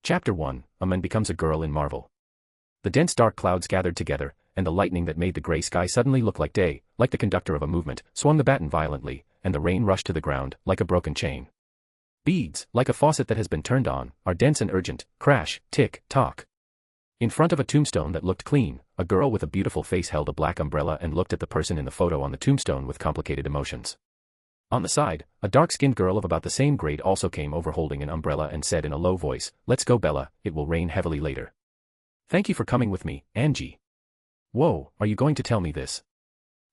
Chapter 1, A Man Becomes a Girl in Marvel. The dense dark clouds gathered together, and the lightning that made the gray sky suddenly look like day, like the conductor of a movement, swung the baton violently, and the rain rushed to the ground, like a broken chain. Beads, like a faucet that has been turned on, are dense and urgent, crash, tick, tock. In front of a tombstone that looked clean, a girl with a beautiful face held a black umbrella and looked at the person in the photo on the tombstone with complicated emotions. On the side, a dark-skinned girl of about the same grade also came over holding an umbrella and said in a low voice, "Let's go, Bella, it will rain heavily later." "Thank you for coming with me, Angie." "Whoa, are you going to tell me this?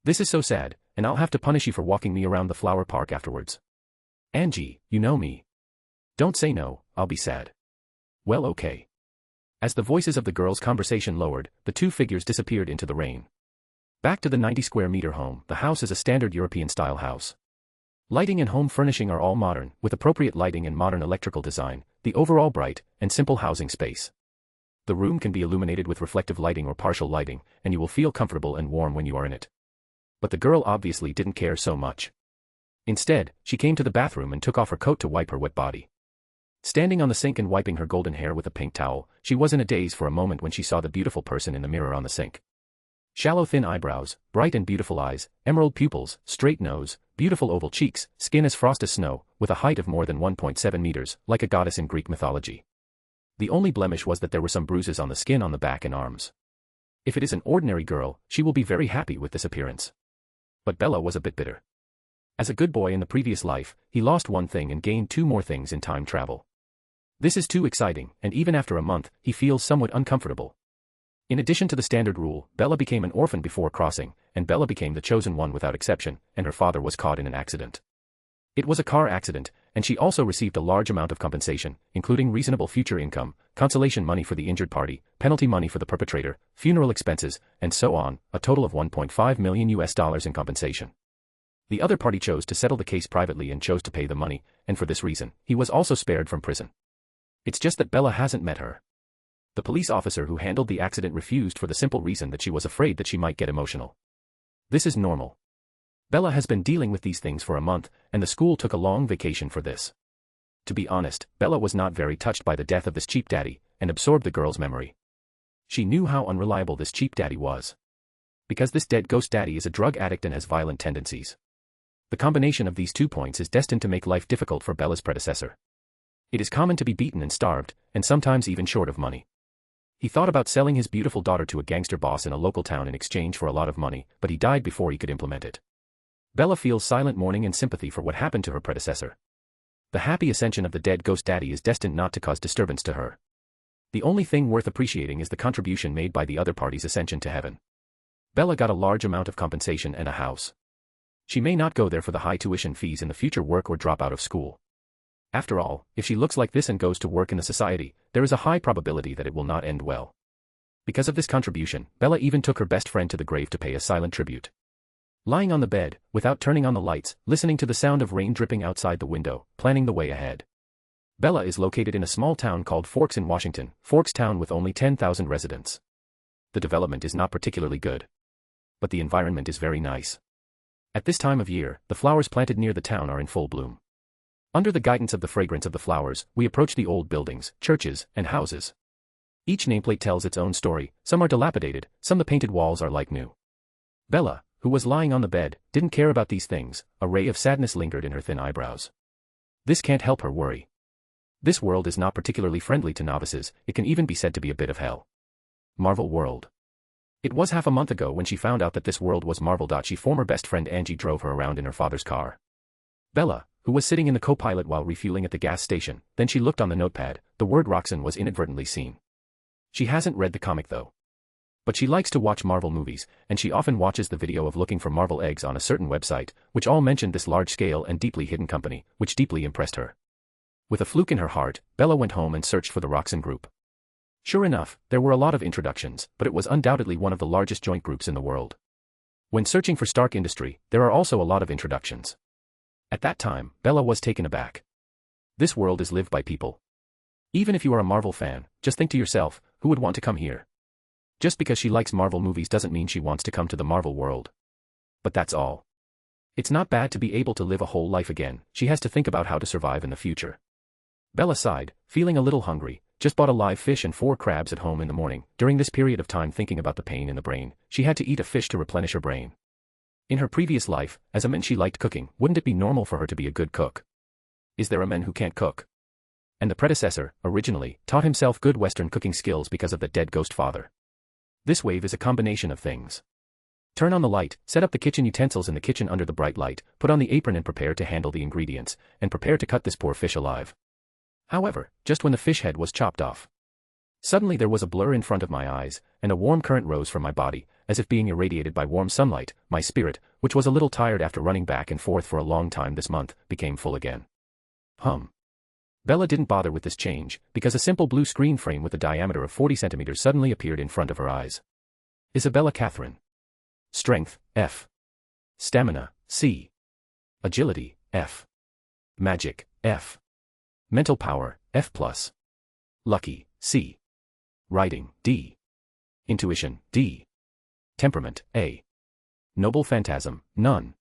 This is so sad, and I'll have to punish you for walking me around the flower park afterwards." "Angie, you know me. Don't say no, I'll be sad." "Well, okay." As the voices of the girls' conversation lowered, the two figures disappeared into the rain. Back to the 90-square-meter home, the house is a standard European-style house. Lighting and home furnishing are all modern, with appropriate lighting and modern electrical design, the overall bright and simple housing space. The room can be illuminated with reflective lighting or partial lighting, and you will feel comfortable and warm when you are in it. But the girl obviously didn't care so much. Instead, she came to the bathroom and took off her coat to wipe her wet body. Standing on the sink and wiping her golden hair with a pink towel, she was in a daze for a moment when she saw the beautiful person in the mirror on the sink. Shallow thin eyebrows, bright and beautiful eyes, emerald pupils, straight nose, beautiful oval cheeks, skin as frost as snow, with a height of more than 1.7 meters, like a goddess in Greek mythology. The only blemish was that there were some bruises on the skin on the back and arms. If it is an ordinary girl, she will be very happy with this appearance. But Bella was a bit bitter. As a good boy in the previous life, he lost one thing and gained two more things in time travel. This is too exciting, and even after a month, he feels somewhat uncomfortable. In addition to the standard rule, Bella became an orphan before crossing, and Bella became the chosen one without exception, and her father was caught in an accident. It was a car accident, and she also received a large amount of compensation, including reasonable future income, consolation money for the injured party, penalty money for the perpetrator, funeral expenses, and so on, a total of $1.5 million in compensation. The other party chose to settle the case privately and chose to pay the money, and for this reason, he was also spared from prison. It's just that Bella hasn't met her. The police officer who handled the accident refused for the simple reason that she was afraid that she might get emotional. This is normal. Bella has been dealing with these things for a month, and the school took a long vacation for this. To be honest, Bella was not very touched by the death of this cheap daddy, and absorbed the girl's memory. She knew how unreliable this cheap daddy was. Because this dead ghost daddy is a drug addict and has violent tendencies. The combination of these 2 points is destined to make life difficult for Bella's predecessor. It is common to be beaten and starved, and sometimes even short of money. He thought about selling his beautiful daughter to a gangster boss in a local town in exchange for a lot of money, but he died before he could implement it. Bella feels silent mourning and sympathy for what happened to her predecessor. The happy ascension of the dead ghost daddy is destined not to cause disturbance to her. The only thing worth appreciating is the contribution made by the other party's ascension to heaven. Bella got a large amount of compensation and a house. She may not go there for the high tuition fees in the future, work or drop out of school. After all, if she looks like this and goes to work in the society, there is a high probability that it will not end well. Because of this contribution, Bella even took her best friend to the grave to pay a silent tribute. Lying on the bed, without turning on the lights, listening to the sound of rain dripping outside the window, planning the way ahead. Bella is located in a small town called Forks in Washington, Forks town with only 10,000 residents. The development is not particularly good. But the environment is very nice. At this time of year, the flowers planted near the town are in full bloom. Under the guidance of the fragrance of the flowers, we approach the old buildings, churches, and houses. Each nameplate tells its own story, some are dilapidated, some the painted walls are like new. Bella, who was lying on the bed, didn't care about these things, a ray of sadness lingered in her thin eyebrows. This can't help her worry. This world is not particularly friendly to novices, it can even be said to be a bit of hell. Marvel World. It was half a month ago when she found out that this world was Marvel. She former best friend Angie drove her around in her father's car. Bella, who was sitting in the co-pilot while refueling at the gas station, then she looked on the notepad, the word Roxanne was inadvertently seen. She hasn't read the comic though. But she likes to watch Marvel movies, and she often watches the video of looking for Marvel eggs on a certain website, which all mentioned this large-scale and deeply hidden company, which deeply impressed her. With a fluke in her heart, Bella went home and searched for the Roxanne group. Sure enough, there were a lot of introductions, but it was undoubtedly one of the largest joint groups in the world. When searching for Stark Industry, there are also a lot of introductions. At that time, Bella was taken aback. This world is lived by people. Even if you are a Marvel fan, just think to yourself, who would want to come here? Just because she likes Marvel movies doesn't mean she wants to come to the Marvel world. But that's all. It's not bad to be able to live a whole life again, she has to think about how to survive in the future. Bella sighed, feeling a little hungry. Just bought a live fish and 4 crabs at home in the morning. During this period of time thinking about the pain in the brain, she had to eat a fish to replenish her brain. In her previous life, as a man she liked cooking. Wouldn't it be normal for her to be a good cook? Is there a man who can't cook? And the predecessor, originally, taught himself good Western cooking skills because of the dead ghost father. This wave is a combination of things. Turn on the light, set up the kitchen utensils in the kitchen under the bright light, put on the apron and prepare to handle the ingredients, and prepare to cut this poor fish alive. However, just when the fish head was chopped off, suddenly there was a blur in front of my eyes, and a warm current rose from my body, as if being irradiated by warm sunlight. My spirit, which was a little tired after running back and forth for a long time this month, became full again. Bella didn't bother with this change, because a simple blue screen frame with a diameter of 40 centimeters suddenly appeared in front of her eyes. Isabella Catherine. Strength, F. Stamina, C. Agility, F. Magic, F. Mental power, F+. Lucky, C. Writing, D. Intuition, D. Temperament, A. Noble phantasm, none.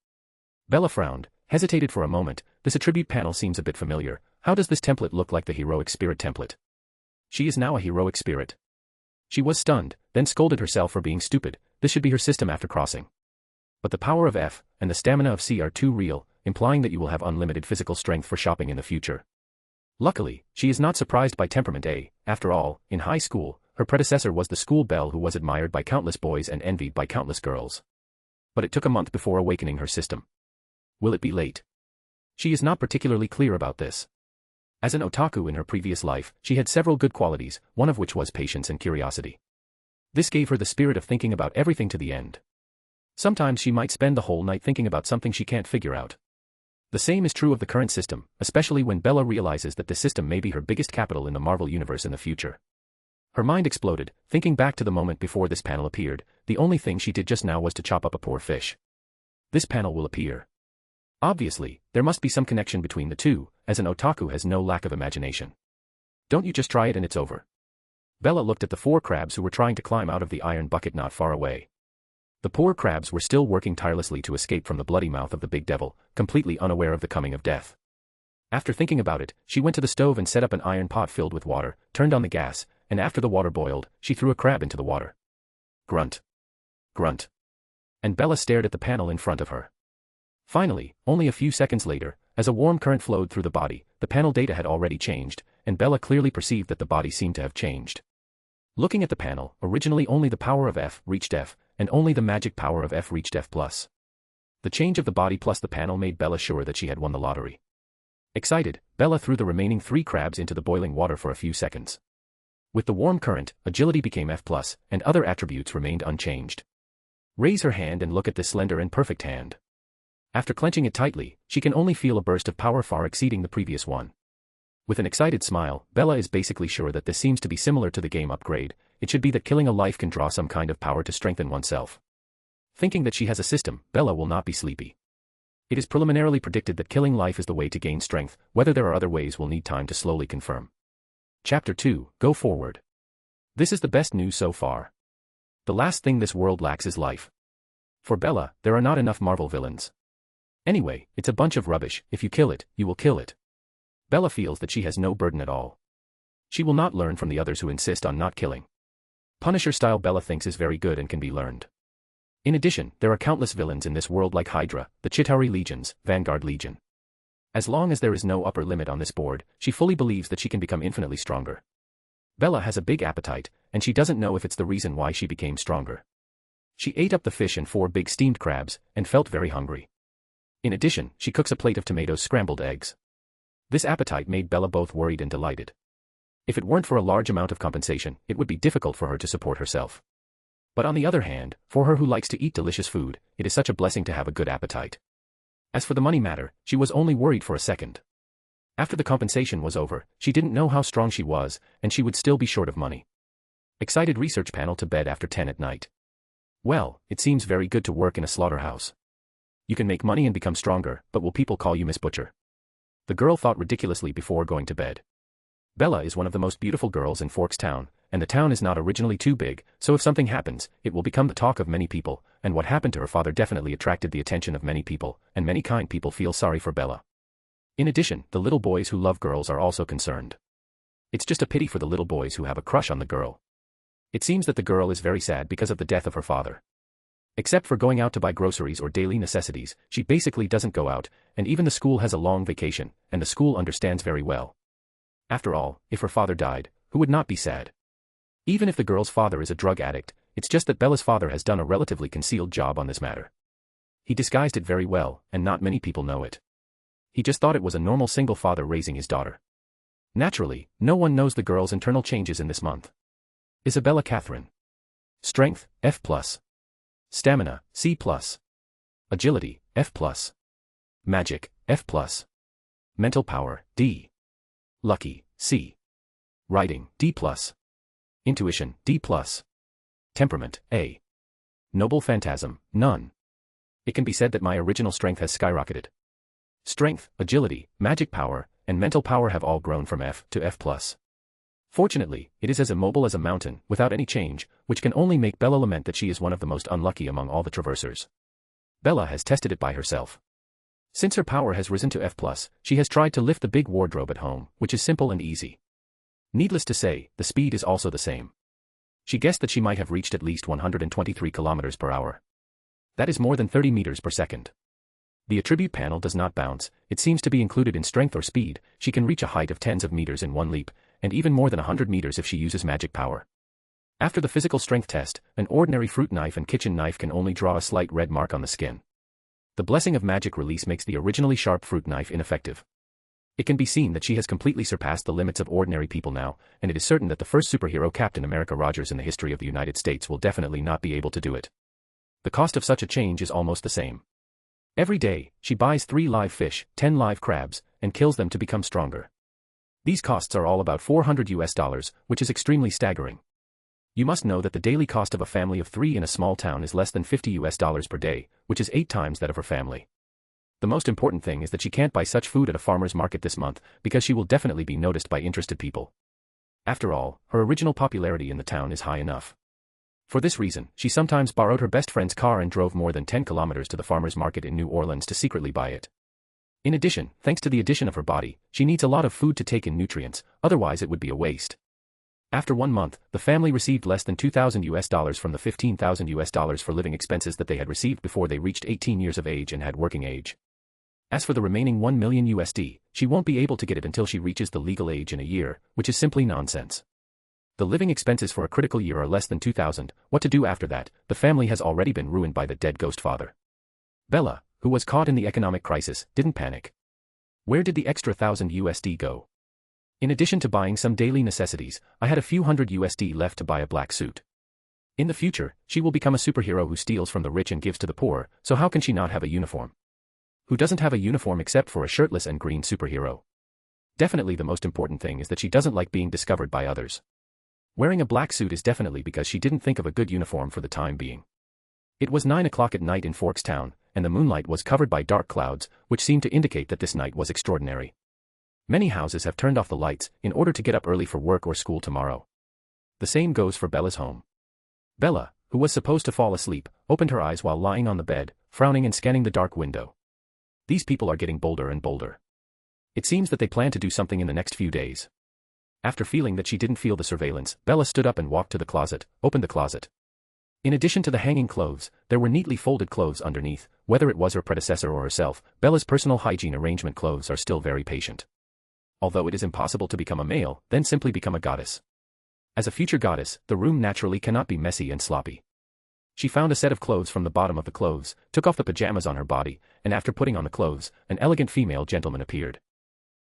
Bella frowned, hesitated for a moment. This attribute panel seems a bit familiar. How does this template look like the heroic spirit template? She is now a heroic spirit. She was stunned, then scolded herself for being stupid. This should be her system after crossing. But the power of F and the stamina of C are too real, implying that you will have unlimited physical strength for shopping in the future. Luckily, she is not surprised by temperament A. After all, in high school, her predecessor was the school belle who was admired by countless boys and envied by countless girls. But it took a month before awakening her system. Will it be late? She is not particularly clear about this. As an otaku in her previous life, she had several good qualities, one of which was patience and curiosity. This gave her the spirit of thinking about everything to the end. Sometimes she might spend the whole night thinking about something she can't figure out. The same is true of the current system, especially when Bella realizes that this system may be her biggest capital in the Marvel Universe in the future. Her mind exploded, thinking back to the moment before this panel appeared. The only thing she did just now was to chop up a poor fish. This panel will appear. Obviously, there must be some connection between the two, as an otaku has no lack of imagination. Don't you just try it and it's over? Bella looked at the 4 crabs who were trying to climb out of the iron bucket not far away. The poor crabs were still working tirelessly to escape from the bloody mouth of the big devil, completely unaware of the coming of death. After thinking about it, she went to the stove and set up an iron pot filled with water, turned on the gas, and after the water boiled, she threw a crab into the water. Grunt. Grunt. And Bella stared at the panel in front of her. Finally, only a few seconds later, as a warm current flowed through the body, the panel data had already changed, and Bella clearly perceived that the body seemed to have changed. Looking at the panel, originally only the power of F reached F, and only the magic power of F reached F+. The change of the body plus the panel made Bella sure that she had won the lottery. Excited, Bella threw the remaining 3 crabs into the boiling water for a few seconds. With the warm current, agility became F+, and other attributes remained unchanged. Raise her hand and look at this slender and perfect hand. After clenching it tightly, she can only feel a burst of power far exceeding the previous one. With an excited smile, Bella is basically sure that this seems to be similar to the game upgrade. It should be that killing a life can draw some kind of power to strengthen oneself. Thinking that she has a system, Bella will not be sleepy. It is preliminarily predicted that killing life is the way to gain strength. Whether there are other ways will need time to slowly confirm. Chapter 2, Go Forward. This is the best news so far. The last thing this world lacks is life. For Bella, there are not enough Marvel villains. Anyway, it's a bunch of rubbish. If you kill it, you will kill it. Bella feels that she has no burden at all. She will not learn from the others who insist on not killing. Punisher style Bella thinks is very good and can be learned. In addition, there are countless villains in this world like Hydra, the Chitauri Legions, Vanguard Legion. As long as there is no upper limit on this board, she fully believes that she can become infinitely stronger. Bella has a big appetite, and she doesn't know if it's the reason why she became stronger. She ate up the fish and 4 big steamed crabs, and felt very hungry. In addition, she cooks a plate of tomatoes scrambled eggs. This appetite made Bella both worried and delighted. If it weren't for a large amount of compensation, it would be difficult for her to support herself. But on the other hand, for her who likes to eat delicious food, it is such a blessing to have a good appetite. As for the money matter, she was only worried for a second. After the compensation was over, she didn't know how strong she was, and she would still be short of money. Excited research panel to bed after 10 at night. Well, it seems very good to work in a slaughterhouse. You can make money and become stronger, but will people call you Miss Butcher? The girl thought ridiculously before going to bed. Bella is one of the most beautiful girls in Forks Town, and the town is not originally too big, so if something happens, it will become the talk of many people, and what happened to her father definitely attracted the attention of many people, and many kind people feel sorry for Bella. In addition, the little boys who love girls are also concerned. It's just a pity for the little boys who have a crush on the girl. It seems that the girl is very sad because of the death of her father. Except for going out to buy groceries or daily necessities, she basically doesn't go out, and even the school has a long vacation, and the school understands very well. After all, if her father died, who would not be sad? Even if the girl's father is a drug addict, it's just that Bella's father has done a relatively concealed job on this matter. He disguised it very well, and not many people know it. He just thought it was a normal single father raising his daughter. Naturally, no one knows the girl's internal changes in this month. Isabella Catherine. Strength, F+. Stamina, C+. Agility, F+. Magic, F+. Mental power, D. Lucky, C. Writing, D+. Intuition, D+. Temperament, A. Noble phantasm, none. It can be said that my original strength has skyrocketed. Strength, agility, magic power, and mental power have all grown from F to F+. Fortunately, it is as immobile as a mountain, without any change, which can only make Bella lament that she is one of the most unlucky among all the traversers. Bella has tested it by herself. Since her power has risen to F+, she has tried to lift the big wardrobe at home, which is simple and easy. Needless to say, the speed is also the same. She guessed that she might have reached at least 123 kilometers per hour. That is more than 30 meters per second. The attribute panel does not bounce, it seems to be included in strength or speed. She can reach a height of tens of meters in one leap, and even more than 100 meters if she uses magic power. After the physical strength test, an ordinary fruit knife and kitchen knife can only draw a slight red mark on the skin. The blessing of magic release makes the originally sharp fruit knife ineffective. It can be seen that she has completely surpassed the limits of ordinary people now, and it is certain that the first superhero Captain America Rogers in the history of the United States will definitely not be able to do it. The cost of such a change is almost the same. Every day, she buys 3 live fish, 10 live crabs, and kills them to become stronger. These costs are all about $400, which is extremely staggering. You must know that the daily cost of a family of 3 in a small town is less than $50 per day, which is 8 times that of her family. The most important thing is that she can't buy such food at a farmer's market this month, because she will definitely be noticed by interested people. After all, her original popularity in the town is high enough. For this reason, she sometimes borrowed her best friend's car and drove more than 10 kilometers to the farmer's market in New Orleans to secretly buy it. In addition, thanks to the addition of her body, she needs a lot of food to take in nutrients, otherwise it would be a waste. After 1 month, the family received less than $2,000 from the $15,000 for living expenses that they had received before they reached 18 years of age and had working age. As for the remaining $1 million, she won't be able to get it until she reaches the legal age in a year, which is simply nonsense. The living expenses for a critical year are less than $2,000. What to do after that? The family has already been ruined by the dead ghost father. Bella, who was caught in the economic crisis, didn't panic. Where did the extra $1,000 go? In addition to buying some daily necessities, I had a few $100 left to buy a black suit. In the future, she will become a superhero who steals from the rich and gives to the poor, so how can she not have a uniform? Who doesn't have a uniform except for a shirtless and green superhero? Definitely the most important thing is that she doesn't like being discovered by others. Wearing a black suit is definitely because she didn't think of a good uniform for the time being. It was 9 o'clock at night in Forks Town, and the moonlight was covered by dark clouds, which seemed to indicate that this night was extraordinary. Many houses have turned off the lights in order to get up early for work or school tomorrow. The same goes for Bella's home. Bella, who was supposed to fall asleep, opened her eyes while lying on the bed, frowning and scanning the dark window. These people are getting bolder and bolder. It seems that they plan to do something in the next few days. After feeling that she didn't feel the surveillance, Bella stood up and walked to the closet, opened the closet. In addition to the hanging clothes, there were neatly folded clothes underneath. Whether it was her predecessor or herself, Bella's personal hygiene arrangement clothes are still very patient. Although it is impossible to become a male, then simply become a goddess. As a future goddess, the room naturally cannot be messy and sloppy. She found a set of clothes from the bottom of the clothes, took off the pajamas on her body, and after putting on the clothes, an elegant female gentleman appeared.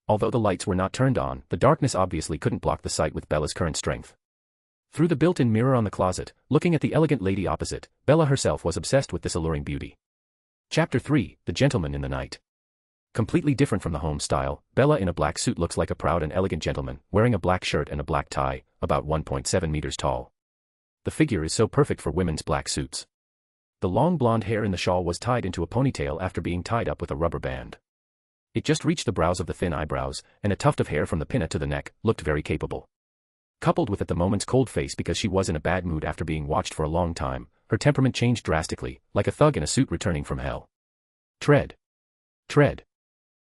Although the lights were not turned on, the darkness obviously couldn't block the sight with Bella's current strength. Through the built-in mirror on the closet, looking at the elegant lady opposite, Bella herself was obsessed with this alluring beauty. Chapter 3, The Gentleman in the Night. Completely different from the home style, Bella in a black suit looks like a proud and elegant gentleman, wearing a black shirt and a black tie, about 1.7 meters tall. The figure is so perfect for women's black suits. The long blonde hair in the shawl was tied into a ponytail after being tied up with a rubber band. It just reached the brows of the thin eyebrows, and a tuft of hair from the pinna to the neck looked very capable. Coupled with at the moment's cold face because she was in a bad mood after being watched for a long time, her temperament changed drastically, like a thug in a suit returning from hell. Tread. Tread.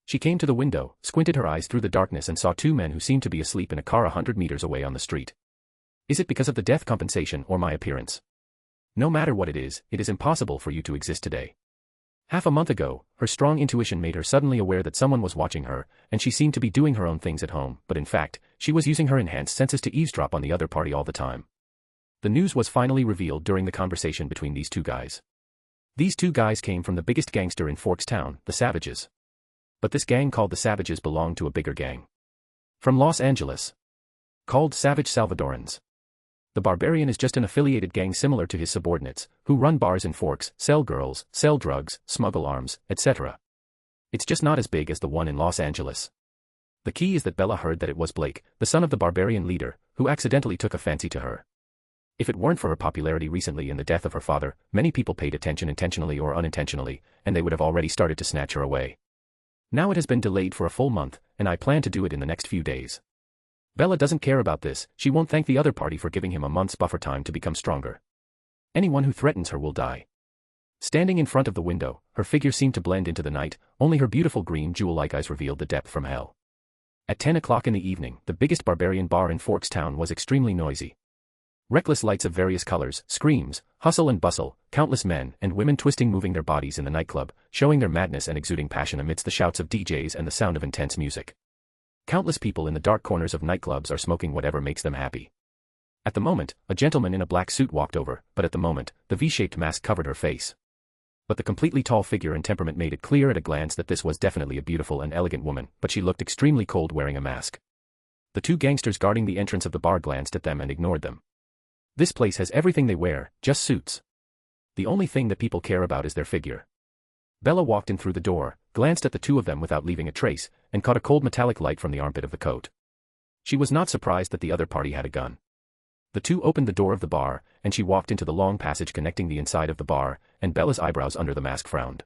She came to the window, squinted her eyes through the darkness and saw two men who seemed to be asleep in a car 100 meters away on the street. Is it because of the death compensation or my appearance? No matter what it is impossible for you to exist today. Half a month ago, her strong intuition made her suddenly aware that someone was watching her, and she seemed to be doing her own things at home, but in fact, she was using her enhanced senses to eavesdrop on the other party all the time. The news was finally revealed during the conversation between these two guys. These two guys came from the biggest gangster in Forks Town, the Savages. But this gang called the Savages belonged to a bigger gang. From Los Angeles. Called Savage Salvadorans. The Barbarian is just an affiliated gang similar to his subordinates, who run bars in Forks, sell girls, sell drugs, smuggle arms, etc. It's just not as big as the one in Los Angeles. The key is that Bella heard that it was Blake, the son of the Barbarian leader, who accidentally took a fancy to her. If it weren't for her popularity recently and the death of her father, many people paid attention intentionally or unintentionally, and they would have already started to snatch her away. Now it has been delayed for a full month, and I plan to do it in the next few days. Bella doesn't care about this, she won't thank the other party for giving him a month's buffer time to become stronger. Anyone who threatens her will die. Standing in front of the window, her figure seemed to blend into the night, only her beautiful green jewel-like eyes revealed the depth from hell. At 10 o'clock in the evening, the biggest Barbarian bar in Forks Town was extremely noisy. Reckless lights of various colors, screams, hustle and bustle, countless men and women twisting moving their bodies in the nightclub, showing their madness and exuding passion amidst the shouts of DJs and the sound of intense music. Countless people in the dark corners of nightclubs are smoking whatever makes them happy. At the moment, a gentleman in a black suit walked over, but at the moment, the V-shaped mask covered her face. But the completely tall figure and temperament made it clear at a glance that this was definitely a beautiful and elegant woman, but she looked extremely cold wearing a mask. The two gangsters guarding the entrance of the bar glanced at them and ignored them. This place has everything they wear, just suits. The only thing that people care about is their figure. Bella walked in through the door, glanced at the two of them without leaving a trace, and caught a cold metallic light from the armpit of the coat. She was not surprised that the other party had a gun. The two opened the door of the bar, and she walked into the long passage connecting the inside of the bar, and Bella's eyebrows under the mask frowned.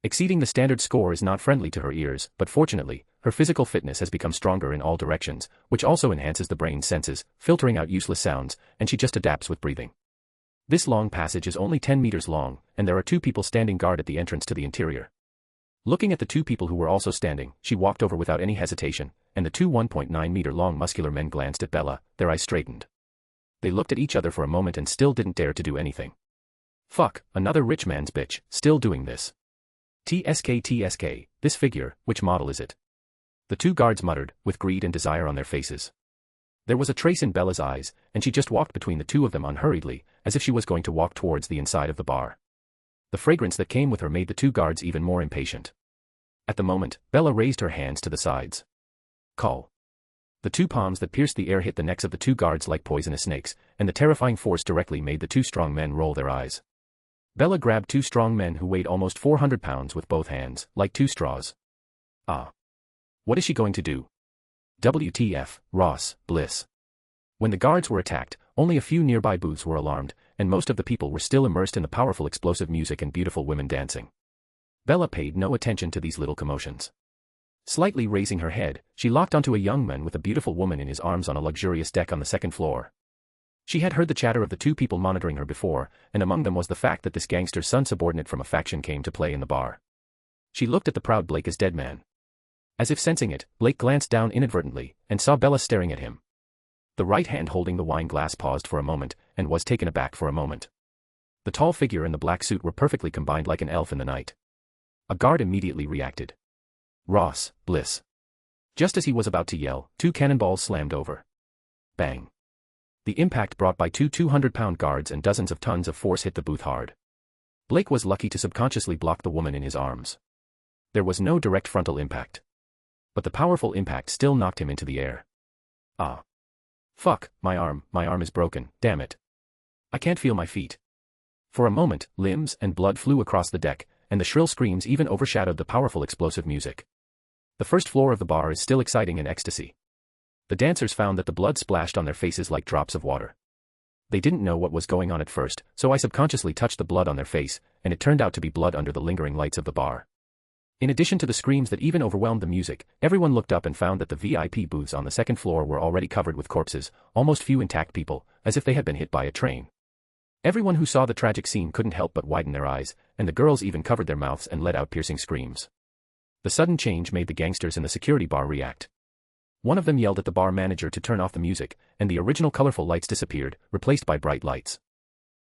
Exceeding the standard score is not friendly to her ears, but fortunately, her physical fitness has become stronger in all directions, which also enhances the brain's senses, filtering out useless sounds, and she just adapts with breathing. This long passage is only 10 meters long, and there are two people standing guard at the entrance to the interior. Looking at the two people who were also standing, she walked over without any hesitation, and the two 1.9-meter long muscular men glanced at Bella, their eyes straightened. They looked at each other for a moment and still didn't dare to do anything. Fuck, another rich man's bitch, still doing this. TSK, this figure, which model is it? The two guards muttered, with greed and desire on their faces. There was a trace in Bella's eyes, and she just walked between the two of them unhurriedly, as if she was going to walk towards the inside of the bar. The fragrance that came with her made the two guards even more impatient. At the moment, Bella raised her hands to the sides. Call. The two palms that pierced the air hit the necks of the two guards like poisonous snakes, and the terrifying force directly made the two strong men roll their eyes. Bella grabbed two strong men who weighed almost 400 pounds with both hands, like two straws. Ah. What is she going to do? WTF, Ross, Bliss. When the guards were attacked, only a few nearby booths were alarmed, and most of the people were still immersed in the powerful explosive music and beautiful women dancing. Bella paid no attention to these little commotions. Slightly raising her head, she locked onto a young man with a beautiful woman in his arms on a luxurious deck on the second floor. She had heard the chatter of the two people monitoring her before, and among them was the fact that this gangster's son subordinate from a faction came to play in the bar. She looked at the proud Blake as dead man. As if sensing it, Blake glanced down inadvertently, and saw Bella staring at him. The right hand holding the wine glass paused for a moment, and was taken aback for a moment. The tall figure and the black suit were perfectly combined like an elf in the night. A guard immediately reacted. Ross, Bliss. Just as he was about to yell, two cannonballs slammed over. Bang. The impact brought by two 200-pound guards and dozens of tons of force hit the booth hard. Blake was lucky to subconsciously block the woman in his arms. There was no direct frontal impact. But the powerful impact still knocked him into the air. Ah. Fuck, my arm is broken, damn it. I can't feel my feet. For a moment, limbs and blood flew across the deck, and the shrill screams even overshadowed the powerful explosive music. The first floor of the bar is still exciting in ecstasy. The dancers found that the blood splashed on their faces like drops of water. They didn't know what was going on at first, so I subconsciously touched the blood on their face, and it turned out to be blood under the lingering lights of the bar. In addition to the screams that even overwhelmed the music, everyone looked up and found that the VIP booths on the second floor were already covered with corpses, almost few intact people, as if they had been hit by a train. Everyone who saw the tragic scene couldn't help but widen their eyes, and the girls even covered their mouths and let out piercing screams. The sudden change made the gangsters in the security bar react. One of them yelled at the bar manager to turn off the music, and the original colorful lights disappeared, replaced by bright lights.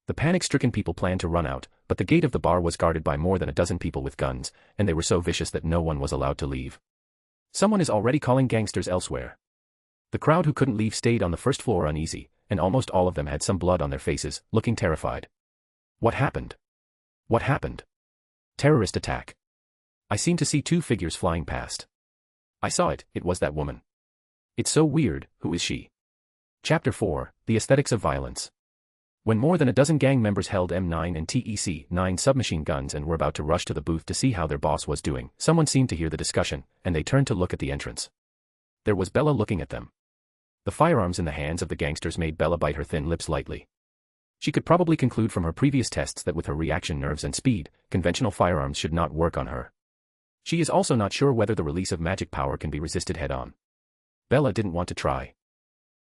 The panic-stricken people planned to run out, but the gate of the bar was guarded by more than a dozen people with guns, and they were so vicious that no one was allowed to leave. Someone is already calling gangsters elsewhere. The crowd who couldn't leave stayed on the first floor uneasy, and almost all of them had some blood on their faces, looking terrified. What happened? What happened? Terrorist attack. I seem to see two figures flying past. I saw it, it was that woman. It's so weird, who is she? Chapter 4, The Aesthetics of Violence. When more than a dozen gang members held M9 and TEC-9 submachine guns and were about to rush to the booth to see how their boss was doing, someone seemed to hear the discussion, and they turned to look at the entrance. There was Bella looking at them. The firearms in the hands of the gangsters made Bella bite her thin lips lightly. She could probably conclude from her previous tests that with her reaction nerves and speed, conventional firearms should not work on her. She is also not sure whether the release of magic power can be resisted head-on. Bella didn't want to try.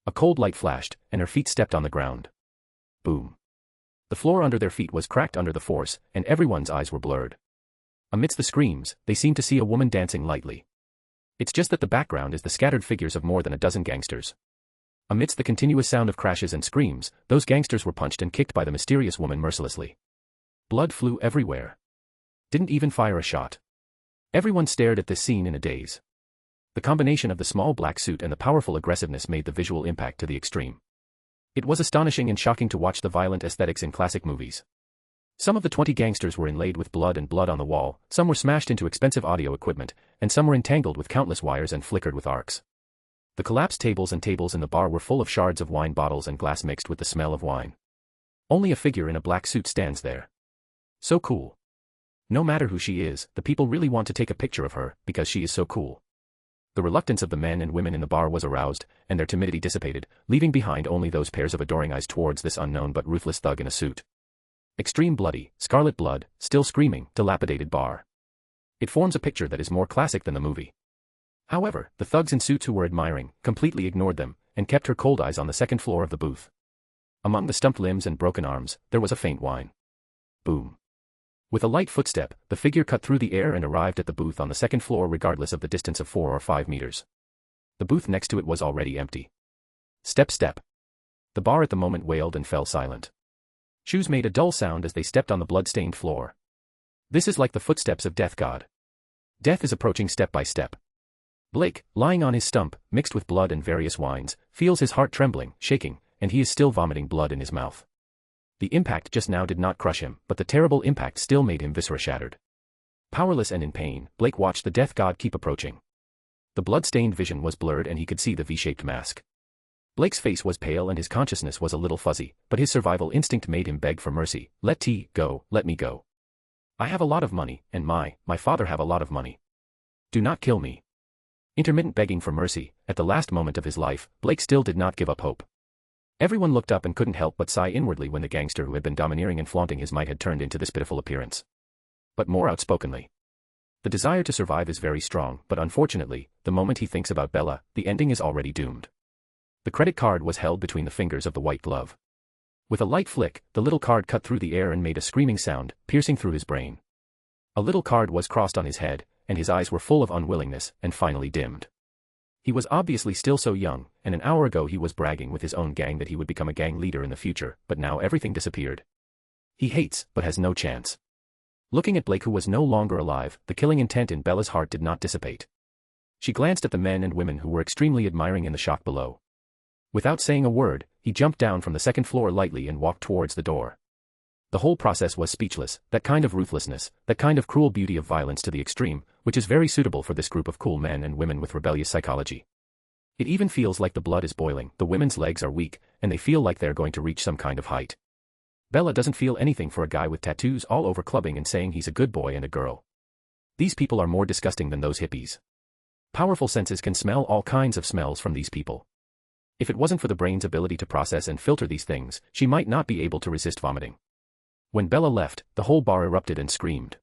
A cold light flashed, and her feet stepped on the ground. Boom. The floor under their feet was cracked under the force, and everyone's eyes were blurred. Amidst the screams, they seemed to see a woman dancing lightly. It's just that the background is the scattered figures of more than a dozen gangsters. Amidst the continuous sound of crashes and screams, those gangsters were punched and kicked by the mysterious woman mercilessly. Blood flew everywhere. Didn't even fire a shot. Everyone stared at this scene in a daze. The combination of the small black suit and the powerful aggressiveness made the visual impact to the extreme. It was astonishing and shocking to watch the violent aesthetics in classic movies. Some of the 20 gangsters were inlaid with blood and blood on the wall, some were smashed into expensive audio equipment, and some were entangled with countless wires and flickered with arcs. The collapsed tables and tables in the bar were full of shards of wine bottles and glass mixed with the smell of wine. Only a figure in a black suit stands there. So cool. No matter who she is, the people really want to take a picture of her, because she is so cool. The reluctance of the men and women in the bar was aroused, and their timidity dissipated, leaving behind only those pairs of adoring eyes towards this unknown but ruthless thug in a suit. Extreme bloody, scarlet blood, still screaming, dilapidated bar. It forms a picture that is more classic than the movie. However, the thugs in suits who were admiring, completely ignored them, and kept her cold eyes on the second floor of the booth. Among the stumped limbs and broken arms, there was a faint whine. Boom. With a light footstep, the figure cut through the air and arrived at the booth on the second floor regardless of the distance of 4 or 5 meters. The booth next to it was already empty. Step step. The bar at the moment wailed and fell silent. Shoes made a dull sound as they stepped on the blood-stained floor. This is like the footsteps of Death God. Death is approaching step by step. Blake, lying on his stump, mixed with blood and various wines, feels his heart trembling, shaking, and he is still vomiting blood in his mouth. The impact just now did not crush him, but the terrible impact still made him viscera shattered. Powerless and in pain, Blake watched the Death God keep approaching. The blood-stained vision was blurred and he could see the V-shaped mask. Blake's face was pale and his consciousness was a little fuzzy, but his survival instinct made him beg for mercy. Let T go, let me go. I have a lot of money, and my father have a lot of money. Do not kill me. Intermittent begging for mercy, at the last moment of his life, Blake still did not give up hope. Everyone looked up and couldn't help but sigh inwardly when the gangster who had been domineering and flaunting his might had turned into this pitiful appearance. But more outspokenly. The desire to survive is very strong, but unfortunately, the moment he thinks about Bella, the ending is already doomed. The credit card was held between the fingers of the white glove. With a light flick, the little card cut through the air and made a screaming sound, piercing through his brain. A little card was crossed on his head, and his eyes were full of unwillingness, and finally dimmed. He was obviously still so young, and an hour ago he was bragging with his own gang that he would become a gang leader in the future, but now everything disappeared. He hates, but has no chance. Looking at Blake who was no longer alive, the killing intent in Bella's heart did not dissipate. She glanced at the men and women who were extremely admiring in the shock below. Without saying a word, he jumped down from the second floor lightly and walked towards the door. The whole process was speechless, that kind of ruthlessness, that kind of cruel beauty of violence to the extreme, which is very suitable for this group of cool men and women with rebellious psychology. It even feels like the blood is boiling, the women's legs are weak, and they feel like they're going to reach some kind of height. Bella doesn't feel anything for a guy with tattoos all over clubbing and saying he's a good boy and a girl. These people are more disgusting than those hippies. Powerful senses can smell all kinds of smells from these people. If it wasn't for the brain's ability to process and filter these things, she might not be able to resist vomiting. When Bella left, the whole bar erupted and screamed.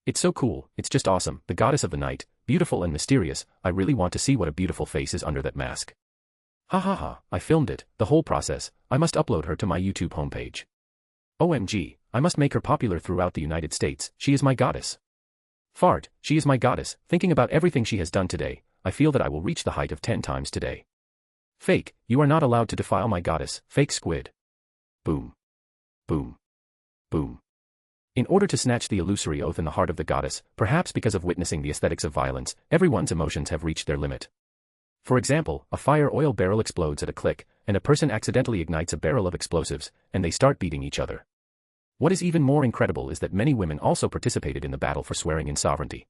It's so cool, it's just awesome, the goddess of the night, beautiful and mysterious, I really want to see what a beautiful face is under that mask. Ha ha ha, I filmed it, the whole process, I must upload her to my YouTube homepage. OMG, I must make her popular throughout the United States, she is my goddess. Fart, she is my goddess, thinking about everything she has done today, I feel that I will reach the height of 10 times today. Fake, you are not allowed to defile my goddess, fake squid. Boom. Boom. Boom. In order to snatch the illusory oath in the heart of the goddess, perhaps because of witnessing the aesthetics of violence, everyone's emotions have reached their limit. For example, a fire oil barrel explodes at a click, and a person accidentally ignites a barrel of explosives, and they start beating each other. What is even more incredible is that many women also participated in the battle for swearing in sovereignty.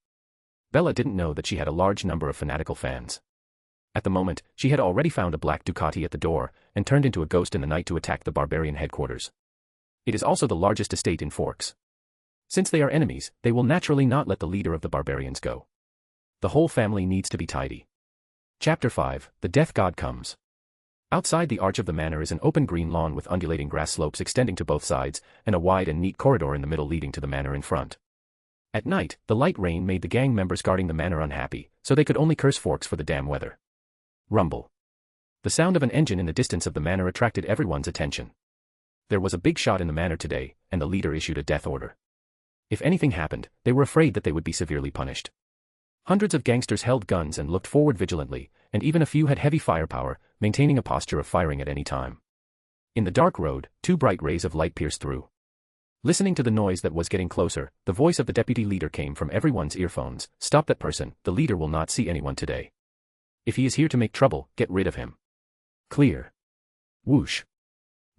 Bella didn't know that she had a large number of fanatical fans. At the moment, she had already found a black Ducati at the door, and turned into a ghost in the night to attack the barbarian headquarters. It is also the largest estate in Forks. Since they are enemies, they will naturally not let the leader of the barbarians go. The whole family needs to be tidy. Chapter 5, The Death God Comes. Outside the arch of the manor is an open green lawn with undulating grass slopes extending to both sides, and a wide and neat corridor in the middle leading to the manor in front. At night, the light rain made the gang members guarding the manor unhappy, so they could only curse Forks for the damn weather. Rumble. The sound of an engine in the distance of the manor attracted everyone's attention. There was a big shot in the manor today, and the leader issued a death order. If anything happened, they were afraid that they would be severely punished. Hundreds of gangsters held guns and looked forward vigilantly, and even a few had heavy firepower, maintaining a posture of firing at any time. In the dark road, 2 bright rays of light pierced through. Listening to the noise that was getting closer, the voice of the deputy leader came from everyone's earphones. Stop that person, the leader will not see anyone today. If he is here to make trouble, get rid of him. Clear. Whoosh.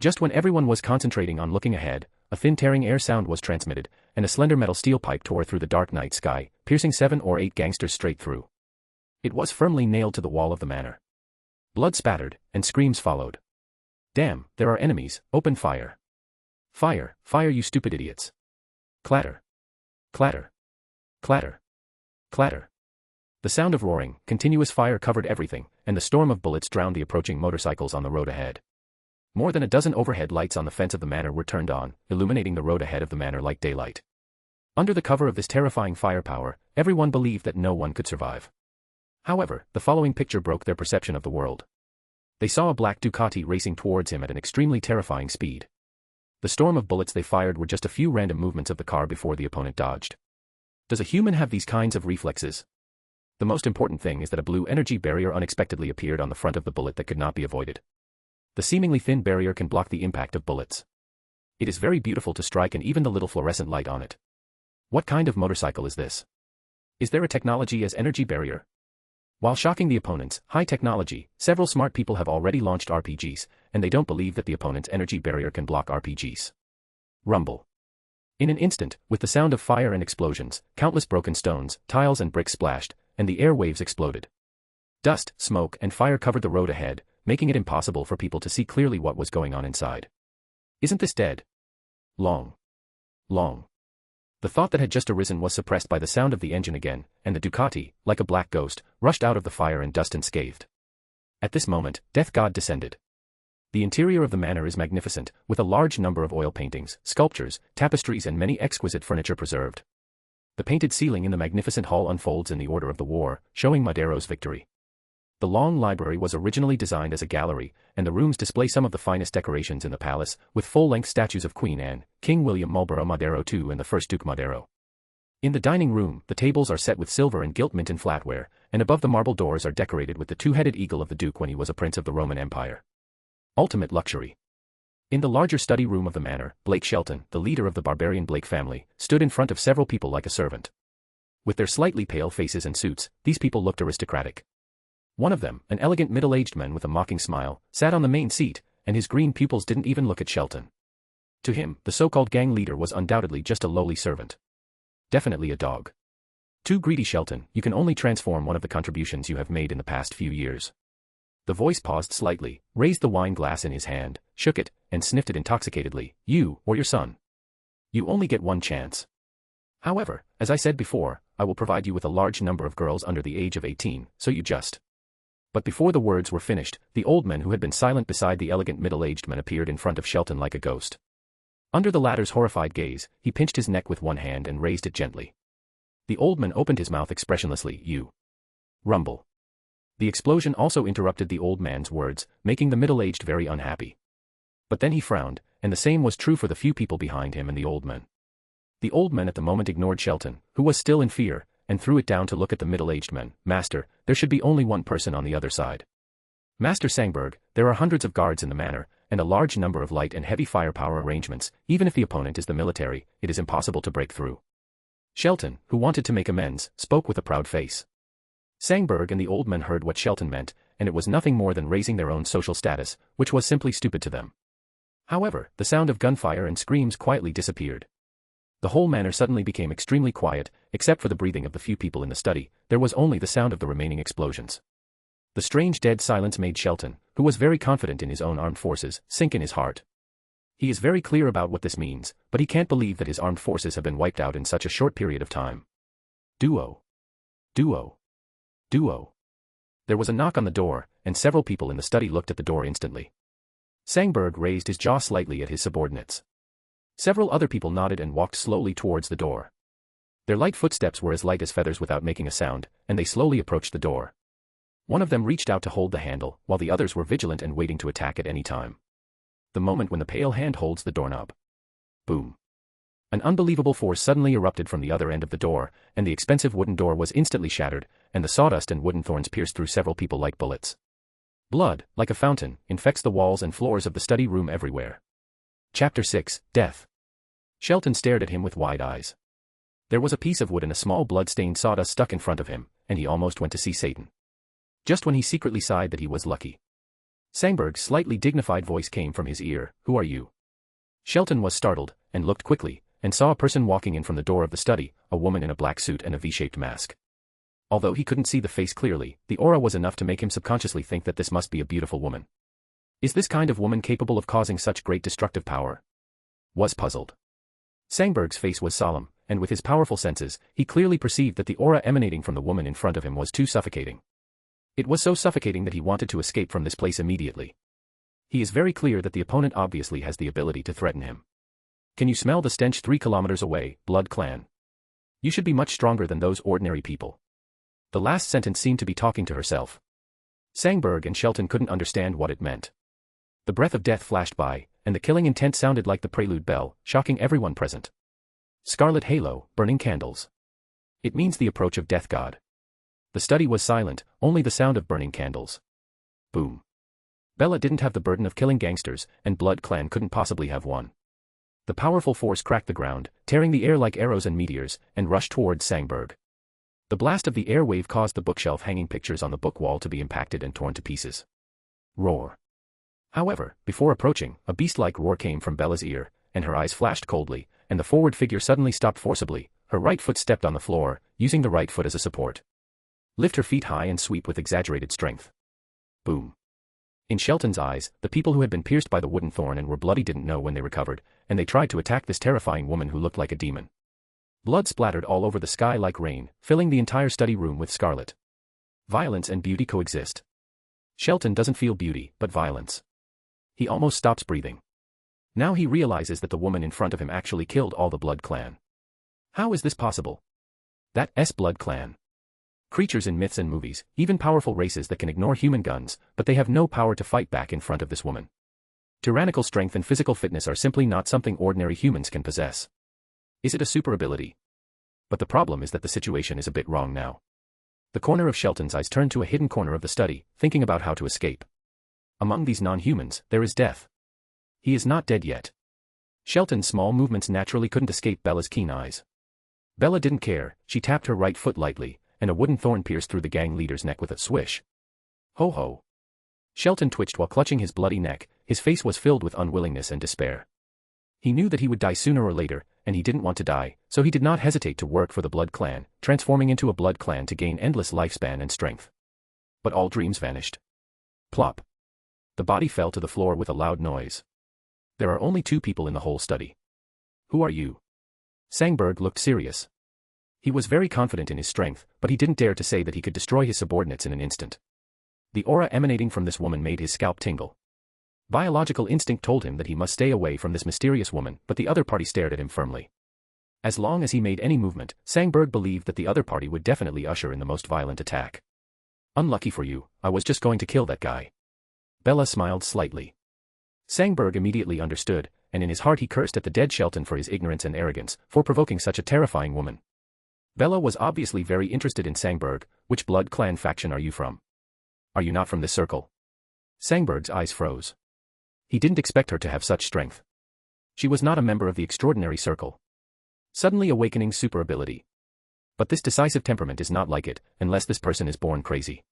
Just when everyone was concentrating on looking ahead, a thin tearing air sound was transmitted, and a slender metal steel pipe tore through the dark night sky, piercing 7 or 8 gangsters straight through. It was firmly nailed to the wall of the manor. Blood spattered, and screams followed. Damn, there are enemies, open fire. Fire, fire you stupid idiots. Clatter. Clatter. Clatter. Clatter. The sound of roaring, continuous fire covered everything, and the storm of bullets drowned the approaching motorcycles on the road ahead. More than a dozen overhead lights on the fence of the manor were turned on, illuminating the road ahead of the manor like daylight. Under the cover of this terrifying firepower, everyone believed that no one could survive. However, the following picture broke their perception of the world. They saw a black Ducati racing towards him at an extremely terrifying speed. The storm of bullets they fired were just a few random movements of the car before the opponent dodged. Does a human have these kinds of reflexes? The most important thing is that a blue energy barrier unexpectedly appeared on the front of the bullet that could not be avoided. The seemingly thin barrier can block the impact of bullets. It is very beautiful to strike and even the little fluorescent light on it. What kind of motorcycle is this? Is there a technology as energy barrier? While shocking the opponents, high technology, several smart people have already launched RPGs, and they don't believe that the opponent's energy barrier can block RPGs. Rumble. In an instant, with the sound of fire and explosions, countless broken stones, tiles and bricks splashed, and the air waves exploded. Dust, smoke, and fire covered the road ahead, making it impossible for people to see clearly what was going on inside. Isn't this dead? Long. Long. The thought that had just arisen was suppressed by the sound of the engine again, and the Ducati, like a black ghost, rushed out of the fire and dust unscathed. At this moment, Death God descended. The interior of the manor is magnificent, with a large number of oil paintings, sculptures, tapestries and many exquisite furniture preserved. The painted ceiling in the magnificent hall unfolds in the order of the war, showing Madero's victory. The long library was originally designed as a gallery, and the rooms display some of the finest decorations in the palace, with full-length statues of Queen Anne, King William Marlborough Madero II and the first Duke Madero. In the dining room, the tables are set with silver and gilt mint and flatware, and above the marble doors are decorated with the 2-headed eagle of the Duke when he was a prince of the Roman Empire. Ultimate luxury. In the larger study room of the manor, Blake Shelton, the leader of the barbarian Blake family, stood in front of several people like a servant. With their slightly pale faces and suits, these people looked aristocratic. One of them, an elegant middle-aged man with a mocking smile, sat on the main seat, and his green pupils didn't even look at Shelton. To him, the so-called gang leader was undoubtedly just a lowly servant. Definitely a dog. Too greedy, Shelton, you can only transform one of the contributions you have made in the past few years. The voice paused slightly, raised the wine glass in his hand, shook it, and sniffed it intoxicatedly. You, or your son. You only get one chance. However, as I said before, I will provide you with a large number of girls under the age of 18, so you just... But before the words were finished, the old man who had been silent beside the elegant middle-aged man appeared in front of Shelton like a ghost. Under the latter's horrified gaze, he pinched his neck with one hand and raised it gently. The old man opened his mouth expressionlessly. You. Rumble. The explosion also interrupted the old man's words, making the middle-aged very unhappy. But then he frowned, and the same was true for the few people behind him and the old man. The old man at the moment ignored Shelton, who was still in fear, and threw it down to look at the middle-aged men. Master, there should be only one person on the other side. Master Sangberg, there are hundreds of guards in the manor, and a large number of light and heavy firepower arrangements. Even if the opponent is the military, it is impossible to break through. Shelton, who wanted to make amends, spoke with a proud face. Sangberg and the old men heard what Shelton meant, and it was nothing more than raising their own social status, which was simply stupid to them. However, the sound of gunfire and screams quietly disappeared. The whole manor suddenly became extremely quiet, except for the breathing of the few people in the study. There was only the sound of the remaining explosions. The strange dead silence made Shelton, who was very confident in his own armed forces, sink in his heart. He is very clear about what this means, but he can't believe that his armed forces have been wiped out in such a short period of time. Duo. Duo. Duo. There was a knock on the door, and several people in the study looked at the door instantly. Sangberg raised his jaw slightly at his subordinates. Several other people nodded and walked slowly towards the door. Their light footsteps were as light as feathers without making a sound, and they slowly approached the door. One of them reached out to hold the handle, while the others were vigilant and waiting to attack at any time. The moment when the pale hand holds the doorknob. Boom. An unbelievable force suddenly erupted from the other end of the door, and the expensive wooden door was instantly shattered, and the sawdust and wooden thorns pierced through several people like bullets. Blood, like a fountain, infects the walls and floors of the study room everywhere. Chapter 6, Death. Shelton stared at him with wide eyes. There was a piece of wood and a small blood-stained sawdust stuck in front of him, and he almost went to see Satan. Just when he secretly sighed that he was lucky. Sangberg's slightly dignified voice came from his ear. Who are you? Shelton was startled, and looked quickly, and saw a person walking in from the door of the study, a woman in a black suit and a V-shaped mask. Although he couldn't see the face clearly, the aura was enough to make him subconsciously think that this must be a beautiful woman. Is this kind of woman capable of causing such great destructive power? Was puzzled. Sangberg's face was solemn, and with his powerful senses, he clearly perceived that the aura emanating from the woman in front of him was too suffocating. It was so suffocating that he wanted to escape from this place immediately. He is very clear that the opponent obviously has the ability to threaten him. Can you smell the stench 3 kilometers away, Blood Clan? You should be much stronger than those ordinary people. The last sentence seemed to be talking to herself. Sangberg and Shelton couldn't understand what it meant. The breath of death flashed by, and the killing intent sounded like the prelude bell, shocking everyone present. Scarlet halo, burning candles. It means the approach of Death God. The study was silent, only the sound of burning candles. Boom. Bella didn't have the burden of killing gangsters, and Blood Clan couldn't possibly have one. The powerful force cracked the ground, tearing the air like arrows and meteors, and rushed towards Sangberg. The blast of the air wave caused the bookshelf hanging pictures on the book wall to be impacted and torn to pieces. Roar. However, before approaching, a beast-like roar came from Bella's ear, and her eyes flashed coldly, and the forward figure suddenly stopped forcibly. Her right foot stepped on the floor, using the right foot as a support. Lift her feet high and sweep with exaggerated strength. Boom. In Shelton's eyes, the people who had been pierced by the wooden thorn and were bloody didn't know when they recovered, and they tried to attack this terrifying woman who looked like a demon. Blood splattered all over the sky like rain, filling the entire study room with scarlet. Violence and beauty coexist. Shelton doesn't feel beauty, but violence. He almost stops breathing. Now he realizes that the woman in front of him actually killed all the Blood Clan. How is this possible? That's Blood Clan. Creatures in myths and movies, even powerful races that can ignore human guns, but they have no power to fight back in front of this woman. Tyrannical strength and physical fitness are simply not something ordinary humans can possess. Is it a super ability? But the problem is that the situation is a bit wrong now. The corner of Shelton's eyes turned to a hidden corner of the study, thinking about how to escape. Among these non-humans, there is death. He is not dead yet. Shelton's small movements naturally couldn't escape Bella's keen eyes. Bella didn't care, she tapped her right foot lightly, and a wooden thorn pierced through the gang leader's neck with a swish. Ho ho. Shelton twitched while clutching his bloody neck, his face was filled with unwillingness and despair. He knew that he would die sooner or later, and he didn't want to die, so he did not hesitate to work for the Blood Clan, transforming into a Blood Clan to gain endless lifespan and strength. But all dreams vanished. Plop. The body fell to the floor with a loud noise. There are only 2 people in the whole study. Who are you? Sangberg looked serious. He was very confident in his strength, but he didn't dare to say that he could destroy his subordinates in an instant. The aura emanating from this woman made his scalp tingle. Biological instinct told him that he must stay away from this mysterious woman, but the other party stared at him firmly. As long as he made any movement, Sangberg believed that the other party would definitely usher in the most violent attack. Unlucky for you, I was just going to kill that guy. Bella smiled slightly. Sangberg immediately understood, and in his heart he cursed at the dead Shelton for his ignorance and arrogance, for provoking such a terrifying woman. Bella was obviously very interested in Sangberg. Which blood clan faction are you from? Are you not from this circle? Sangberg's eyes froze. He didn't expect her to have such strength. She was not a member of the extraordinary circle. Suddenly awakening super ability. But this decisive temperament is not like it, unless this person is born crazy.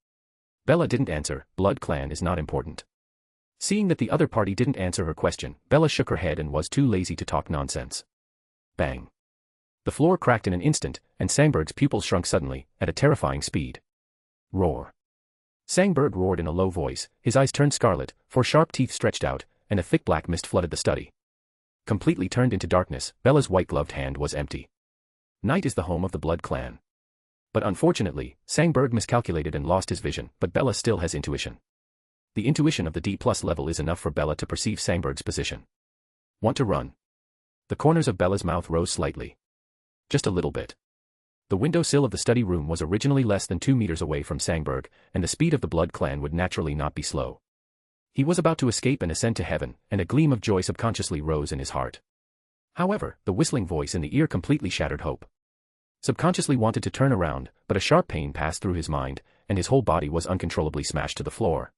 Bella didn't answer. Blood clan is not important. Seeing that the other party didn't answer her question, Bella shook her head and was too lazy to talk nonsense. Bang. The floor cracked in an instant, and Sangberg's pupils shrunk suddenly, at a terrifying speed. Roar. Sangberg roared in a low voice, his eyes turned scarlet, four sharp teeth stretched out, and a thick black mist flooded the study. Completely turned into darkness, Bella's white-gloved hand was empty. Night is the home of the Blood clan. But unfortunately, Sangberg miscalculated and lost his vision, but Bella still has intuition. The intuition of the D+ level is enough for Bella to perceive Sangberg's position. Want to run? The corners of Bella's mouth rose slightly. Just a little bit. The windowsill of the study room was originally less than 2 meters away from Sangberg, and the speed of the Blood clan would naturally not be slow. He was about to escape and ascend to heaven, and a gleam of joy subconsciously rose in his heart. However, the whistling voice in the ear completely shattered hope. Subconsciously wanted to turn around, but a sharp pain passed through his mind, and his whole body was uncontrollably smashed to the floor.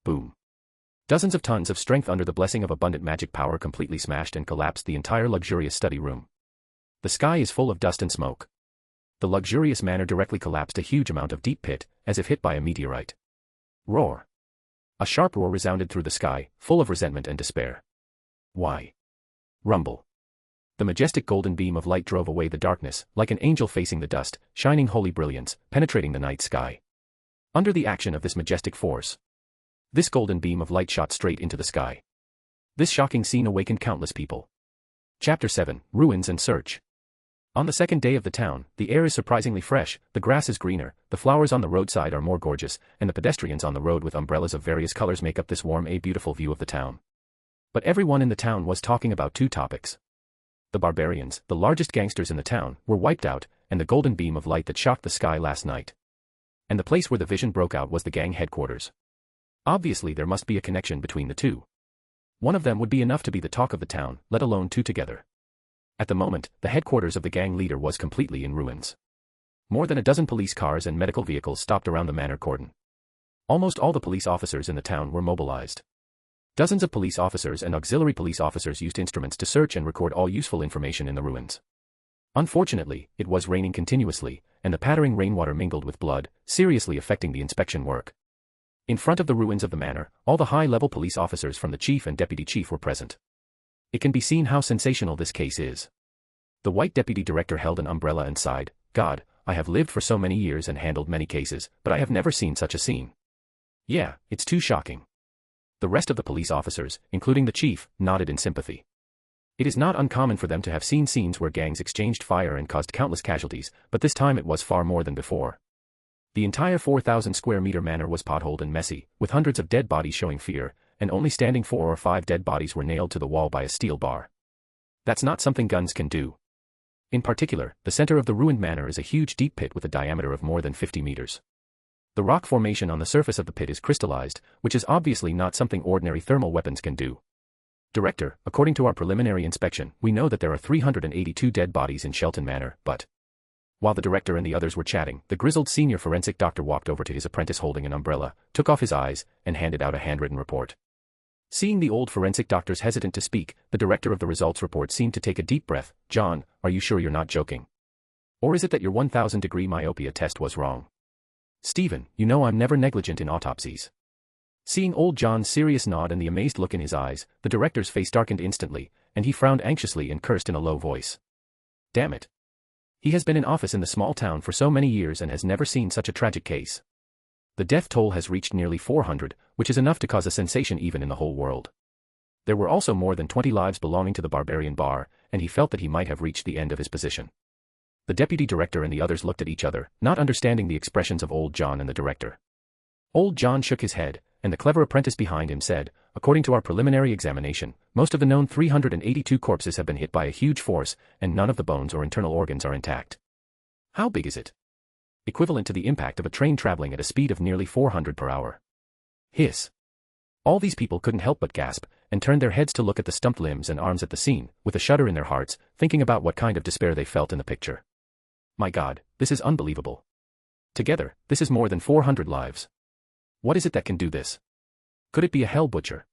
Boom. Dozens of tons of strength under the blessing of abundant magic power completely smashed and collapsed the entire luxurious study room. The sky is full of dust and smoke. The luxurious manor directly collapsed a huge amount of deep pit, as if hit by a meteorite. Roar. A sharp roar resounded through the sky, full of resentment and despair. Why? Rumble. The majestic golden beam of light drove away the darkness, like an angel facing the dust, shining holy brilliance, penetrating the night sky. Under the action of this majestic force, this golden beam of light shot straight into the sky. This shocking scene awakened countless people. Chapter 7, Ruins and Search. On the second day of the town, the air is surprisingly fresh, the grass is greener, the flowers on the roadside are more gorgeous, and the pedestrians on the road with umbrellas of various colors make up this warm, beautiful view of the town. But everyone in the town was talking about two topics. The barbarians, the largest gangsters in the town, were wiped out, and the golden beam of light that shocked the sky last night. And the place where the vision broke out was the gang headquarters. Obviously there must be a connection between the two. One of them would be enough to be the talk of the town, let alone two together. At the moment, the headquarters of the gang leader was completely in ruins. More than a dozen police cars and medical vehicles stopped around the manor cordon. Almost all the police officers in the town were mobilized. Dozens of police officers and auxiliary police officers used instruments to search and record all useful information in the ruins. Unfortunately, it was raining continuously, and the pattering rainwater mingled with blood, seriously affecting the inspection work. In front of the ruins of the manor, all the high-level police officers from the chief and deputy chief were present. It can be seen how sensational this case is. The white deputy director held an umbrella and sighed, "God, I have lived for so many years and handled many cases, but I have never seen such a scene. Yeah, it's too shocking." The rest of the police officers, including the chief, nodded in sympathy. It is not uncommon for them to have seen scenes where gangs exchanged fire and caused countless casualties, but this time it was far more than before. The entire 4,000 square meter manor was potholed and messy, with hundreds of dead bodies showing fear, and only standing 4 or 5 dead bodies were nailed to the wall by a steel bar. That's not something guns can do. In particular, the center of the ruined manor is a huge deep pit with a diameter of more than 50 meters. The rock formation on the surface of the pit is crystallized, which is obviously not something ordinary thermal weapons can do. Director, according to our preliminary inspection, we know that there are 382 dead bodies in Shelton Manor, but... While the director and the others were chatting, the grizzled senior forensic doctor walked over to his apprentice holding an umbrella, took off his eyes, and handed out a handwritten report. Seeing the old forensic doctors hesitant to speak, the director of the results report seemed to take a deep breath. "John, are you sure you're not joking? Or is it that your 1,000-degree myopia test was wrong? Stephen, you know I'm never negligent in autopsies." Seeing old John's serious nod and the amazed look in his eyes, the director's face darkened instantly, and he frowned anxiously and cursed in a low voice. Damn it. He has been in office in the small town for so many years and has never seen such a tragic case. The death toll has reached nearly 400, which is enough to cause a sensation even in the whole world. There were also more than 20 lives belonging to the barbarian bar, and he felt that he might have reached the end of his position. The deputy director and the others looked at each other, not understanding the expressions of old John and the director. Old John shook his head, and the clever apprentice behind him said, "According to our preliminary examination, most of the known 382 corpses have been hit by a huge force, and none of the bones or internal organs are intact." How big is it? Equivalent to the impact of a train traveling at a speed of nearly 400 per hour. Hiss. All these people couldn't help but gasp, and turned their heads to look at the stumped limbs and arms at the scene, with a shudder in their hearts, thinking about what kind of despair they felt in the picture. My God, this is unbelievable. Together, this is more than 400 lives. What is it that can do this? Could it be a Hell Butcher?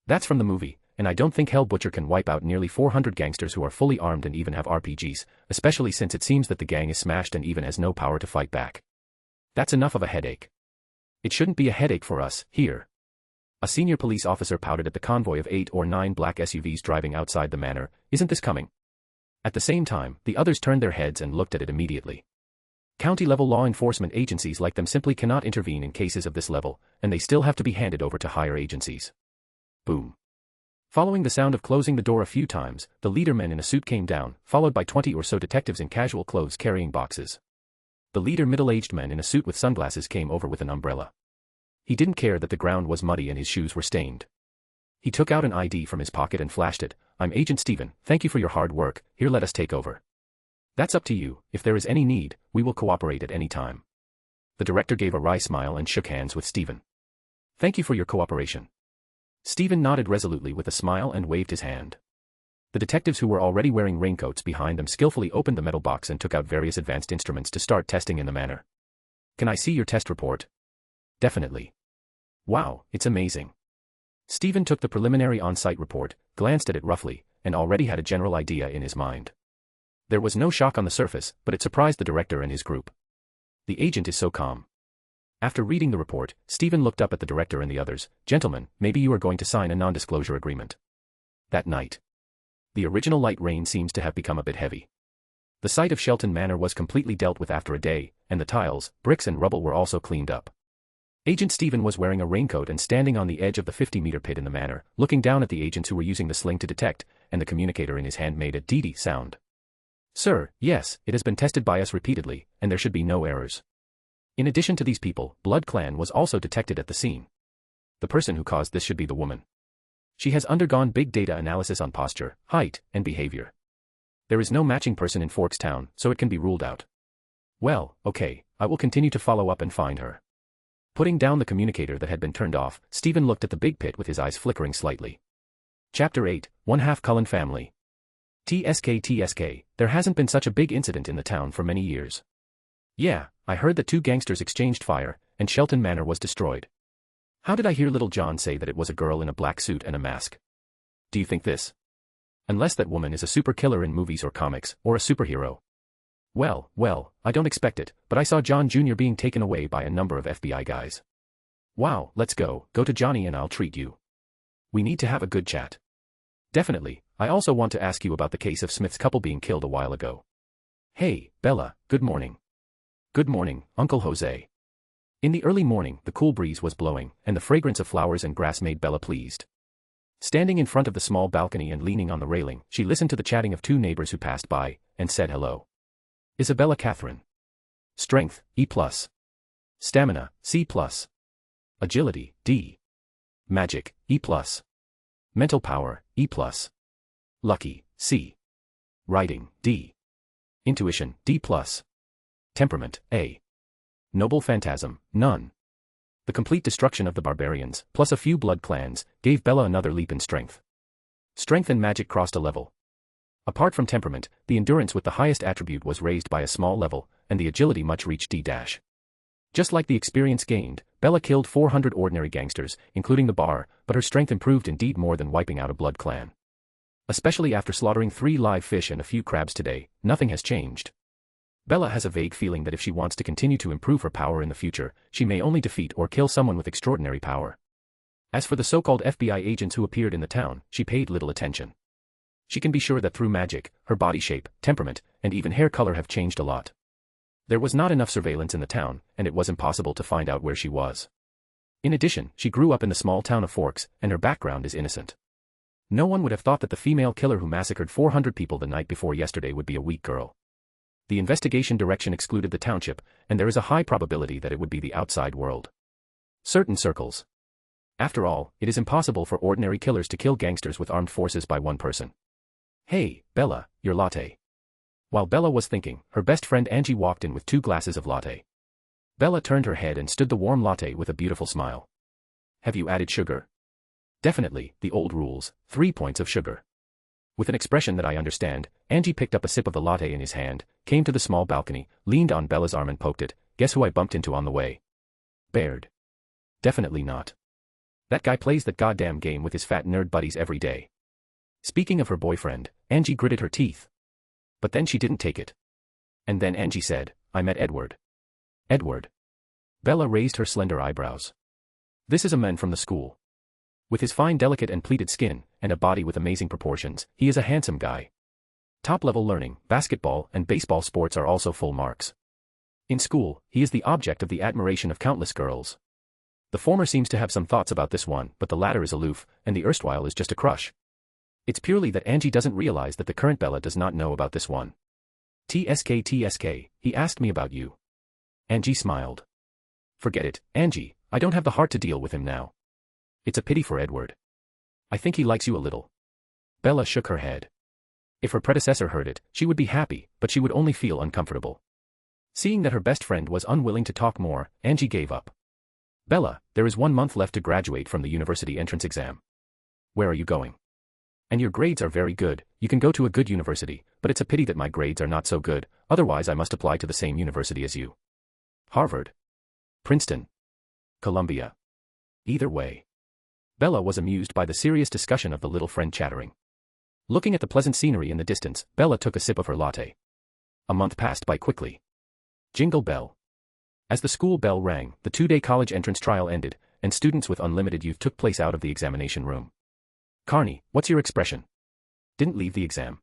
That's from the movie, and I don't think Hell Butcher can wipe out nearly 400 gangsters who are fully armed and even have RPGs, especially since it seems that the gang is smashed and even has no power to fight back. That's enough of a headache. It shouldn't be a headache for us, here. A senior police officer pouted at the convoy of 8 or 9 black SUVs driving outside the manor. Isn't this coming? At the same time, the others turned their heads and looked at it immediately. County-level law enforcement agencies like them simply cannot intervene in cases of this level, and they still have to be handed over to higher agencies. Boom. Following the sound of closing the door a few times, the leader man in a suit came down, followed by 20 or so detectives in casual clothes carrying boxes. The leader middle-aged man in a suit with sunglasses came over with an umbrella. He didn't care that the ground was muddy and his shoes were stained. He took out an ID from his pocket and flashed it. I'm Agent Steven, thank you for your hard work, here let us take over. That's up to you, if there is any need, we will cooperate at any time. The director gave a wry smile and shook hands with Steven. Thank you for your cooperation. Steven nodded resolutely with a smile and waved his hand. The detectives who were already wearing raincoats behind them skillfully opened the metal box and took out various advanced instruments to start testing in the manor. Can I see your test report? Definitely. Wow, it's amazing. Steven took the preliminary on-site report, glanced at it roughly, and already had a general idea in his mind. There was no shock on the surface, but it surprised the director and his group. The agent is so calm. After reading the report, Steven looked up at the director and the others. Gentlemen, maybe you are going to sign a non-disclosure agreement. That night. The original light rain seems to have become a bit heavy. The site of Shelton Manor was completely dealt with after a day, and the tiles, bricks and rubble were also cleaned up. Agent Steven was wearing a raincoat and standing on the edge of the 50-meter pit in the manor, looking down at the agents who were using the sling to detect, and the communicator in his hand made a dee-dee sound. Sir, yes, it has been tested by us repeatedly, and there should be no errors. In addition to these people, Blood Clan was also detected at the scene. The person who caused this should be the woman. She has undergone big data analysis on posture, height, and behavior. There is no matching person in Forks Town, so it can be ruled out. Well, okay, I will continue to follow up and find her. Putting down the communicator that had been turned off, Steven looked at the big pit with his eyes flickering slightly. Chapter 8, One-Half Cullen Family. TSK, there hasn't been such a big incident in the town for many years. Yeah, I heard that 2 gangsters exchanged fire, and Shelton Manor was destroyed. How did I hear Little John say that it was a girl in a black suit and a mask? Do you think this? Unless that woman is a super killer in movies or comics, or a superhero. Well, I don't expect it, but I saw John Jr. being taken away by a number of FBI guys. Wow, let's go to Johnny and I'll treat you. We need to have a good chat. Definitely, I also want to ask you about the case of Smith's couple being killed a while ago. Hey, Bella, good morning. Good morning, Uncle Jose. In the early morning, the cool breeze was blowing, and the fragrance of flowers and grass made Bella pleased. Standing in front of the small balcony and leaning on the railing, she listened to the chatting of 2 neighbors who passed by, and said hello. Isabella Catherine. Strength, E+. Stamina, C+. Agility, D. Magic, E+. Mental power, E+. Lucky, C. Writing, D. Intuition, D+. Temperament, A. Noble phantasm, none. The complete destruction of the barbarians, plus a few blood clans, gave Bella another leap in strength. Strength and magic crossed a level. Apart from temperament, the endurance with the highest attribute was raised by a small level, and the agility much reached D-. Just like the experience gained, Bella killed 400 ordinary gangsters, including the bar, but her strength improved indeed more than wiping out a blood clan. Especially after slaughtering 3 live fish and a few crabs today, nothing has changed. Bella has a vague feeling that if she wants to continue to improve her power in the future, she may only defeat or kill someone with extraordinary power. As for the so-called FBI agents who appeared in the town, she paid little attention. She can be sure that through magic, her body shape, temperament, and even hair color have changed a lot. There was not enough surveillance in the town, and it was impossible to find out where she was. In addition, she grew up in the small town of Forks, and her background is innocent. No one would have thought that the female killer who massacred 400 people the night before yesterday would be a weak girl. The investigation direction excluded the township, and there is a high probability that it would be the outside world. Certain circles. After all, it is impossible for ordinary killers to kill gangsters with armed forces by one person. Hey, Bella, your latte. While Bella was thinking, her best friend Angie walked in with 2 glasses of latte. Bella turned her head and stood the warm latte with a beautiful smile. Have you added sugar? Definitely, the old rules, 3 points of sugar. With an expression that I understand, Angie picked up a sip of the latte in his hand, came to the small balcony, leaned on Bella's arm and poked it. Guess who I bumped into on the way? Baird. Definitely not. That guy plays that goddamn game with his fat nerd buddies every day. Speaking of her boyfriend, Angie gritted her teeth. But then she didn't take it. And then Angie said, I met Edward. Edward. Bella raised her slender eyebrows. This is a man from the school. With his fine, delicate and pleated skin, and a body with amazing proportions, he is a handsome guy. Top-level learning, basketball and baseball sports are also full marks. In school, he is the object of the admiration of countless girls. The former seems to have some thoughts about this one, but the latter is aloof, and the erstwhile is just a crush. It's purely that Angie doesn't realize that the current Bella does not know about this one. TSK, he asked me about you. Angie smiled. Forget it, Angie, I don't have the heart to deal with him now. It's a pity for Edward. I think he likes you a little. Bella shook her head. If her predecessor heard it, she would be happy, but she would only feel uncomfortable. Seeing that her best friend was unwilling to talk more, Angie gave up. Bella, there is 1 month left to graduate from the university entrance exam. Where are you going? And your grades are very good, you can go to a good university, but it's a pity that my grades are not so good, otherwise I must apply to the same university as you. Harvard. Princeton. Columbia. Either way. Bella was amused by the serious discussion of the little friend chattering. Looking at the pleasant scenery in the distance, Bella took a sip of her latte. A month passed by quickly. Jingle bell. As the school bell rang, the 2-day college entrance trial ended, and students with unlimited youth took place out of the examination room. Carney, what's your expression? Didn't leave the exam.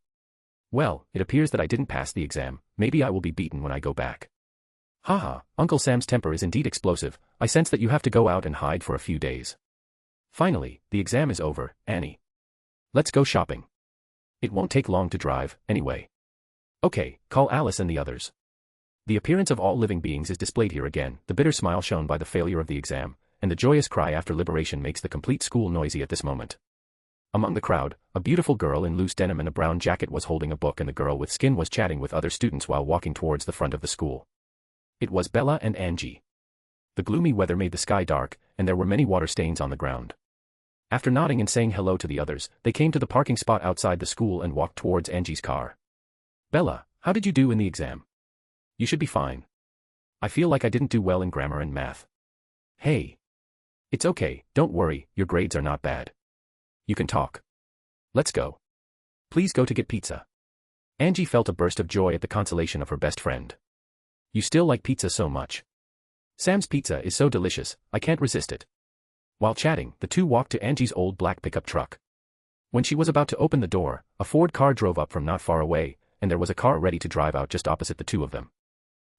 Well, it appears that I didn't pass the exam, maybe I will be beaten when I go back. Haha, Uncle Sam's temper is indeed explosive, I sense that you have to go out and hide for a few days. Finally, the exam is over, Annie. Let's go shopping. It won't take long to drive, anyway. Okay, call Alice and the others. The appearance of all living beings is displayed here again, the bitter smile shown by the failure of the exam, and the joyous cry after liberation makes the complete school noisy at this moment. Among the crowd, a beautiful girl in loose denim and a brown jacket was holding a book and the girl with skin was chatting with other students while walking towards the front of the school. It was Bella and Angie. The gloomy weather made the sky dark, and there were many water stains on the ground. After nodding and saying hello to the others, they came to the parking spot outside the school and walked towards Angie's car. Bella, how did you do in the exam? You should be fine. I feel like I didn't do well in grammar and math. Hey. It's okay, don't worry, your grades are not bad. You can talk. Let's go. Please go to get pizza. Angie felt a burst of joy at the consolation of her best friend. You still like pizza so much. Sam's pizza is so delicious, I can't resist it. While chatting, the two walked to Angie's old black pickup truck. When she was about to open the door, a Ford car drove up from not far away, and there was a car ready to drive out just opposite the two of them.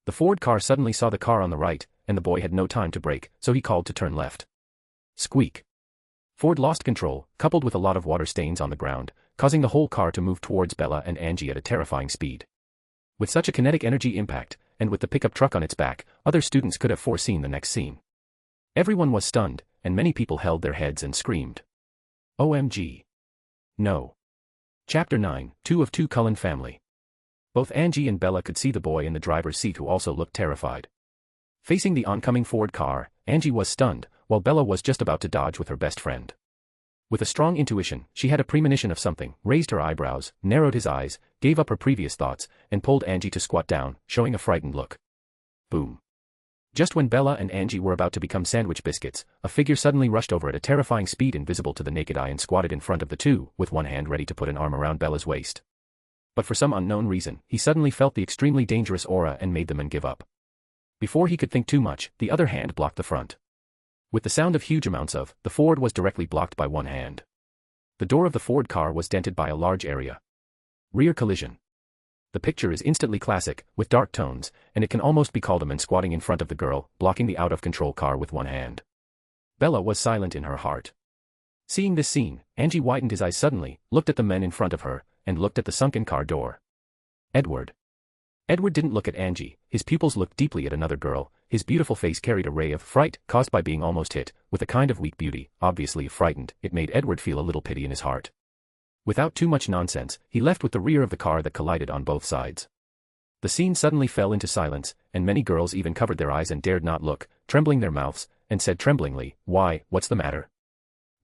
The Ford car suddenly saw the car on the right, and the boy had no time to brake, so he called to turn left. Squeak. Ford lost control, coupled with a lot of water stains on the ground, causing the whole car to move towards Bella and Angie at a terrifying speed. With such a kinetic energy impact, and with the pickup truck on its back, other students could have foreseen the next scene. Everyone was stunned, and many people held their heads and screamed. OMG. No. Chapter 9, 2 of 2 Cullen family. Both Angie and Bella could see the boy in the driver's seat who also looked terrified. Facing the oncoming Ford car, Angie was stunned, while Bella was just about to dodge with her best friend. With a strong intuition, she had a premonition of something, raised her eyebrows, narrowed his eyes, gave up her previous thoughts, and pulled Angie to squat down, showing a frightened look. Boom. Just when Bella and Angie were about to become sandwich biscuits, a figure suddenly rushed over at a terrifying speed invisible to the naked eye and squatted in front of the two, with one hand ready to put an arm around Bella's waist. But for some unknown reason, he suddenly felt the extremely dangerous aura and made the man give up. Before he could think too much, the other hand blocked the front. With the sound of huge amounts of, the Ford was directly blocked by one hand. The door of the Ford car was dented by a large area. Rear collision. The picture is instantly classic, with dark tones, and it can almost be called a man squatting in front of the girl, blocking the out-of-control car with one hand. Bella was silent in her heart. Seeing this scene, Angie widened his eyes suddenly, looked at the men in front of her, and looked at the sunken car door. Edward. Edward didn't look at Angie, his pupils looked deeply at another girl, his beautiful face carried a ray of fright, caused by being almost hit, with a kind of weak beauty, obviously frightened, it made Edward feel a little pity in his heart. Without too much nonsense, he left with the rear of the car that collided on both sides. The scene suddenly fell into silence, and many girls even covered their eyes and dared not look, trembling their mouths, and said tremblingly, "Why, what's the matter?"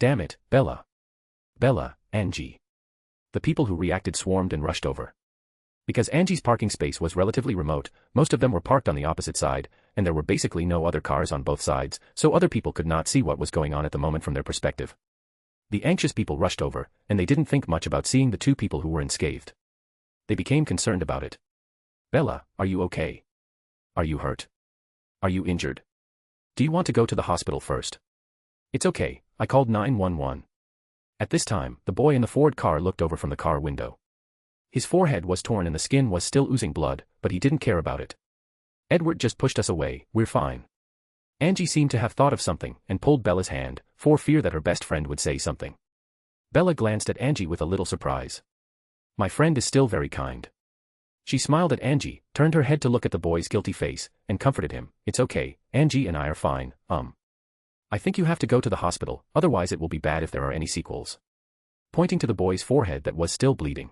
Damn it, Bella. Bella, Angie. The people who reacted swarmed and rushed over. Because Angie's parking space was relatively remote, most of them were parked on the opposite side, and there were basically no other cars on both sides, so other people could not see what was going on at the moment from their perspective. The anxious people rushed over, and they didn't think much about seeing the two people who were unscathed. They became concerned about it. Bella, are you okay? Are you hurt? Are you injured? Do you want to go to the hospital first? It's okay, I called 911. At this time, the boy in the Ford car looked over from the car window. His forehead was torn and the skin was still oozing blood, but he didn't care about it. Edward just pushed us away, we're fine. Angie seemed to have thought of something and pulled Bella's hand, for fear that her best friend would say something. Bella glanced at Angie with a little surprise. My friend is still very kind. She smiled at Angie, turned her head to look at the boy's guilty face, and comforted him. It's okay, Angie and I are fine, I think you have to go to the hospital, otherwise it will be bad if there are any sequels. Pointing to the boy's forehead that was still bleeding.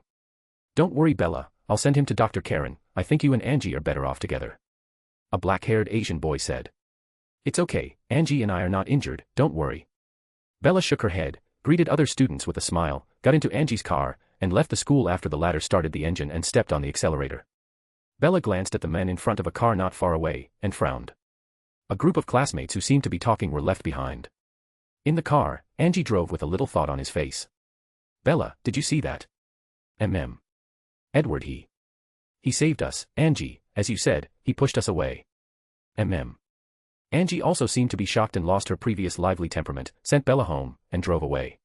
Don't worry Bella, I'll send him to Dr. Karen, I think you and Angie are better off together. A black-haired Asian boy said. It's okay, Angie and I are not injured, don't worry. Bella shook her head, greeted other students with a smile, got into Angie's car, and left the school after the latter started the engine and stepped on the accelerator. Bella glanced at the men in front of a car not far away, and frowned. A group of classmates who seemed to be talking were left behind. In the car, Angie drove with a little thought on his face. Bella, did you see that? Edward he saved us, Angie, as you said, he pushed us away. Angie also seemed to be shocked and lost her previous lively temperament, sent Bella home, and drove away.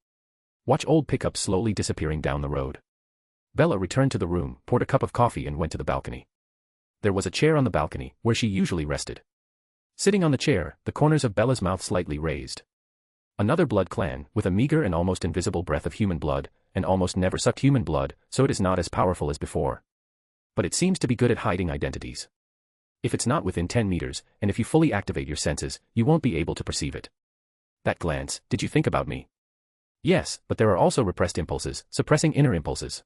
Watch old pickup slowly disappearing down the road. Bella returned to the room, poured a cup of coffee and went to the balcony. There was a chair on the balcony, where she usually rested. Sitting on the chair, the corners of Bella's mouth slightly raised. Another blood clan, with a meager and almost invisible breath of human blood, and almost never sucked human blood, so it is not as powerful as before. But it seems to be good at hiding identities. If it's not within 10 meters, and if you fully activate your senses, you won't be able to perceive it. That glance, did you think about me? Yes, but there are also repressed impulses, suppressing inner impulses.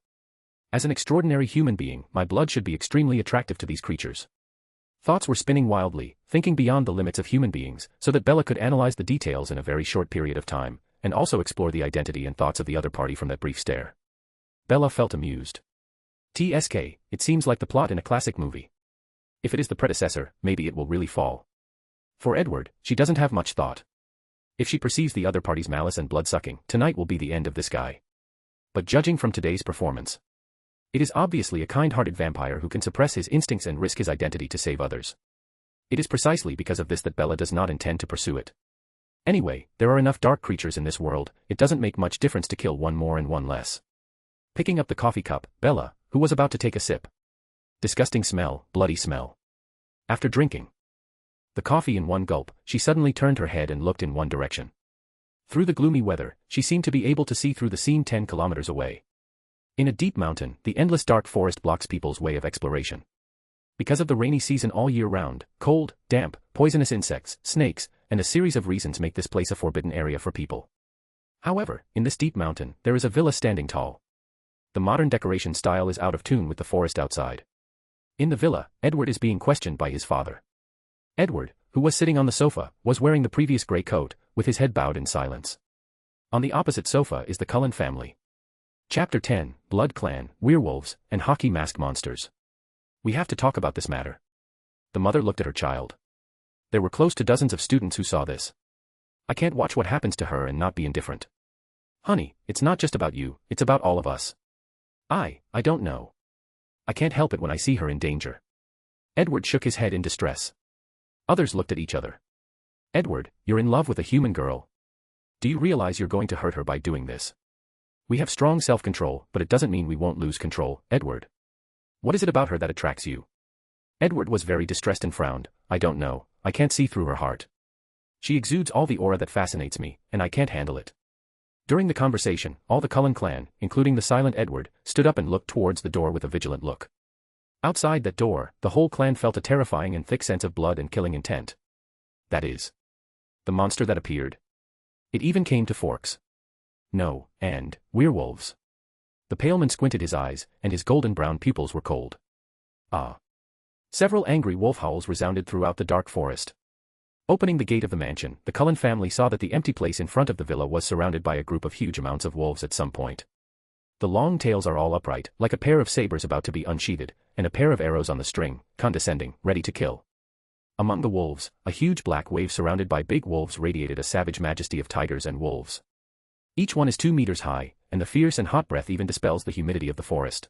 As an extraordinary human being, my blood should be extremely attractive to these creatures. Thoughts were spinning wildly, thinking beyond the limits of human beings, so that Bella could analyze the details in a very short period of time, and also explore the identity and thoughts of the other party from that brief stare. Bella felt amused. TSK, it seems like the plot in a classic movie. If it is the predecessor, maybe it will really fall. For Edward, she doesn't have much thought. If she perceives the other party's malice and blood-sucking, tonight will be the end of this guy. But judging from today's performance, it is obviously a kind-hearted vampire who can suppress his instincts and risk his identity to save others. It is precisely because of this that Bella does not intend to pursue it. Anyway, there are enough dark creatures in this world, it doesn't make much difference to kill one more and one less. Picking up the coffee cup, Bella, who was about to take a sip. Disgusting smell, bloody smell. After drinking the coffee in one gulp, she suddenly turned her head and looked in one direction. Through the gloomy weather, she seemed to be able to see through the scene 10 kilometers away. In a deep mountain, the endless dark forest blocks people's way of exploration. Because of the rainy season all year round, cold, damp, poisonous insects, snakes, and a series of reasons make this place a forbidden area for people. However, in this deep mountain, there is a villa standing tall. The modern decoration style is out of tune with the forest outside. In the villa, Edward is being questioned by his father. Edward, who was sitting on the sofa, was wearing the previous grey coat, with his head bowed in silence. On the opposite sofa is the Cullen family. Chapter 10, Blood Clan, Werewolves, and Hockey Mask Monsters. We have to talk about this matter. The mother looked at her child. There were close to dozens of students who saw this. I can't watch what happens to her and not be indifferent. Honey, it's not just about you, it's about all of us. I don't know. I can't help it when I see her in danger. Edward shook his head in distress. Others looked at each other. Edward, you're in love with a human girl. Do you realize you're going to hurt her by doing this? We have strong self-control, but it doesn't mean we won't lose control, Edward. What is it about her that attracts you? Edward was very distressed and frowned. I don't know, I can't see through her heart. She exudes all the aura that fascinates me, and I can't handle it. During the conversation, all the Cullen clan, including the silent Edward, stood up and looked towards the door with a vigilant look. Outside that door, the whole clan felt a terrifying and thick sense of blood and killing intent. That is, the monster that appeared. It even came to forks. No, and werewolves. The paleman squinted his eyes, and his golden-brown pupils were cold. Ah. Several angry wolf howls resounded throughout the dark forest. Opening the gate of the mansion, the Cullen family saw that the empty place in front of the villa was surrounded by a group of huge amounts of wolves at some point. The long tails are all upright, like a pair of sabers about to be unsheathed, and a pair of arrows on the string, condescending, ready to kill. Among the wolves, a huge black wave surrounded by big wolves radiated a savage majesty of tigers and wolves. Each one is 2 meters high, and the fierce and hot breath even dispels the humidity of the forest.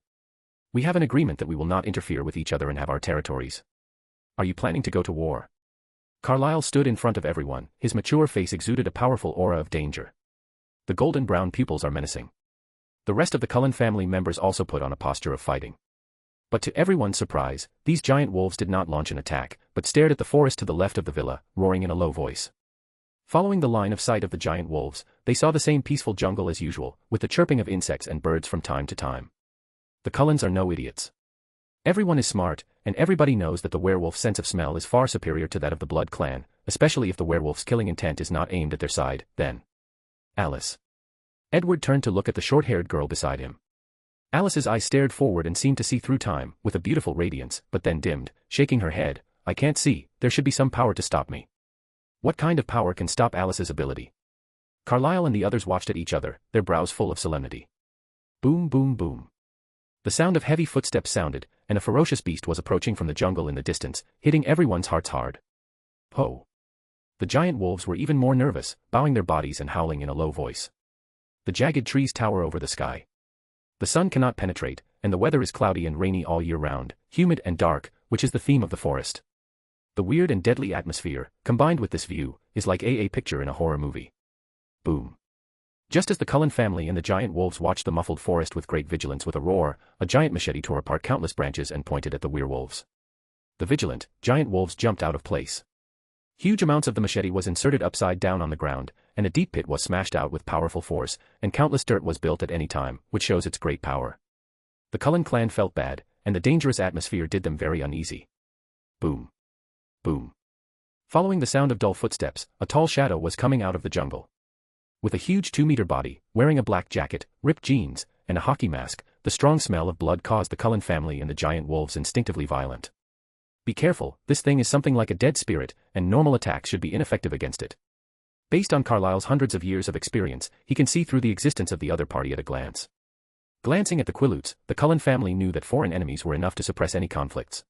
We have an agreement that we will not interfere with each other and have our territories. Are you planning to go to war? Carlyle stood in front of everyone, his mature face exuded a powerful aura of danger. The golden brown pupils are menacing. The rest of the Cullen family members also put on a posture of fighting. But to everyone's surprise, these giant wolves did not launch an attack, but stared at the forest to the left of the villa, roaring in a low voice. Following the line of sight of the giant wolves, they saw the same peaceful jungle as usual, with the chirping of insects and birds from time to time. The Cullens are no idiots. Everyone is smart, and everybody knows that the werewolf's sense of smell is far superior to that of the Blood clan, especially if the werewolf's killing intent is not aimed at their side, then. Alice. Edward turned to look at the short-haired girl beside him. Alice's eyes stared forward and seemed to see through time, with a beautiful radiance, but then dimmed, shaking her head. I can't see, there should be some power to stop me. What kind of power can stop Alice's ability? Carlyle and the others watched at each other, their brows full of solemnity. Boom, boom, boom. The sound of heavy footsteps sounded, and a ferocious beast was approaching from the jungle in the distance, hitting everyone's hearts hard. Ho! The giant wolves were even more nervous, bowing their bodies and howling in a low voice. The jagged trees tower over the sky. The sun cannot penetrate, and the weather is cloudy and rainy all year round, humid and dark, which is the theme of the forest. The weird and deadly atmosphere, combined with this view, is like a picture in a horror movie. Boom. Just as the Cullen family and the giant wolves watched the muffled forest with great vigilance with a roar, a giant machete tore apart countless branches and pointed at the werewolves. The vigilant, giant wolves jumped out of place. Huge amounts of the machete was inserted upside down on the ground, and a deep pit was smashed out with powerful force, and countless dirt was built at any time, which shows its great power. The Cullen clan felt bad, and the dangerous atmosphere did them very uneasy. Boom. Boom. Following the sound of dull footsteps, a tall shadow was coming out of the jungle. With a huge 2-meter body, wearing a black jacket, ripped jeans, and a hockey mask, the strong smell of blood caused the Cullen family and the giant wolves instinctively violent. Be careful, this thing is something like a dead spirit, and normal attacks should be ineffective against it. Based on Carlyle's hundreds of years of experience, he can see through the existence of the other party at a glance. Glancing at the Quilutes, the Cullen family knew that foreign enemies were enough to suppress any conflicts.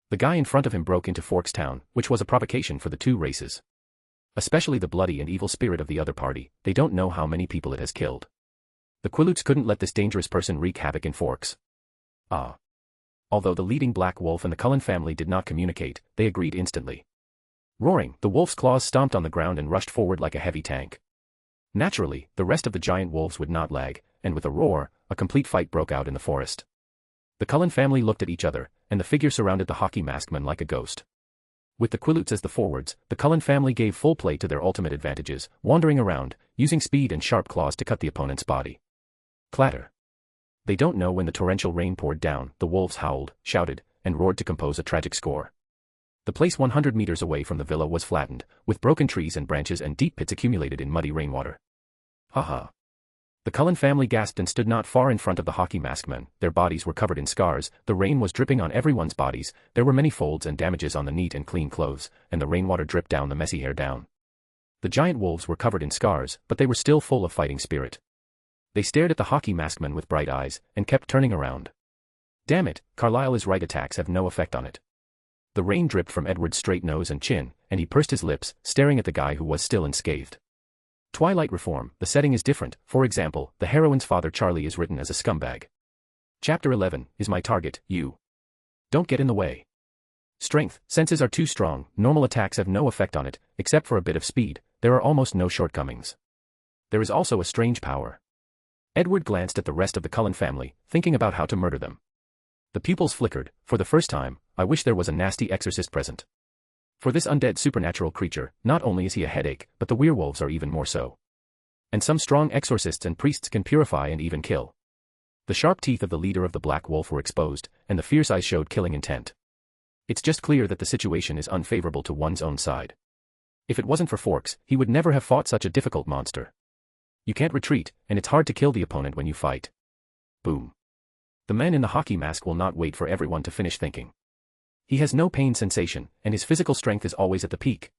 The guy in front of him broke into Forks Town, which was a provocation for the two races. Especially the bloody and evil spirit of the other party, they don't know how many people it has killed. The Quilutes couldn't let this dangerous person wreak havoc in Forks. Although the leading black wolf and the Cullen family did not communicate, they agreed instantly. Roaring, the wolf's claws stomped on the ground and rushed forward like a heavy tank. Naturally, the rest of the giant wolves would not lag, and with a roar, a complete fight broke out in the forest. The Cullen family looked at each other, and the figure surrounded the hockey mask man like a ghost. With the Quilutes as the forwards, the Cullen family gave full play to their ultimate advantages, wandering around, using speed and sharp claws to cut the opponent's body. Clatter. They don't know when the torrential rain poured down, the wolves howled, shouted, and roared to compose a tragic score. The place 100 meters away from the villa was flattened, with broken trees and branches and deep pits accumulated in muddy rainwater. Ha. The Cullen family gasped and stood not far in front of the hockey mask men. Their bodies were covered in scars, the rain was dripping on everyone's bodies, there were many folds and damages on the neat and clean clothes, and the rainwater dripped down the messy hair down. The giant wolves were covered in scars, but they were still full of fighting spirit. They stared at the hockey mask men with bright eyes, and kept turning around. Damn it, Carlyle is right, attacks have no effect on it. The rain dripped from Edward's straight nose and chin, and he pursed his lips, staring at the guy who was still unscathed. Twilight Reform, the setting is different. For example, the heroine's father Charlie is written as a scumbag. Chapter 11, is my target, you. Don't get in the way. Strength, senses are too strong, normal attacks have no effect on it, except for a bit of speed, there are almost no shortcomings. There is also a strange power. Edward glanced at the rest of the Cullen family, thinking about how to murder them. The pupils flickered. For the first time, I wish there was a nasty exorcist present. For this undead supernatural creature, not only is he a headache, but the werewolves are even more so. And some strong exorcists and priests can purify and even kill. The sharp teeth of the leader of the Black Wolf were exposed, and the fierce eyes showed killing intent. It's just clear that the situation is unfavorable to one's own side. If it wasn't for Forks, he would never have fought such a difficult monster. You can't retreat, and it's hard to kill the opponent when you fight. Boom. The man in the hockey mask will not wait for everyone to finish thinking. He has no pain sensation, and his physical strength is always at the peak.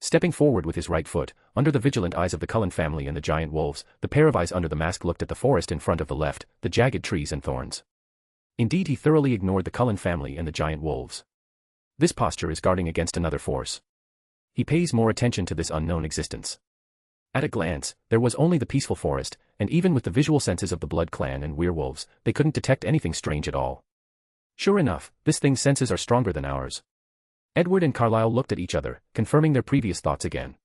Stepping forward with his right foot, under the vigilant eyes of the Cullen family and the giant wolves, the pair of eyes under the mask looked at the forest in front of the left, the jagged trees and thorns. Indeed, he thoroughly ignored the Cullen family and the giant wolves. This posture is guarding against another force. He pays more attention to this unknown existence. At a glance, there was only the peaceful forest, and even with the visual senses of the Blood Clan and werewolves, they couldn't detect anything strange at all. Sure enough, this thing's senses are stronger than ours. Edward and Carlyle looked at each other, confirming their previous thoughts again.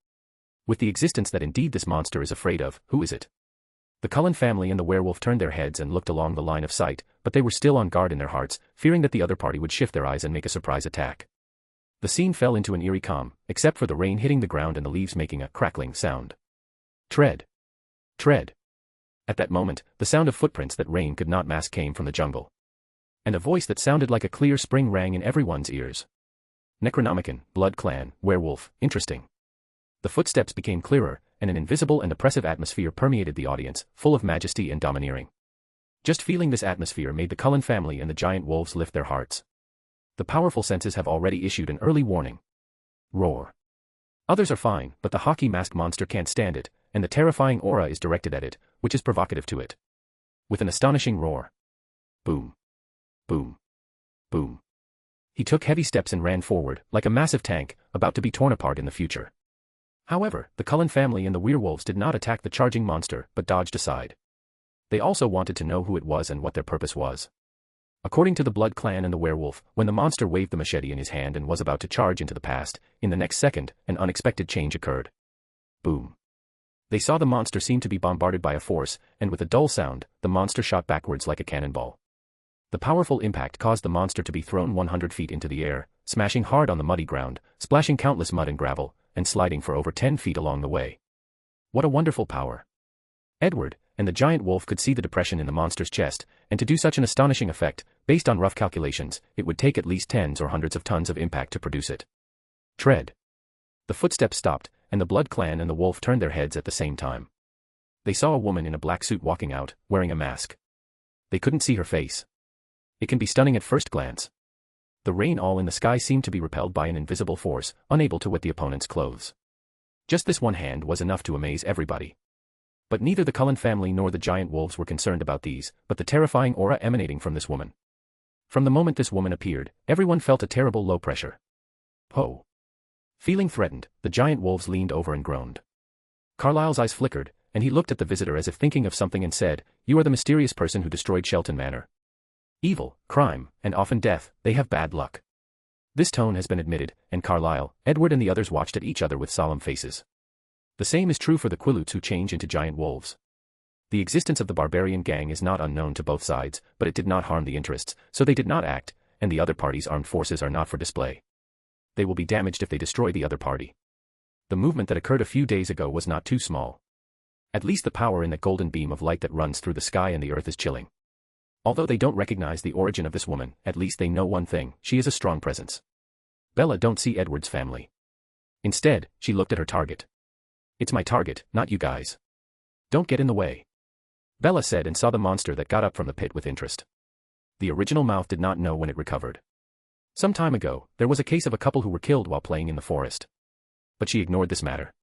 With the existence that indeed this monster is afraid of, who is it? The Cullen family and the werewolf turned their heads and looked along the line of sight, but they were still on guard in their hearts, fearing that the other party would shift their eyes and make a surprise attack. The scene fell into an eerie calm, except for the rain hitting the ground and the leaves making a crackling sound. Tread. Tread. At that moment, the sound of footprints that rain could not mask came from the jungle. And a voice that sounded like a clear spring rang in everyone's ears. Necronomicon, Blood Clan, werewolf, interesting. The footsteps became clearer, and an invisible and oppressive atmosphere permeated the audience, full of majesty and domineering. Just feeling this atmosphere made the Cullen family and the giant wolves lift their hearts. The powerful senses have already issued an early warning. Roar. Others are fine, but the hockey mask monster can't stand it, and the terrifying aura is directed at it, which is provocative to it. With an astonishing roar. Boom. Boom. Boom. He took heavy steps and ran forward, like a massive tank, about to be torn apart in the future. However, the Cullen family and the werewolves did not attack the charging monster, but dodged aside. They also wanted to know who it was and what their purpose was. According to the Blood Clan and the werewolf, when the monster waved the machete in his hand and was about to charge into the past, in the next second, an unexpected change occurred. Boom. They saw the monster seem to be bombarded by a force, and with a dull sound, the monster shot backwards like a cannonball. The powerful impact caused the monster to be thrown 100 feet into the air, smashing hard on the muddy ground, splashing countless mud and gravel, and sliding for over 10 feet along the way. What a wonderful power. Edward and the giant wolf could see the depression in the monster's chest, and to do such an astonishing effect, based on rough calculations, it would take at least tens or hundreds of tons of impact to produce it. Tread. The footsteps stopped, and the Blood Clan and the wolf turned their heads at the same time. They saw a woman in a black suit walking out, wearing a mask. They couldn't see her face. It can be stunning at first glance. The rain all in the sky seemed to be repelled by an invisible force, unable to wet the opponent's clothes. Just this one hand was enough to amaze everybody. But neither the Cullen family nor the giant wolves were concerned about these, but the terrifying aura emanating from this woman. From the moment this woman appeared, everyone felt a terrible low pressure. Ho! Feeling threatened, the giant wolves leaned over and groaned. Carlyle's eyes flickered, and he looked at the visitor as if thinking of something and said, "You are the mysterious person who destroyed Shelton Manor. Evil, crime, and often death, they have bad luck." This tone has been admitted, and Carlyle, Edward and the others watched at each other with solemn faces. The same is true for the Quiloots who change into giant wolves. The existence of the barbarian gang is not unknown to both sides, but it did not harm the interests, so they did not act, and the other party's armed forces are not for display. They will be damaged if they destroy the other party. The movement that occurred a few days ago was not too small. At least the power in that golden beam of light that runs through the sky and the earth is chilling. Although they don't recognize the origin of this woman, at least they know one thing: she is a strong presence. Bella don't see Edward's family. Instead, she looked at her target. "It's my target, not you guys. Don't get in the way," Bella said, and saw the monster that got up from the pit with interest. The original mouth did not know when it recovered. Some time ago, there was a case of a couple who were killed while playing in the forest. But she ignored this matter.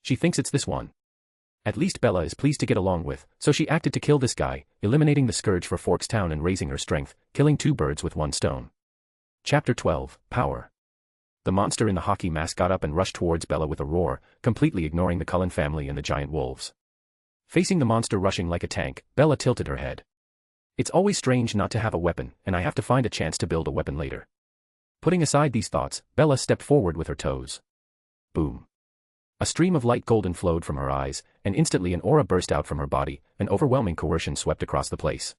She thinks it's this one. At least Bella is pleased to get along with, so she acted to kill this guy, eliminating the scourge for Forks Town and raising her strength, killing 2 birds with 1 stone. Chapter 12, Power. The monster in the hockey mask got up and rushed towards Bella with a roar, completely ignoring the Cullen family and the giant wolves. Facing the monster rushing like a tank, Bella tilted her head. It's always strange not to have a weapon, and I have to find a chance to build a weapon later. Putting aside these thoughts, Bella stepped forward with her toes. Boom. A stream of light golden flowed from her eyes, and instantly an aura burst out from her body, an overwhelming coercion swept across the place.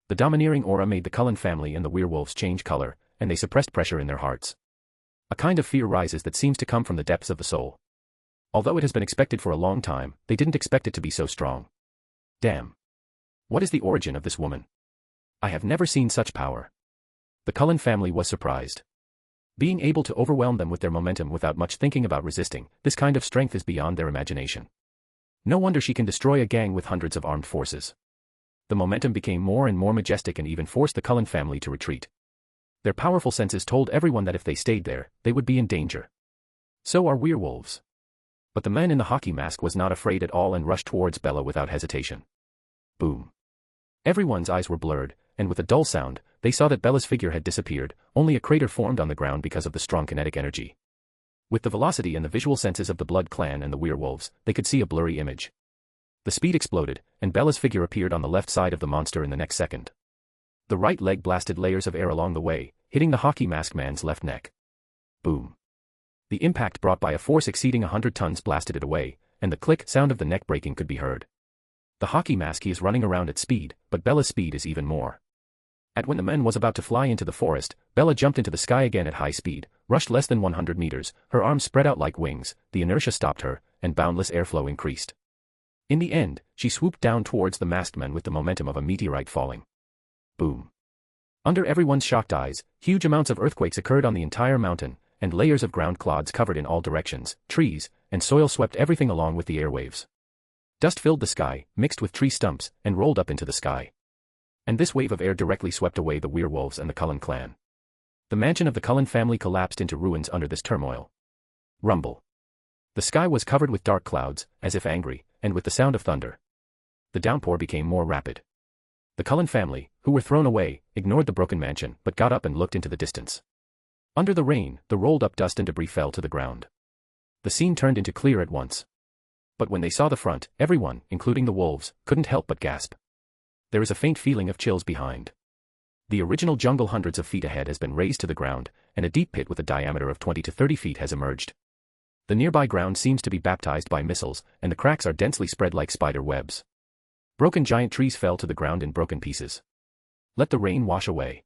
The domineering aura made the Cullen family and the werewolves change color, and they suppressed pressure in their hearts. A kind of fear rises that seems to come from the depths of the soul. Although it has been expected for a long time, they didn't expect it to be so strong. Damn. What is the origin of this woman? I have never seen such power. The Cullen family was surprised. Being able to overwhelm them with their momentum without much thinking about resisting, this kind of strength is beyond their imagination. No wonder she can destroy a gang with hundreds of armed forces. The momentum became more and more majestic and even forced the Cullen family to retreat. Their powerful senses told everyone that if they stayed there, they would be in danger. So are werewolves. But the man in the hockey mask was not afraid at all and rushed towards Bella without hesitation. Boom. Everyone's eyes were blurred, and with a dull sound, they saw that Bella's figure had disappeared, only a crater formed on the ground because of the strong kinetic energy. With the velocity and the visual senses of the Blood Clan and the werewolves, they could see a blurry image. The speed exploded, and Bella's figure appeared on the left side of the monster in the next second. The right leg blasted layers of air along the way, hitting the hockey mask man's left neck. Boom. The impact brought by a force exceeding 100 tons blasted it away, and the click sound of the neck breaking could be heard. The hockey mask is running around at speed, but Bella's speed is even more. When the man was about to fly into the forest, Bella jumped into the sky again at high speed, rushed less than 100 meters, her arms spread out like wings, the inertia stopped her, and boundless airflow increased. In the end, she swooped down towards the masked man with the momentum of a meteorite falling. Boom. Under everyone's shocked eyes, huge amounts of earthquakes occurred on the entire mountain, and layers of ground clods covered in all directions, trees, and soil swept everything along with the airwaves. Dust filled the sky, mixed with tree stumps, and rolled up into the sky. And this wave of air directly swept away the werewolves and the Cullen clan. The mansion of the Cullen family collapsed into ruins under this turmoil. Rumble. The sky was covered with dark clouds, as if angry, and with the sound of thunder. The downpour became more rapid. The Cullen family, who were thrown away, ignored the broken mansion but got up and looked into the distance. Under the rain, the rolled-up dust and debris fell to the ground. The scene turned into clear at once. But when they saw the front, everyone, including the wolves, couldn't help but gasp. There is a faint feeling of chills behind. The original jungle hundreds of feet ahead has been razed to the ground, and a deep pit with a diameter of 20 to 30 feet has emerged. The nearby ground seems to be baptized by missiles, and the cracks are densely spread like spider webs. Broken giant trees fell to the ground in broken pieces. Let the rain wash away.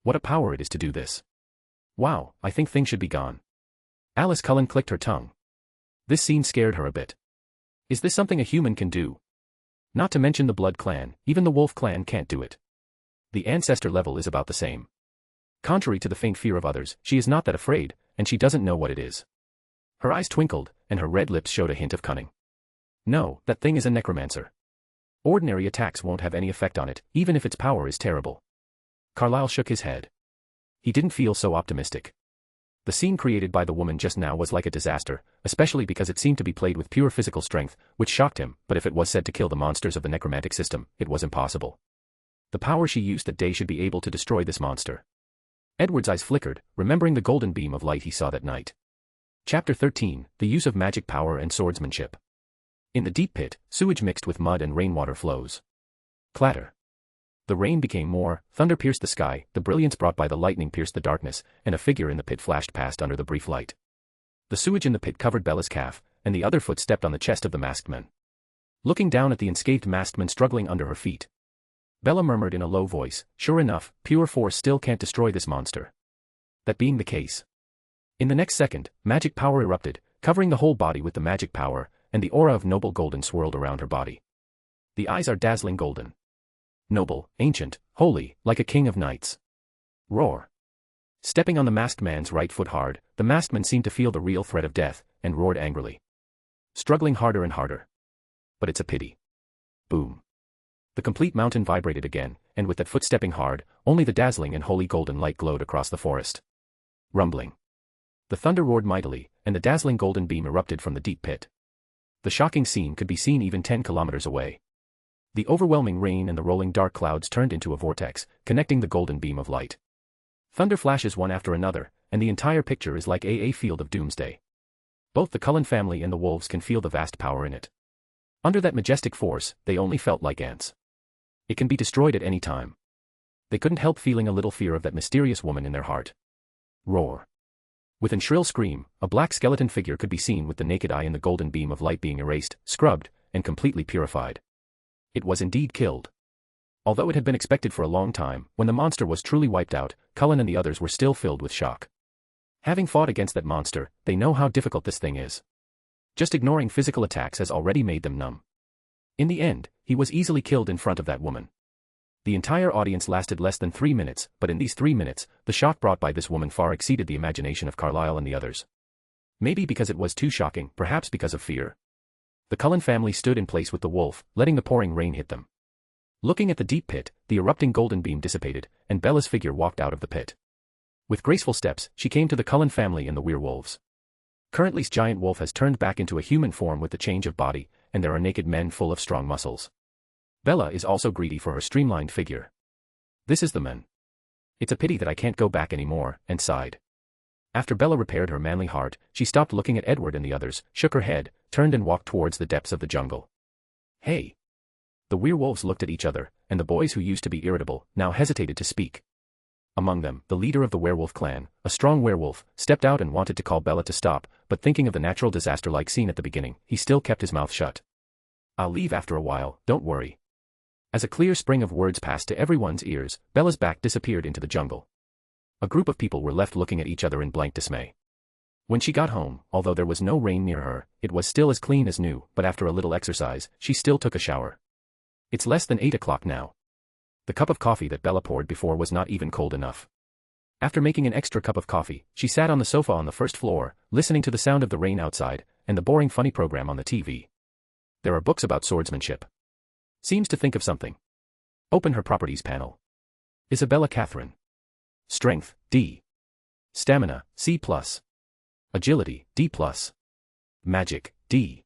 What a power it is to do this. Wow, I think things should be gone. Alice Cullen clicked her tongue. This scene scared her a bit. Is this something a human can do? Not to mention the Blood Clan, even the Wolf Clan can't do it. The ancestor level is about the same. Contrary to the faint fear of others, she is not that afraid, and she doesn't know what it is. Her eyes twinkled, and her red lips showed a hint of cunning. No, that thing is a necromancer. Ordinary attacks won't have any effect on it, even if its power is terrible. Carlyle shook his head. He didn't feel so optimistic. The scene created by the woman just now was like a disaster, especially because it seemed to be played with pure physical strength, which shocked him, but if it was said to kill the monsters of the necromantic system, it was impossible. The power she used that day should be able to destroy this monster. Edward's eyes flickered, remembering the golden beam of light he saw that night. Chapter 13, The Use of Magic Power and Swordsmanship. In the deep pit, sewage mixed with mud and rainwater flows. Clatter. The rain became more, thunder pierced the sky, the brilliance brought by the lightning pierced the darkness, and a figure in the pit flashed past under the brief light. The sewage in the pit covered Bella's calf, and the other foot stepped on the chest of the masked man. Looking down at the unscathed masked man struggling under her feet, Bella murmured in a low voice, "Sure enough, pure force still can't destroy this monster." That being the case. In the next second, magic power erupted, covering the whole body with the magic power, and the aura of noble golden swirled around her body. The eyes are dazzling golden. Noble, ancient, holy, like a king of knights. Roar. Stepping on the masked man's right foot hard, the masked man seemed to feel the real threat of death, and roared angrily. Struggling harder and harder. But it's a pity. Boom. The complete mountain vibrated again, and with that foot stepping hard, only the dazzling and holy golden light glowed across the forest. Rumbling. The thunder roared mightily, and the dazzling golden beam erupted from the deep pit. The shocking scene could be seen even 10 kilometers away. The overwhelming rain and the rolling dark clouds turned into a vortex, connecting the golden beam of light. Thunder flashes one after another, and the entire picture is like a field of doomsday. Both the Cullen family and the wolves can feel the vast power in it. Under that majestic force, they only felt like ants. It can be destroyed at any time. They couldn't help feeling a little fear of that mysterious woman in their heart. Roar. With a shrill scream, a black skeleton figure could be seen with the naked eye in the golden beam of light being erased, scrubbed, and completely purified. It was indeed killed. Although it had been expected for a long time, when the monster was truly wiped out, Cullen and the others were still filled with shock. Having fought against that monster, they know how difficult this thing is. Just ignoring physical attacks has already made them numb. In the end, he was easily killed in front of that woman. The entire audience lasted less than 3 minutes, but in these 3 minutes, the shock brought by this woman far exceeded the imagination of Carlyle and the others. Maybe because it was too shocking, perhaps because of fear. The Cullen family stood in place with the wolf, letting the pouring rain hit them. Looking at the deep pit, the erupting golden beam dissipated, and Bella's figure walked out of the pit. With graceful steps, she came to the Cullen family and the werewolves. Currently's giant wolf has turned back into a human form with the change of body, and there are naked men full of strong muscles. Bella is also greedy for her streamlined figure. This is the man. It's a pity that I can't go back anymore, and sighed. After Bella repaired her manly heart, she stopped looking at Edward and the others, shook her head, turned and walked towards the depths of the jungle. Hey! The werewolves looked at each other, and the boys who used to be irritable, now hesitated to speak. Among them, the leader of the werewolf clan, a strong werewolf, stepped out and wanted to call Bella to stop, but thinking of the natural disaster-like scene at the beginning, he still kept his mouth shut. I'll leave after a while, don't worry. As a clear spring of words passed to everyone's ears, Bella's back disappeared into the jungle. A group of people were left looking at each other in blank dismay. When she got home, although there was no rain near her, it was still as clean as new, but after a little exercise, she still took a shower. It's less than 8 o'clock now. The cup of coffee that Bella poured before was not even cold enough. After making an extra cup of coffee, she sat on the sofa on the first floor, listening to the sound of the rain outside, and the boring funny program on the TV. There are books about swordsmanship. Seems to think of something. Open her properties panel. Isabella Catherine. Strength, D. Stamina, C+. Agility, D+. Magic, D.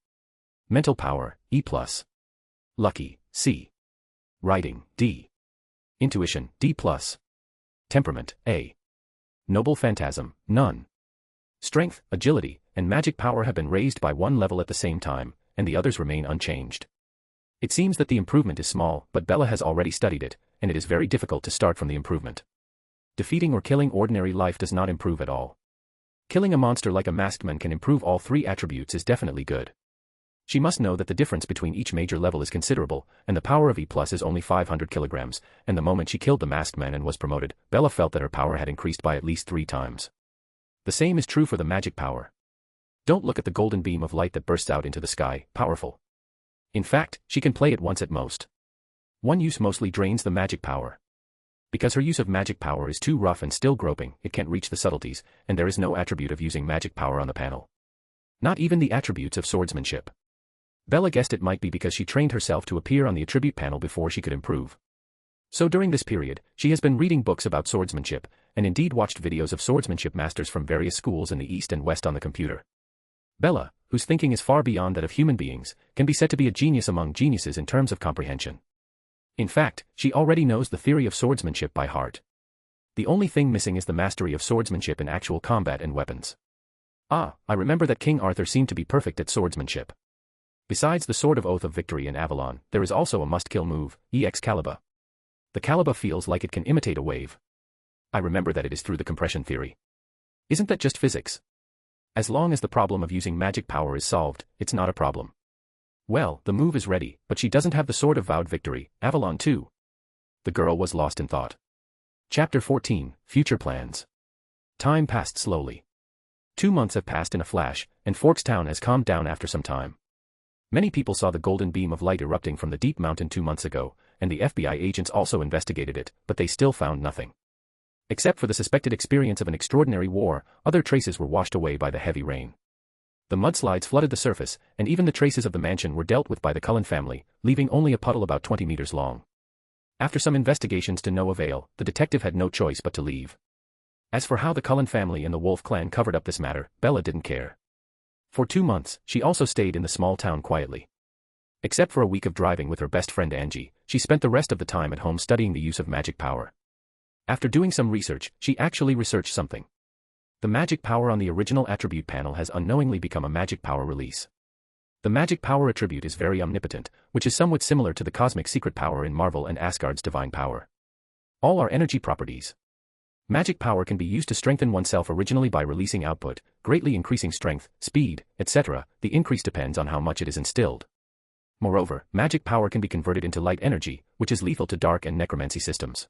Mental power, E+. Lucky, C. Writing, D. Intuition, D+. Temperament, A. Noble phantasm, none. Strength, agility, and magic power have been raised by one level at the same time, and the others remain unchanged. It seems that the improvement is small, but Bella has already studied it, and it is very difficult to start from the improvement. Defeating or killing ordinary life does not improve at all. Killing a monster like a masked man can improve all 3 attributes is definitely good. She must know that the difference between each major level is considerable, and the power of E+ is only 500 kilograms, and the moment she killed the masked man and was promoted, Bella felt that her power had increased by at least 3 times. The same is true for the magic power. Don't look at the golden beam of light that bursts out into the sky, powerful. In fact, she can play it once at most. One use mostly drains the magic power. Because her use of magic power is too rough and still groping, it can't reach the subtleties, and there is no attribute of using magic power on the panel. Not even the attributes of swordsmanship. Bella guessed it might be because she trained herself to appear on the attribute panel before she could improve. So during this period, she has been reading books about swordsmanship, and indeed watched videos of swordsmanship masters from various schools in the East and West on the computer. Bella, whose thinking is far beyond that of human beings, can be said to be a genius among geniuses in terms of comprehension. In fact, she already knows the theory of swordsmanship by heart. The only thing missing is the mastery of swordsmanship in actual combat and weapons. Ah, I remember that King Arthur seemed to be perfect at swordsmanship. Besides the Sword of Oath of Victory in Avalon, there is also a must-kill move, Excalibur. The Calibur feels like it can imitate a wave. I remember that it is through the compression theory. Isn't that just physics? As long as the problem of using magic power is solved, it's not a problem. Well, the move is ready, but she doesn't have the Sword of Vowed Victory, Avalon 2. The girl was lost in thought. Chapter 14, Future Plans. Time passed slowly. 2 months have passed in a flash, and Forks Town has calmed down after some time. Many people saw the golden beam of light erupting from the deep mountain 2 months ago, and the FBI agents also investigated it, but they still found nothing. Except for the suspected experience of an extraordinary war, other traces were washed away by the heavy rain. The mudslides flooded the surface, and even the traces of the mansion were dealt with by the Cullen family, leaving only a puddle about 20 meters long. After some investigations to no avail, the detective had no choice but to leave. As for how the Cullen family and the Wolf clan covered up this matter, Bella didn't care. For 2 months, she also stayed in the small town quietly. Except for a week of driving with her best friend Angie, she spent the rest of the time at home studying the use of magic power. After doing some research, she actually researched something. The magic power on the original attribute panel has unknowingly become a magic power release. The magic power attribute is very omnipotent, which is somewhat similar to the cosmic secret power in Marvel and Asgard's divine power. All are energy properties. Magic power can be used to strengthen oneself originally by releasing output, greatly increasing strength, speed, etc. The increase depends on how much it is instilled. Moreover, magic power can be converted into light energy, which is lethal to dark and necromancy systems.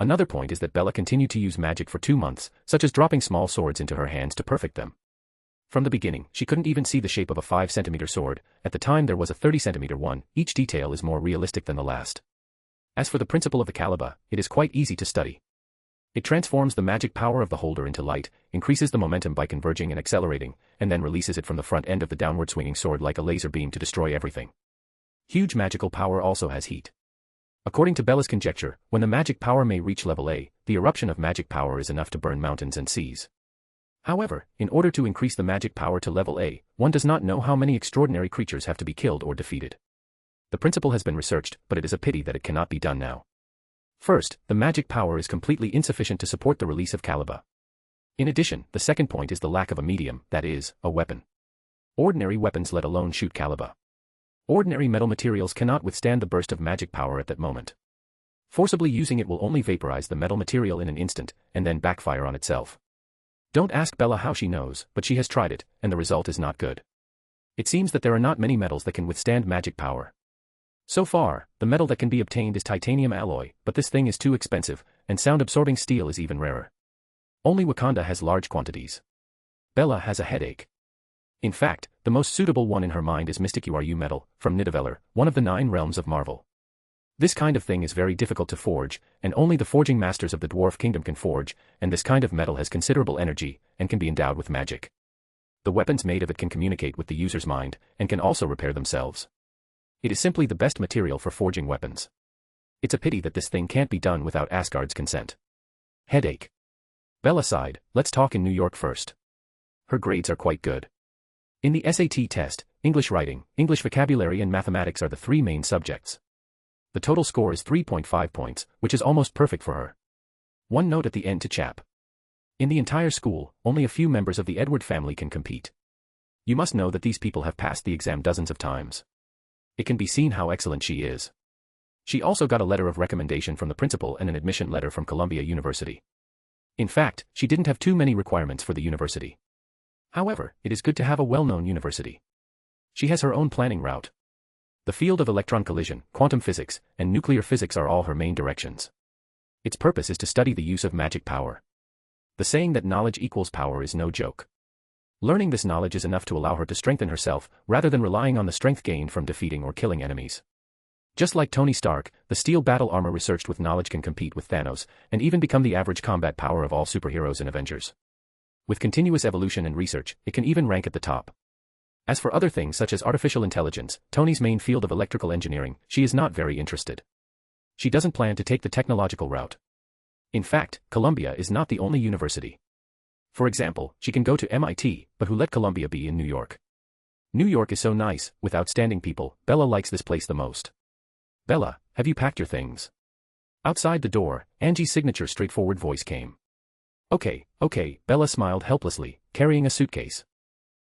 Another point is that Bella continued to use magic for 2 months, such as dropping small swords into her hands to perfect them. From the beginning, she couldn't even see the shape of a 5-centimeter sword. At the time there was a 30-centimeter one. Each detail is more realistic than the last. As for the principle of the Calibur, it is quite easy to study. It transforms the magic power of the holder into light, increases the momentum by converging and accelerating, and then releases it from the front end of the downward swinging sword like a laser beam to destroy everything. Huge magical power also has heat. According to Bella's conjecture, when the magic power may reach level A, the eruption of magic power is enough to burn mountains and seas. However, in order to increase the magic power to level A, one does not know how many extraordinary creatures have to be killed or defeated. The principle has been researched, but it is a pity that it cannot be done now. First, the magic power is completely insufficient to support the release of Caliba. In addition, the second point is the lack of a medium, that is, a weapon. Ordinary weapons, let alone shoot Caliba. Ordinary metal materials cannot withstand the burst of magic power at that moment. Forcibly using it will only vaporize the metal material in an instant, and then backfire on itself. Don't ask Bella how she knows, but she has tried it, and the result is not good. It seems that there are not many metals that can withstand magic power. So far, the metal that can be obtained is titanium alloy, but this thing is too expensive, and sound-absorbing steel is even rarer. Only Wakanda has large quantities. Bella has a headache. In fact, the most suitable one in her mind is Mystic Uru metal, from Nidavellir, one of the 9 realms of Marvel. This kind of thing is very difficult to forge, and only the forging masters of the Dwarf Kingdom can forge, and this kind of metal has considerable energy, and can be endowed with magic. The weapons made of it can communicate with the user's mind, and can also repair themselves. It is simply the best material for forging weapons. It's a pity that this thing can't be done without Asgard's consent. Headache. Bella sighed. Let's talk in New York first. Her grades are quite good. In the SAT test, English writing, English vocabulary and mathematics are the 3 main subjects. The total score is 3.5 points, which is almost perfect for her. One note at the end to chap. In the entire school, only a few members of the Edward family can compete. You must know that these people have passed the exam dozens of times. It can be seen how excellent she is. She also got a letter of recommendation from the principal and an admission letter from Columbia University. In fact, she didn't have too many requirements for the university. However, it is good to have a well-known university. She has her own planning route. The field of electron collision, quantum physics, and nuclear physics are all her main directions. Its purpose is to study the use of magic power. The saying that knowledge equals power is no joke. Learning this knowledge is enough to allow her to strengthen herself, rather than relying on the strength gained from defeating or killing enemies. Just like Tony Stark, the steel battle armor researched with knowledge can compete with Thanos, and even become the average combat power of all superheroes in Avengers. With continuous evolution and research, it can even rank at the top. As for other things such as artificial intelligence, Tony's main field of electrical engineering, she is not very interested. She doesn't plan to take the technological route. In fact, Columbia is not the only university. For example, she can go to MIT, but who let Columbia be in New York? New York is so nice, with outstanding people. Bella likes this place the most. Bella, have you packed your things? Outside the door, Angie's signature straightforward voice came. Okay, Bella smiled helplessly, carrying a suitcase.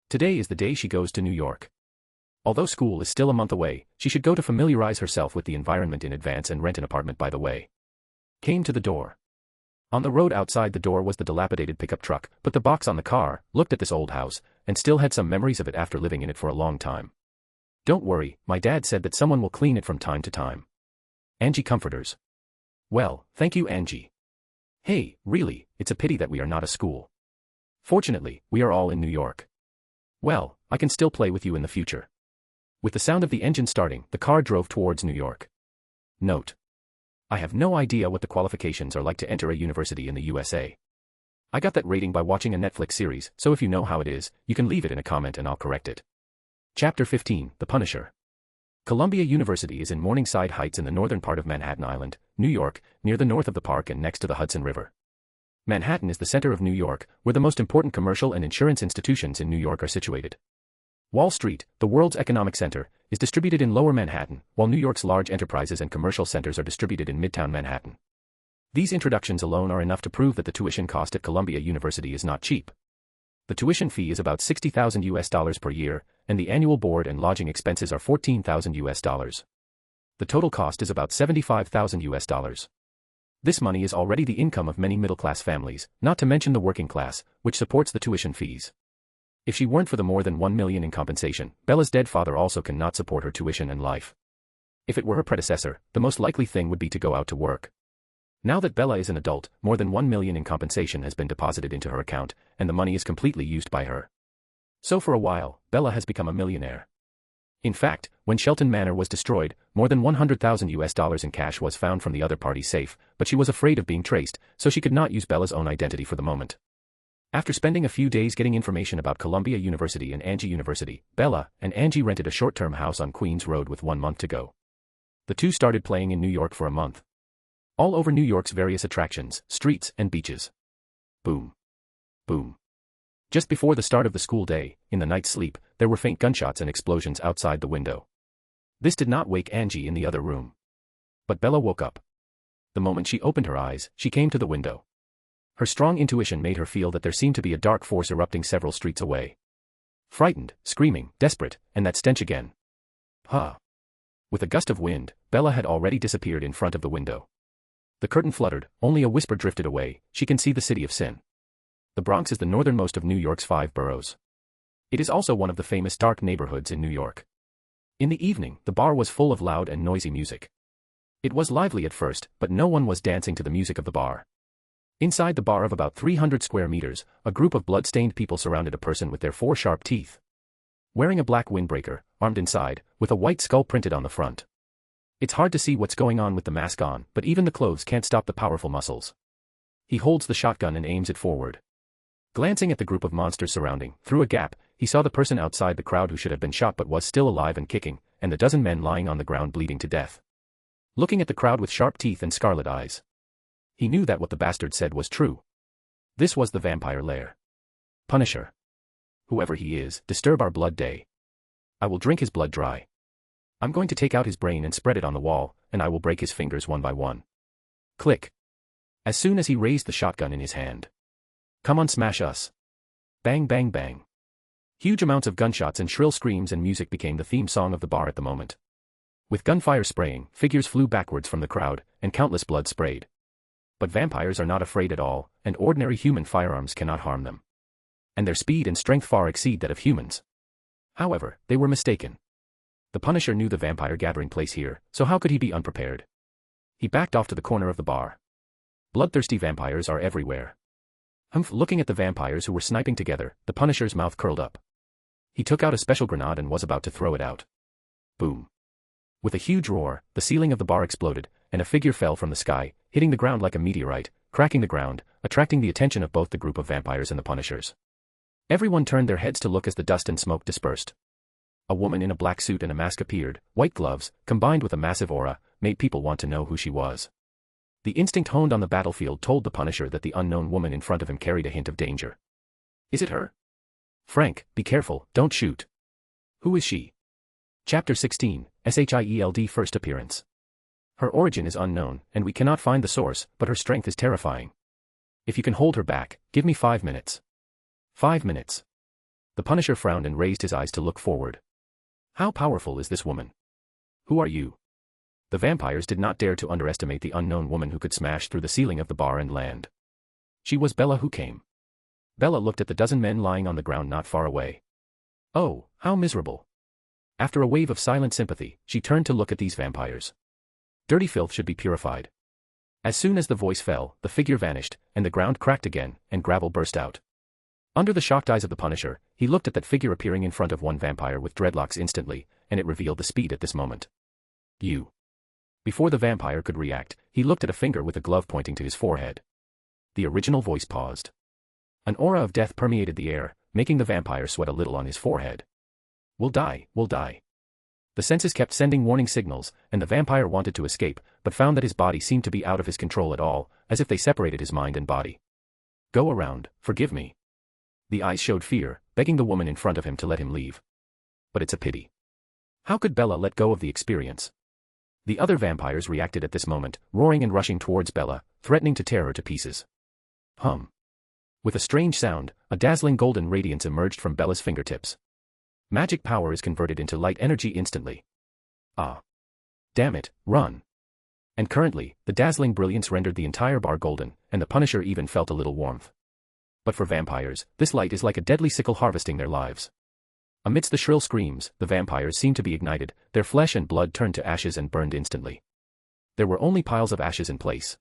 Today is the day she goes to New York. Although school is still a month away, she should go to familiarize herself with the environment in advance and rent an apartment by the way. Came to the door. On the road outside the door was the dilapidated pickup truck, put the box on the car, looked at this old house, and still had some memories of it after living in it for a long time. Don't worry, my dad said that someone will clean it from time to time. Angie comforters. Well, thank you Angie. Hey, really, it's a pity that we are not a school. Fortunately, we are all in New York. Well, I can still play with you in the future. With the sound of the engine starting, the car drove towards New York. Note. I have no idea what the qualifications are like to enter a university in the USA. I got that rating by watching a Netflix series, so if you know how it is, you can leave it in a comment and I'll correct it. Chapter 15, The Punisher. Columbia University is in Morningside Heights in the northern part of Manhattan Island, New York, near the north of the park and next to the Hudson River. Manhattan is the center of New York, where the most important commercial and insurance institutions in New York are situated. Wall Street, the world's economic center, is distributed in Lower Manhattan, while New York's large enterprises and commercial centers are distributed in Midtown Manhattan. These introductions alone are enough to prove that the tuition cost at Columbia University is not cheap. The tuition fee is about $60,000 per year, and the annual board and lodging expenses are $14,000. The total cost is about $75,000. This money is already the income of many middle-class families, not to mention the working class, which supports the tuition fees. If she weren't for the more than $1 million in compensation, Bella's dead father also cannot support her tuition and life. If it were her predecessor, the most likely thing would be to go out to work. Now that Bella is an adult, more than $1 million in compensation has been deposited into her account, and the money is completely used by her. So for a while, Bella has become a millionaire. In fact, when Shelton Manor was destroyed, more than $100,000 in cash was found from the other party's safe, but she was afraid of being traced, so she could not use Bella's own identity for the moment. After spending a few days getting information about Columbia University and Angie University, Bella and Angie rented a short-term house on Queens Road with 1 month to go. The two started playing in New York for a month. All over New York's various attractions, streets, and beaches. Boom. Boom. Just before the start of the school day, in the night's sleep, there were faint gunshots and explosions outside the window. This did not wake Angie in the other room. But Bella woke up. The moment she opened her eyes, she came to the window. Her strong intuition made her feel that there seemed to be a dark force erupting several streets away. Frightened, screaming, desperate, and that stench again. Huh. With a gust of wind, Bella had already disappeared in front of the window. The curtain fluttered, only a whisper drifted away, she can see the city of sin. The Bronx is the northernmost of New York's 5 boroughs. It is also one of the famous dark neighborhoods in New York. In the evening, the bar was full of loud and noisy music. It was lively at first, but no one was dancing to the music of the bar. Inside the bar of about 300 square meters, a group of blood-stained people surrounded a person with their 4 sharp teeth. Wearing a black windbreaker, armed inside, with a white skull printed on the front. It's hard to see what's going on with the mask on, but even the clothes can't stop the powerful muscles. He holds the shotgun and aims it forward. Glancing at the group of monsters surrounding, through a gap, he saw the person outside the crowd who should have been shot but was still alive and kicking, and the dozen men lying on the ground bleeding to death. Looking at the crowd with sharp teeth and scarlet eyes. He knew that what the bastard said was true. This was the vampire lair. Punisher. Whoever he is, disturb our blood day. I will drink his blood dry. I'm going to take out his brain and spread it on the wall, and I will break his fingers one by one. Click. As soon as he raised the shotgun in his hand. Come on, smash us. Bang, bang, bang. Huge amounts of gunshots and shrill screams and music became the theme song of the bar at the moment. With gunfire spraying, figures flew backwards from the crowd, and countless blood sprayed. But vampires are not afraid at all, and ordinary human firearms cannot harm them. And their speed and strength far exceed that of humans. However, they were mistaken. The Punisher knew the vampire gathering place here, so how could he be unprepared? He backed off to the corner of the bar. Bloodthirsty vampires are everywhere. Looking at the vampires who were sniping together, the Punisher's mouth curled up. He took out a special grenade and was about to throw it out. Boom. With a huge roar, the ceiling of the bar exploded, and a figure fell from the sky, hitting the ground like a meteorite, cracking the ground, attracting the attention of both the group of vampires and the Punishers. Everyone turned their heads to look as the dust and smoke dispersed. A woman in a black suit and a mask appeared. White gloves, combined with a massive aura, made people want to know who she was. The instinct honed on the battlefield told the Punisher that the unknown woman in front of him carried a hint of danger. Is it her? Frank, be careful, don't shoot. Who is she? Chapter 16, SHIELD First Appearance. Her origin is unknown, and we cannot find the source, but her strength is terrifying. If you can hold her back, give me 5 minutes. 5 minutes. The Punisher frowned and raised his eyes to look forward. How powerful is this woman? Who are you? The vampires did not dare to underestimate the unknown woman who could smash through the ceiling of the bar and land. She was Bella who came. Bella looked at the dozen men lying on the ground not far away. Oh, how miserable. After a wave of silent sympathy, she turned to look at these vampires. Dirty filth should be purified. As soon as the voice fell, the figure vanished, and the ground cracked again, and gravel burst out. Under the shocked eyes of the Punisher, he looked at that figure appearing in front of one vampire with dreadlocks instantly, and it revealed the speed at this moment. You. Before the vampire could react, he looked at a finger with a glove pointing to his forehead. The original voice paused. An aura of death permeated the air, making the vampire sweat a little on his forehead. We'll die, we'll die. The senses kept sending warning signals, and the vampire wanted to escape, but found that his body seemed to be out of his control at all, as if they separated his mind and body. Go around, forgive me. The eyes showed fear, begging the woman in front of him to let him leave. But it's a pity. How could Bella let go of the experience? The other vampires reacted at this moment, roaring and rushing towards Bella, threatening to tear her to pieces. With a strange sound, a dazzling golden radiance emerged from Bella's fingertips. Magic power is converted into light energy instantly. Ah. Damn it, run. And currently, the dazzling brilliance rendered the entire bar golden, and the Punisher even felt a little warmth. But for vampires, this light is like a deadly sickle harvesting their lives. Amidst the shrill screams, the vampires seemed to be ignited, their flesh and blood turned to ashes and burned instantly. There were only piles of ashes in place.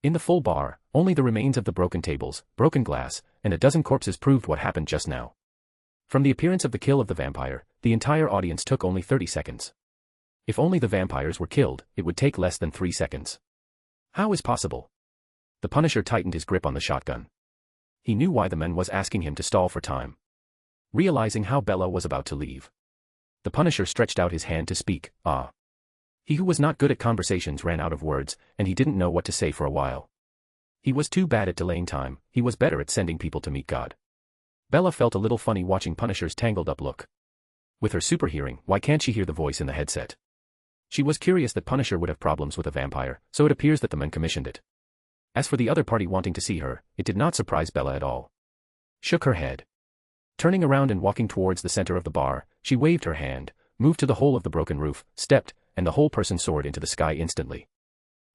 In the full bar, only the remains of the broken tables, broken glass, and a dozen corpses proved what happened just now. From the appearance of the kill of the vampire, the entire audience took only 30 seconds. If only the vampires were killed, it would take less than 3 seconds. How is possible? The Punisher tightened his grip on the shotgun. He knew why the man was asking him to stall for time. Realizing how Bella was about to leave, the Punisher stretched out his hand to speak. He who was not good at conversations ran out of words, and he didn't know what to say for a while. He was too bad at delaying time, he was better at sending people to meet God. Bella felt a little funny watching Punisher's tangled-up look. With her super hearing, why can't she hear the voice in the headset? She was curious that Punisher would have problems with a vampire, so it appears that the men commissioned it. As for the other party wanting to see her, it did not surprise Bella at all. Shook her head. Turning around and walking towards the center of the bar, she waved her hand, moved to the hole of the broken roof, stepped, and the whole person soared into the sky instantly.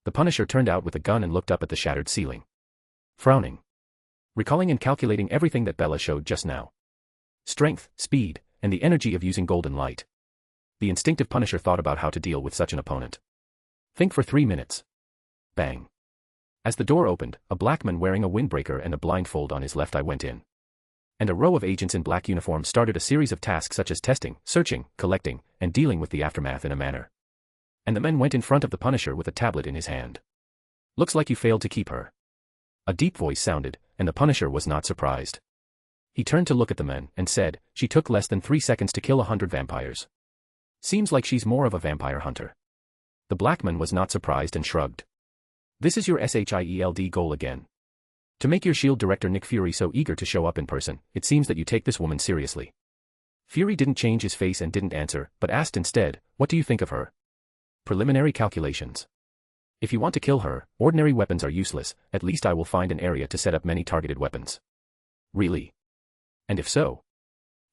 The Punisher turned out with a gun and looked up at the shattered ceiling. Frowning. Recalling and calculating everything that Bella showed just now. Strength, speed, and the energy of using golden light. The instinctive Punisher thought about how to deal with such an opponent. Think for 3 minutes. Bang. As the door opened, a black man wearing a windbreaker and a blindfold on his left eye went in. And a row of agents in black uniforms started a series of tasks such as testing, searching, collecting, and dealing with the aftermath in a manor. And the men went in front of the Punisher with a tablet in his hand. Looks like you failed to keep her. A deep voice sounded, and the Punisher was not surprised. He turned to look at the men and said, she took less than 3 seconds to kill 100 vampires. Seems like she's more of a vampire hunter. The black man was not surprised and shrugged. This is your SHIELD goal again. To make your S.H.I.E.L.D. director Nick Fury so eager to show up in person, it seems that you take this woman seriously. Fury didn't change his face and didn't answer, but asked instead, what do you think of her? Preliminary calculations. If you want to kill her, ordinary weapons are useless, at least I will find an area to set up many targeted weapons. Really? And if so?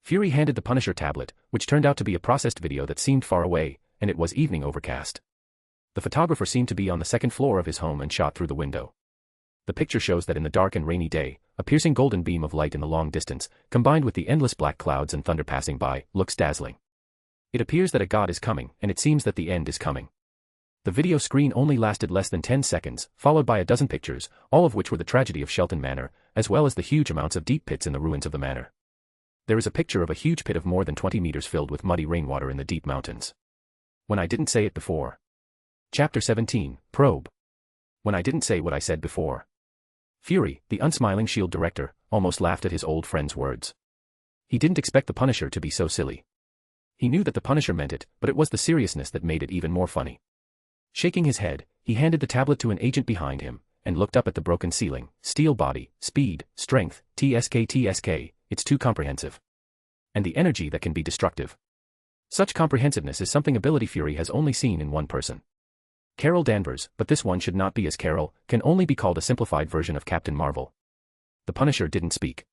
Fury handed the Punisher tablet, which turned out to be a processed video that seemed far away, and it was evening overcast. The photographer seemed to be on the second floor of his home and shot through the window. The picture shows that in the dark and rainy day, a piercing golden beam of light in the long distance, combined with the endless black clouds and thunder passing by, looks dazzling. It appears that a god is coming, and it seems that the end is coming. The video screen only lasted less than 10 seconds, followed by a dozen pictures, all of which were the tragedy of Shelton Manor, as well as the huge amounts of deep pits in the ruins of the manor. There is a picture of a huge pit of more than 20 meters filled with muddy rainwater in the deep mountains. When I didn't say it before. Chapter 17, Probe. When I didn't say what I said before. Fury, the unsmiling S.H.I.E.L.D. director, almost laughed at his old friend's words. He didn't expect the Punisher to be so silly. He knew that the Punisher meant it, but it was the seriousness that made it even more funny. Shaking his head, he handed the tablet to an agent behind him, and looked up at the broken ceiling. Steel body, speed, strength, TSK, it's too comprehensive. And the energy that can be destructive. Such comprehensiveness is something Ability Fury has only seen in one person. Carol Danvers, but this one should not be as Carol, can only be called a simplified version of Captain Marvel. The Punisher didn't speak.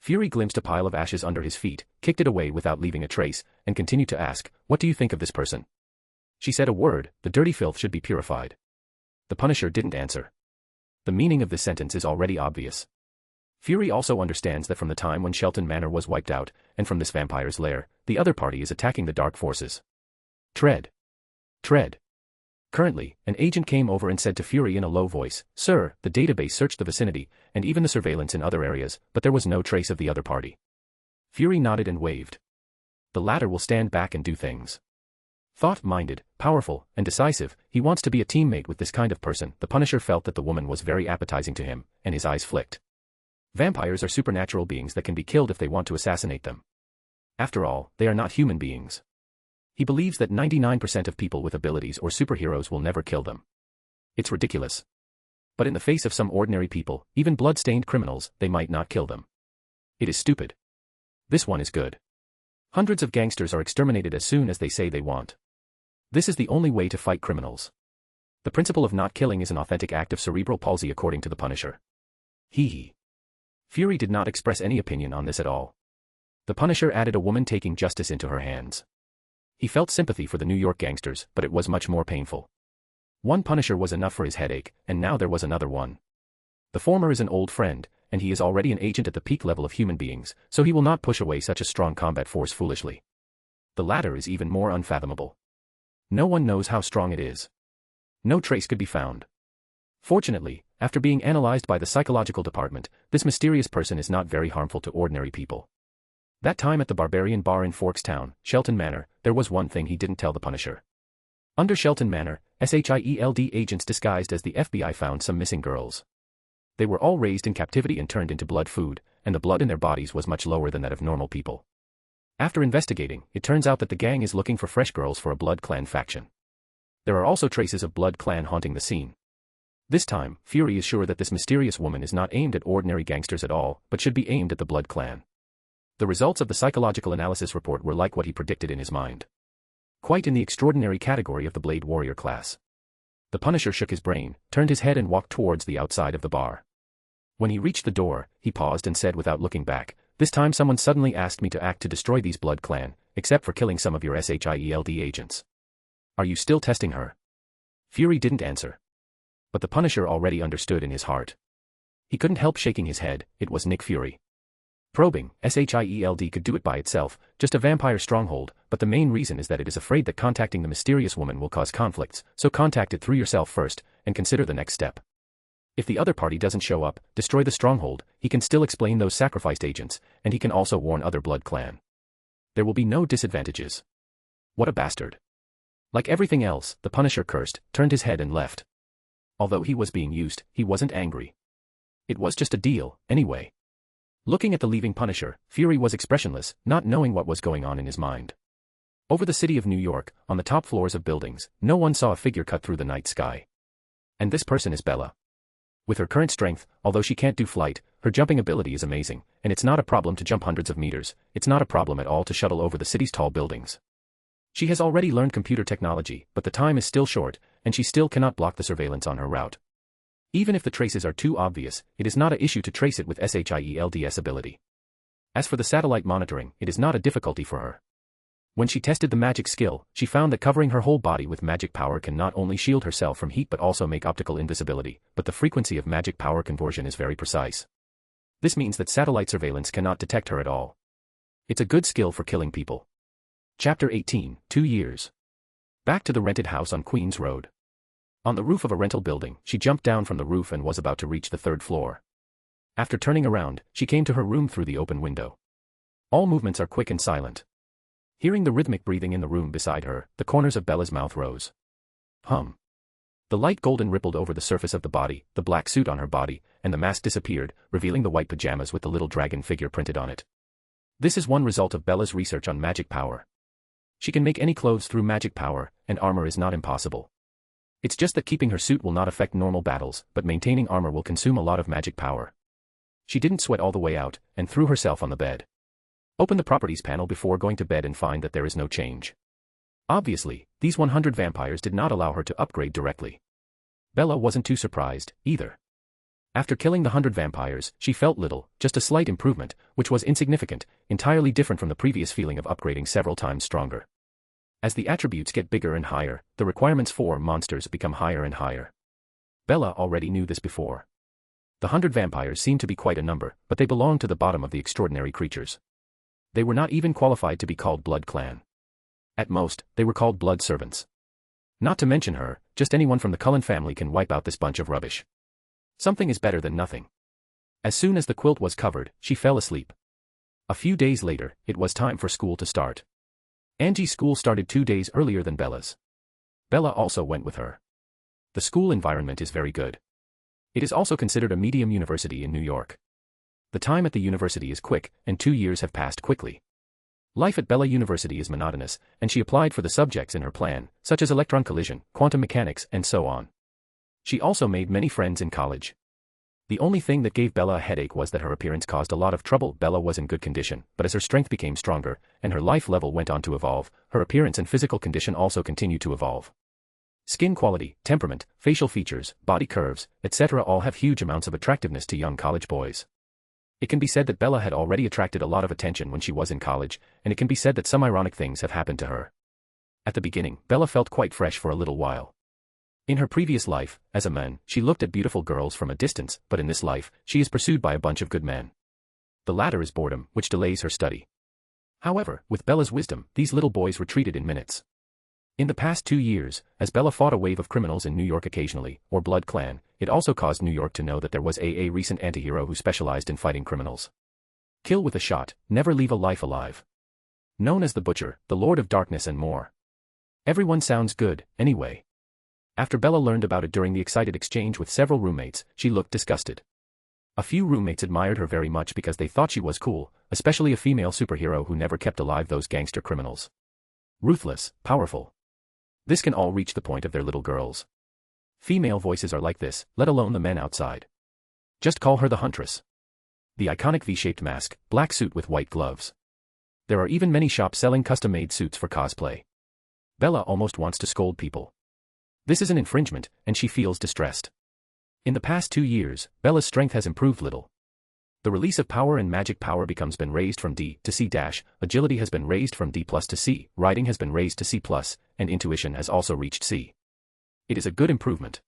Fury glimpsed a pile of ashes under his feet, kicked it away without leaving a trace, and continued to ask, what do you think of this person? She said a word, the dirty filth should be purified. The Punisher didn't answer. The meaning of this sentence is already obvious. Fury also understands that from the time when Shelton Manor was wiped out, and from this vampire's lair, the other party is attacking the dark forces. Tread. Tread. Currently, an agent came over and said to Fury in a low voice, Sir, the database searched the vicinity, and even the surveillance in other areas, but there was no trace of the other party. Fury nodded and waved. The latter will stand back and do things. Thought-minded, powerful, and decisive, he wants to be a teammate with this kind of person. The Punisher felt that the woman was very appetizing to him, and his eyes flicked. Vampires are supernatural beings that can be killed if they want to assassinate them. After all, they are not human beings. He believes that 99% of people with abilities or superheroes will never kill them. It's ridiculous. But in the face of some ordinary people, even blood-stained criminals, they might not kill them. It is stupid. This one is good. Hundreds of gangsters are exterminated as soon as they say they want. This is the only way to fight criminals. The principle of not killing is an authentic act of cerebral palsy according to the Punisher. Hee. Fury did not express any opinion on this at all. The Punisher added a woman taking justice into her hands. He felt sympathy for the New York gangsters, but it was much more painful. One Punisher was enough for his headache, and now there was another one. The former is an old friend, and he is already an agent at the peak level of human beings, so he will not push away such a strong combat force foolishly. The latter is even more unfathomable. No one knows how strong it is. No trace could be found. Fortunately, after being analyzed by the psychological department, this mysterious person is not very harmful to ordinary people. That time at the Barbarian Bar in Forkstown, Shelton Manor, there was one thing he didn't tell the Punisher. Under Shelton Manor, SHIELD agents disguised as the FBI found some missing girls. They were all raised in captivity and turned into blood food, and the blood in their bodies was much lower than that of normal people. After investigating, it turns out that the gang is looking for fresh girls for a Blood Clan faction. There are also traces of Blood Clan haunting the scene. This time, Fury is sure that this mysterious woman is not aimed at ordinary gangsters at all, but should be aimed at the Blood Clan. The results of the psychological analysis report were like what he predicted in his mind. Quite in the extraordinary category of the Blade Warrior class. The Punisher shook his brain, turned his head and walked towards the outside of the bar. When he reached the door, he paused and said without looking back, "This time someone suddenly asked me to act to destroy these Blood Clan, except for killing some of your SHIELD agents. Are you still testing her?" Fury didn't answer. But the Punisher already understood in his heart. He couldn't help shaking his head. It was Nick Fury. Probing, SHIELD could do it by itself, just a vampire stronghold, but the main reason is that it is afraid that contacting the mysterious woman will cause conflicts, so contact it through yourself first, and consider the next step. If the other party doesn't show up, destroy the stronghold, he can still explain those sacrificed agents, and he can also warn other Blood Clan. There will be no disadvantages. What a bastard. Like everything else, the Punisher cursed, turned his head and left. Although he was being used, he wasn't angry. It was just a deal, anyway. Looking at the leaving Punisher, Fury was expressionless, not knowing what was going on in his mind. Over the city of New York, on the top floors of buildings, no one saw a figure cut through the night sky. And this person is Bella. With her current strength, although she can't do flight, her jumping ability is amazing, and it's not a problem to jump hundreds of meters, it's not a problem at all to shuttle over the city's tall buildings. She has already learned computer technology, but the time is still short, and she still cannot block the surveillance on her route. Even if the traces are too obvious, it is not an issue to trace it with SHIELD's ability. As for the satellite monitoring, it is not a difficulty for her. When she tested the magic skill, she found that covering her whole body with magic power can not only shield herself from heat but also make optical invisibility, but the frequency of magic power conversion is very precise. This means that satellite surveillance cannot detect her at all. It's a good skill for killing people. Chapter 18, 2 years. Back to the rented house on Queens Road. On the roof of a rental building, she jumped down from the roof and was about to reach the 3rd floor. After turning around, she came to her room through the open window. All movements are quick and silent. Hearing the rhythmic breathing in the room beside her, the corners of Bella's mouth rose. Hum. The light golden rippled over the surface of the body, the black suit on her body, and the mask disappeared, revealing the white pajamas with the little dragon figure printed on it. This is one result of Bella's research on magic power. She can make any clothes through magic power, and armor is not impossible. It's just that keeping her suit will not affect normal battles, but maintaining armor will consume a lot of magic power. She didn't sweat all the way out, and threw herself on the bed. Open the properties panel before going to bed and find that there is no change. Obviously, these 100 vampires did not allow her to upgrade directly. Bella wasn't too surprised, either. After killing the 100 vampires, she felt little, just a slight improvement, which was insignificant, entirely different from the previous feeling of upgrading several times stronger. As the attributes get bigger and higher, the requirements for monsters become higher and higher. Bella already knew this before. The 100 vampires seemed to be quite a number, but they belonged to the bottom of the extraordinary creatures. They were not even qualified to be called Blood Clan. At most, they were called Blood Servants. Not to mention her, just anyone from the Cullen family can wipe out this bunch of rubbish. Something is better than nothing. As soon as the quilt was covered, she fell asleep. A few days later, it was time for school to start. Angie's school started 2 days earlier than Bella's. Bella also went with her. The school environment is very good. It is also considered a medium university in New York. The time at the university is quick, and 2 years have passed quickly. Life at Bella University is monotonous, and she applied for the subjects in her plan, such as electron collision, quantum mechanics, and so on. She also made many friends in college. The only thing that gave Bella a headache was that her appearance caused a lot of trouble. Bella was in good condition, but as her strength became stronger, and her life level went on to evolve, her appearance and physical condition also continued to evolve. Skin quality, temperament, facial features, body curves, etc. all have huge amounts of attractiveness to young college boys. It can be said that Bella had already attracted a lot of attention when she was in college, and it can be said that some ironic things have happened to her. At the beginning, Bella felt quite fresh for a little while. In her previous life, as a man, she looked at beautiful girls from a distance, but in this life, she is pursued by a bunch of good men. The latter is boredom, which delays her study. However, with Bella's wisdom, these little boys retreated in minutes. In the past 2 years, as Bella fought a wave of criminals in New York occasionally, or Blood Clan, it also caused New York to know that there was a recent antihero who specialized in fighting criminals. Kill with a shot, never leave a life alive. Known as the Butcher, the Lord of Darkness and more. Everyone sounds good, anyway. After Bella learned about it during the excited exchange with several roommates, she looked disgusted. A few roommates admired her very much because they thought she was cool, especially a female superhero who never kept alive those gangster criminals. Ruthless, powerful. This can all reach the point of their little girls. Female voices are like this, let alone the men outside. Just call her the Huntress. The iconic V-shaped mask, black suit with white gloves. There are even many shops selling custom-made suits for cosplay. Bella almost wants to scold people. This is an infringement, and she feels distressed. In the past 2 years, Bella's strength has improved little. The release of power and magic power becomes been raised from D to C-, agility has been raised from D+ to C, riding has been raised to C+, and intuition has also reached C. It is a good improvement.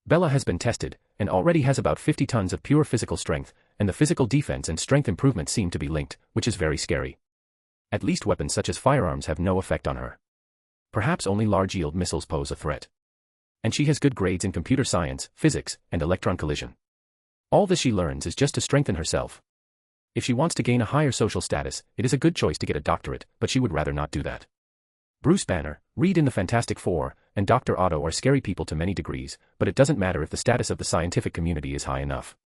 Bella has been tested, and already has about 50 tons of pure physical strength, and the physical defense and strength improvements seem to be linked, which is very scary. At least weapons such as firearms have no effect on her. Perhaps only large-yield missiles pose a threat. And she has good grades in computer science, physics, and electron collision. All this she learns is just to strengthen herself. If she wants to gain a higher social status, it is a good choice to get a doctorate, but she would rather not do that. Bruce Banner, Reed in the Fantastic Four, and Dr. Otto are scary people to many degrees, but it doesn't matter if the status of the scientific community is high enough.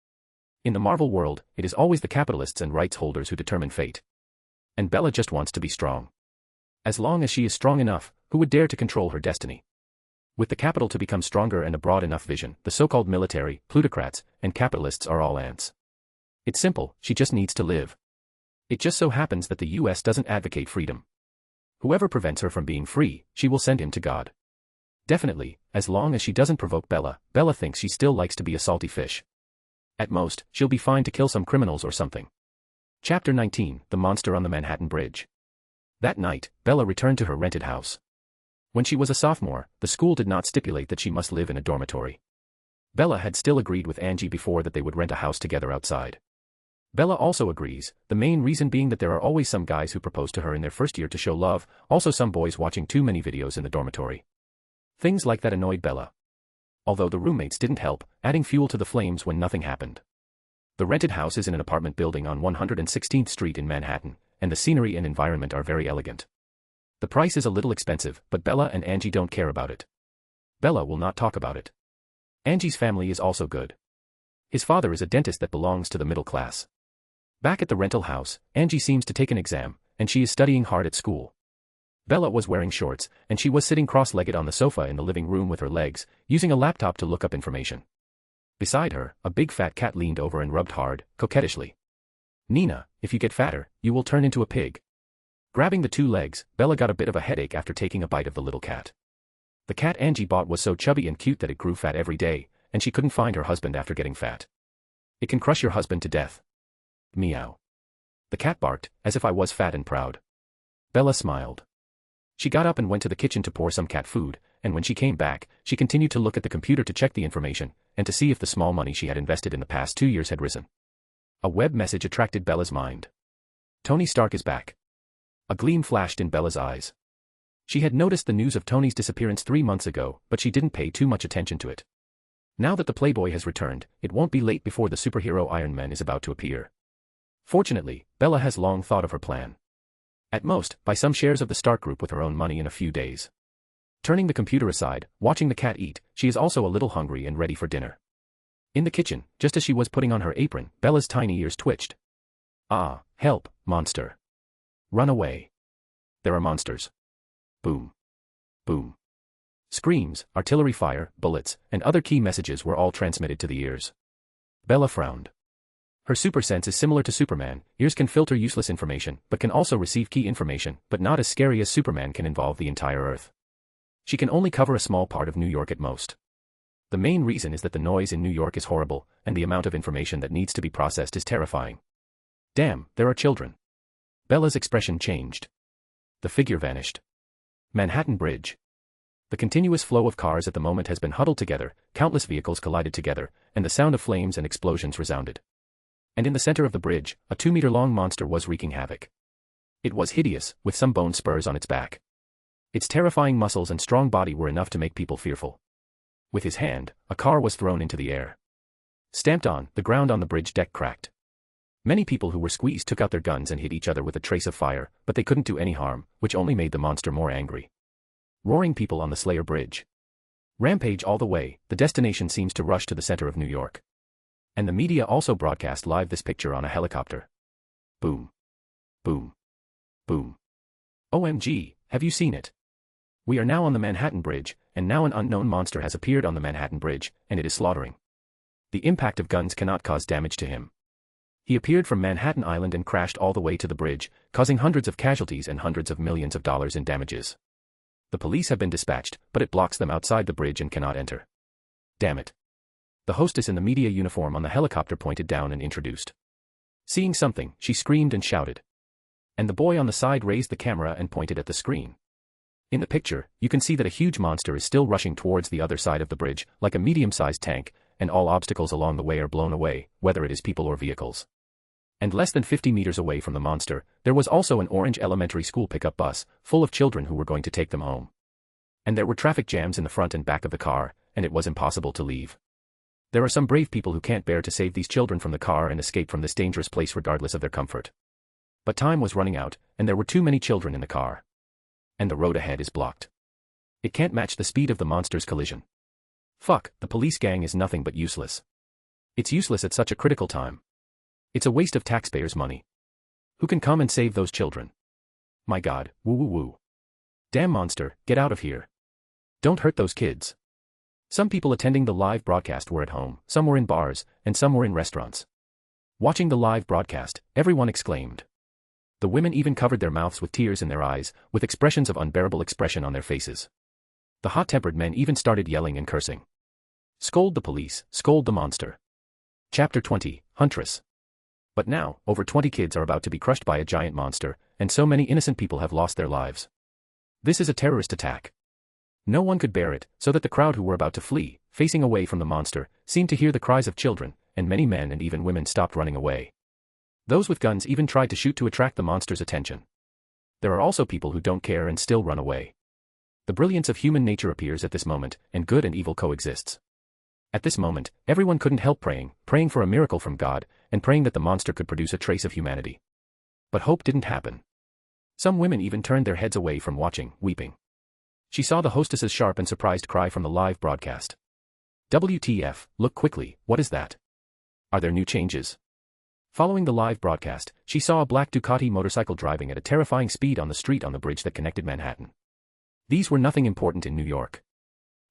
In the Marvel world, it is always the capitalists and rights holders who determine fate. And Bella just wants to be strong. As long as she is strong enough, who would dare to control her destiny? With the capital to become stronger and a broad enough vision, the so-called military, plutocrats, and capitalists are all ants. It's simple, she just needs to live. It just so happens that the US doesn't advocate freedom. Whoever prevents her from being free, she will send him to God. Definitely, as long as she doesn't provoke Bella, Bella thinks she still likes to be a salty fish. At most, she'll be fine to kill some criminals or something. Chapter 19, The Monster on the Manhattan Bridge. That night, Bella returned to her rented house. When she was a sophomore, the school did not stipulate that she must live in a dormitory. Bella had still agreed with Angie before that they would rent a house together outside. Bella also agrees, the main reason being that there are always some guys who propose to her in their first year to show love, also some boys watching too many videos in the dormitory. Things like that annoyed Bella. Although the roommates didn't help, adding fuel to the flames when nothing happened. The rented house is in an apartment building on 116th Street in Manhattan, and the scenery and environment are very elegant. The price is a little expensive, but Bella and Angie don't care about it. Bella will not talk about it. Angie's family is also good. His father is a dentist that belongs to the middle class. Back at the rental house, Angie seems to take an exam, and she is studying hard at school. Bella was wearing shorts, and she was sitting cross-legged on the sofa in the living room with her legs, using a laptop to look up information. Beside her, a big fat cat leaned over and rubbed hard, coquettishly. Nina, if you get fatter, you will turn into a pig. Grabbing the 2 legs, Bella got a bit of a headache after taking a bite of the little cat. The cat Angie bought was so chubby and cute that it grew fat every day, and she couldn't find her husband after getting fat. It can crush your husband to death. Meow. The cat barked, as if I was fat and proud. Bella smiled. She got up and went to the kitchen to pour some cat food, and when she came back, she continued to look at the computer to check the information, and to see if the small money she had invested in the past 2 years had risen. A web message attracted Bella's mind. Tony Stark is back. A gleam flashed in Bella's eyes. She had noticed the news of Tony's disappearance 3 months ago, but she didn't pay too much attention to it. Now that the Playboy has returned, it won't be late before the superhero Iron Man is about to appear. Fortunately, Bella has long thought of her plan. At most, buy some shares of the Stark Group with her own money in a few days. Turning the computer aside, watching the cat eat, she is also a little hungry and ready for dinner. In the kitchen, just as she was putting on her apron, Bella's tiny ears twitched. Ah, help, monster. Run away. There are monsters. Boom. Boom. Screams, artillery fire, bullets, and other key messages were all transmitted to the ears. Bella frowned. Her super sense is similar to Superman, ears can filter useless information, but can also receive key information, but not as scary as Superman can involve the entire Earth. She can only cover a small part of New York at most. The main reason is that the noise in New York is horrible, and the amount of information that needs to be processed is terrifying. Damn, there are children. Bella's expression changed. The figure vanished. Manhattan Bridge. The continuous flow of cars at the moment has been huddled together, countless vehicles collided together, and the sound of flames and explosions resounded. And in the center of the bridge, a 2-meter-long monster was wreaking havoc. It was hideous, with some bone spurs on its back. Its terrifying muscles and strong body were enough to make people fearful. With his hand, a car was thrown into the air. Stamped on, the ground on the bridge deck cracked. Many people who were squeezed took out their guns and hit each other with a trace of fire, but they couldn't do any harm, which only made the monster more angry. Roaring people on the Slayer Bridge. Rampage all the way, the destination seems to rush to the center of New York. And the media also broadcast live this picture on a helicopter. Boom. Boom. Boom. OMG, have you seen it? We are now on the Manhattan Bridge, and now an unknown monster has appeared on the Manhattan Bridge, and it is slaughtering. The impact of guns cannot cause damage to him. He appeared from Manhattan Island and crashed all the way to the bridge, causing hundreds of casualties and hundreds of millions of dollars in damages. The police have been dispatched, but it blocks them outside the bridge and cannot enter. Damn it. The hostess in the media uniform on the helicopter pointed down and introduced. Seeing something, she screamed and shouted. And the boy on the side raised the camera and pointed at the screen. In the picture, you can see that a huge monster is still rushing towards the other side of the bridge, like a medium-sized tank, and all obstacles along the way are blown away, whether it is people or vehicles. And less than 50 meters away from the monster, there was also an orange elementary school pickup bus, full of children who were going to take them home. And there were traffic jams in the front and back of the car, and it was impossible to leave. There are some brave people who can't bear to save these children from the car and escape from this dangerous place regardless of their comfort. But time was running out, and there were too many children in the car. And the road ahead is blocked. It can't match the speed of the monster's collision. Fuck, the police gang is nothing but useless. It's useless at such a critical time. It's a waste of taxpayers' money. Who can come and save those children? My God, woo woo woo. Damn monster, get out of here. Don't hurt those kids. Some people attending the live broadcast were at home, some were in bars, and some were in restaurants. Watching the live broadcast, everyone exclaimed. The women even covered their mouths with tears in their eyes, with expressions of unbearable expression on their faces. The hot-tempered men even started yelling and cursing. Scold the police, scold the monster. Chapter 20, Huntress. But now, over 20 kids are about to be crushed by a giant monster, and so many innocent people have lost their lives. This is a terrorist attack. No one could bear it, so that the crowd who were about to flee, facing away from the monster, seemed to hear the cries of children, and many men and even women stopped running away. Those with guns even tried to shoot to attract the monster's attention. There are also people who don't care and still run away. The brilliance of human nature appears at this moment, and good and evil coexists. At this moment, everyone couldn't help praying for a miracle from God, and praying that the monster could produce a trace of humanity. But hope didn't happen. Some women even turned their heads away from watching, weeping. She saw the hostess's sharp and surprised cry from the live broadcast. WTF, look quickly, what is that? Are there new changes? Following the live broadcast, she saw a black Ducati motorcycle driving at a terrifying speed on the street on the bridge that connected Manhattan. These were nothing important in New York.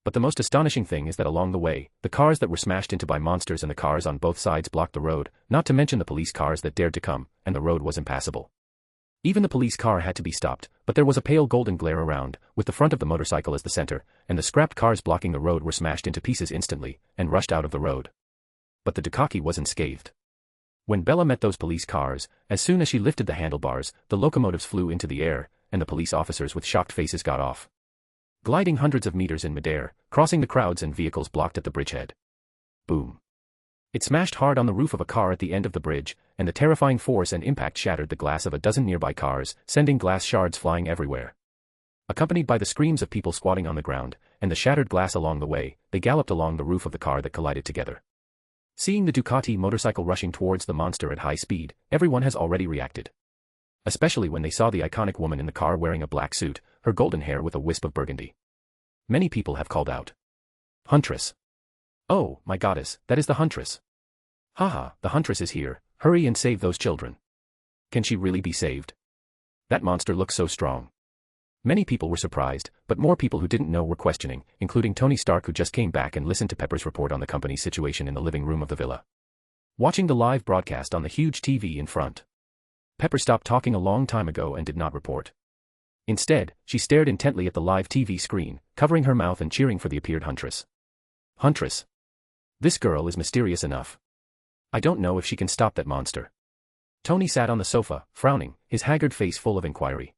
But the most astonishing thing is that along the way, the cars that were smashed into by monsters and the cars on both sides blocked the road, not to mention the police cars that dared to come, and the road was impassable. Even the police car had to be stopped, but there was a pale golden glare around, with the front of the motorcycle as the center, and the scrapped cars blocking the road were smashed into pieces instantly, and rushed out of the road. But the Ducati was unscathed. When Bella met those police cars, as soon as she lifted the handlebars, the locomotives flew into the air, and the police officers with shocked faces got off. Gliding hundreds of meters in midair, crossing the crowds and vehicles blocked at the bridgehead. Boom. It smashed hard on the roof of a car at the end of the bridge, and the terrifying force and impact shattered the glass of a dozen nearby cars, sending glass shards flying everywhere. Accompanied by the screams of people squatting on the ground, and the shattered glass along the way, they galloped along the roof of the car that collided together. Seeing the Ducati motorcycle rushing towards the monster at high speed, everyone has already reacted. Especially when they saw the iconic woman in the car wearing a black suit, her golden hair with a wisp of burgundy. Many people have called out. Huntress. Oh, my goddess, that is the Huntress. Haha, the Huntress is here, hurry and save those children. Can she really be saved? That monster looks so strong. Many people were surprised, but more people who didn't know were questioning, including Tony Stark who just came back and listened to Pepper's report on the company's situation in the living room of the villa. Watching the live broadcast on the huge TV in front. Pepper stopped talking a long time ago and did not report. Instead, she stared intently at the live TV screen, covering her mouth and cheering for the appeared Huntress. Huntress. This girl is mysterious enough. I don't know if she can stop that monster. Tony sat on the sofa, frowning, his haggard face full of inquiry.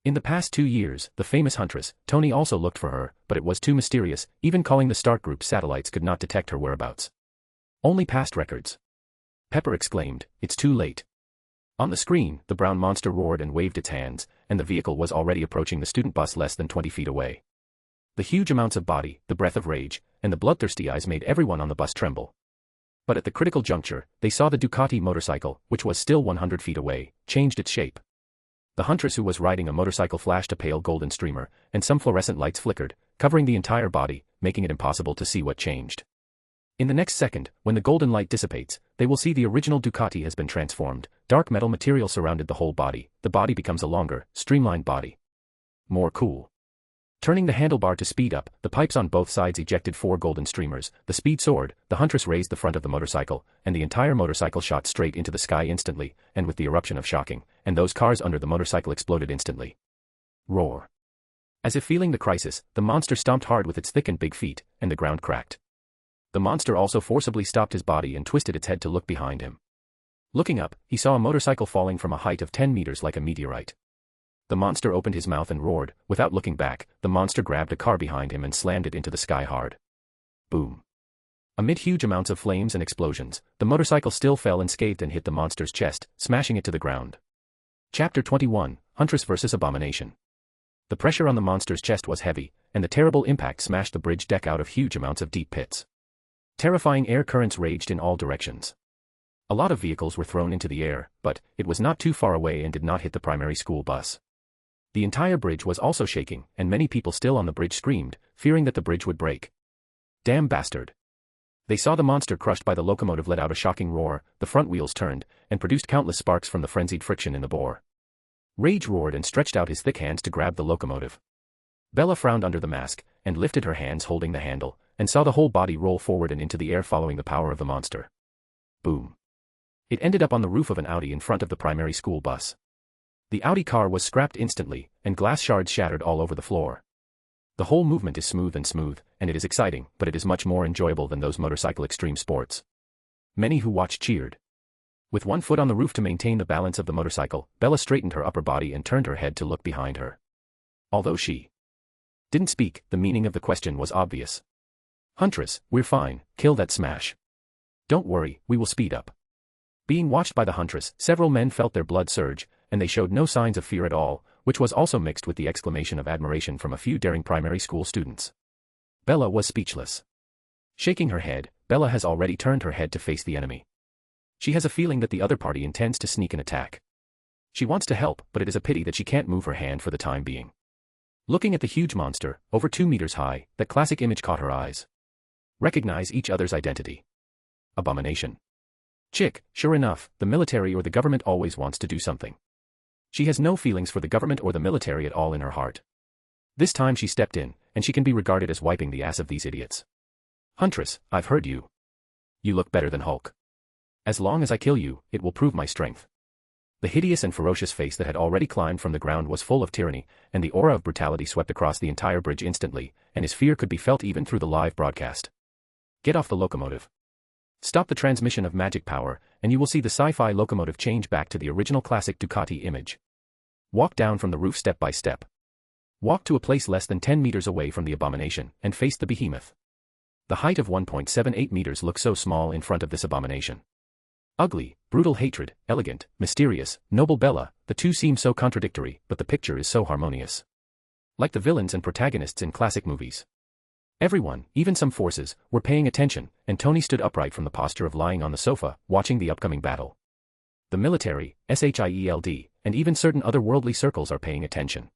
In the past 2 years, the famous Huntress, Tony also looked for her, but it was too mysterious, even calling the Stark Group satellites could not detect her whereabouts. Only past records. Pepper exclaimed, it's too late. On the screen, the brown monster roared and waved its hands, and the vehicle was already approaching the student bus less than 20 feet away. The huge amounts of body, the breath of rage, and the bloodthirsty eyes made everyone on the bus tremble. But at the critical juncture, they saw the Ducati motorcycle, which was still 100 feet away, changed its shape. The Huntress who was riding a motorcycle flashed a pale golden streamer, and some fluorescent lights flickered, covering the entire body, making it impossible to see what changed. In the next second, when the golden light dissipates, they will see the original Ducati has been transformed, dark metal material surrounded the whole body, the body becomes a longer, streamlined body. More cool. Turning the handlebar to speed up, the pipes on both sides ejected 4 golden streamers, the speed soared, the Huntress raised the front of the motorcycle, and the entire motorcycle shot straight into the sky instantly, and with the eruption of shocking, and those cars under the motorcycle exploded instantly. Roar. As if feeling the crisis, the monster stomped hard with its thick and big feet, and the ground cracked. The monster also forcibly stopped his body and twisted its head to look behind him. Looking up, he saw a motorcycle falling from a height of 10 meters like a meteorite. The monster opened his mouth and roared. Without looking back, the monster grabbed a car behind him and slammed it into the sky hard. Boom. Amid huge amounts of flames and explosions, the motorcycle still fell unscathed and hit the monster's chest, smashing it to the ground. Chapter 21, Huntress vs. Abomination. The pressure on the monster's chest was heavy, and the terrible impact smashed the bridge deck out of huge amounts of deep pits. Terrifying air currents raged in all directions. A lot of vehicles were thrown into the air, but it was not too far away and did not hit the primary school bus. The entire bridge was also shaking, and many people still on the bridge screamed, fearing that the bridge would break. Damn bastard. They saw the monster crushed by the locomotive let out a shocking roar, the front wheels turned, and produced countless sparks from the frenzied friction in the bore. Rage roared and stretched out his thick hands to grab the locomotive. Bella frowned under the mask, and lifted her hands holding the handle, and saw the whole body roll forward and into the air following the power of the monster. Boom. It ended up on the roof of an Audi in front of the primary school bus. The Audi car was scrapped instantly, and glass shards shattered all over the floor. The whole movement is smooth, and it is exciting, but it is much more enjoyable than those motorcycle extreme sports. Many who watched cheered. With one foot on the roof to maintain the balance of the motorcycle, Bella straightened her upper body and turned her head to look behind her. Although she didn't speak, the meaning of the question was obvious. Huntress, we're fine, kill that smash. Don't worry, we will speed up. Being watched by the Huntress, several men felt their blood surge, and they showed no signs of fear at all, which was also mixed with the exclamation of admiration from a few daring primary school students. Bella was speechless. Shaking her head, Bella has already turned her head to face the enemy. She has a feeling that the other party intends to sneak an attack. She wants to help, but it is a pity that she can't move her hand for the time being. Looking at the huge monster, over 2 meters high, that classic image caught her eyes. Recognize each other's identity. Abomination. Chick, sure enough, the military or the government always wants to do something. She has no feelings for the government or the military at all in her heart. This time she stepped in, and she can be regarded as wiping the ass of these idiots. Huntress, I've heard you. You look better than Hulk. As long as I kill you, it will prove my strength. The hideous and ferocious face that had already climbed from the ground was full of tyranny, and the aura of brutality swept across the entire bridge instantly, and his fear could be felt even through the live broadcast. Get off the locomotive. Stop the transmission of magic power, and you will see the sci-fi locomotive change back to the original classic Ducati image. Walk down from the roof step by step. Walk to a place less than 10 meters away from the abomination, and face the behemoth. The height of 1.78 meters looks so small in front of this abomination. Ugly, brutal hatred, elegant, mysterious, noble Bella, the two seem so contradictory, but the picture is so harmonious. Like the villains and protagonists in classic movies. Everyone, even some forces, were paying attention, and Tony stood upright from the posture of lying on the sofa, watching the upcoming battle. The military, SHIELD, and even certain other worldly circles are paying attention.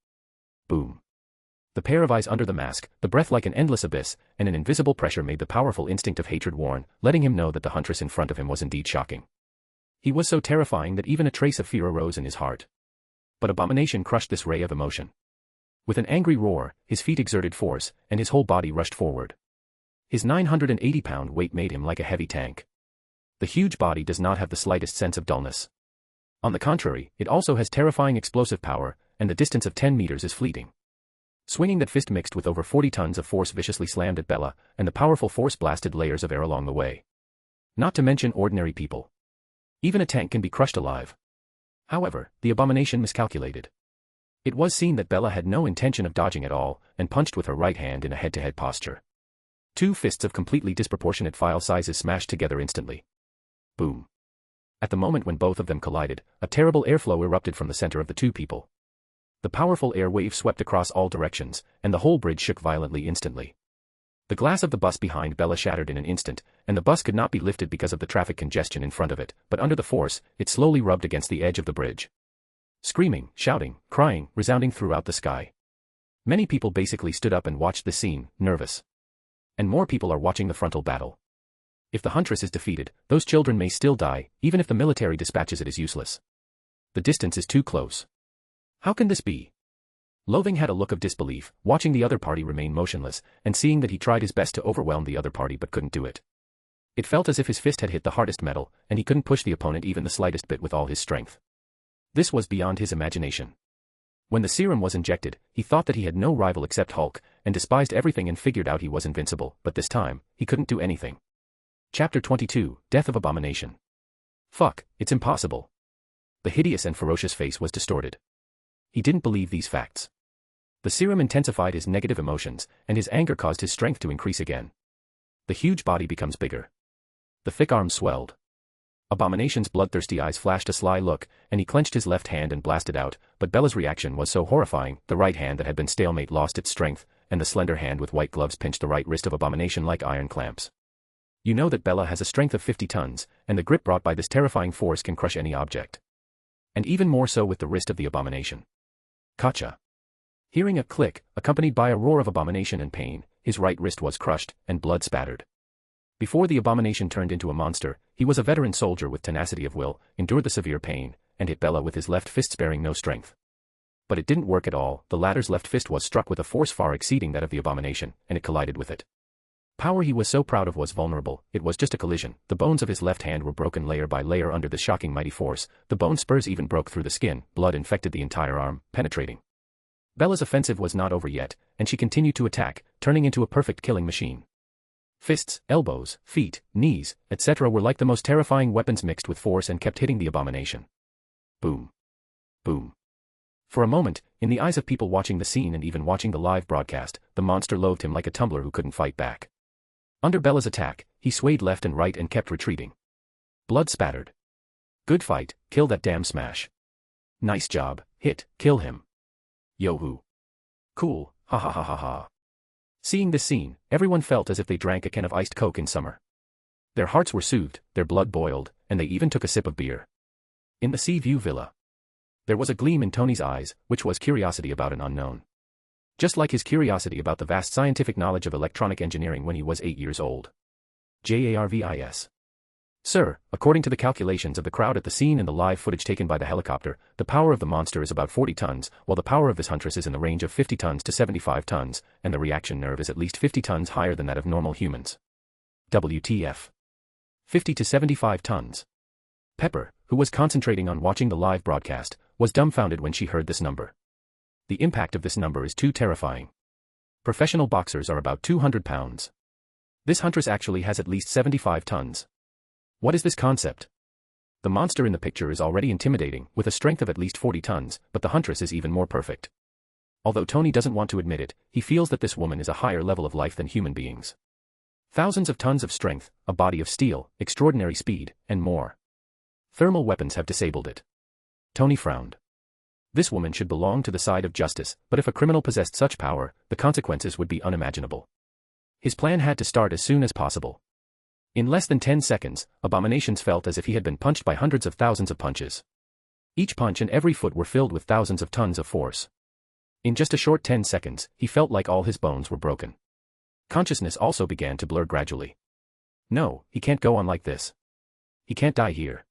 Boom. The pair of eyes under the mask, the breath like an endless abyss, and an invisible pressure made the powerful instinct of hatred warn, letting him know that the Huntress in front of him was indeed shocking. He was so terrifying that even a trace of fear arose in his heart. But Abomination crushed this ray of emotion. With an angry roar, his feet exerted force, and his whole body rushed forward. His 980-pound weight made him like a heavy tank. The huge body does not have the slightest sense of dullness. On the contrary, it also has terrifying explosive power, and the distance of 10 meters is fleeting. Swinging that fist mixed with over 40 tons of force viciously slammed at Bella, and the powerful force blasted layers of air along the way. Not to mention ordinary people. Even a tank can be crushed alive. However, the Abomination miscalculated. It was seen that Bella had no intention of dodging at all, and punched with her right hand in a head-to-head posture. 2 fists of completely disproportionate file sizes smashed together instantly. Boom. At the moment when both of them collided, a terrible airflow erupted from the center of the two people. The powerful air wave swept across all directions, and the whole bridge shook violently instantly. The glass of the bus behind Bella shattered in an instant, and the bus could not be lifted because of the traffic congestion in front of it, but under the force, it slowly rubbed against the edge of the bridge. Screaming, shouting, crying, resounding throughout the sky. Many people basically stood up and watched the scene, nervous. And more people are watching the frontal battle. If the Huntress is defeated, those children may still die, even if the military dispatches it as useless. The distance is too close. How can this be? Loathing had a look of disbelief, watching the other party remain motionless, and seeing that he tried his best to overwhelm the other party but couldn't do it. It felt as if his fist had hit the hardest metal, and he couldn't push the opponent even the slightest bit with all his strength. This was beyond his imagination. When the serum was injected, he thought that he had no rival except Hulk, and despised everything and figured out he was invincible, but this time, he couldn't do anything. Chapter 22, Death of Abomination. Fuck, it's impossible. The hideous and ferocious face was distorted. He didn't believe these facts. The serum intensified his negative emotions, and his anger caused his strength to increase again. The huge body becomes bigger. The thick arms swelled. Abomination's bloodthirsty eyes flashed a sly look, and he clenched his left hand and blasted out, but Bella's reaction was so horrifying, the right hand that had been stalemate lost its strength, and the slender hand with white gloves pinched the right wrist of Abomination like iron clamps. You know that Bella has a strength of 50 tons, and the grip brought by this terrifying force can crush any object. And even more so with the wrist of the Abomination. Gotcha. Hearing a click, accompanied by a roar of abomination and pain, his right wrist was crushed, and blood spattered. Before the Abomination turned into a monster, he was a veteran soldier with tenacity of will, endured the severe pain, and hit Bella with his left fist sparing no strength. But it didn't work at all, the latter's left fist was struck with a force far exceeding that of the Abomination, and it collided with it. Power he was so proud of was vulnerable, it was just a collision, the bones of his left hand were broken layer by layer under the shocking mighty force, the bone spurs even broke through the skin, blood infected the entire arm, penetrating. Bella's offensive was not over yet, and she continued to attack, turning into a perfect killing machine. Fists, elbows, feet, knees, etc. were like the most terrifying weapons mixed with force and kept hitting the Abomination. Boom. Boom. For a moment, in the eyes of people watching the scene and even watching the live broadcast, the monster loathed him like a tumbler who couldn't fight back. Under Bella's attack, he swayed left and right and kept retreating. Blood spattered. Good fight, kill that damn smash. Nice job, hit, kill him. Yo-hoo. Cool, ha ha ha ha ha. Seeing this scene, everyone felt as if they drank a can of iced Coke in summer. Their hearts were soothed, their blood boiled, and they even took a sip of beer. In the Sea View Villa. There was a gleam in Tony's eyes, which was curiosity about an unknown. Just like his curiosity about the vast scientific knowledge of electronic engineering when he was 8 years old. JARVIS. Sir, according to the calculations of the crowd at the scene and the live footage taken by the helicopter, the power of the monster is about 40 tons, while the power of this Huntress is in the range of 50 tons to 75 tons, and the reaction nerve is at least 50 tons higher than that of normal humans. WTF. 50 to 75 tons. Pepper, who was concentrating on watching the live broadcast, was dumbfounded when she heard this number. The impact of this number is too terrifying. Professional boxers are about 200 pounds. This Huntress actually has at least 75 tons. What is this concept? The monster in the picture is already intimidating, with a strength of at least 40 tons, but the Huntress is even more perfect. Although Tony doesn't want to admit it, he feels that this woman is a higher level of life than human beings. Thousands of tons of strength, a body of steel, extraordinary speed, and more. Thermal weapons have disabled it. Tony frowned. This woman should belong to the side of justice, but if a criminal possessed such power, the consequences would be unimaginable. His plan had to start as soon as possible. In less than 10 seconds, Abominations felt as if he had been punched by hundreds of thousands of punches. Each punch and every foot were filled with thousands of tons of force. In just a short 10 seconds, he felt like all his bones were broken. Consciousness also began to blur gradually. No, he can't go on like this. He can't die here.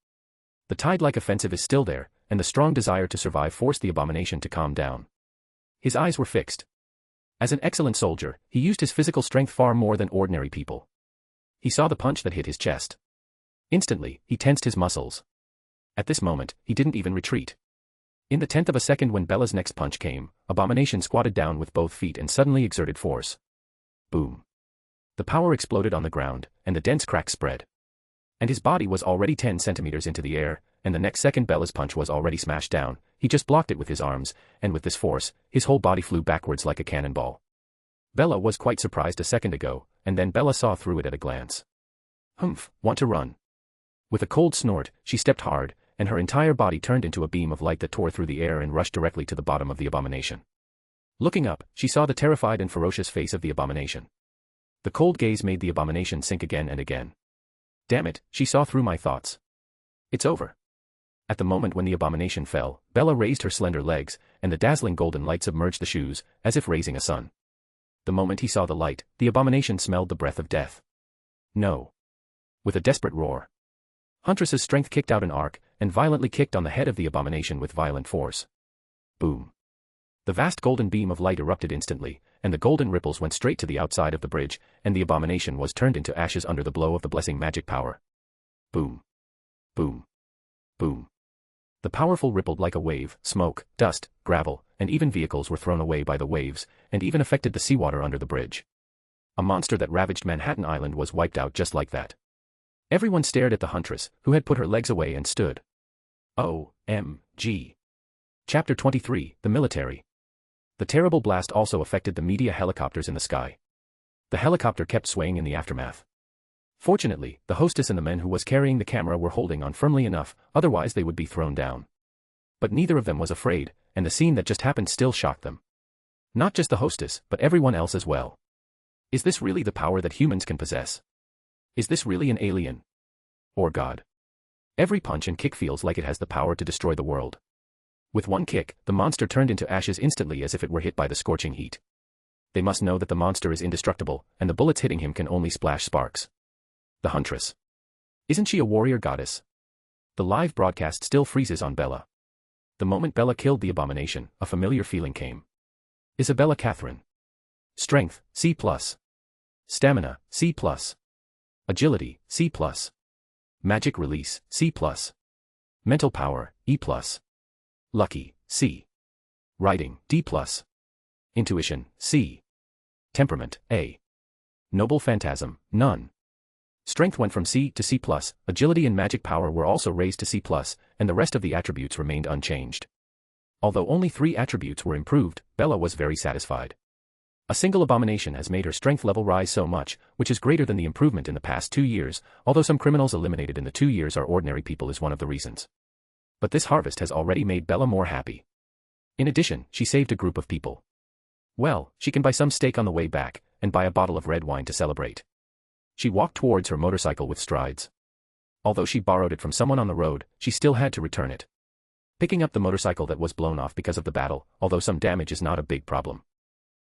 The tide-like offensive is still there, and the strong desire to survive forced the Abomination to calm down. His eyes were fixed. As an excellent soldier, he used his physical strength far more than ordinary people. He saw the punch that hit his chest. Instantly, he tensed his muscles. At this moment, he didn't even retreat. In the 10th of a second when Bella's next punch came, Abomination squatted down with both feet and suddenly exerted force. Boom. The power exploded on the ground, and the dense crack spread. And his body was already 10 centimeters into the air, and the next second Bella's punch was already smashed down. He just blocked it with his arms, and with this force, his whole body flew backwards like a cannonball. Bella was quite surprised a second ago, and then Bella saw through it at a glance. Humph, want to run. With a cold snort, she stepped hard, and her entire body turned into a beam of light that tore through the air and rushed directly to the bottom of the Abomination. Looking up, she saw the terrified and ferocious face of the Abomination. The cold gaze made the Abomination sink again and again. Damn it, she saw through my thoughts. It's over. At the moment when the Abomination fell, Bella raised her slender legs, and the dazzling golden light submerged the shoes, as if raising a sun. The moment he saw the light, the Abomination smelled the breath of death. No. With a desperate roar, Huntress's strength kicked out an arc, and violently kicked on the head of the Abomination with violent force. Boom. The vast golden beam of light erupted instantly, and the golden ripples went straight to the outside of the bridge, and the abomination was turned into ashes under the blow of the blessing magic power. Boom. Boom. Boom. The powerful rippled like a wave, smoke, dust, gravel, and even vehicles were thrown away by the waves, and even affected the seawater under the bridge. A monster that ravaged Manhattan Island was wiped out just like that. Everyone stared at the Huntress, who had put her legs away and stood. O.M.G. Chapter 23, The Military. The terrible blast also affected the media helicopters in the sky. The helicopter kept swaying in the aftermath. Fortunately, the hostess and the men who was carrying the camera were holding on firmly enough, otherwise they would be thrown down. But neither of them was afraid, and the scene that just happened still shocked them. Not just the hostess, but everyone else as well. Is this really the power that humans can possess? Is this really an alien? Or God? Every punch and kick feels like it has the power to destroy the world. With one kick, the monster turned into ashes instantly as if it were hit by the scorching heat. They must know that the monster is indestructible, and the bullets hitting him can only splash sparks. The Huntress. Isn't she a warrior goddess? The live broadcast still freezes on Bella. The moment Bella killed the abomination, a familiar feeling came. Isabella Catherine. Strength, C+. Stamina, C+. Agility, C+. Magic release, C+. Mental power, E+. Lucky, C. Writing, D+. Intuition, C. Temperament, A. Noble phantasm, none. Strength went from C to C+, agility and magic power were also raised to C+, and the rest of the attributes remained unchanged. Although only 3 attributes were improved, Bella was very satisfied. A single abomination has made her strength level rise so much, which is greater than the improvement in the past 2 years, although some criminals eliminated in the 2 years are ordinary people is one of the reasons. But this harvest has already made Bella more happy. In addition, she saved a group of people. Well, she can buy some steak on the way back, and buy a bottle of red wine to celebrate. She walked towards her motorcycle with strides. Although she borrowed it from someone on the road, she still had to return it. Picking up the motorcycle that was blown off because of the battle, although some damage is not a big problem.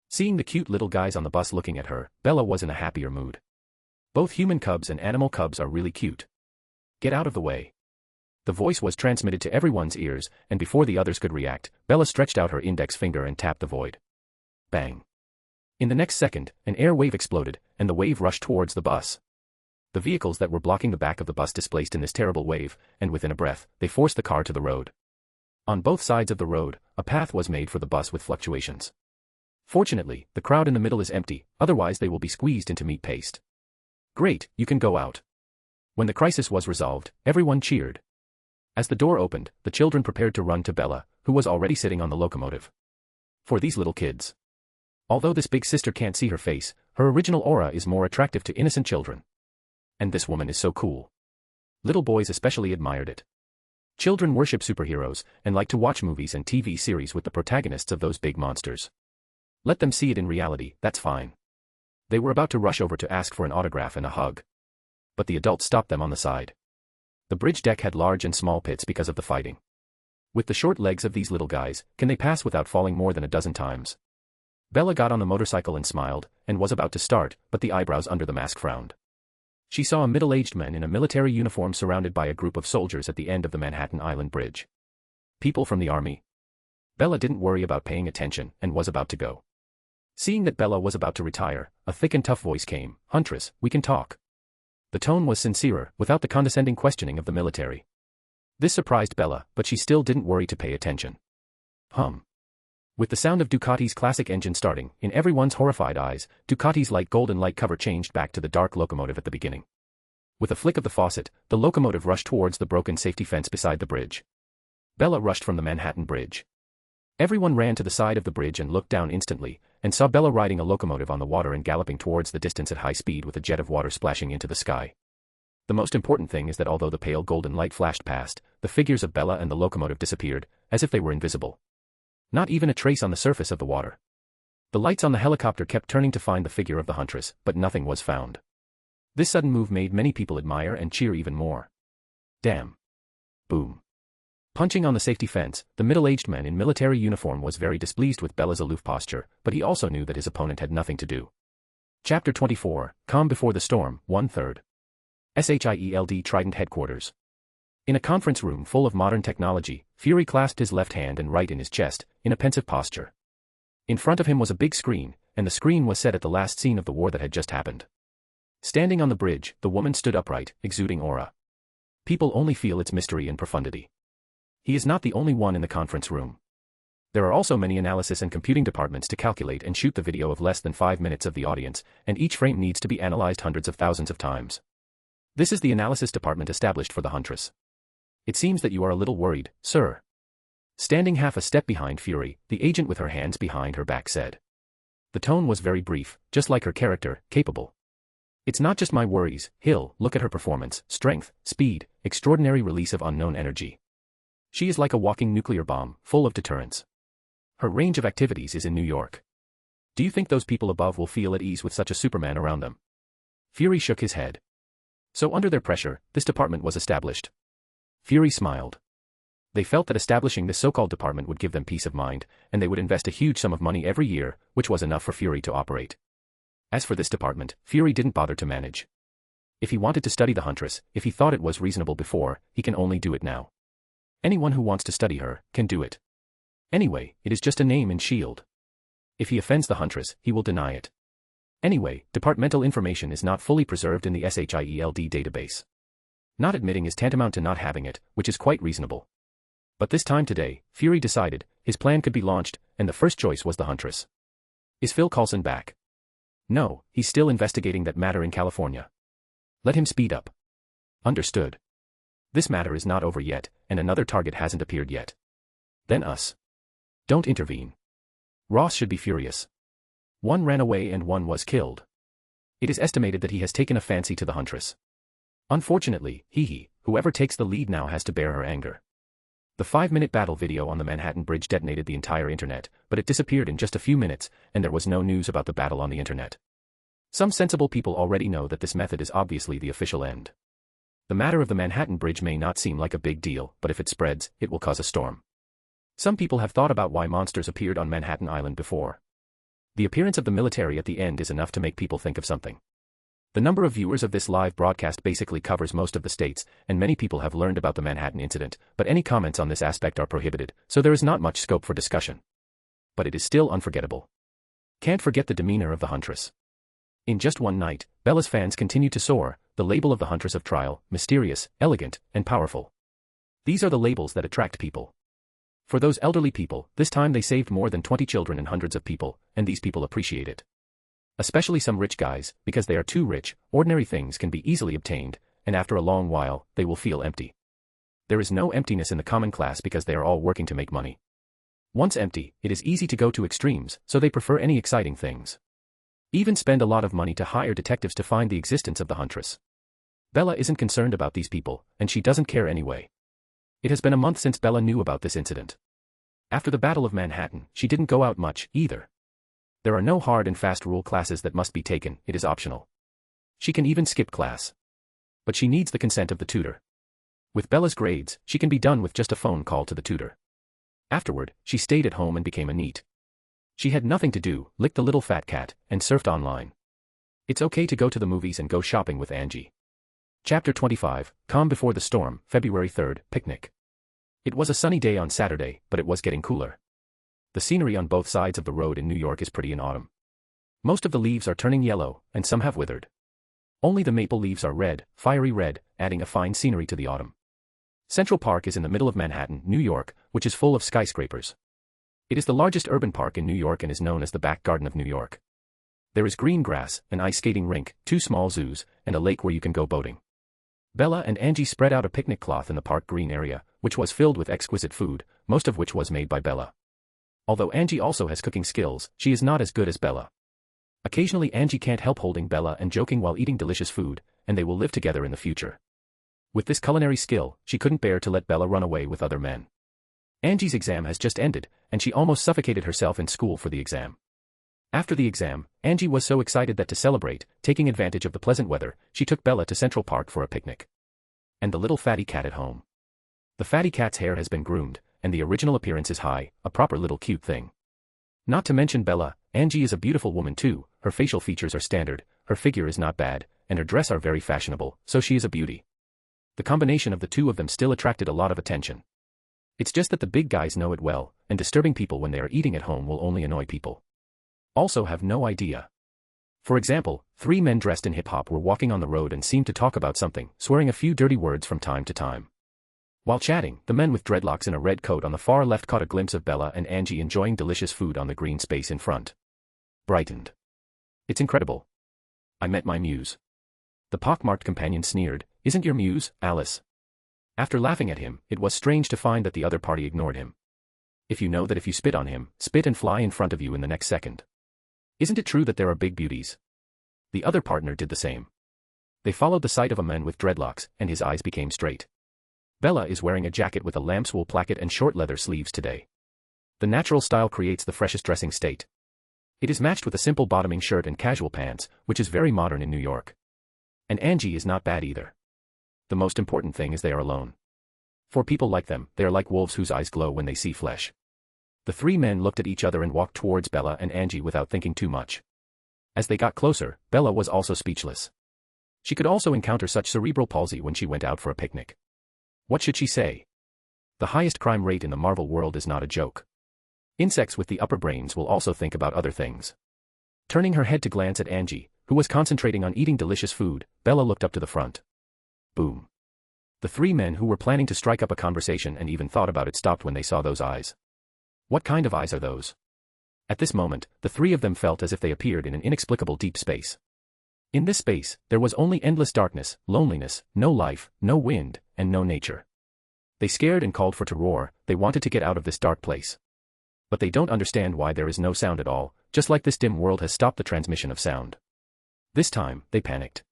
Seeing the cute little guys on the bus looking at her, Bella was in a happier mood. Both human cubs and animal cubs are really cute. Get out of the way. The voice was transmitted to everyone's ears, and before the others could react, Bella stretched out her index finger and tapped the void. Bang. In the next second, an air wave exploded, and the wave rushed towards the bus. The vehicles that were blocking the back of the bus displaced in this terrible wave, and within a breath, they forced the car to the road. On both sides of the road, a path was made for the bus with fluctuations. Fortunately, the crowd in the middle is empty, otherwise they will be squeezed into meat paste. Great, you can go out. When the crisis was resolved, everyone cheered. As the door opened, the children prepared to run to Bella, who was already sitting on the locomotive. For these little kids. Although this big sister can't see her face, her original aura is more attractive to innocent children. And this woman is so cool. Little boys especially admired it. Children worship superheroes, and like to watch movies and TV series with the protagonists of those big monsters. Let them see it in reality, that's fine. They were about to rush over to ask for an autograph and a hug. But the adults stopped them on the side. The bridge deck had large and small pits because of the fighting. With the short legs of these little guys, can they pass without falling more than a dozen times? Bella got on the motorcycle and smiled, and was about to start, but the eyebrows under the mask frowned. She saw a middle-aged man in a military uniform surrounded by a group of soldiers at the end of the Manhattan Island Bridge. People from the army. Bella didn't worry about paying attention, and was about to go. Seeing that Bella was about to retire, a thick and tough voice came, "Huntress, we can talk." The tone was sincerer, without the condescending questioning of the military. This surprised Bella, but she still didn't worry to pay attention. With the sound of Ducati's classic engine starting, in everyone's horrified eyes, Ducati's light golden light cover changed back to the dark locomotive at the beginning. With a flick of the faucet, the locomotive rushed towards the broken safety fence beside the bridge. Bella rushed from the Manhattan Bridge. Everyone ran to the side of the bridge and looked down instantly, and saw Bella riding a locomotive on the water and galloping towards the distance at high speed with a jet of water splashing into the sky. The most important thing is that although the pale golden light flashed past, the figures of Bella and the locomotive disappeared, as if they were invisible. Not even a trace on the surface of the water. The lights on the helicopter kept turning to find the figure of the Huntress, but nothing was found. This sudden move made many people admire and cheer even more. Damn. Boom. Punching on the safety fence, the middle-aged man in military uniform was very displeased with Bella's aloof posture, but he also knew that his opponent had nothing to do. Chapter 24, Calm Before the Storm, 1/3. SHIELD Trident Headquarters. In a conference room full of modern technology, Fury clasped his left hand and right in his chest, in a pensive posture. In front of him was a big screen, and the screen was set at the last scene of the war that had just happened. Standing on the bridge, the woman stood upright, exuding aura. People only feel its mystery and profundity. He is not the only one in the conference room. There are also many analysis and computing departments to calculate and shoot the video of less than 5 minutes of the audience, and each frame needs to be analyzed hundreds of thousands of times. This is the analysis department established for the Huntress. It seems that you are a little worried, sir. Standing half a step behind Fury, the agent with her hands behind her back said. The tone was very brief, just like her character, capable. It's not just my worries, Hill, look at her performance, strength, speed, extraordinary release of unknown energy. She is like a walking nuclear bomb, full of deterrence. Her range of activities is in New York. Do you think those people above will feel at ease with such a Superman around them? Fury shook his head. So under their pressure, this department was established. Fury smiled. They felt that establishing this so-called department would give them peace of mind, and they would invest a huge sum of money every year, which was enough for Fury to operate. As for this department, Fury didn't bother to manage. If he wanted to study the Huntress, if he thought it was reasonable before, he can only do it now. Anyone who wants to study her, can do it. Anyway, it is just a name in S.H.I.E.L.D. If he offends the Huntress, he will deny it. Anyway, departmental information is not fully preserved in the S.H.I.E.L.D. database. Not admitting is tantamount to not having it, which is quite reasonable. But this time today, Fury decided, his plan could be launched, and the first choice was the Huntress. Is Phil Coulson back? No, he's still investigating that matter in California. Let him speed up. Understood. This matter is not over yet, and another target hasn't appeared yet. Then us. Don't intervene. Ross should be furious. One ran away and one was killed. It is estimated that he has taken a fancy to the Huntress. Unfortunately, whoever takes the lead now has to bear her anger. The 5-minute battle video on the Manhattan Bridge detonated the entire internet, but it disappeared in just a few minutes, and there was no news about the battle on the internet. Some sensible people already know that this method is obviously the official end. The matter of the Manhattan Bridge may not seem like a big deal, but if it spreads, it will cause a storm. Some people have thought about why monsters appeared on Manhattan Island before. The appearance of the military at the end is enough to make people think of something. The number of viewers of this live broadcast basically covers most of the states, and many people have learned about the Manhattan incident, but any comments on this aspect are prohibited, so there is not much scope for discussion. But it is still unforgettable. Can't forget the demeanor of the Huntress. In just one night, Bella's fans continue to soar, the label of the Huntress of Trial, mysterious, elegant, and powerful. These are the labels that attract people. For those elderly people, this time they saved more than 20 children and hundreds of people, and these people appreciate it. Especially some rich guys, because they are too rich, ordinary things can be easily obtained, and after a long while, they will feel empty. There is no emptiness in the common class because they are all working to make money. Once empty, it is easy to go to extremes, so they prefer any exciting things. Even spend a lot of money to hire detectives to find the existence of the Huntress. Bella isn't concerned about these people, and she doesn't care anyway. It has been a month since Bella knew about this incident. After the Battle of Manhattan, she didn't go out much, either. There are no hard and fast rule classes that must be taken, it is optional. She can even skip class. But she needs the consent of the tutor. With Bella's grades, she can be done with just a phone call to the tutor. Afterward, she stayed at home and became a NEET. She had nothing to do, licked the little fat cat, and surfed online. It's okay to go to the movies and go shopping with Angie. Chapter 25, Calm Before the Storm, February 3rd, Picnic. It was a sunny day on Saturday, but it was getting cooler. The scenery on both sides of the road in New York is pretty in autumn. Most of the leaves are turning yellow, and some have withered. Only the maple leaves are red, fiery red, adding a fine scenery to the autumn. Central Park is in the middle of Manhattan, New York, which is full of skyscrapers. It is the largest urban park in New York and is known as the Back Garden of New York. There is green grass, an ice skating rink, 2 small zoos, and a lake where you can go boating. Bella and Angie spread out a picnic cloth in the park green area, which was filled with exquisite food, most of which was made by Bella. Although Angie also has cooking skills, she is not as good as Bella. Occasionally Angie can't help holding Bella and joking while eating delicious food, and they will live together in the future. With this culinary skill, she couldn't bear to let Bella run away with other men. Angie's exam has just ended, and she almost suffocated herself in school for the exam. After the exam, Angie was so excited that to celebrate, taking advantage of the pleasant weather, she took Bella to Central Park for a picnic. And the little fatty cat at home. The fatty cat's hair has been groomed, and the original appearance is high, a proper little cute thing. Not to mention Bella, Angie is a beautiful woman too, her facial features are standard, her figure is not bad, and her dress are very fashionable, so she is a beauty. The combination of the two of them still attracted a lot of attention. It's just that the big guys know it well, and disturbing people when they are eating at home will only annoy people. Also have no idea. For example, 3 men dressed in hip-hop were walking on the road and seemed to talk about something, swearing a few dirty words from time to time. While chatting, the men with dreadlocks in a red coat on the far left caught a glimpse of Bella and Angie enjoying delicious food on the green space in front. Brightened. It's incredible. I met my muse. The pockmarked companion sneered, "Isn't your muse, Alice?" After laughing at him, it was strange to find that the other party ignored him. If you know that if you spit on him, spit and fly in front of you in the next second. Isn't it true that there are big beauties? The other partner did the same. They followed the sight of a man with dreadlocks, and his eyes became straight. Bella is wearing a jacket with a lamb's wool placket and short leather sleeves today. The natural style creates the freshest dressing state. It is matched with a simple bottoming shirt and casual pants, which is very modern in New York. And Angie is not bad either. The most important thing is they are alone. For people like them, they are like wolves whose eyes glow when they see flesh. The 3 men looked at each other and walked towards Bella and Angie without thinking too much. As they got closer, Bella was also speechless. She could also encounter such cerebral palsy when she went out for a picnic. What should she say? The highest crime rate in the Marvel world is not a joke. Insects with the upper brains will also think about other things. Turning her head to glance at Angie, who was concentrating on eating delicious food, Bella looked up to the front. Boom. The 3 men who were planning to strike up a conversation and even thought about it stopped when they saw those eyes. What kind of eyes are those? At this moment, the 3 of them felt as if they appeared in an inexplicable deep space. In this space, there was only endless darkness, loneliness, no life, no wind, and no nature. They scared and called for to roar, they wanted to get out of this dark place. But they don't understand why there is no sound at all, just like this dim world has stopped the transmission of sound. This time, they panicked.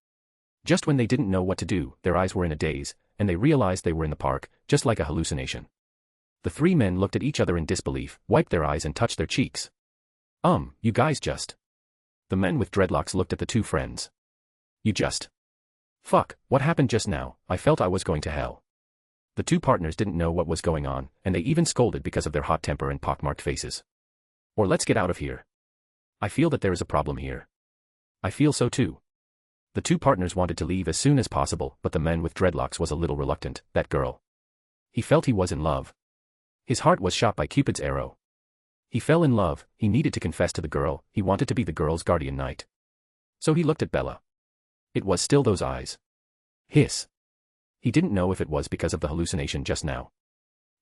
Just when they didn't know what to do, their eyes were in a daze, and they realized they were in the park, just like a hallucination. The 3 men looked at each other in disbelief, wiped their eyes and touched their cheeks. You guys just. The men with dreadlocks looked at the 2 friends. You just. Fuck, what happened just now? I felt I was going to hell. The 2 partners didn't know what was going on, and they even scolded because of their hot temper and pockmarked faces. Or let's get out of here. I feel that there is a problem here. I feel so too. The 2 partners wanted to leave as soon as possible, but the man with dreadlocks was a little reluctant, that girl. He felt he was in love. His heart was shot by Cupid's arrow. He fell in love, he needed to confess to the girl, he wanted to be the girl's guardian knight. So he looked at Bella. It was still those eyes. Hiss. He didn't know if it was because of the hallucination just now.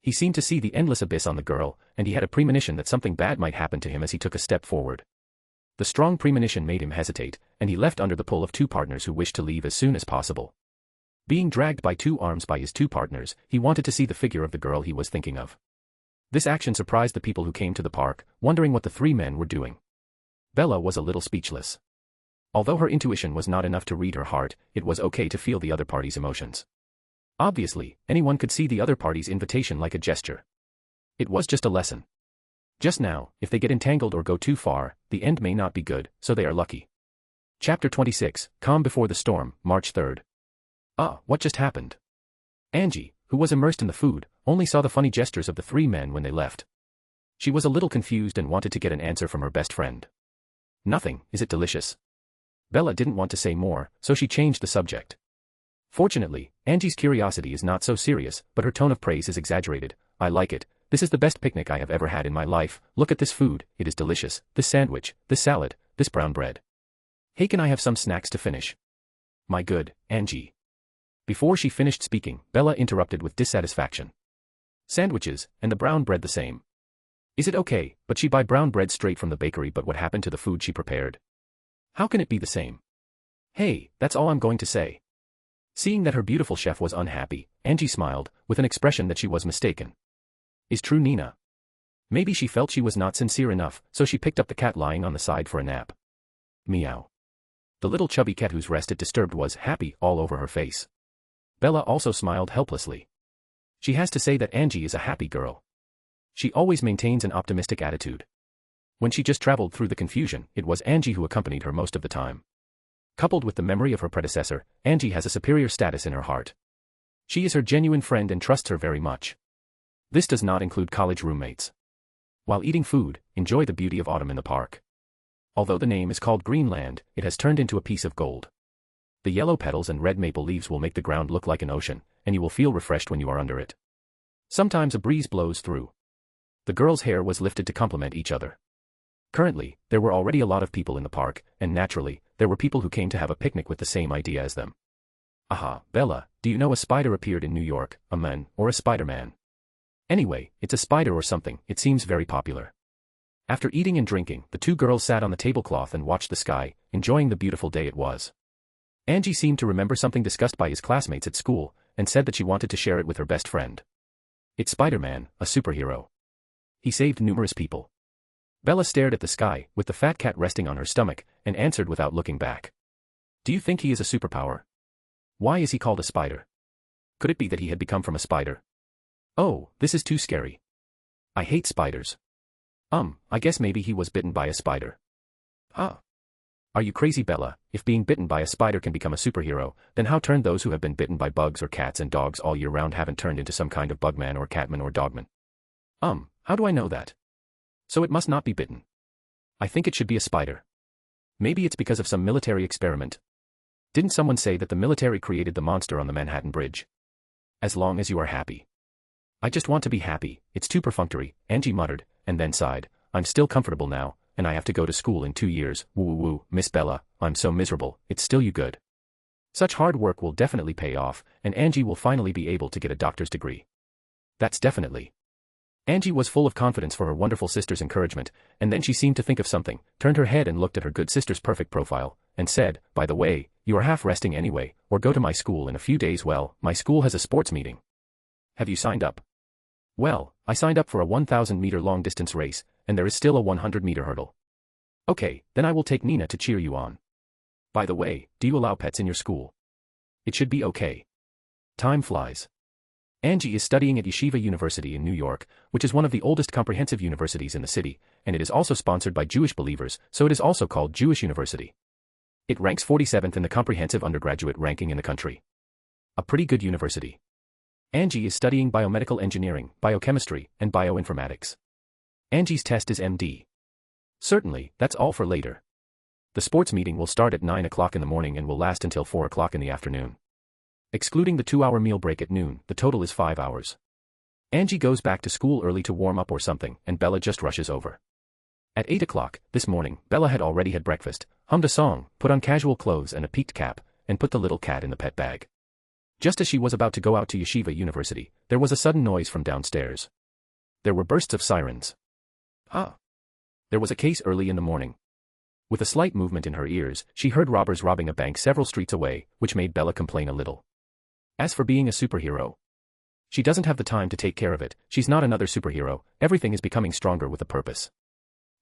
He seemed to see the endless abyss on the girl, and he had a premonition that something bad might happen to him as he took a step forward. The strong premonition made him hesitate, and he left under the pull of 2 partners who wished to leave as soon as possible. Being dragged by 2 arms by his 2 partners, he wanted to see the figure of the girl he was thinking of. This action surprised the people who came to the park, wondering what the 3 men were doing. Bella was a little speechless. Although her intuition was not enough to read her heart, it was okay to feel the other party's emotions. Obviously, anyone could see the other party's invitation like a gesture. It was just a lesson. Just now, if they get entangled or go too far, the end may not be good, so they are lucky. Chapter 26, Calm Before the Storm, March 3rd. What just happened? Angie, who was immersed in the food, only saw the funny gestures of the 3 men when they left. She was a little confused and wanted to get an answer from her best friend. Nothing, is it delicious? Bella didn't want to say more, so she changed the subject. Fortunately, Angie's curiosity is not so serious, but her tone of praise is exaggerated. I like it. This is the best picnic I have ever had in my life. Look at this food, it is delicious. This sandwich, this salad, this brown bread. Hey, can I have some snacks to finish? My good, Angie. Before she finished speaking, Bella interrupted with dissatisfaction. Sandwiches, and the brown bread the same. Is it okay, but she buy brown bread straight from the bakery, but what happened to the food she prepared? How can it be the same? Hey, that's all I'm going to say. Seeing that her beautiful chef was unhappy, Angie smiled, with an expression that she was mistaken. Is true, Nina. Maybe she felt she was not sincere enough, so she picked up the cat lying on the side for a nap. Meow. The little chubby cat whose rest it disturbed was happy all over her face. Bella also smiled helplessly. She has to say that Angie is a happy girl. She always maintains an optimistic attitude. When she just traveled through the confusion, it was Angie who accompanied her most of the time. Coupled with the memory of her predecessor, Angie has a superior status in her heart. She is her genuine friend and trusts her very much. This does not include college roommates. While eating food, enjoy the beauty of autumn in the park. Although the name is called Greenland, it has turned into a piece of gold. The yellow petals and red maple leaves will make the ground look like an ocean, and you will feel refreshed when you are under it. Sometimes a breeze blows through. The girls' hair was lifted to complement each other. Currently, there were already a lot of people in the park, and naturally, there were people who came to have a picnic with the same idea as them. Aha, Bella, do you know a spider appeared in New York, a man, or a Spider-Man? Anyway, it's a spider or something, it seems very popular. After eating and drinking, the two girls sat on the tablecloth and watched the sky, enjoying the beautiful day it was. Angie seemed to remember something discussed by his classmates at school, and said that she wanted to share it with her best friend. It's Spider-Man, a superhero. He saved numerous people. Bella stared at the sky, with the fat cat resting on her stomach, and answered without looking back. Do you think he is a superpower? Why is he called a spider? Could it be that he had become from a spider? Oh, this is too scary. I hate spiders. I guess maybe he was bitten by a spider. Huh? Are you crazy, Bella? If being bitten by a spider can become a superhero, then how turn those who have been bitten by bugs or cats and dogs all year round haven't turned into some kind of bugman or catman or dogman? How do I know that? So it must not be bitten. I think it should be a spider. Maybe it's because of some military experiment. Didn't someone say that the military created the monster on the Manhattan Bridge? As long as you are happy. I just want to be happy, it's too perfunctory, Angie muttered, and then sighed. I'm still comfortable now, and I have to go to school in 2 years. Woo woo woo, Miss Bella, I'm so miserable, it's still you good. Such hard work will definitely pay off, and Angie will finally be able to get a doctor's degree. That's definitely. Angie was full of confidence for her wonderful sister's encouragement, and then she seemed to think of something, turned her head and looked at her good sister's perfect profile, and said, by the way, you are half resting anyway, or go to my school in a few days. Well, my school has a sports meeting. Have you signed up? Well, I signed up for a 1,000-meter long-distance race, and there is still a 100-meter hurdle. Okay, then I will take Nina to cheer you on. By the way, do you allow pets in your school? It should be okay. Time flies. Angie is studying at Yeshiva University in New York, which is one of the oldest comprehensive universities in the city, and it is also sponsored by Jewish believers, so it is also called Jewish University. It ranks 47th in the comprehensive undergraduate ranking in the country. A pretty good university. Angie is studying biomedical engineering, biochemistry, and bioinformatics. Angie's test is MD. Certainly, that's all for later. The sports meeting will start at 9 o'clock in the morning and will last until 4 o'clock in the afternoon. Excluding the 2-hour meal break at noon, the total is 5 hours. Angie goes back to school early to warm up or something, and Bella just rushes over. At 8 o'clock, this morning, Bella had already had breakfast, hummed a song, put on casual clothes and a peaked cap, and put the little cat in the pet bag. Just as she was about to go out to Yeshiva University, there was a sudden noise from downstairs. There were bursts of sirens. There was a case early in the morning. With a slight movement in her ears, she heard robbers robbing a bank several streets away, which made Bella complain a little. As for being a superhero, she doesn't have the time to take care of it. She's not another superhero, everything is becoming stronger with a purpose.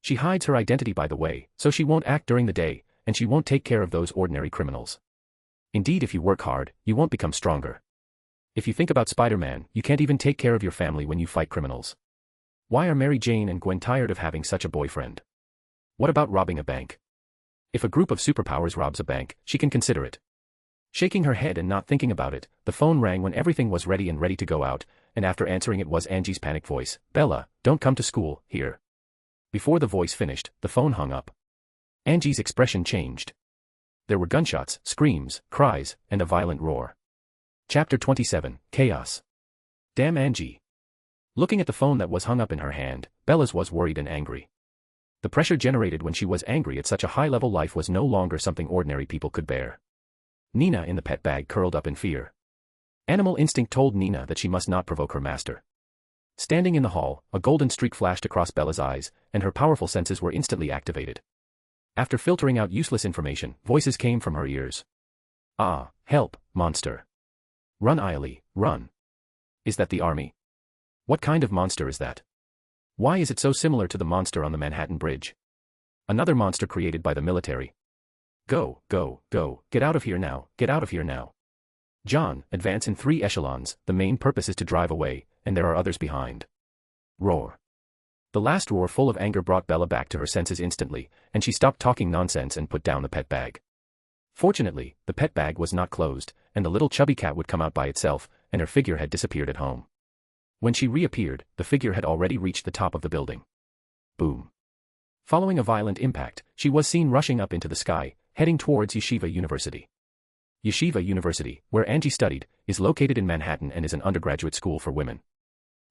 She hides her identity, by the way, so she won't act during the day, and she won't take care of those ordinary criminals. Indeed, if you work hard, you won't become stronger. If you think about Spider-Man, you can't even take care of your family when you fight criminals. Why are Mary Jane and Gwen tired of having such a boyfriend? What about robbing a bank? If a group of superpowers robs a bank, she can consider it. Shaking her head and not thinking about it, the phone rang when everything was ready and ready to go out, and after answering it was Angie's panicked voice. Bella, don't come to school, here. Before the voice finished, the phone hung up. Angie's expression changed. There were gunshots, screams, cries, and a violent roar. Chapter 27, Chaos. Damn Angie. Looking at the phone that was hung up in her hand, Bella's was worried and angry. The pressure generated when she was angry at such a high-level life was no longer something ordinary people could bear. Nina in the pet bag curled up in fear. Animal instinct told Nina that she must not provoke her master. Standing in the hall, a golden streak flashed across Bella's eyes, and her powerful senses were instantly activated. After filtering out useless information, voices came from her ears. Help, monster. Run, Ailey, run. Is that the army? What kind of monster is that? Why is it so similar to the monster on the Manhattan Bridge? Another monster created by the military. Go, go, go, get out of here now, get out of here now. John, advance in 3 echelons, the main purpose is to drive away, and there are others behind. Roar. The last roar full of anger brought Bella back to her senses instantly, and she stopped talking nonsense and put down the pet bag. Fortunately, the pet bag was not closed, and the little chubby cat would come out by itself, and her figure had disappeared at home. When she reappeared, the figure had already reached the top of the building. Boom. Following a violent impact, she was seen rushing up into the sky, heading towards Yeshiva University. Yeshiva University, where Angie studied, is located in Manhattan and is an undergraduate school for women.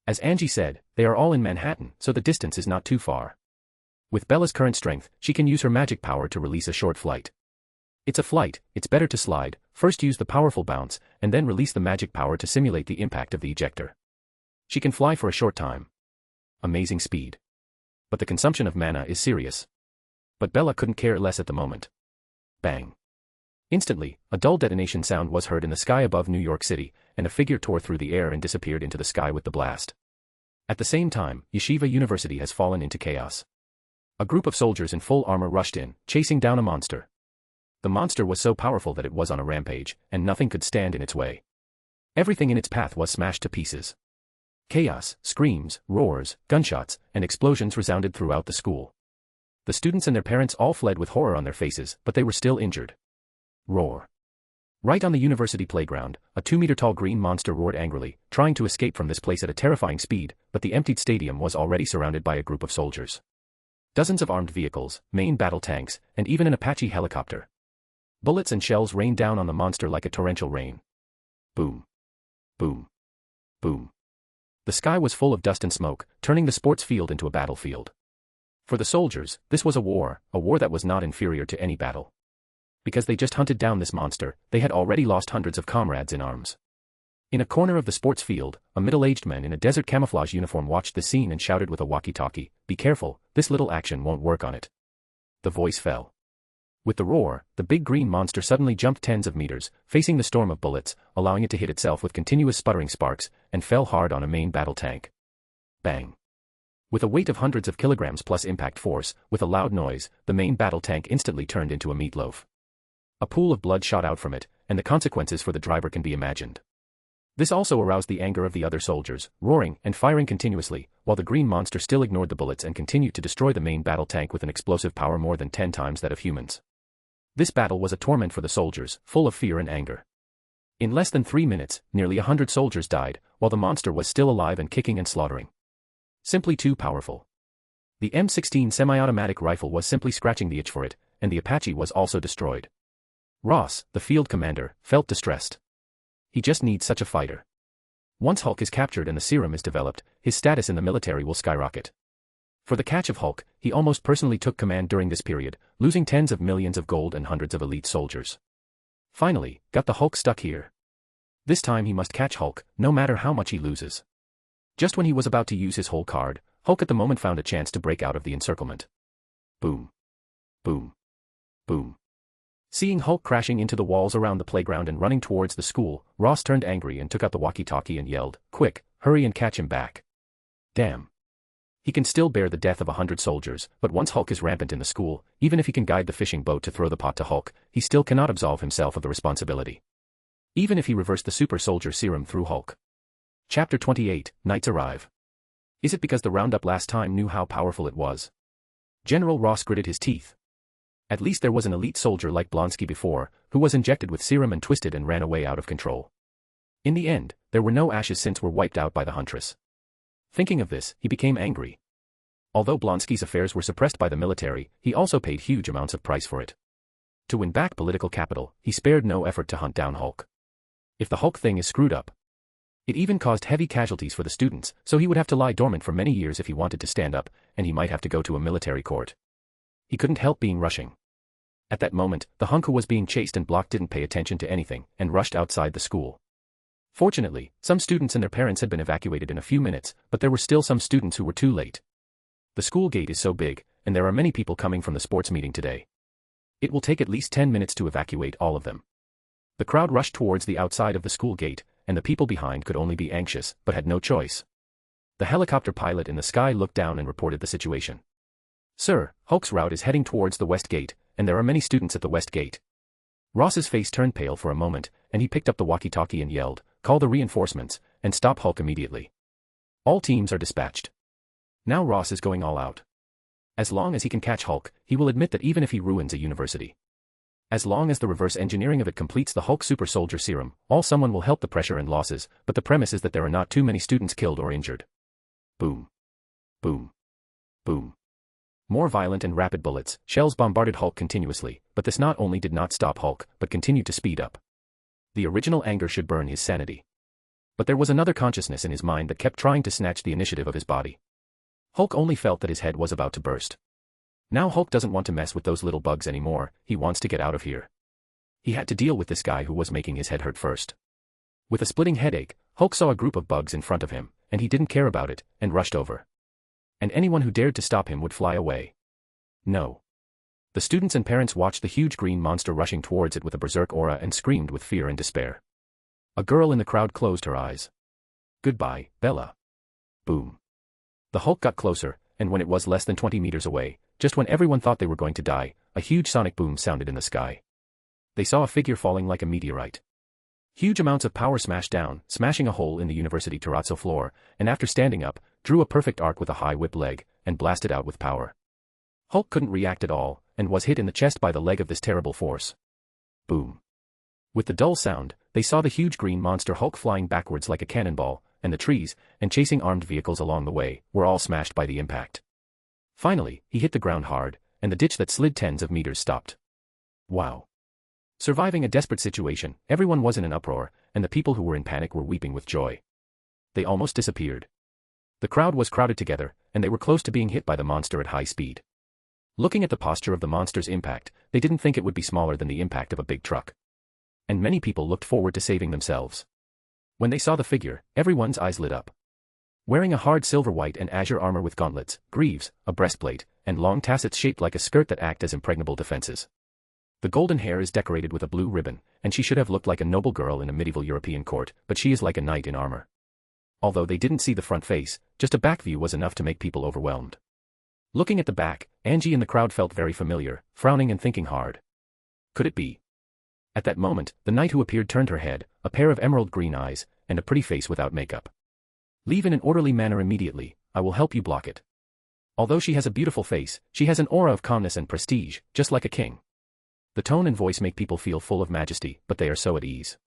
As Angie said, they are all in Manhattan, so the distance is not too far. With Bella's current strength, she can use her magic power to release a short flight. It's a flight, it's better to slide, first use the powerful bounce, and then release the magic power to simulate the impact of the ejector. She can fly for a short time. Amazing speed. But the consumption of mana is serious. But Bella couldn't care less at the moment. Bang. Instantly, a dull detonation sound was heard in the sky above New York City, and a figure tore through the air and disappeared into the sky with the blast. At the same time, Yeshiva University has fallen into chaos. A group of soldiers in full armor rushed in, chasing down a monster. The monster was so powerful that it was on a rampage, and nothing could stand in its way. Everything in its path was smashed to pieces. Chaos, screams, roars, gunshots, and explosions resounded throughout the school. The students and their parents all fled with horror on their faces, but they were still injured. Roar. Right on the university playground, a 2-meter-tall green monster roared angrily, trying to escape from this place at a terrifying speed, but the emptied stadium was already surrounded by a group of soldiers. Dozens of armed vehicles, main battle tanks, and even an Apache helicopter. Bullets and shells rained down on the monster like a torrential rain. Boom. Boom. Boom. The sky was full of dust and smoke, turning the sports field into a battlefield. For the soldiers, this was a war that was not inferior to any battle. Because they just hunted down this monster, they had already lost hundreds of comrades in arms. In a corner of the sports field, a middle-aged man in a desert camouflage uniform watched the scene and shouted with a walkie-talkie, "Be careful, this little action won't work on it." The voice fell. With the roar, the big green monster suddenly jumped tens of meters, facing the storm of bullets, allowing it to hit itself with continuous sputtering sparks, and fell hard on a main battle tank. Bang. With a weight of hundreds of kilograms plus impact force, with a loud noise, the main battle tank instantly turned into a meatloaf. A pool of blood shot out from it, and the consequences for the driver can be imagined. This also aroused the anger of the other soldiers, roaring and firing continuously, while the green monster still ignored the bullets and continued to destroy the main battle tank with an explosive power more than 10 times that of humans. This battle was a torment for the soldiers, full of fear and anger. In less than 3 minutes, nearly 100 soldiers died, while the monster was still alive and kicking and slaughtering. Simply too powerful. The M16 semi-automatic rifle was simply scratching the itch for it, and the Apache was also destroyed. Ross, the field commander, felt distressed. He just needs such a fighter. Once Hulk is captured and the serum is developed, his status in the military will skyrocket. For the catch of Hulk, he almost personally took command during this period, losing tens of millions of gold and hundreds of elite soldiers. Finally, got the Hulk stuck here. This time he must catch Hulk, no matter how much he loses. Just when he was about to use his whole card, Hulk at the moment found a chance to break out of the encirclement. Boom. Boom. Boom. Seeing Hulk crashing into the walls around the playground and running towards the school, Ross turned angry and took out the walkie-talkie and yelled, "Quick, hurry and catch him back." Damn. He can still bear the death of 100 soldiers, but once Hulk is rampant in the school, even if he can guide the fishing boat to throw the pot to Hulk, he still cannot absolve himself of the responsibility. Even if he reversed the super soldier serum through Hulk. Chapter 28, Knights Arrive. Is it because the roundup last time knew how powerful it was? General Ross gritted his teeth. At least there was an elite soldier like Blonsky before, who was injected with serum and twisted and ran away out of control. In the end, there were no ashes since were wiped out by the Huntress. Thinking of this, he became angry. Although Blonsky's affairs were suppressed by the military, he also paid huge amounts of price for it. To win back political capital, he spared no effort to hunt down Hulk. If the Hulk thing is screwed up. It even caused heavy casualties for the students, so he would have to lie dormant for many years if he wanted to stand up, and he might have to go to a military court. He couldn't help being rushing. At that moment, the hunk who was being chased and blocked didn't pay attention to anything, and rushed outside the school. Fortunately, some students and their parents had been evacuated in a few minutes, but there were still some students who were too late. The school gate is so big, and there are many people coming from the sports meeting today. It will take at least 10 minutes to evacuate all of them. The crowd rushed towards the outside of the school gate, and the people behind could only be anxious, but had no choice. The helicopter pilot in the sky looked down and reported the situation. "Sir, Hulk's route is heading towards the west gate, and there are many students at the west gate." Ross's face turned pale for a moment, and he picked up the walkie-talkie and yelled, "Call the reinforcements, and stop Hulk immediately. All teams are dispatched." Now Ross is going all out. As long as he can catch Hulk, he will admit that even if he ruins a university. As long as the reverse engineering of it completes the Hulk super soldier serum, all someone will help the pressure and losses, but the premise is that there are not too many students killed or injured. Boom. Boom. Boom. More violent and rapid bullets, shells bombarded Hulk continuously, but this not only did not stop Hulk, but continued to speed up. The original anger should burn his sanity. But there was another consciousness in his mind that kept trying to snatch the initiative of his body. Hulk only felt that his head was about to burst. Now Hulk doesn't want to mess with those little bugs anymore, he wants to get out of here. He had to deal with this guy who was making his head hurt first. With a splitting headache, Hulk saw a group of bugs in front of him, and he didn't care about it, and rushed over. And anyone who dared to stop him would fly away. No. The students and parents watched the huge green monster rushing towards it with a berserk aura and screamed with fear and despair. A girl in the crowd closed her eyes. Goodbye, Bella. Boom. The Hulk got closer, and when it was less than 20 meters away, just when everyone thought they were going to die, a huge sonic boom sounded in the sky. They saw a figure falling like a meteorite. Huge amounts of power smashed down, smashing a hole in the university terrazzo floor, and after standing up, drew a perfect arc with a high whip leg, and blasted out with power. Hulk couldn't react at all, and was hit in the chest by the leg of this terrible force. Boom. With the dull sound, they saw the huge green monster Hulk flying backwards like a cannonball, and the trees, and chasing armed vehicles along the way, were all smashed by the impact. Finally, he hit the ground hard, and the ditch that slid tens of meters stopped. Wow. Surviving a desperate situation, everyone was in an uproar, and the people who were in panic were weeping with joy. They almost disappeared. The crowd was crowded together, and they were close to being hit by the monster at high speed. Looking at the posture of the monster's impact, they didn't think it would be smaller than the impact of a big truck. And many people looked forward to saving themselves. When they saw the figure, everyone's eyes lit up. Wearing a hard silver white and azure armor with gauntlets, greaves, a breastplate, and long tassets shaped like a skirt that act as impregnable defenses. The golden hair is decorated with a blue ribbon, and she should have looked like a noble girl in a medieval European court, but she is like a knight in armor. Although they didn't see the front face, just a back view was enough to make people overwhelmed. Looking at the back, Angie in the crowd felt very familiar, frowning and thinking hard. Could it be? At that moment, the knight who appeared turned her head, a pair of emerald green eyes, and a pretty face without makeup. Leave in an orderly manner immediately, I will help you block it. Although she has a beautiful face, she has an aura of calmness and prestige, just like a king. The tone and voice make people feel full of majesty, but they are so at ease.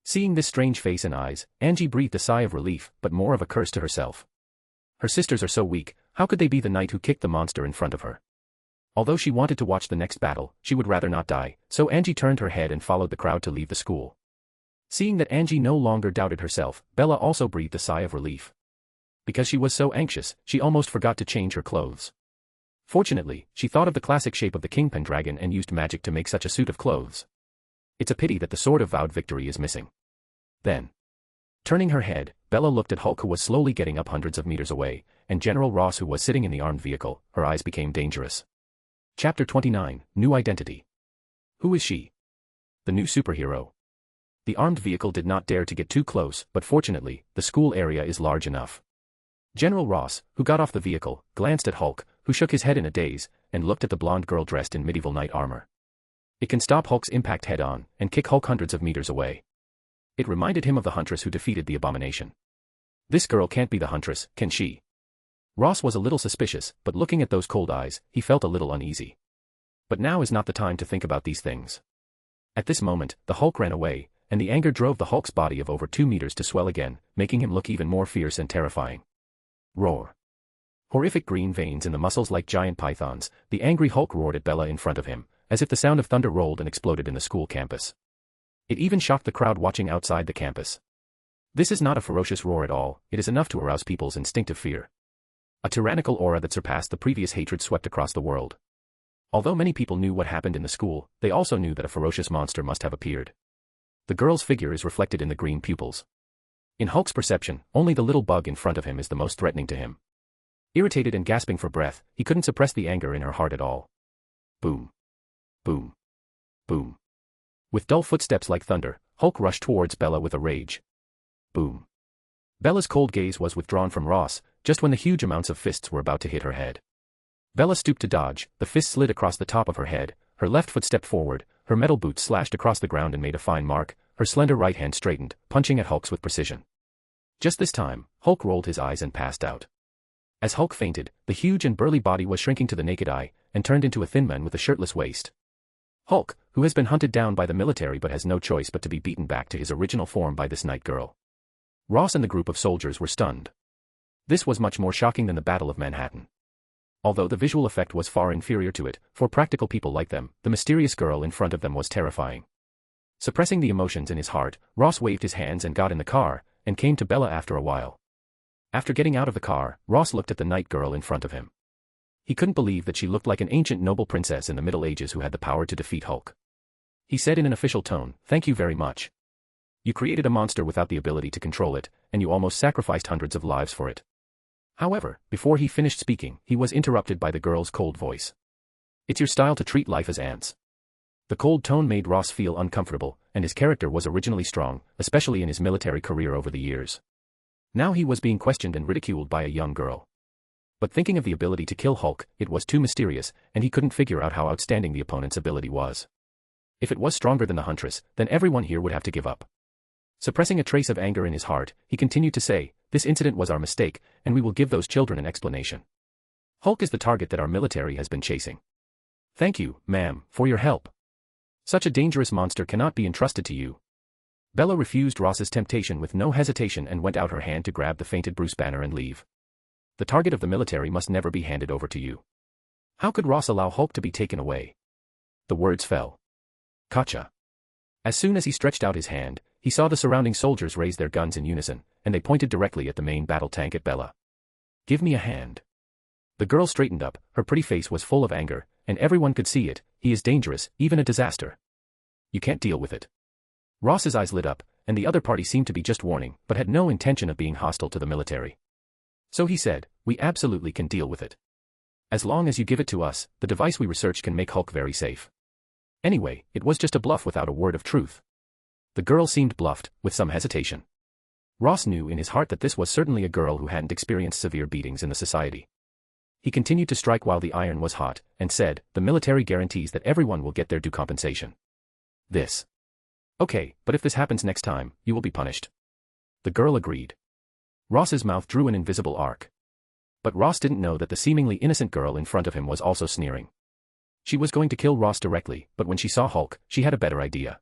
Seeing this strange face and eyes, Angie breathed a sigh of relief, but more of a curse to herself. Her sisters are so weak, how could they be the knight who kicked the monster in front of her? Although she wanted to watch the next battle, she would rather not die, so Angie turned her head and followed the crowd to leave the school. Seeing that Angie no longer doubted herself, Bella also breathed a sigh of relief. Because she was so anxious, she almost forgot to change her clothes. Fortunately, she thought of the classic shape of the king pendragon and used magic to make such a suit of clothes. It's a pity that the sword of vowed victory is missing. Then, turning her head, Bella looked at Hulk who was slowly getting up hundreds of meters away, and General Ross who was sitting in the armed vehicle. Her eyes became dangerous. Chapter 29, New Identity. Who is she? The new superhero. The armed vehicle did not dare to get too close, but fortunately, the school area is large enough. General Ross, who got off the vehicle, glanced at Hulk, who shook his head in a daze, and looked at the blonde girl dressed in medieval knight armor. It can stop Hulk's impact head-on, and kick Hulk hundreds of meters away. It reminded him of the Huntress who defeated the abomination. This girl can't be the Huntress, can she? Ross was a little suspicious, but looking at those cold eyes, he felt a little uneasy. But now is not the time to think about these things. At this moment, the Hulk ran away, and the anger drove the Hulk's body of over 2 meters to swell again, making him look even more fierce and terrifying. Roar. Horrific green veins in the muscles like giant pythons, the angry Hulk roared at Bella in front of him, as if the sound of thunder rolled and exploded in the school campus. It even shocked the crowd watching outside the campus. This is not a ferocious roar at all, it is enough to arouse people's instinctive fear. A tyrannical aura that surpassed the previous hatred swept across the world. Although many people knew what happened in the school, they also knew that a ferocious monster must have appeared. The girl's figure is reflected in the green pupils. In Hulk's perception, only the little bug in front of him is the most threatening to him. Irritated and gasping for breath, he couldn't suppress the anger in her heart at all. Boom. Boom. Boom. With dull footsteps like thunder, Hulk rushed towards Bella with a rage. Boom. Bella's cold gaze was withdrawn from Ross, just when the huge amounts of fists were about to hit her head. Bella stooped to dodge, the fist slid across the top of her head, her left foot stepped forward, her metal boots slashed across the ground and made a fine mark, her slender right hand straightened, punching at Hulk's with precision. Just this time, Hulk rolled his eyes and passed out. As Hulk fainted, the huge and burly body was shrinking to the naked eye, and turned into a thin man with a shirtless waist. Hulk, who has been hunted down by the military but has no choice but to be beaten back to his original form by this night girl. Ross and the group of soldiers were stunned. This was much more shocking than the Battle of Manhattan. Although the visual effect was far inferior to it, for practical people like them, the mysterious girl in front of them was terrifying. Suppressing the emotions in his heart, Ross waved his hands and got in the car, and came to Bella after a while. After getting out of the car, Ross looked at the night girl in front of him. He couldn't believe that she looked like an ancient noble princess in the Middle Ages who had the power to defeat Hulk. He said in an official tone, "Thank you very much. You created a monster without the ability to control it, and you almost sacrificed hundreds of lives for it." However, before he finished speaking, he was interrupted by the girl's cold voice. "It's your style to treat life as ants." The cold tone made Ross feel uncomfortable, and his character was originally strong, especially in his military career over the years. Now he was being questioned and ridiculed by a young girl. But thinking of the ability to kill Hulk, it was too mysterious, and he couldn't figure out how outstanding the opponent's ability was. If it was stronger than the Huntress, then everyone here would have to give up. Suppressing a trace of anger in his heart, he continued to say, "This incident was our mistake, and we will give those children an explanation. Hulk is the target that our military has been chasing. Thank you, ma'am, for your help. Such a dangerous monster cannot be entrusted to you." Bella refused Ross's temptation with no hesitation and went out her hand to grab the fainted Bruce Banner and leave. The target of the military must never be handed over to you. How could Ross allow Hulk to be taken away? The words fell. Gotcha. As soon as he stretched out his hand, he saw the surrounding soldiers raise their guns in unison, and they pointed directly at the main battle tank at Bella. "Give me a hand." The girl straightened up, her pretty face was full of anger, and everyone could see it. "He is dangerous, even a disaster. You can't deal with it." Ross's eyes lit up, and the other party seemed to be just warning, but had no intention of being hostile to the military. So he said, "We absolutely can deal with it. As long as you give it to us, the device we researched can make Hulk very safe." Anyway, it was just a bluff without a word of truth. The girl seemed bluffed, with some hesitation. Ross knew in his heart that this was certainly a girl who hadn't experienced severe beatings in the society. He continued to strike while the iron was hot, and said, "The military guarantees that everyone will get their due compensation. This. Okay, but if this happens next time, you will be punished." The girl agreed. Ross's mouth drew an invisible arc. But Ross didn't know that the seemingly innocent girl in front of him was also sneering. She was going to kill Ross directly, but when she saw Hulk, she had a better idea.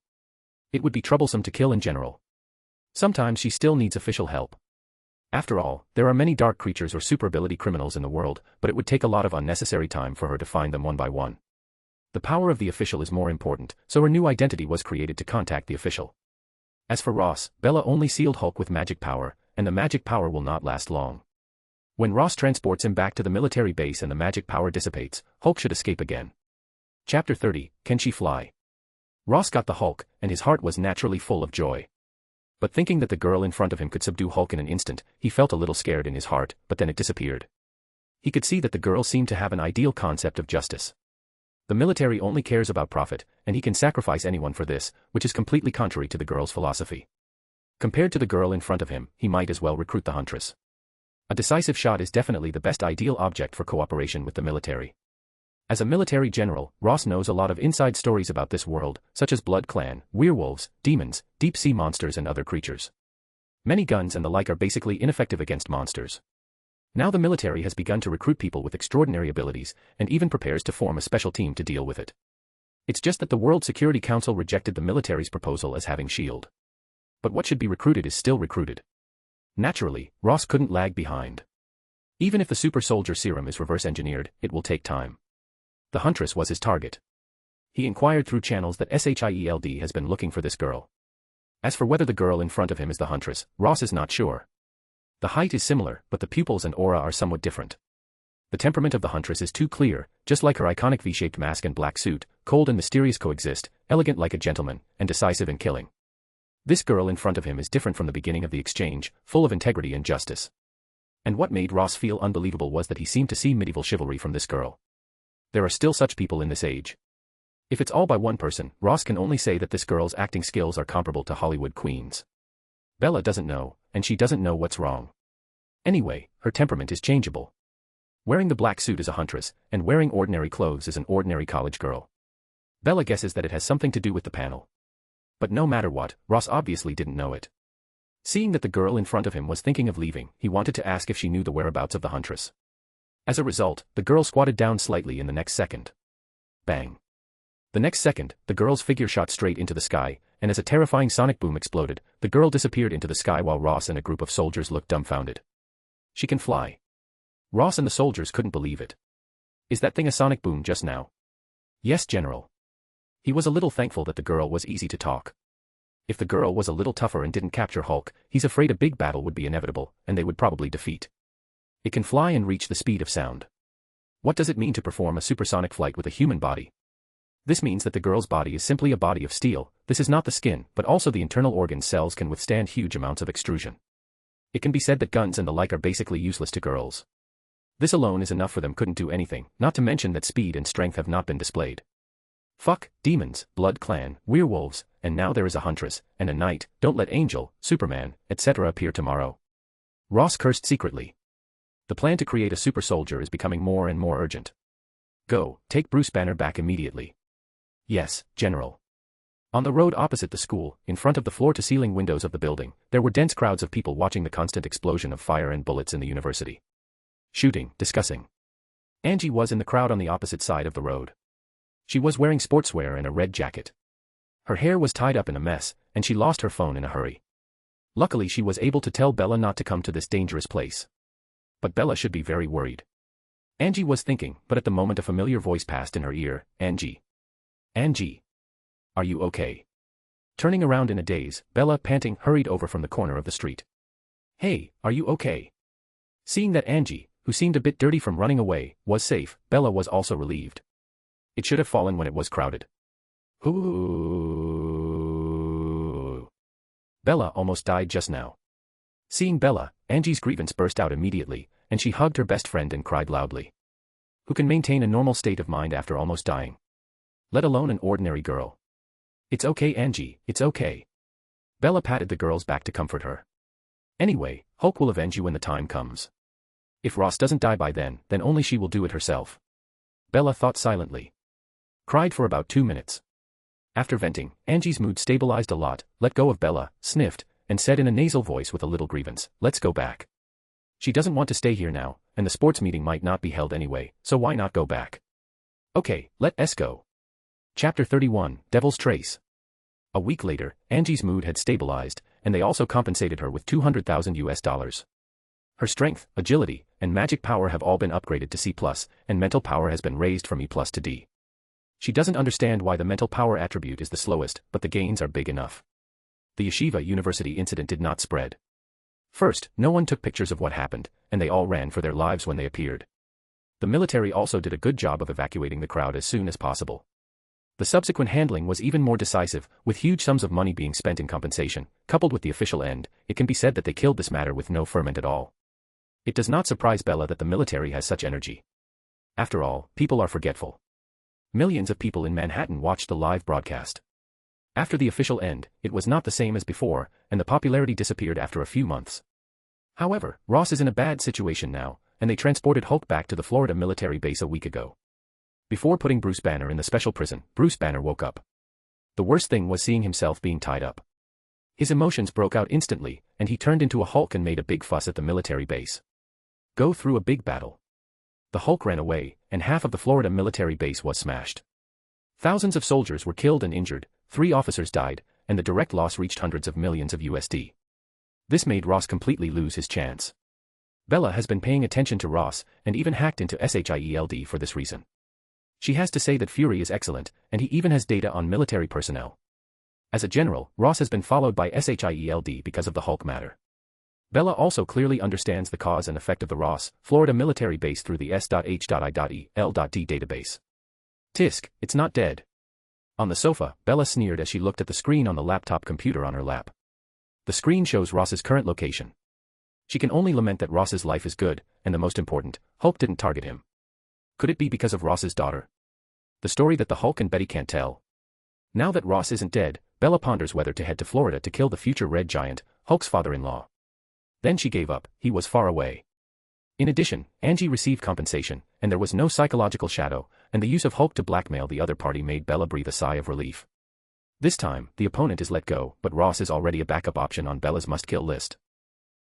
It would be troublesome to kill in general. Sometimes she still needs official help. After all, there are many dark creatures or super-ability criminals in the world, but it would take a lot of unnecessary time for her to find them one by one. The power of the official is more important, so a new identity was created to contact the official. As for Ross, Bella only sealed Hulk with magic power, and the magic power will not last long. When Ross transports him back to the military base and the magic power dissipates, Hulk should escape again. Chapter 30, Can She Fly? Ross got the Hulk, and his heart was naturally full of joy. But thinking that the girl in front of him could subdue Hulk in an instant, he felt a little scared in his heart, but then it disappeared. He could see that the girl seemed to have an ideal concept of justice. The military only cares about profit, and he can sacrifice anyone for this, which is completely contrary to the girl's philosophy. Compared to the girl in front of him, he might as well recruit the Huntress. A decisive shot is definitely the best ideal object for cooperation with the military. As a military general, Ross knows a lot of inside stories about this world, such as Blood Clan, werewolves, demons, deep-sea monsters and other creatures. Many guns and the like are basically ineffective against monsters. Now the military has begun to recruit people with extraordinary abilities, and even prepares to form a special team to deal with it. It's just that the World Security Council rejected the military's proposal as having S.H.I.E.L.D. But what should be recruited is still recruited. Naturally, Ross couldn't lag behind. Even if the super soldier serum is reverse-engineered, it will take time. The Huntress was his target. He inquired through channels that S.H.I.E.L.D. has been looking for this girl. As for whether the girl in front of him is the Huntress, Ross is not sure. The height is similar, but the pupils and aura are somewhat different. The temperament of the Huntress is too clear, just like her iconic V-shaped mask and black suit, cold and mysterious coexist, elegant like a gentleman, and decisive in killing. This girl in front of him is different from the beginning of the exchange, full of integrity and justice. And what made Ross feel unbelievable was that he seemed to see medieval chivalry from this girl. There are still such people in this age. If it's all by one person, Ross can only say that this girl's acting skills are comparable to Hollywood queens. Bella doesn't know, and she doesn't know what's wrong. Anyway, her temperament is changeable. Wearing the black suit is a Huntress, and wearing ordinary clothes is an ordinary college girl. Bella guesses that it has something to do with the panel. But no matter what, Ross obviously didn't know it. Seeing that the girl in front of him was thinking of leaving, he wanted to ask if she knew the whereabouts of the Huntress. As a result, the girl squatted down slightly in the next second. Bang. The next second, the girl's figure shot straight into the sky, and as a terrifying sonic boom exploded, the girl disappeared into the sky while Ross and a group of soldiers looked dumbfounded. She can fly. Ross and the soldiers couldn't believe it. Is that thing a sonic boom just now? Yes, General. He was a little thankful that the girl was easy to talk. If the girl was a little tougher and didn't capture Hulk, he's afraid a big battle would be inevitable, and they would probably defeat. It can fly and reach the speed of sound. What does it mean to perform a supersonic flight with a human body? This means that the girl's body is simply a body of steel. This is not the skin, but also the internal organ cells can withstand huge amounts of extrusion. It can be said that guns and the like are basically useless to girls. This alone is enough for them couldn't do anything, not to mention that speed and strength have not been displayed. Fuck, demons, blood clan, werewolves, and now there is a Huntress, and a knight, don't let Angel, Superman, etc. appear tomorrow. Ross cursed secretly. The plan to create a super soldier is becoming more and more urgent. Go, take Bruce Banner back immediately. Yes, General. On the road opposite the school, in front of the floor-to-ceiling windows of the building, there were dense crowds of people watching the constant explosion of fire and bullets in the university. Shooting, discussing. Angie was in the crowd on the opposite side of the road. She was wearing sportswear and a red jacket. Her hair was tied up in a mess, and she lost her phone in a hurry. Luckily she was able to tell Bella not to come to this dangerous place. But Bella should be very worried. Angie was thinking, but at the moment a familiar voice passed in her ear, Angie. Angie. Are you okay? Turning around in a daze, Bella, panting, hurried over from the corner of the street. Hey, are you okay? Seeing that Angie, who seemed a bit dirty from running away, was safe, Bella was also relieved. It should have fallen when it was crowded. Ooh. Bella almost died just now. Seeing Bella, Angie's grievance burst out immediately, and she hugged her best friend and cried loudly. Who can maintain a normal state of mind after almost dying? Let alone an ordinary girl. It's okay, Angie, it's okay. Bella patted the girl's back to comfort her. Anyway, Hulk will avenge you when the time comes. If Ross doesn't die by then only she will do it herself. Bella thought silently. Cried for about 2 minutes. After venting, Angie's mood stabilized a lot, let go of Bella, sniffed, and said in a nasal voice with a little grievance, let's go back. She doesn't want to stay here now, and the sports meeting might not be held anyway, so why not go back? Okay, let us go. Chapter 31, Devil's Trace. A week later, Angie's mood had stabilized, and they also compensated her with $200,000. Her strength, agility, and magic power have all been upgraded to C+, and mental power has been raised from E+ to D. She doesn't understand why the mental power attribute is the slowest, but the gains are big enough. The Yeshiva University incident did not spread. First, no one took pictures of what happened, and they all ran for their lives when they appeared. The military also did a good job of evacuating the crowd as soon as possible. The subsequent handling was even more decisive, with huge sums of money being spent in compensation. Coupled with the official end, it can be said that they killed this matter with no ferment at all. It does not surprise Bella that the military has such energy. After all, people are forgetful. Millions of people in Manhattan watched the live broadcast. After the official end, it was not the same as before, and the popularity disappeared after a few months. However, Ross is in a bad situation now, and they transported Hulk back to the Florida military base a week ago. Before putting Bruce Banner in the special prison, Bruce Banner woke up. The worst thing was seeing himself being tied up. His emotions broke out instantly, and he turned into a Hulk and made a big fuss at the military base. Go through a big battle. The Hulk ran away, and half of the Florida military base was smashed. Thousands of soldiers were killed and injured, 3 officers died, and the direct loss reached hundreds of millions of USD. This made Ross completely lose his chance. Bella has been paying attention to Ross, and even hacked into SHIELD for this reason. She has to say that Fury is excellent, and he even has data on military personnel. As a general, Ross has been followed by SHIELD because of the Hulk matter. Bella also clearly understands the cause and effect of the Ross, Florida military base through the S.H.I.E.L.D database. Tisk, it's not dead. On the sofa, Bella sneered as she looked at the screen on the laptop computer on her lap. The screen shows Ross's current location. She can only lament that Ross's life is good, and the most important, Hulk didn't target him. Could it be because of Ross's daughter? The story that the Hulk and Betty can't tell. Now that Ross isn't dead, Bella ponders whether to head to Florida to kill the future Red Giant, Hulk's father-in-law. Then she gave up, he was far away. In addition, Angie received compensation, and there was no psychological shadow, and the use of Hulk to blackmail the other party made Bella breathe a sigh of relief. This time, the opponent is let go, but Ross is already a backup option on Bella's must-kill list.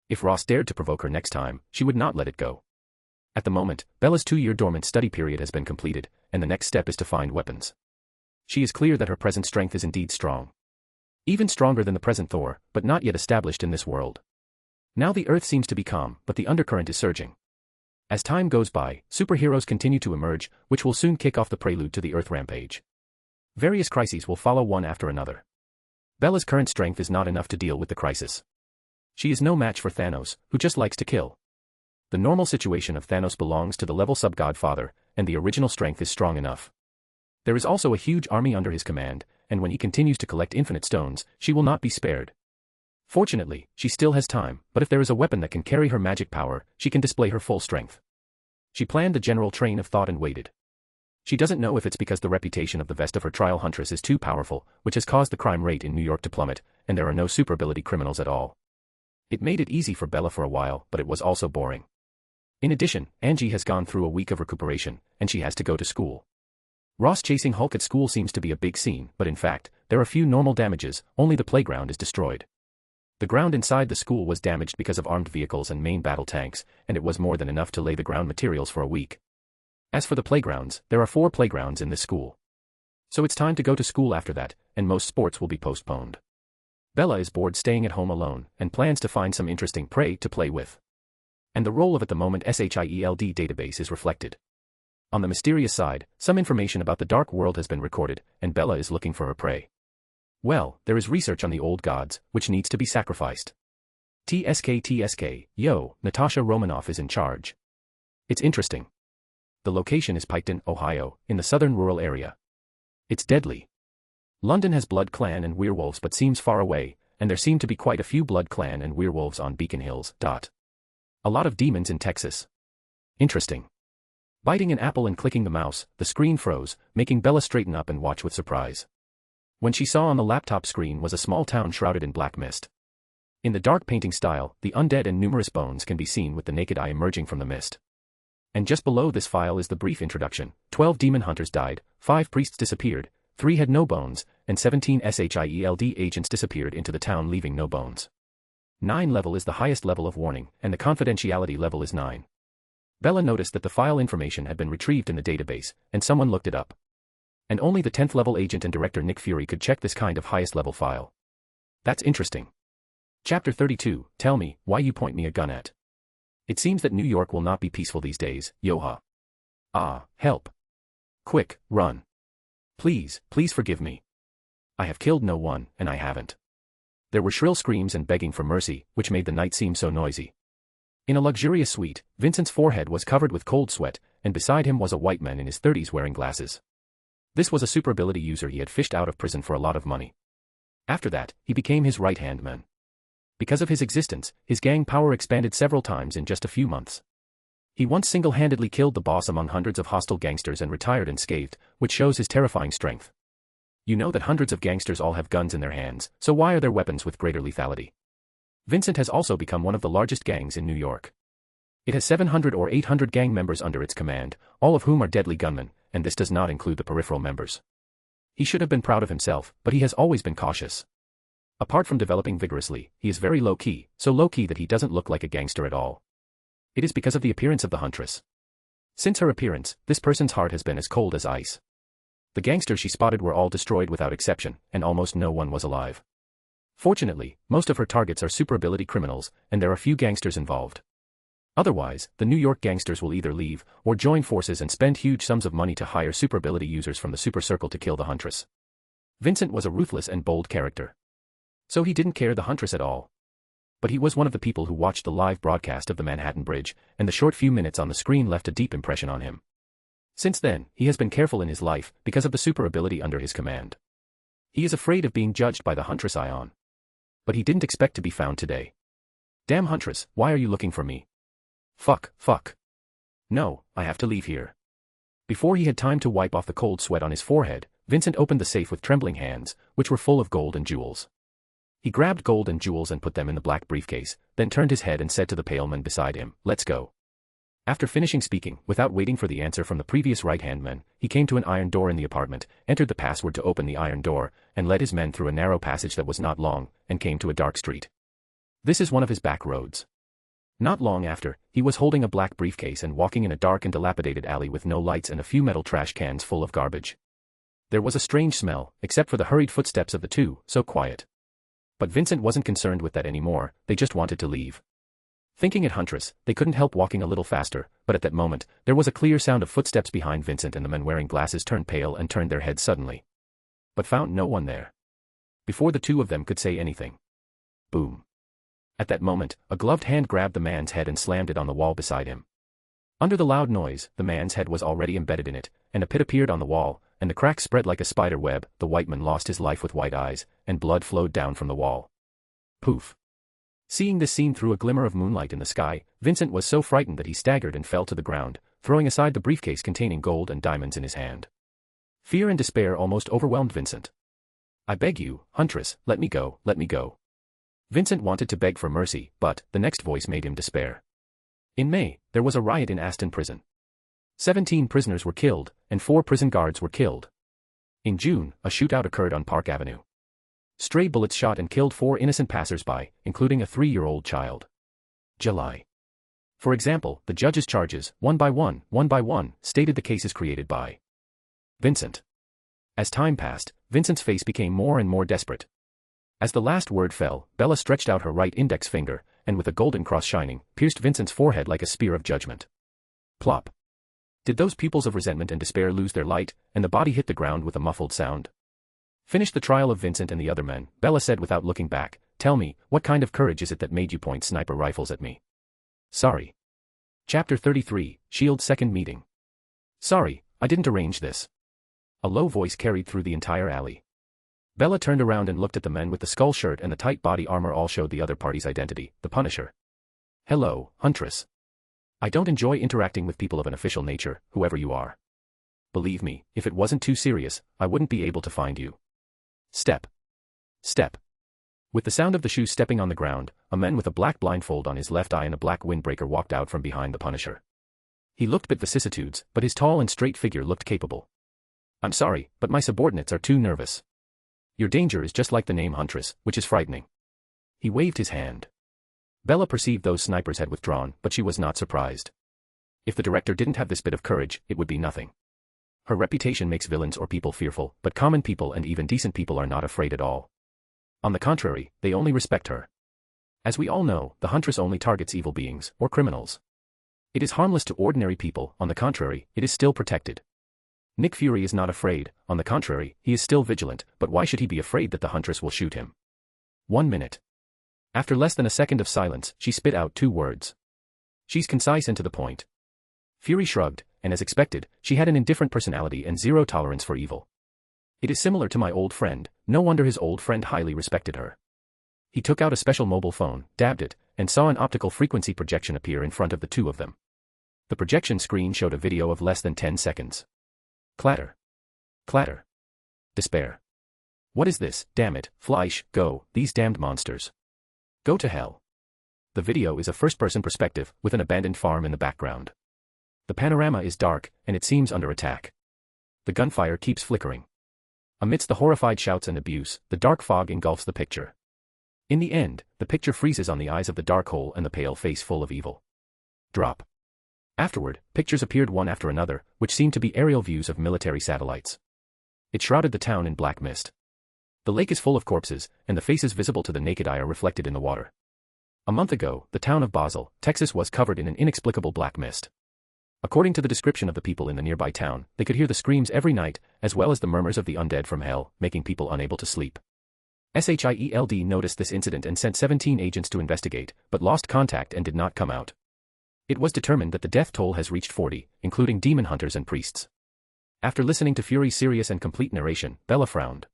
If Ross dared to provoke her next time, she would not let it go. At the moment, Bella's 2-year dormant study period has been completed, and the next step is to find weapons. She is clear that her present strength is indeed strong. Even stronger than the present Thor, but not yet established in this world. Now the Earth seems to be calm, but the undercurrent is surging. As time goes by, superheroes continue to emerge, which will soon kick off the prelude to the Earth rampage. Various crises will follow one after another. Bella's current strength is not enough to deal with the crisis. She is no match for Thanos, who just likes to kill. The normal situation of Thanos belongs to the level sub-godfather, and the original strength is strong enough. There is also a huge army under his command, and when he continues to collect infinite stones, she will not be spared. Fortunately, she still has time, but if there is a weapon that can carry her magic power, she can display her full strength. She planned the general train of thought and waited. She doesn't know if it's because the reputation of the best of her trial Huntress is too powerful, which has caused the crime rate in New York to plummet, and there are no super ability criminals at all. It made it easy for Bella for a while, but it was also boring. In addition, Angie has gone through a week of recuperation, and she has to go to school. Ross chasing Hulk at school seems to be a big scene, but in fact, there are few normal damages, only the playground is destroyed. The ground inside the school was damaged because of armed vehicles and main battle tanks, and it was more than enough to lay the ground materials for a week. As for the playgrounds, there are 4 playgrounds in this school. So it's time to go to school after that, and most sports will be postponed. Bella is bored staying at home alone, and plans to find some interesting prey to play with. And the role of at the moment SHIELD database is reflected. On the mysterious side, some information about the dark world has been recorded, and Bella is looking for her prey. Well, there is research on the old gods, which needs to be sacrificed. TSK, yo, Natasha Romanoff is in charge. It's interesting. The location is Piketon, Ohio, in the southern rural area. It's deadly. London has Blood Clan and werewolves but seems far away, and there seem to be quite a few Blood Clan and werewolves on Beacon Hills. A lot of demons in Texas. Interesting. Biting an apple and clicking the mouse, the screen froze, making Bella straighten up and watch with surprise. When she saw on the laptop screen was a small town shrouded in black mist. In the dark painting style, the undead and numerous bones can be seen with the naked eye emerging from the mist. And just below this file is the brief introduction: 12 demon hunters died, 5 priests disappeared, 3 had no bones, and 17 SHIELD agents disappeared into the town leaving no bones. 9 level is the highest level of warning, and the confidentiality level is 9. Bella noticed that the file information had been retrieved in the database, and someone looked it up. And only the 10th level agent and director Nick Fury could check this kind of highest level file. That's interesting. Chapter 32, tell me, why you point me a gun at? It seems that New York will not be peaceful these days, Yoha. Ah, help. Quick, run. Please, please forgive me. I have killed no one, and I haven't. There were shrill screams and begging for mercy, which made the night seem so noisy. In a luxurious suite, Vincent's forehead was covered with cold sweat, and beside him was a white man in his 30s wearing glasses. This was a super ability user he had fished out of prison for a lot of money. After that, he became his right-hand man. Because of his existence, his gang power expanded several times in just a few months. He once single-handedly killed the boss among hundreds of hostile gangsters and retired unscathed, which shows his terrifying strength. You know that hundreds of gangsters all have guns in their hands, so why are there weapons with greater lethality? Vincent has also become one of the largest gangs in New York. It has 700 or 800 gang members under its command, all of whom are deadly gunmen, and this does not include the peripheral members. He should have been proud of himself, but he has always been cautious. Apart from developing vigorously, he is very low-key, so low-key that he doesn't look like a gangster at all. It is because of the appearance of the Huntress. Since her appearance, this person's heart has been as cold as ice. The gangsters she spotted were all destroyed without exception, and almost no one was alive. Fortunately, most of her targets are super ability criminals, and there are few gangsters involved. Otherwise, the New York gangsters will either leave, or join forces and spend huge sums of money to hire super ability users from the super circle to kill the Huntress. Vincent was a ruthless and bold character. So he didn't care the Huntress at all. But he was one of the people who watched the live broadcast of the Manhattan Bridge, and the short few minutes on the screen left a deep impression on him. Since then, he has been careful in his life, because of the super ability under his command. He is afraid of being judged by the Huntress Ion. But he didn't expect to be found today. Damn Huntress, why are you looking for me? Fuck. No, I have to leave here. Before he had time to wipe off the cold sweat on his forehead, Vincent opened the safe with trembling hands, which were full of gold and jewels. He grabbed gold and jewels and put them in the black briefcase, then turned his head and said to the pale man beside him, "Let's go." After finishing speaking, without waiting for the answer from the previous right-hand man, he came to an iron door in the apartment, entered the password to open the iron door, and led his men through a narrow passage that was not long, and came to a dark street. This is one of his back roads. Not long after, he was holding a black briefcase and walking in a dark and dilapidated alley with no lights and a few metal trash cans full of garbage. There was a strange smell, except for the hurried footsteps of the two, so quiet. But Vincent wasn't concerned with that anymore, they just wanted to leave. Thinking it Huntress, they couldn't help walking a little faster, but at that moment, there was a clear sound of footsteps behind Vincent and the men wearing glasses turned pale and turned their heads suddenly. But found no one there. before the two of them could say anything. Boom. At that moment, a gloved hand grabbed the man's head and slammed it on the wall beside him. Under the loud noise, the man's head was already embedded in it, and a pit appeared on the wall, and the crack spread like a spider web. The white man lost his life with white eyes, and blood flowed down from the wall. Poof. Seeing this scene through a glimmer of moonlight in the sky, Vincent was so frightened that he staggered and fell to the ground, throwing aside the briefcase containing gold and diamonds in his hand. Fear and despair almost overwhelmed Vincent. I beg you, Huntress, let me go, let me go. Vincent wanted to beg for mercy, but the next voice made him despair. In May, there was a riot in Aston prison. 17 prisoners were killed, and 4 prison guards were killed. In June, a shootout occurred on Park Avenue. Stray bullets shot and killed 4 innocent passers-by, including a 3-year-old child. July. For example, the judge's charges, one by one, stated the cases created by Vincent. As time passed, Vincent's face became more and more desperate. As the last word fell, Bella stretched out her right index finger, and with a golden cross shining, pierced Vincent's forehead like a spear of judgment. Plop. Did those pupils of resentment and despair lose their light, and the body hit the ground with a muffled sound? Finish the trial of Vincent and the other men, Bella said without looking back. Tell me, what kind of courage is it that made you point sniper rifles at me? Sorry. Chapter 33, Shield's second meeting. Sorry, I didn't arrange this. A low voice carried through the entire alley. Bella turned around and looked at the men with the skull shirt and the tight body armor. All showed the other party's identity, the Punisher. Hello, Huntress. I don't enjoy interacting with people of an official nature, whoever you are. Believe me, if it wasn't too serious, I wouldn't be able to find you. Step. Step. With the sound of the shoes stepping on the ground, a man with a black blindfold on his left eye and a black windbreaker walked out from behind the Punisher. He looked bit vicissitudes, but his tall and straight figure looked capable. I'm sorry, but my subordinates are too nervous. Your danger is just like the name Huntress, which is frightening. He waved his hand. Bella perceived those snipers had withdrawn, but she was not surprised. If the director didn't have this bit of courage, it would be nothing. Her reputation makes villains or people fearful, but common people and even decent people are not afraid at all. On the contrary, they only respect her. As we all know, the Huntress only targets evil beings, or criminals. It is harmless to ordinary people. On the contrary, it is still protected. Nick Fury is not afraid, on the contrary, he is still vigilant, but why should he be afraid that the Huntress will shoot him? 1 minute. After less than a second of silence, she spit out 2 words. She's concise and to the point. Fury shrugged, and as expected, she had an indifferent personality and zero tolerance for evil. It is similar to my old friend, no wonder his old friend highly respected her. He took out a special mobile phone, dabbed it, and saw an optical frequency projection appear in front of the two of them. The projection screen showed a video of less than 10 seconds. Clatter. Clatter. Despair. What is this? Damn it, Fleisch, go, these damned monsters. Go to hell. The video is a first-person perspective, with an abandoned farm in the background. The panorama is dark, and it seems under attack. The gunfire keeps flickering. Amidst the horrified shouts and abuse, the dark fog engulfs the picture. In the end, the picture freezes on the eyes of the dark hole and the pale face full of evil. Drop. Afterward, pictures appeared one after another, which seemed to be aerial views of military satellites. It shrouded the town in black mist. The lake is full of corpses, and the faces visible to the naked eye are reflected in the water. A month ago, the town of Basel, Texas was covered in an inexplicable black mist. According to the description of the people in the nearby town, they could hear the screams every night, as well as the murmurs of the undead from hell, making people unable to sleep. SHIELD noticed this incident and sent 17 agents to investigate, but lost contact and did not come out. It was determined that the death toll has reached 40, including demon hunters and priests. After listening to Fury's serious and complete narration, Bella frowned.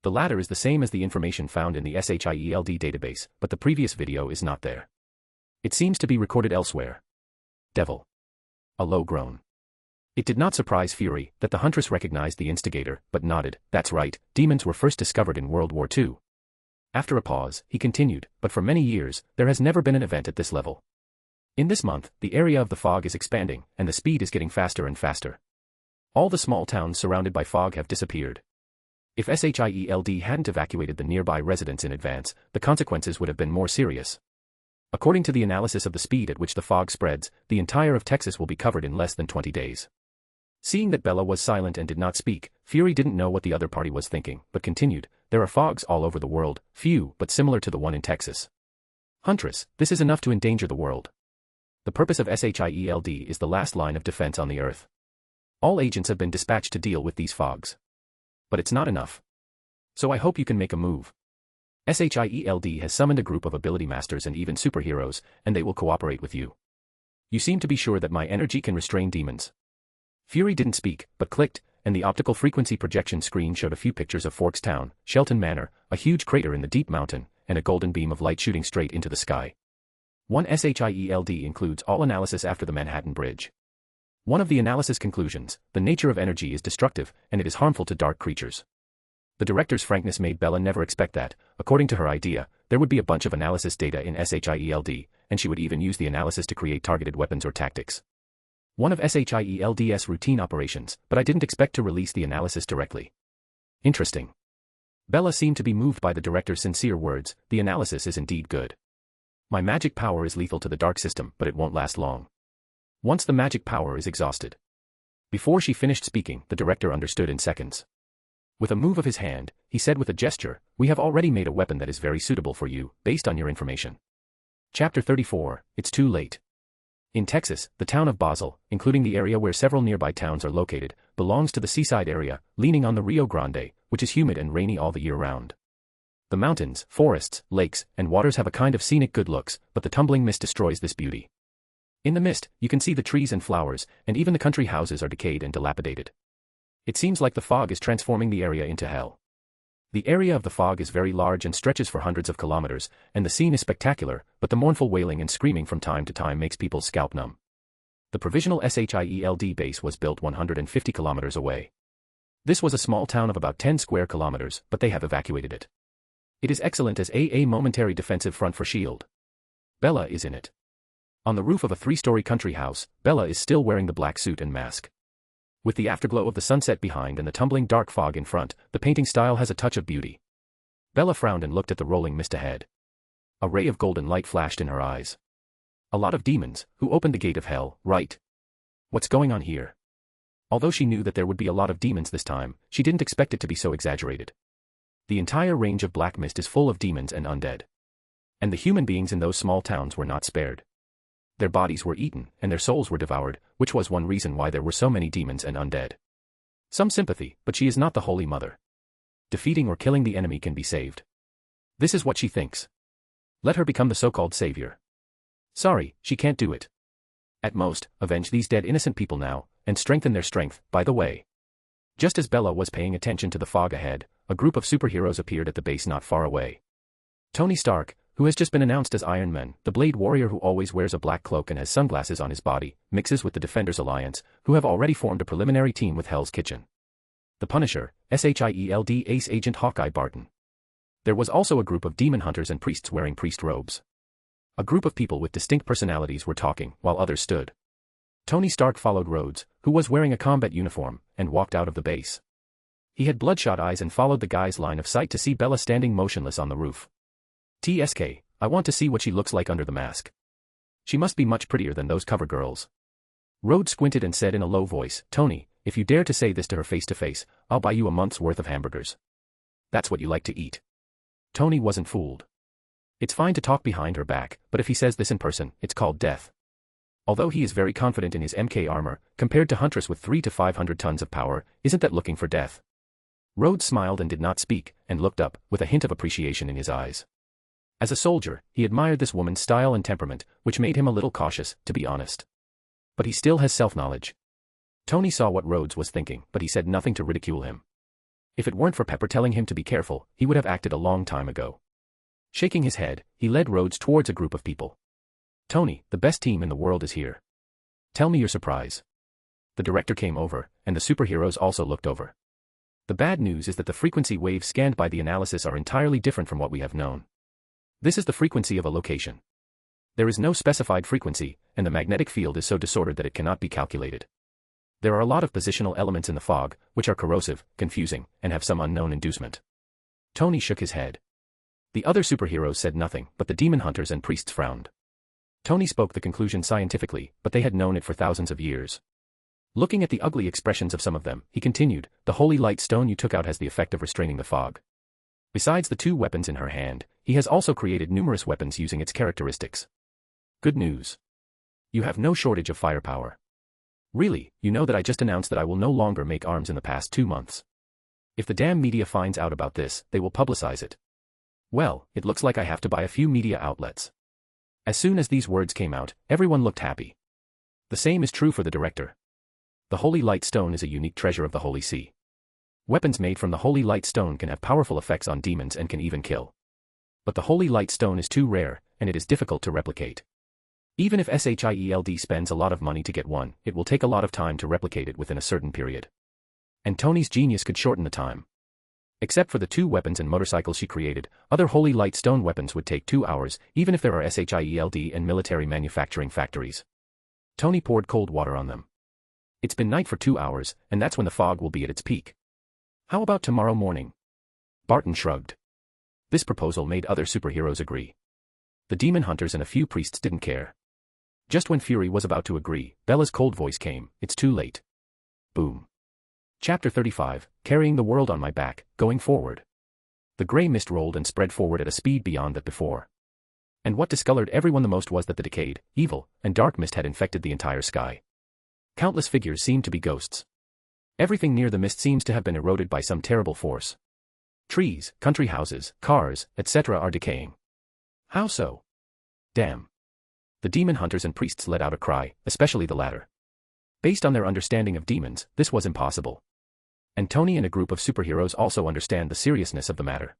The latter is the same as the information found in the SHIELD database, but the previous video is not there. It seems to be recorded elsewhere. Devil. A low groan. It did not surprise Fury that the Huntress recognized the instigator, but nodded. That's right, demons were first discovered in World War II. After a pause, he continued, but for many years, there has never been an event at this level. In this month, the area of the fog is expanding, and the speed is getting faster and faster. All the small towns surrounded by fog have disappeared. If SHIELD hadn't evacuated the nearby residents in advance, the consequences would have been more serious. According to the analysis of the speed at which the fog spreads, the entire of Texas will be covered in less than 20 days. Seeing that Bella was silent and did not speak, Fury didn't know what the other party was thinking, but continued, there are fogs all over the world, few but similar to the one in Texas. Huntress, this is enough to endanger the world. The purpose of SHIELD is the last line of defense on the earth. All agents have been dispatched to deal with these fogs. But it's not enough. So I hope you can make a move. Shield has summoned a group of ability masters and even superheroes, and they will cooperate with you. You seem to be sure that my energy can restrain demons. Fury didn't speak, but clicked, and the optical frequency projection screen showed a few pictures of Forks Town, Shelton Manor, a huge crater in the deep mountain, and a golden beam of light shooting straight into the sky. One Shield includes all analysis after the Manhattan Bridge. One of the analysis conclusions, the nature of energy is destructive, and it is harmful to dark creatures. The director's frankness made Bella never expect that. According to her idea, there would be a bunch of analysis data in Shield, and she would even use the analysis to create targeted weapons or tactics. One of Shield's routine operations, but I didn't expect to release the analysis directly. Interesting. Bella seemed to be moved by the director's sincere words. The analysis is indeed good. My magic power is lethal to the dark system, but it won't last long. Once the magic power is exhausted. Before she finished speaking, the director understood in seconds. With a move of his hand, he said with a gesture, "We have already made a weapon that is very suitable for you, based on your information." Chapter 34, It's Too Late. In Texas, the town of Basel, including the area where several nearby towns are located, belongs to the seaside area, leaning on the Rio Grande, which is humid and rainy all the year round. The mountains, forests, lakes, and waters have a kind of scenic good looks, but the tumbling mist destroys this beauty. In the mist, you can see the trees and flowers, and even the country houses are decayed and dilapidated. It seems like the fog is transforming the area into hell. The area of the fog is very large and stretches for hundreds of kilometers, and the scene is spectacular, but the mournful wailing and screaming from time to time makes people's scalp numb. The provisional Shield base was built 150 kilometers away. This was a small town of about 10 square kilometers, but they have evacuated it. It is excellent as a momentary defensive front for S.H.I.E.L.D. Bella is in it. On the roof of a 3-story country house, Bella is still wearing the black suit and mask. With the afterglow of the sunset behind and the tumbling dark fog in front, the painting style has a touch of beauty. Bella frowned and looked at the rolling mist ahead. A ray of golden light flashed in her eyes. A lot of demons, who opened the gate of hell, right? What's going on here? Although she knew that there would be a lot of demons this time, she didn't expect it to be so exaggerated. The entire range of black mist is full of demons and undead. And the human beings in those small towns were not spared. Their bodies were eaten, and their souls were devoured, which was one reason why there were so many demons and undead. Some sympathy, but she is not the Holy Mother. Defeating or killing the enemy can be saved. This is what she thinks. Let her become the so-called savior. Sorry, she can't do it. At most, avenge these dead innocent people now, and strengthen their strength, by the way. Just as Bella was paying attention to the fog ahead, a group of superheroes appeared at the base not far away. Tony Stark, who has just been announced as Iron Man, the Blade Warrior who always wears a black cloak and has sunglasses on his body, mixes with the Defenders Alliance, who have already formed a preliminary team with Hell's Kitchen. The Punisher, SHIELD Ace Agent Hawkeye Barton. There was also a group of demon hunters and priests wearing priest robes. A group of people with distinct personalities were talking, while others stood. Tony Stark followed Rhodes, who was wearing a combat uniform, and walked out of the base. He had bloodshot eyes and followed the guy's line of sight to see Bella standing motionless on the roof. TSK, I want to see what she looks like under the mask. She must be much prettier than those cover girls. Rhodes squinted and said in a low voice, Tony, if you dare to say this to her face to face, I'll buy you a month's worth of hamburgers. That's what you like to eat. Tony wasn't fooled. It's fine to talk behind her back, but if he says this in person, it's called death. Although he is very confident in his MK armor, compared to Huntress with 300 to 500 tons of power, isn't that looking for death? Rhodes smiled and did not speak, and looked up, with a hint of appreciation in his eyes. As a soldier, he admired this woman's style and temperament, which made him a little cautious, to be honest. But he still has self-knowledge. Tony saw what Rhodes was thinking, but he said nothing to ridicule him. If it weren't for Pepper telling him to be careful, he would have acted a long time ago. Shaking his head, he led Rhodes towards a group of people. Tony, the best team in the world is here. Tell me your surprise. The director came over, and the superheroes also looked over. The bad news is that the frequency waves scanned by the analysis are entirely different from what we have known. This is the frequency of a location. There is no specified frequency, and the magnetic field is so disordered that it cannot be calculated. There are a lot of positional elements in the fog, which are corrosive, confusing, and have some unknown inducement. Tony shook his head. The other superheroes said nothing, but the demon hunters and priests frowned. Tony spoke the conclusion scientifically, but they had known it for thousands of years. Looking at the ugly expressions of some of them, he continued, the holy light stone you took out has the effect of restraining the fog. Besides the 2 weapons in her hand, he has also created numerous weapons using its characteristics. Good news. You have no shortage of firepower. Really, you know that I just announced that I will no longer make arms in the past 2 months. If the damn media finds out about this, they will publicize it. Well, it looks like I have to buy a few media outlets. As soon as these words came out, everyone looked happy. The same is true for the director. The Holy Light Stone is a unique treasure of the Holy See. Weapons made from the Holy Light Stone can have powerful effects on demons and can even kill. But the Holy Light Stone is too rare, and it is difficult to replicate. Even if SHIELD spends a lot of money to get one, it will take a lot of time to replicate it within a certain period. And Tony's genius could shorten the time. Except for the 2 weapons and motorcycles she created, other Holy Light Stone weapons would take 2 hours, even if there are SHIELD and military manufacturing factories. Tony poured cold water on them. It's been night for 2 hours, and that's when the fog will be at its peak. How about tomorrow morning? Barton shrugged. This proposal made other superheroes agree. The demon hunters and a few priests didn't care. Just when Fury was about to agree, Bella's cold voice came, "It's too late." Boom. Chapter 35, Carrying the World on My Back, Going Forward. The grey mist rolled and spread forward at a speed beyond that before. And what discolored everyone the most was that the decayed, evil, and dark mist had infected the entire sky. Countless figures seemed to be ghosts. Everything near the mist seems to have been eroded by some terrible force. Trees, country houses, cars, etc. are decaying. How so? Damn. The demon hunters and priests let out a cry, especially the latter. Based on their understanding of demons, this was impossible. And Tony and a group of superheroes also understand the seriousness of the matter.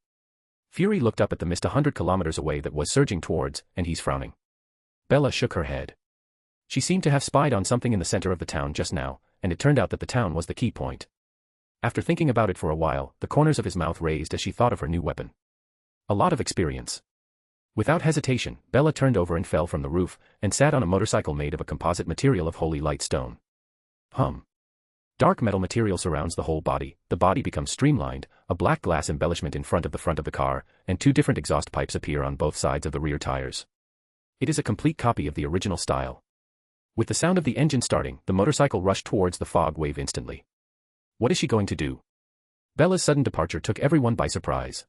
Fury looked up at the mist 100 kilometers away that was surging towards, and he's frowning. Bella shook her head. She seemed to have spied on something in the center of the town just now, and it turned out that the town was the key point. After thinking about it for a while, the corners of his mouth raised as she thought of her new weapon. A lot of experience. Without hesitation, Bella turned over and fell from the roof, and sat on a motorcycle made of a composite material of Holy Light Stone. Dark metal material surrounds the whole body, the body becomes streamlined, a black glass embellishment in front of the car, and 2 different exhaust pipes appear on both sides of the rear tires. It is a complete copy of the original style. With the sound of the engine starting, the motorcycle rushed towards the fog wave instantly. What is she going to do? Bella's sudden departure took everyone by surprise.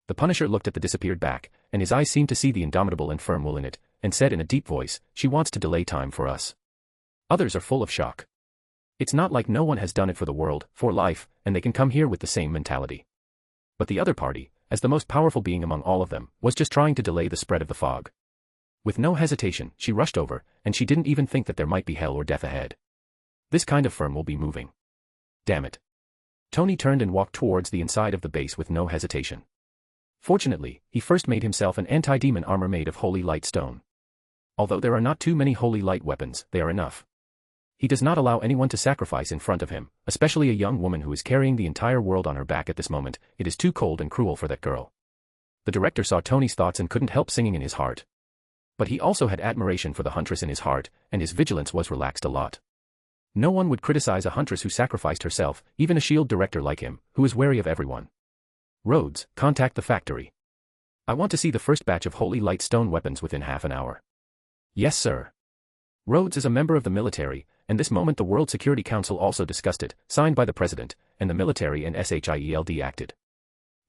The Punisher looked at the disappeared back, and his eyes seemed to see the indomitable and firm will in it, and said in a deep voice, "She wants to delay time for us." Others are full of shock. It's not like no one has done it for the world, for life, and they can come here with the same mentality. But the other party, as the most powerful being among all of them, was just trying to delay the spread of the fog. With no hesitation, she rushed over, and she didn't even think that there might be hell or death ahead. This kind of firm will be moving. Damn it. Tony turned and walked towards the inside of the base with no hesitation. Fortunately, he first made himself an anti-demon armor made of Holy Light Stone. Although there are not too many Holy Light weapons, they are enough. He does not allow anyone to sacrifice in front of him, especially a young woman who is carrying the entire world on her back at this moment. It is too cold and cruel for that girl. The director saw Tony's thoughts and couldn't help singing in his heart. But he also had admiration for the Huntress in his heart, and his vigilance was relaxed a lot. No one would criticize a Huntress who sacrificed herself, even a S.H.I.E.L.D. director like him, who is wary of everyone. Rhodes, contact the factory. I want to see the first batch of Holy Light Stone weapons within half an hour. Yes, sir. Rhodes is a member of the military, and this moment the World Security Council also discussed it, signed by the President, and the military and SHIELD acted.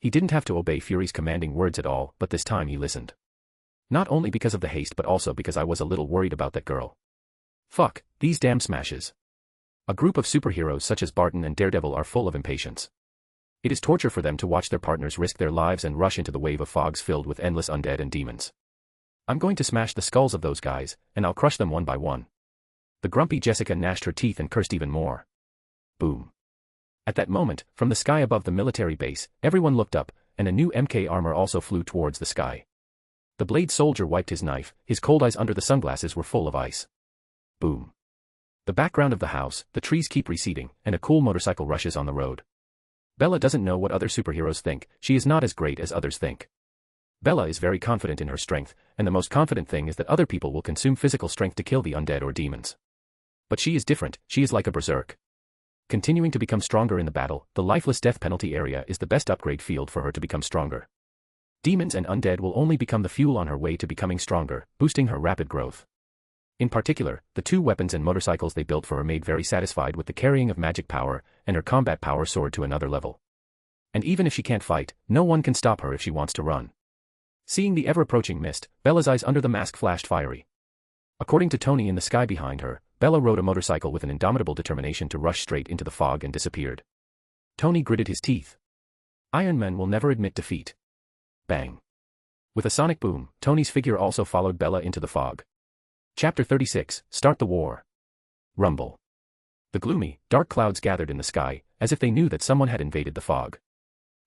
He didn't have to obey Fury's commanding words at all, but this time he listened. Not only because of the haste but also because I was a little worried about that girl. Fuck, these damn smashes. A group of superheroes such as Barton and Daredevil are full of impatience. It is torture for them to watch their partners risk their lives and rush into the wave of fogs filled with endless undead and demons. I'm going to smash the skulls of those guys, and I'll crush them one by one. The grumpy Jessica gnashed her teeth and cursed even more. Boom. At that moment, from the sky above the military base, everyone looked up, and a new MK armor also flew towards the sky. The blade soldier wiped his knife, his cold eyes under the sunglasses were full of ice. Boom. The background of the house, the trees keep receding, and a cool motorcycle rushes on the road. Bella doesn't know what other superheroes think, she is not as great as others think. Bella is very confident in her strength, and the most confident thing is that other people will consume physical strength to kill the undead or demons. But she is different, she is like a berserk. Continuing to become stronger in the battle, the lifeless death penalty area is the best upgrade field for her to become stronger. Demons and undead will only become the fuel on her way to becoming stronger, boosting her rapid growth. In particular, the 2 weapons and motorcycles they built for her made very satisfied with the carrying of magic power, and her combat power soared to another level. And even if she can't fight, no one can stop her if she wants to run. Seeing the ever-approaching mist, Bella's eyes under the mask flashed fiery. According to Tony in the sky behind her, Bella rode a motorcycle with an indomitable determination to rush straight into the fog and disappeared. Tony gritted his teeth. Iron Men will never admit defeat. Bang. With a sonic boom, Tony's figure also followed Bella into the fog. Chapter 36, Start the War. Rumble. The gloomy, dark clouds gathered in the sky, as if they knew that someone had invaded the fog.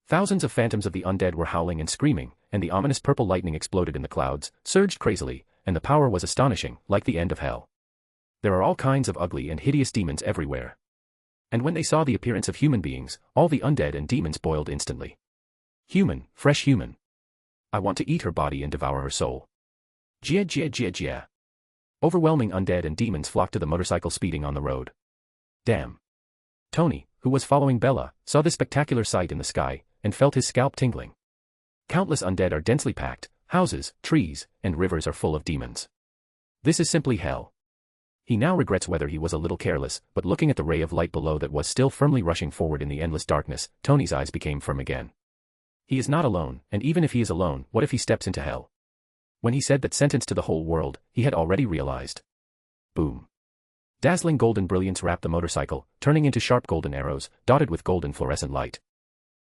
Thousands of phantoms of the undead were howling and screaming, and the ominous purple lightning exploded in the clouds, surged crazily, and the power was astonishing, like the end of hell. There are all kinds of ugly and hideous demons everywhere. And when they saw the appearance of human beings, all the undead and demons boiled instantly. Human, fresh human. I want to eat her body and devour her soul. Jia jia jia jia. Overwhelming undead and demons flocked to the motorcycle speeding on the road. Damn. Tony, who was following Bella, saw this spectacular sight in the sky, and felt his scalp tingling. Countless undead are densely packed, houses, trees, and rivers are full of demons. This is simply hell. He now regrets whether he was a little careless, but looking at the ray of light below that was still firmly rushing forward in the endless darkness, Tony's eyes became firm again. He is not alone, and even if he is alone, what if he steps into hell? When he said that sentence to the whole world, he had already realized. Boom. Dazzling golden brilliance wrapped the motorcycle, turning into sharp golden arrows, dotted with golden fluorescent light.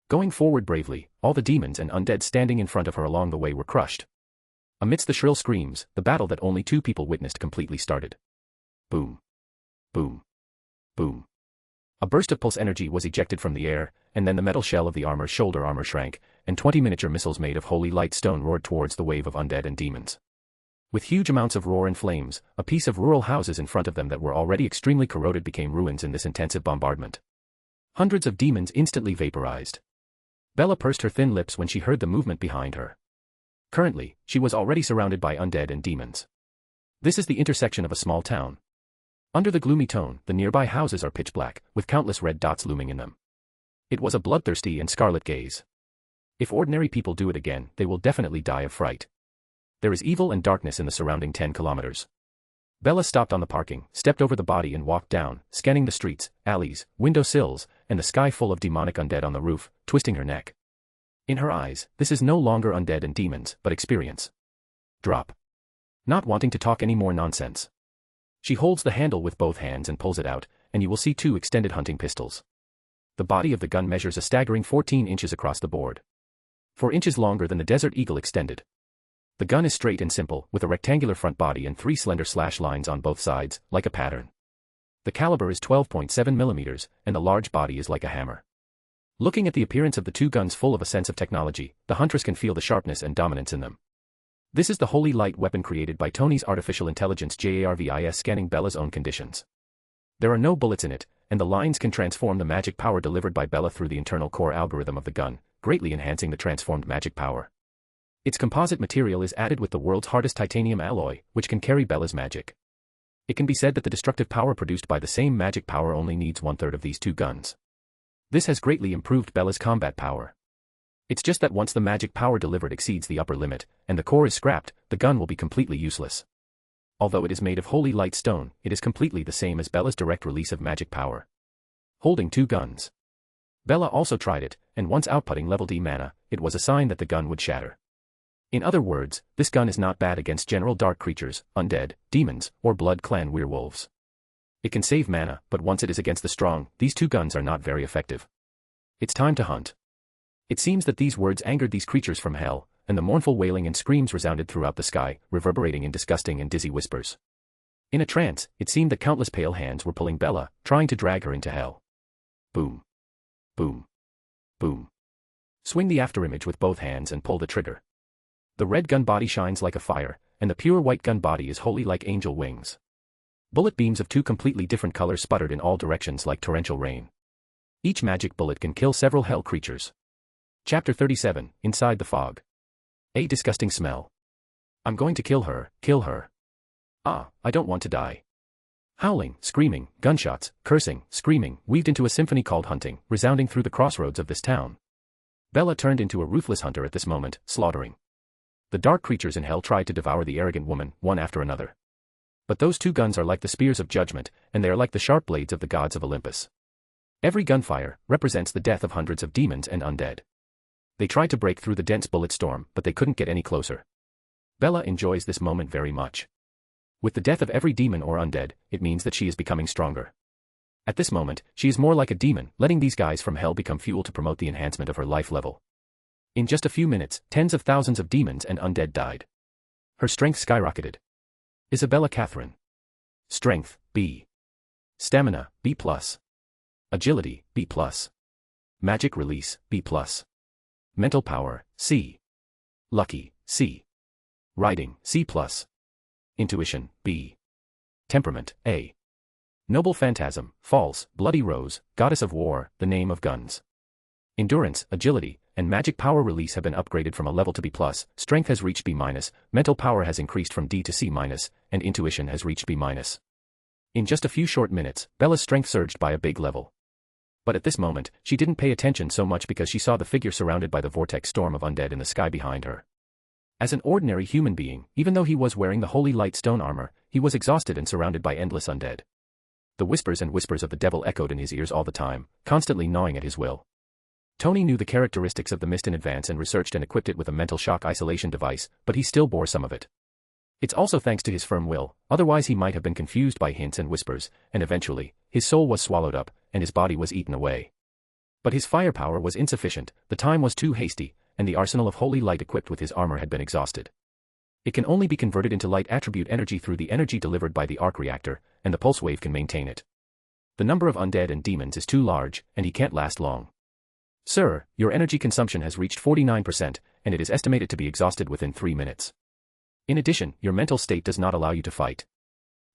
Going forward bravely, all the demons and undead standing in front of her along the way were crushed. Amidst the shrill screams, the battle that only two people witnessed completely started. Boom. Boom. Boom. A burst of pulse energy was ejected from the air, and then the metal shell of the armor's shoulder armor shrank, and 20 miniature missiles made of holy light stone roared towards the wave of undead and demons. With huge amounts of roar and flames, a piece of rural houses in front of them that were already extremely corroded became ruins in this intensive bombardment. Hundreds of demons instantly vaporized. Bella pursed her thin lips when she heard the movement behind her. Currently, she was already surrounded by undead and demons. This is the intersection of a small town. Under the gloomy tone, the nearby houses are pitch black, with countless red dots looming in them. It was a bloodthirsty and scarlet gaze. If ordinary people do it again, they will definitely die of fright. There is evil and darkness in the surrounding 10 kilometers. Bella stopped on the parking, stepped over the body and walked down, scanning the streets, alleys, window sills, and the sky full of demonic undead on the roof, twisting her neck. In her eyes, this is no longer undead and demons, but experience. Drop. Not wanting to talk any more nonsense. She holds the handle with both hands and pulls it out, and you will see 2 extended hunting pistols. The body of the gun measures a staggering 14 inches across the board. 4 inches longer than the Desert Eagle extended. The gun is straight and simple, with a rectangular front body and 3 slender slash lines on both sides, like a pattern. The caliber is 12.7 millimeters, and the large body is like a hammer. Looking at the appearance of the 2 guns full of a sense of technology, the Huntress can feel the sharpness and dominance in them. This is the holy light weapon created by Tony's artificial intelligence JARVIS scanning Bella's own conditions. There are no bullets in it, and the lines can transform the magic power delivered by Bella through the internal core algorithm of the gun, greatly enhancing the transformed magic power. Its composite material is added with the world's hardest titanium alloy, which can carry Bella's magic. It can be said that the destructive power produced by the same magic power only needs 1/3 of these 2 guns. This has greatly improved Bella's combat power. It's just that once the magic power delivered exceeds the upper limit, and the core is scrapped, the gun will be completely useless. Although it is made of holy light stone, it is completely the same as Bella's direct release of magic power. Holding 2 guns. Bella also tried it, and once outputting level D mana, it was a sign that the gun would shatter. In other words, this gun is not bad against general dark creatures, undead, demons, or blood clan werewolves. It can save mana, but once it is against the strong, these 2 guns are not very effective. It's time to hunt. It seems that these words angered these creatures from hell, and the mournful wailing and screams resounded throughout the sky, reverberating in disgusting and dizzy whispers. In a trance, it seemed that countless pale hands were pulling Bella, trying to drag her into hell. Boom. Boom. Boom. Swing the afterimage with both hands and pull the trigger. The red gun body shines like a fire, and the pure white gun body is holy like angel wings. Bullet beams of 2 completely different colors sputtered in all directions like torrential rain. Each magic bullet can kill several hell creatures. Chapter 37, Inside the Fog. A disgusting smell. I'm going to kill her, kill her. Ah, I don't want to die. Howling, screaming, gunshots, cursing, screaming, weaved into a symphony called hunting, resounding through the crossroads of this town. Bella turned into a ruthless hunter at this moment, slaughtering. The dark creatures in hell tried to devour the arrogant woman, one after another. But those 2 guns are like the spears of judgment, and they are like the sharp blades of the gods of Olympus. Every gunfire represents the death of hundreds of demons and undead. They tried to break through the dense bullet storm, but they couldn't get any closer. Bella enjoys this moment very much. With the death of every demon or undead, it means that she is becoming stronger. At this moment, she is more like a demon, letting these guys from hell become fuel to promote the enhancement of her life level. In just a few minutes, tens of thousands of demons and undead died. Her strength skyrocketed. Isabella Catherine. Strength, B. Stamina, B+. Agility, B+. Magic release, B+. Mental power, C. Lucky, C. Riding, C+. Intuition, B. Temperament, A. Noble phantasm, false, bloody rose, goddess of war, the name of guns. Endurance, agility, and magic power release have been upgraded from a level to B+, strength has reached B-, mental power has increased from D to C-, and intuition has reached B-. In just a few short minutes, Bella's strength surged by a big level. But at this moment, she didn't pay attention so much because she saw the figure surrounded by the vortex storm of undead in the sky behind her. As an ordinary human being, even though he was wearing the holy light stone armor, he was exhausted and surrounded by endless undead. The whispers and whispers of the devil echoed in his ears all the time, constantly gnawing at his will. Tony knew the characteristics of the mist in advance and researched and equipped it with a mental shock isolation device, but he still bore some of it. It's also thanks to his firm will, otherwise he might have been confused by hints and whispers, and eventually, his soul was swallowed up, and his body was eaten away. But his firepower was insufficient, the time was too hasty, and the arsenal of holy light equipped with his armor had been exhausted. It can only be converted into light attribute energy through the energy delivered by the arc reactor, and the pulse wave can maintain it. The number of undead and demons is too large, and he can't last long. Sir, your energy consumption has reached 49%, and it is estimated to be exhausted within 3 minutes. In addition, your mental state does not allow you to fight.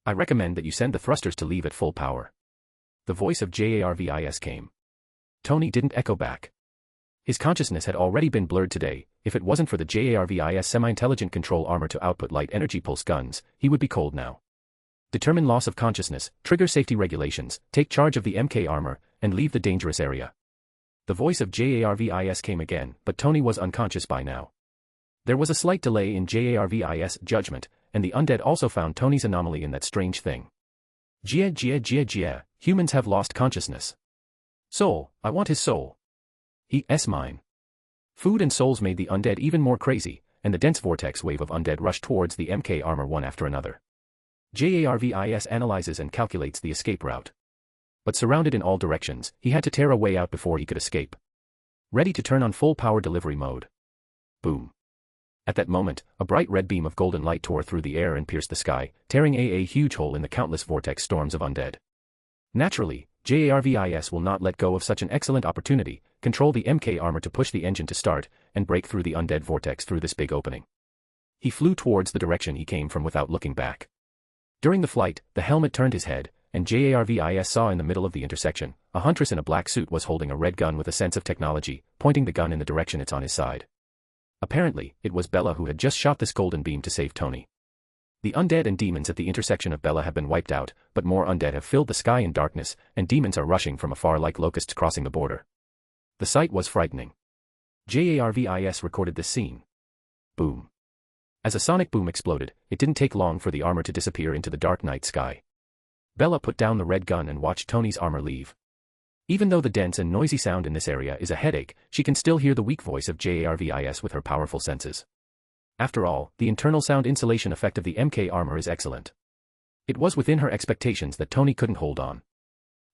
I recommend that you send the thrusters to leave at full power. The voice of Jarvis came. Tony didn't echo back. His consciousness had already been blurred today. If it wasn't for the Jarvis semi-intelligent control armor to output light energy pulse guns, he would be cold now. Determine loss of consciousness, trigger safety regulations, take charge of the MK armor, and leave the dangerous area. The voice of Jarvis came again, but Tony was unconscious by now. There was a slight delay in Jarvis' judgment, and the undead also found Tony's anomaly in that strange thing. Gia, humans have lost consciousness. Soul, I want his soul. He's mine. Food and souls made the undead even more crazy, and the dense vortex wave of undead rushed towards the MK armor one after another. Jarvis analyzes and calculates the escape route. But surrounded in all directions, he had to tear a way out before he could escape. Ready to turn on full power delivery mode. Boom. At that moment, a bright red beam of golden light tore through the air and pierced the sky, tearing a huge hole in the countless vortex storms of undead. Naturally, Jarvis will not let go of such an excellent opportunity, control the MK armor to push the engine to start, and break through the undead vortex through this big opening. He flew towards the direction he came from without looking back. During the flight, the helmet turned his head, and Jarvis saw in the middle of the intersection, a Huntress in a black suit was holding a red gun with a sense of technology, pointing the gun in the direction it's on his side. Apparently, it was Bella who had just shot this golden beam to save Tony. The undead and demons at the intersection of Bella have been wiped out, but more undead have filled the sky in darkness, and demons are rushing from afar like locusts crossing the border. The sight was frightening. Jarvis recorded this scene. Boom. As a sonic boom exploded, it didn't take long for the armor to disappear into the dark night sky. Bella put down the red gun and watched Tony's armor leave. Even though the dense and noisy sound in this area is a headache, she can still hear the weak voice of Jarvis with her powerful senses. After all, the internal sound insulation effect of the MK armor is excellent. It was within her expectations that Tony couldn't hold on.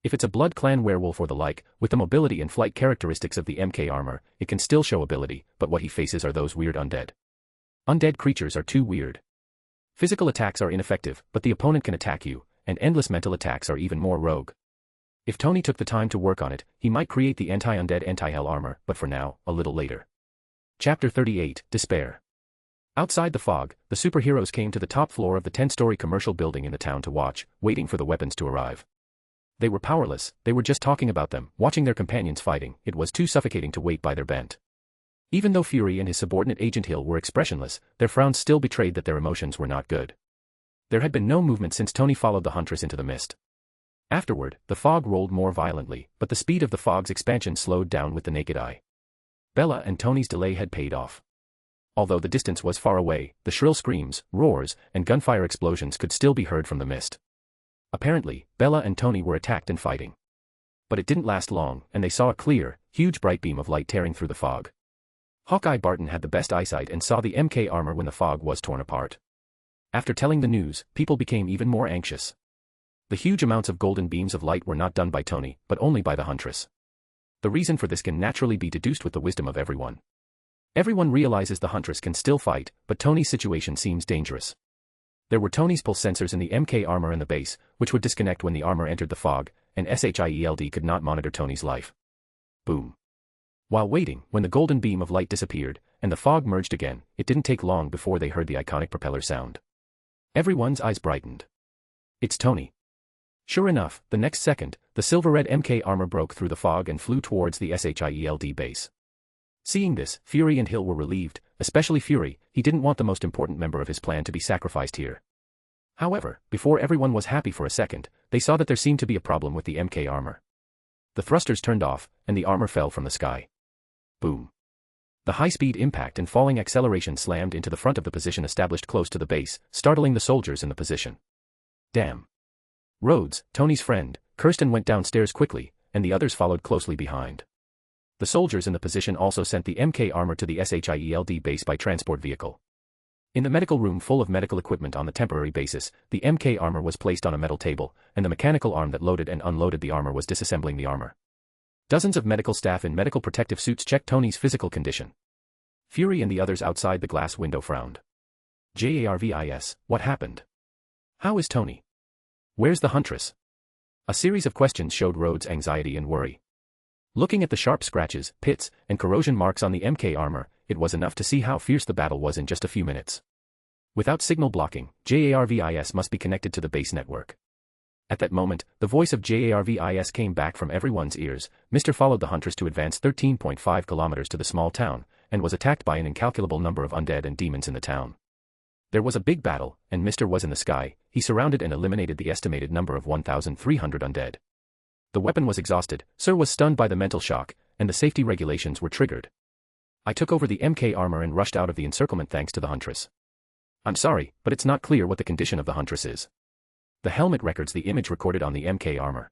If it's a Blood Clan werewolf or the like, with the mobility and flight characteristics of the MK armor, it can still show ability, but what he faces are those weird undead. Undead creatures are too weird. Physical attacks are ineffective, but the opponent can attack you, and endless mental attacks are even more rogue. If Tony took the time to work on it, he might create the anti-undead anti-hell armor, but for now, a little later. Chapter 38, Despair. Outside the fog, the superheroes came to the top floor of the 10-story commercial building in the town to watch, waiting for the weapons to arrive. They were powerless, they were just talking about them, watching their companions fighting, it was too suffocating to wait by their bent. Even though Fury and his subordinate Agent Hill were expressionless, their frowns still betrayed that their emotions were not good. There had been no movement since Tony followed the Huntress into the mist. Afterward, the fog rolled more violently, but the speed of the fog's expansion slowed down with the naked eye. Bella and Tony's delay had paid off. Although the distance was far away, the shrill screams, roars, and gunfire explosions could still be heard from the mist. Apparently, Bella and Tony were attacked and fighting. But it didn't last long, and they saw a clear, huge bright beam of light tearing through the fog. Hawkeye Barton had the best eyesight and saw the MK armor when the fog was torn apart. After telling the news, people became even more anxious. The huge amounts of golden beams of light were not done by Tony, but only by the Huntress. The reason for this can naturally be deduced with the wisdom of everyone. Everyone realizes the Huntress can still fight, but Tony's situation seems dangerous. There were Tony's pulse sensors in the MK armor in the base, which would disconnect when the armor entered the fog, and SHIELD could not monitor Tony's life. Boom. While waiting, when the golden beam of light disappeared, and the fog merged again, it didn't take long before they heard the iconic propeller sound. Everyone's eyes brightened. It's Tony. Sure enough, the next second, the silver-red MK armor broke through the fog and flew towards the SHIELD base. Seeing this, Fury and Hill were relieved, especially Fury. He didn't want the most important member of his plan to be sacrificed here. However, before everyone was happy for a second, they saw that there seemed to be a problem with the MK armor. The thrusters turned off, and the armor fell from the sky. Boom. The high-speed impact and falling acceleration slammed into the front of the position established close to the base, startling the soldiers in the position. Damn. Rhodes, Tony's friend, cursed and went downstairs quickly, and the others followed closely behind. The soldiers in the position also sent the MK armor to the SHIELD base by transport vehicle. In the medical room full of medical equipment on the temporary basis, the MK armor was placed on a metal table, and the mechanical arm that loaded and unloaded the armor was disassembling the armor. Dozens of medical staff in medical protective suits checked Tony's physical condition. Fury and the others outside the glass window frowned. JARVIS, what happened? How is Tony? Where's the Huntress? A series of questions showed Rhodes' anxiety and worry. Looking at the sharp scratches, pits, and corrosion marks on the MK armor, it was enough to see how fierce the battle was in just a few minutes. Without signal blocking, JARVIS must be connected to the base network. At that moment, the voice of JARVIS came back from everyone's ears. Mr. followed the Huntress to advance 13.5 kilometers to the small town, and was attacked by an incalculable number of undead and demons in the town. There was a big battle, and Mr. was in the sky. He surrounded and eliminated the estimated number of 1,300 undead. The weapon was exhausted, Sir was stunned by the mental shock, and the safety regulations were triggered. I took over the MK armor and rushed out of the encirclement thanks to the Huntress. I'm sorry, but it's not clear what the condition of the Huntress is. The helmet records the image recorded on the MK armor.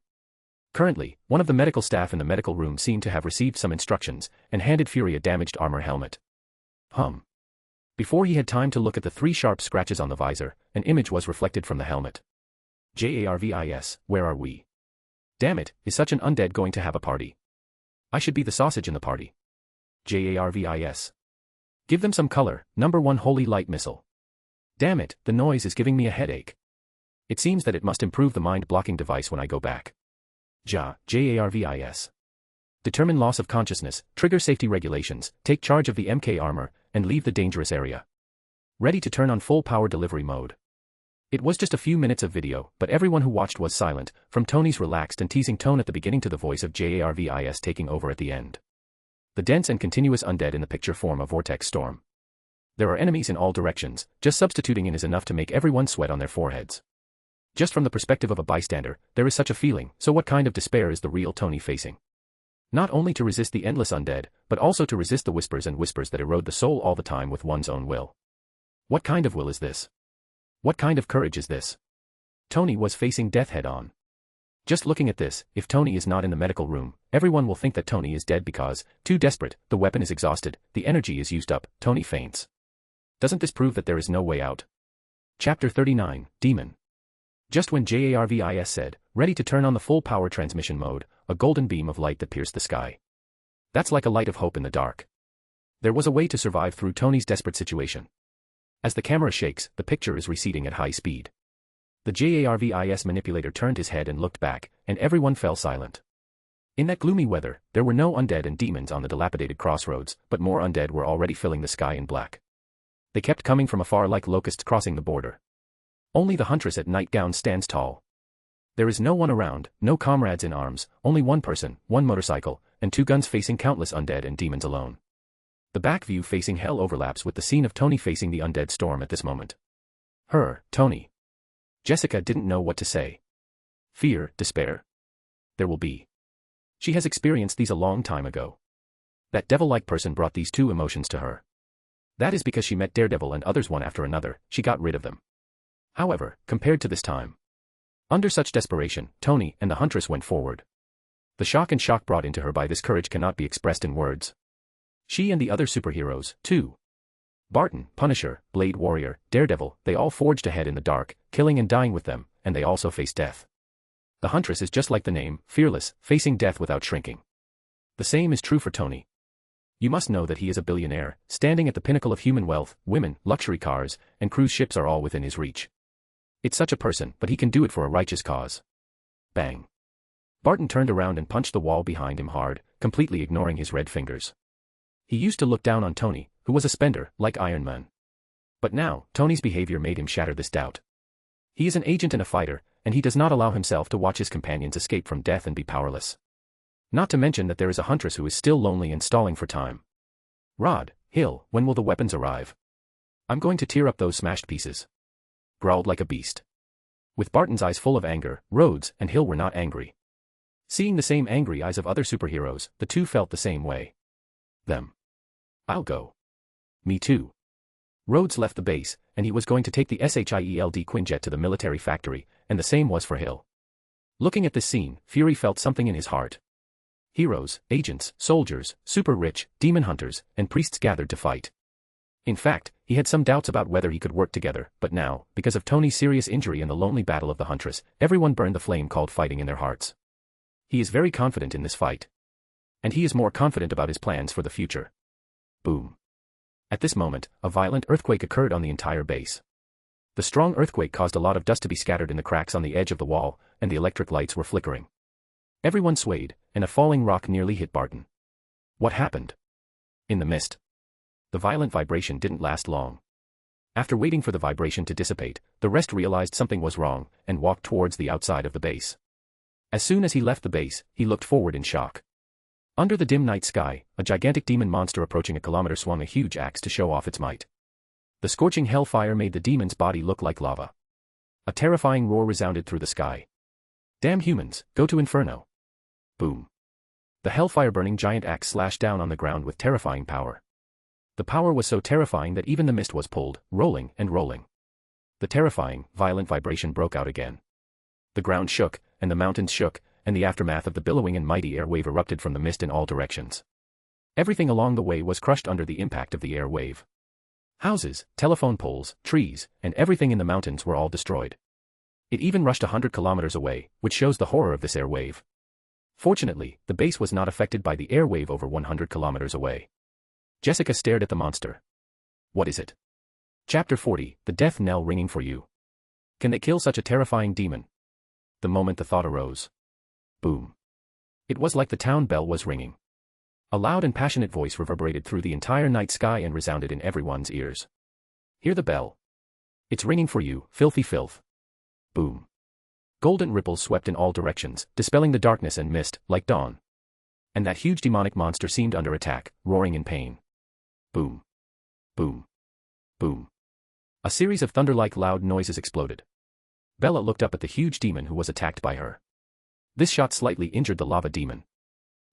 Currently, one of the medical staff in the medical room seemed to have received some instructions, and handed Fury a damaged armor helmet. Before he had time to look at the 3 sharp scratches on the visor, an image was reflected from the helmet. JARVIS, where are we? Damn it, is such an undead going to have a party? I should be the sausage in the party. JARVIS. Give them some color, number 1 holy light missile. Damn it, the noise is giving me a headache. It seems that it must improve the mind-blocking device when I go back. JARVIS. Determine loss of consciousness, trigger safety regulations, take charge of the MK armor, and leave the dangerous area. Ready to turn on full power delivery mode. It was just a few minutes of video, but everyone who watched was silent, from Tony's relaxed and teasing tone at the beginning to the voice of JARVIS taking over at the end. The dense and continuous undead in the picture form a vortex storm. There are enemies in all directions, just substituting in is enough to make everyone sweat on their foreheads. Just from the perspective of a bystander, there is such a feeling, so what kind of despair is the real Tony facing? Not only to resist the endless undead, but also to resist the whispers and whispers that erode the soul all the time with one's own will. What kind of will is this? What kind of courage is this? Tony was facing death head-on. Just looking at this, if Tony is not in the medical room, everyone will think that Tony is dead because, too desperate, the weapon is exhausted, the energy is used up, Tony faints. Doesn't this prove that there is no way out? Chapter 39, Demon. Just when JARVIS said, ready to turn on the full power transmission mode, a golden beam of light that pierced the sky. That's like a light of hope in the dark. There was a way to survive through Tony's desperate situation. As the camera shakes, the picture is receding at high speed. The JARVIS manipulator turned his head and looked back, and everyone fell silent. In that gloomy weather, there were no undead and demons on the dilapidated crossroads, but more undead were already filling the sky in black. They kept coming from afar like locusts crossing the border. Only the Huntress at nightgown stands tall. There is no one around, no comrades in arms, only one person, one motorcycle, and 2 guns facing countless undead and demons alone. The back view facing hell overlaps with the scene of Tony facing the undead storm at this moment. Tony. Jessica didn't know what to say. Fear, despair. There will be. She has experienced these a long time ago. That devil-like person brought these 2 emotions to her. That is because she met Daredevil and others one after another, she got rid of them. However, compared to this time, under such desperation, Tony and the Huntress went forward. The shock brought into her by this courage cannot be expressed in words. She and the other superheroes, too. Barton, Punisher, Blade Warrior, Daredevil, they all forged ahead in the dark, killing and dying with them, and they also faced death. The Huntress is just like the name, fearless, facing death without shrinking. The same is true for Tony. You must know that he is a billionaire, standing at the pinnacle of human wealth. Women, luxury cars, and cruise ships are all within his reach. It's such a person, but he can do it for a righteous cause. Bang. Barton turned around and punched the wall behind him hard, completely ignoring his red fingers. He used to look down on Tony, who was a spender, like Iron Man. But now, Tony's behavior made him shatter this doubt. He is an agent and a fighter, and he does not allow himself to watch his companions escape from death and be powerless. Not to mention that there is a Huntress who is still lonely and stalling for time. Rod, Hill, when will the weapons arrive? I'm going to tear up those smashed pieces. Growled like a beast. With Barton's eyes full of anger, Rhodes and Hill were not angry. Seeing the same angry eyes of other superheroes, the two felt the same way. Them. I'll go. Me too. Rhodes left the base, and he was going to take the SHIELD Quinjet to the military factory, and the same was for Hill. Looking at this scene, Fury felt something in his heart. Heroes, agents, soldiers, super rich, demon hunters, and priests gathered to fight. In fact, he had some doubts about whether he could work together, but now, because of Tony's serious injury and the lonely battle of the Huntress, everyone burned the flame called fighting in their hearts. He is very confident in this fight. And he is more confident about his plans for the future. Boom. At this moment, a violent earthquake occurred on the entire base. The strong earthquake caused a lot of dust to be scattered in the cracks on the edge of the wall, and the electric lights were flickering. Everyone swayed, and a falling rock nearly hit Barton. What happened? In the mist. The violent vibration didn't last long. After waiting for the vibration to dissipate, the rest realized something was wrong, and walked towards the outside of the base. As soon as he left the base, he looked forward in shock. Under the dim night sky, a gigantic demon monster approaching a kilometer swung a huge axe to show off its might. The scorching hellfire made the demon's body look like lava. A terrifying roar resounded through the sky. Damn humans, go to Inferno. Boom. The hellfire-burning giant axe slashed down on the ground with terrifying power. The power was so terrifying that even the mist was pulled, rolling and rolling. The terrifying, violent vibration broke out again. The ground shook, and the mountains shook, and the aftermath of the billowing and mighty air wave erupted from the mist in all directions. Everything along the way was crushed under the impact of the air wave. Houses, telephone poles, trees, and everything in the mountains were all destroyed. It even rushed 100 kilometers away, which shows the horror of this air wave. Fortunately, the base was not affected by the air wave over 100 kilometers away. Jessica stared at the monster. What is it? Chapter 40, the death knell ringing for you. Can they kill such a terrifying demon? The moment the thought arose. Boom. It was like the town bell was ringing. A loud and passionate voice reverberated through the entire night sky and resounded in everyone's ears. Hear the bell. It's ringing for you, filthy filth. Boom. Golden ripples swept in all directions, dispelling the darkness and mist, like dawn. And that huge demonic monster seemed under attack, roaring in pain. Boom. Boom. Boom. A series of thunder-like loud noises exploded. Bella looked up at the huge demon who was attacked by her. This shot slightly injured the lava demon.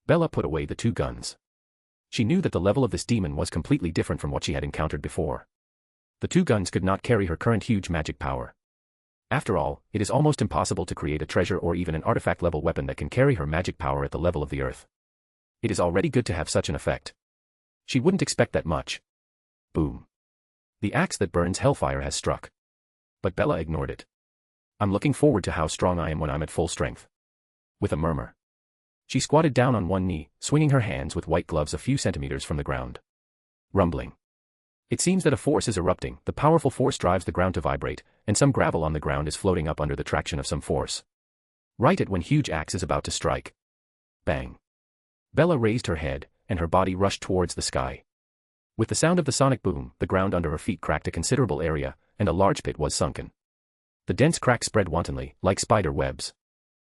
Bella put away the two guns. She knew that the level of this demon was completely different from what she had encountered before. The two guns could not carry her current huge magic power. After all, it is almost impossible to create a treasure or even an artifact-level weapon that can carry her magic power at the level of the earth. It is already good to have such an effect. She wouldn't expect that much. Boom. The axe that burns hellfire has struck. But Bella ignored it. I'm looking forward to how strong I am when I'm at full strength. With a murmur. She squatted down on one knee, swinging her hands with white gloves a few centimeters from the ground. Rumbling. It seems that a force is erupting, the powerful force drives the ground to vibrate, and some gravel on the ground is floating up under the traction of some force. Right at when huge axe is about to strike. Bang. Bella raised her head, and her body rushed towards the sky. With the sound of the sonic boom, the ground under her feet cracked a considerable area, and a large pit was sunken. The dense crack spread wantonly, like spider webs.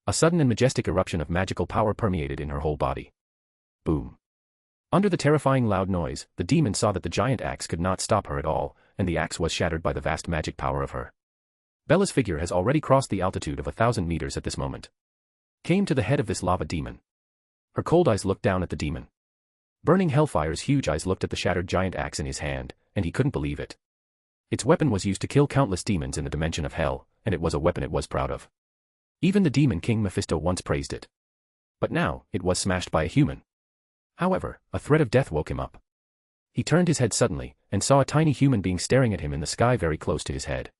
A sudden and majestic eruption of magical power permeated in her whole body. Boom. Under the terrifying loud noise, the demon saw that the giant axe could not stop her at all, and the axe was shattered by the vast magic power of her. Bella's figure has already crossed the altitude of 1,000 meters at this moment. Came to the head of this lava demon. Her cold eyes looked down at the demon. Burning Hellfire's huge eyes looked at the shattered giant axe in his hand, and he couldn't believe it. Its weapon was used to kill countless demons in the dimension of hell, and it was a weapon it was proud of. Even the Demon King Mephisto once praised it. But now, it was smashed by a human. However, a threat of death woke him up. He turned his head suddenly, and saw a tiny human being staring at him in the sky very close to his head.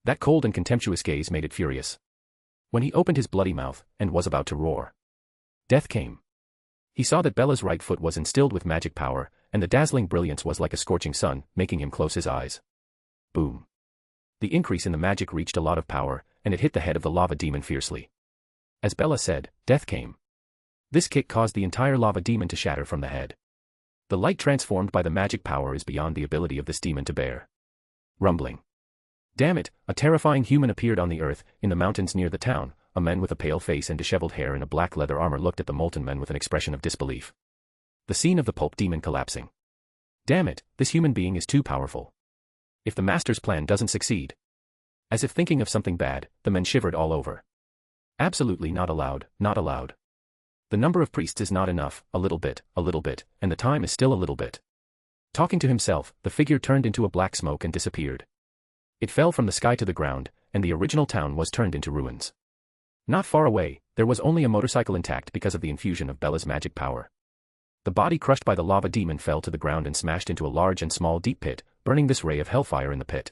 That cold and contemptuous gaze made it furious. When he opened his bloody mouth and was about to roar, death came. He saw that Bella's right foot was instilled with magic power, and the dazzling brilliance was like a scorching sun, making him close his eyes. Boom. The increase in the magic reached a lot of power, and it hit the head of the lava demon fiercely. As Bella said, death came. This kick caused the entire lava demon to shatter from the head. The light transformed by the magic power is beyond the ability of this demon to bear. Rumbling. Damn it, a terrifying human appeared on the earth, in the mountains near the town. A man with a pale face and disheveled hair in a black leather armor looked at the molten men with an expression of disbelief. The scene of the pulp demon collapsing. Damn it, this human being is too powerful. If the master's plan doesn't succeed. As if thinking of something bad, the men shivered all over. Absolutely not allowed, not allowed. The number of priests is not enough, a little bit, and the time is still a little bit. Talking to himself, the figure turned into a black smoke and disappeared. It fell from the sky to the ground, and the original town was turned into ruins. Not far away, there was only a motorcycle intact because of the infusion of Bella's magic power. The body crushed by the lava demon fell to the ground and smashed into a large and small deep pit, burning this ray of hellfire in the pit.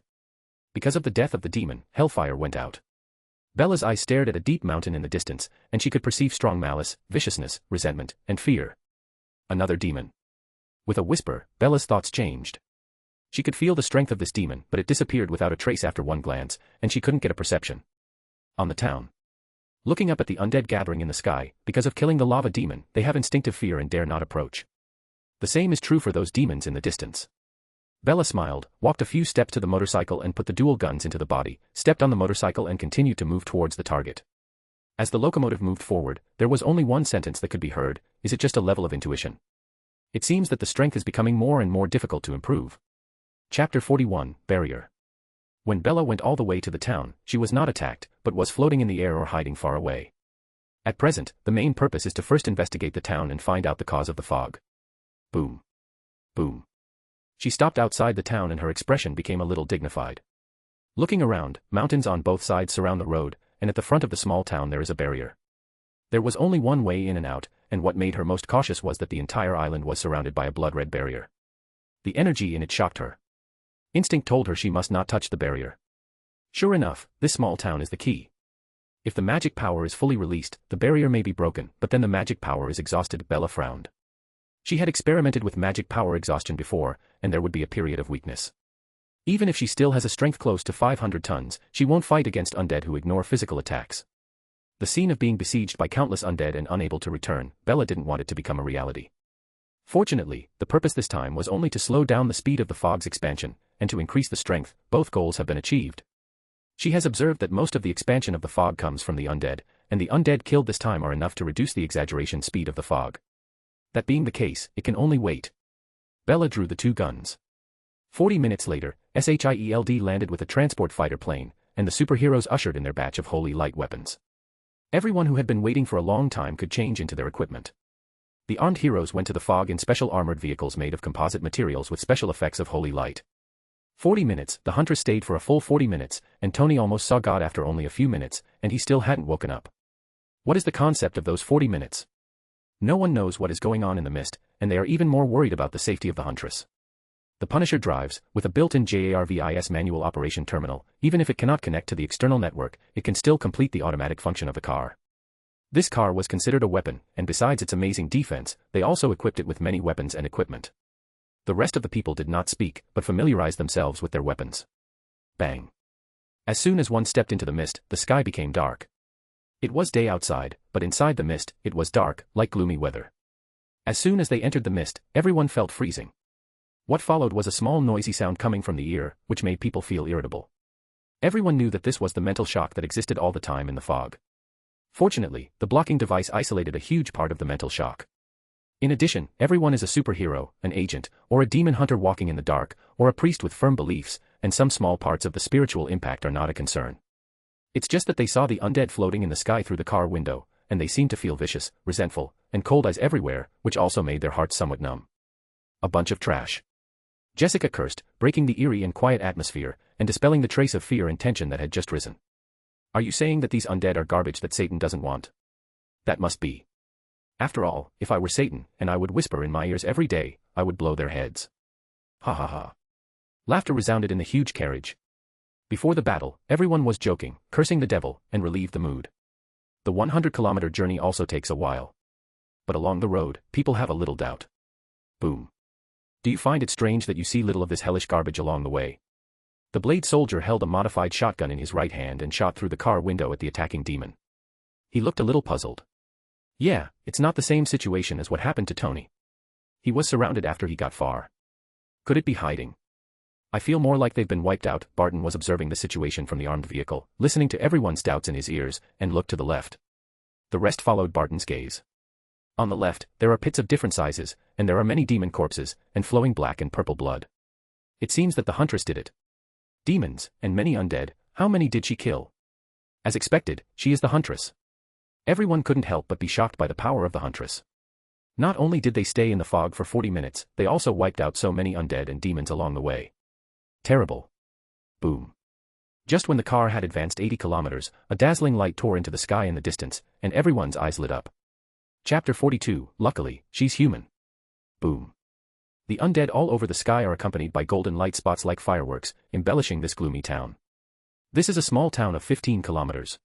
Because of the death of the demon, hellfire went out. Bella's eyes stared at a deep mountain in the distance, and she could perceive strong malice, viciousness, resentment, and fear. Another demon. With a whisper, Bella's thoughts changed. She could feel the strength of this demon, but it disappeared without a trace after one glance, and she couldn't get a perception. On the town. Looking up at the undead gathering in the sky, because of killing the lava demon, they have instinctive fear and dare not approach. The same is true for those demons in the distance. Bella smiled, walked a few steps to the motorcycle and put the dual guns into the body, stepped on the motorcycle and continued to move towards the target. As the locomotive moved forward, there was only one sentence that could be heard: is it just a level of intuition? It seems that the strength is becoming more and more difficult to improve. Chapter 41, Barrier. When Bella went all the way to the town, she was not attacked, but was floating in the air or hiding far away. At present, the main purpose is to first investigate the town and find out the cause of the fog. Boom. Boom. She stopped outside the town and her expression became a little dignified. Looking around, mountains on both sides surround the road, and at the front of the small town there is a barrier. There was only one way in and out, and what made her most cautious was that the entire island was surrounded by a blood-red barrier. The energy in it shocked her. Instinct told her she must not touch the barrier. Sure enough, this small town is the key. If the magic power is fully released, the barrier may be broken, but then the magic power is exhausted. Bella frowned. She had experimented with magic power exhaustion before, and there would be a period of weakness. Even if she still has a strength close to 500 tons, she won't fight against undead who ignore physical attacks. The scene of being besieged by countless undead and unable to return, Bella didn't want it to become a reality. Fortunately, the purpose this time was only to slow down the speed of the fog's expansion, and to increase the strength. Both goals have been achieved. She has observed that most of the expansion of the fog comes from the undead, and the undead killed this time are enough to reduce the exaggeration speed of the fog. That being the case, it can only wait. Bella drew the two guns. 40 minutes later, SHIELD landed with a transport fighter plane, and the superheroes ushered in their batch of holy light weapons. Everyone who had been waiting for a long time could change into their equipment. The armed heroes went to the fog in special armored vehicles made of composite materials with special effects of holy light. 40 minutes, the Huntress stayed for a full 40 minutes, and Tony almost saw God after only a few minutes, and he still hadn't woken up. What is the concept of those 40 minutes? No one knows what is going on in the mist, and they are even more worried about the safety of the Huntress. The Punisher drives, with a built-in JARVIS manual operation terminal. Even if it cannot connect to the external network, it can still complete the automatic function of the car. This car was considered a weapon, and besides its amazing defense, they also equipped it with many weapons and equipment. The rest of the people did not speak, but familiarized themselves with their weapons. Bang. As soon as one stepped into the mist, the sky became dark. It was day outside, but inside the mist, it was dark, like gloomy weather. As soon as they entered the mist, everyone felt freezing. What followed was a small noisy sound coming from the ear, which made people feel irritable. Everyone knew that this was the mental shock that existed all the time in the fog. Fortunately, the blocking device isolated a huge part of the mental shock. In addition, everyone is a superhero, an agent, or a demon hunter walking in the dark, or a priest with firm beliefs, and some small parts of the spiritual impact are not a concern. It's just that they saw the undead floating in the sky through the car window, and they seemed to feel vicious, resentful, and cold eyes everywhere, which also made their hearts somewhat numb. A bunch of trash. Jessica cursed, breaking the eerie and quiet atmosphere, and dispelling the trace of fear and tension that had just risen. Are you saying that these undead are garbage that Satan doesn't want? That must be. After all, if I were Satan, and I would whisper in my ears every day, I would blow their heads. Ha ha ha. Laughter resounded in the huge carriage. Before the battle, everyone was joking, cursing the devil, and relieved the mood. The 100-kilometer journey also takes a while. But along the road, people have a little doubt. Boom. Do you find it strange that you see little of this hellish garbage along the way? The blade soldier held a modified shotgun in his right hand and shot through the car window at the attacking demon. He looked a little puzzled. Yeah, it's not the same situation as what happened to Tony. He was surrounded after he got far. Could it be hiding? I feel more like they've been wiped out. Barton was observing the situation from the armed vehicle, listening to everyone's doubts in his ears, and looked to the left. The rest followed Barton's gaze. On the left, there are pits of different sizes, and there are many demon corpses, and flowing black and purple blood. It seems that the Huntress did it. Demons, and many undead. How many did she kill? As expected, she is the Huntress. Everyone couldn't help but be shocked by the power of the Huntress. Not only did they stay in the fog for 40 minutes, they also wiped out so many undead and demons along the way. Terrible. Boom. Just when the car had advanced 80 kilometers, a dazzling light tore into the sky in the distance, and everyone's eyes lit up. Chapter 42, Luckily, she's human. Boom. The undead all over the sky are accompanied by golden light spots like fireworks, embellishing this gloomy town. This is a small town of 15 kilometers.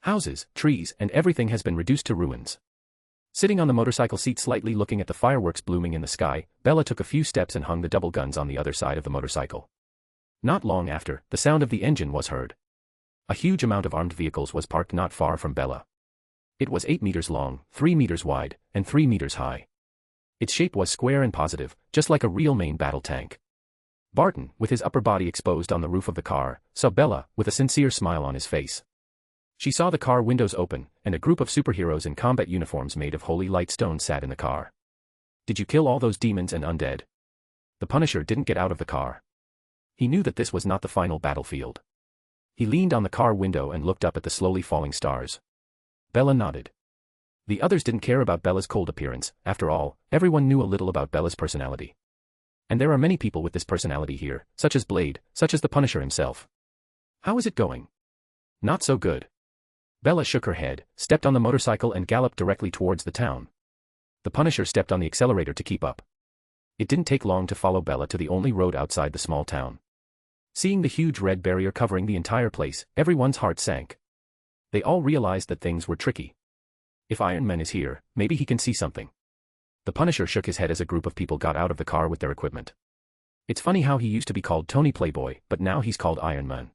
Houses, trees, and everything has been reduced to ruins. Sitting on the motorcycle seat slightly looking at the fireworks blooming in the sky, Bella took a few steps and hung the double guns on the other side of the motorcycle. Not long after, the sound of the engine was heard. A huge amount of armed vehicles was parked not far from Bella. It was 8 meters long, 3 meters wide, and 3 meters high. Its shape was square and positive, just like a real main battle tank. Barton, with his upper body exposed on the roof of the car, saw Bella, with a sincere smile on his face. She saw the car windows open, and a group of superheroes in combat uniforms made of holy light stone sat in the car. Did you kill all those demons and undead? The Punisher didn't get out of the car. He knew that this was not the final battlefield. He leaned on the car window and looked up at the slowly falling stars. Bella nodded. The others didn't care about Bella's cold appearance. After all, everyone knew a little about Bella's personality. And there are many people with this personality here, such as Blade, such as the Punisher himself. How is it going? Not so good. Bella shook her head, stepped on the motorcycle and galloped directly towards the town. The Punisher stepped on the accelerator to keep up. It didn't take long to follow Bella to the only road outside the small town. Seeing the huge red barrier covering the entire place, everyone's heart sank. They all realized that things were tricky. If Iron Man is here, maybe he can see something. The Punisher shook his head as a group of people got out of the car with their equipment. It's funny how he used to be called Tony Playboy, but now he's called Iron Man.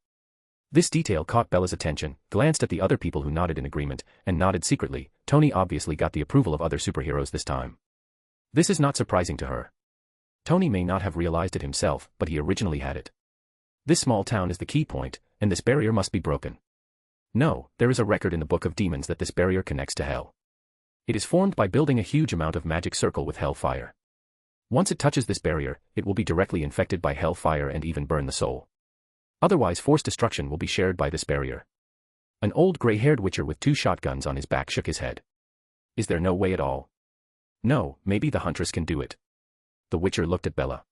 This detail caught Bella's attention, glanced at the other people who nodded in agreement, and nodded secretly. Tony obviously got the approval of other superheroes this time. This is not surprising to her. Tony may not have realized it himself, but he originally had it. This small town is the key point, and this barrier must be broken. No, there is a record in the Book of Demons that this barrier connects to hell. It is formed by building a huge amount of magic circle with hellfire. Once it touches this barrier, it will be directly infected by hellfire and even burn the soul. Otherwise forced destruction will be shared by this barrier. An old gray-haired witcher with 2 shotguns on his back shook his head. Is there no way at all? No, maybe the Huntress can do it. The witcher looked at Bella.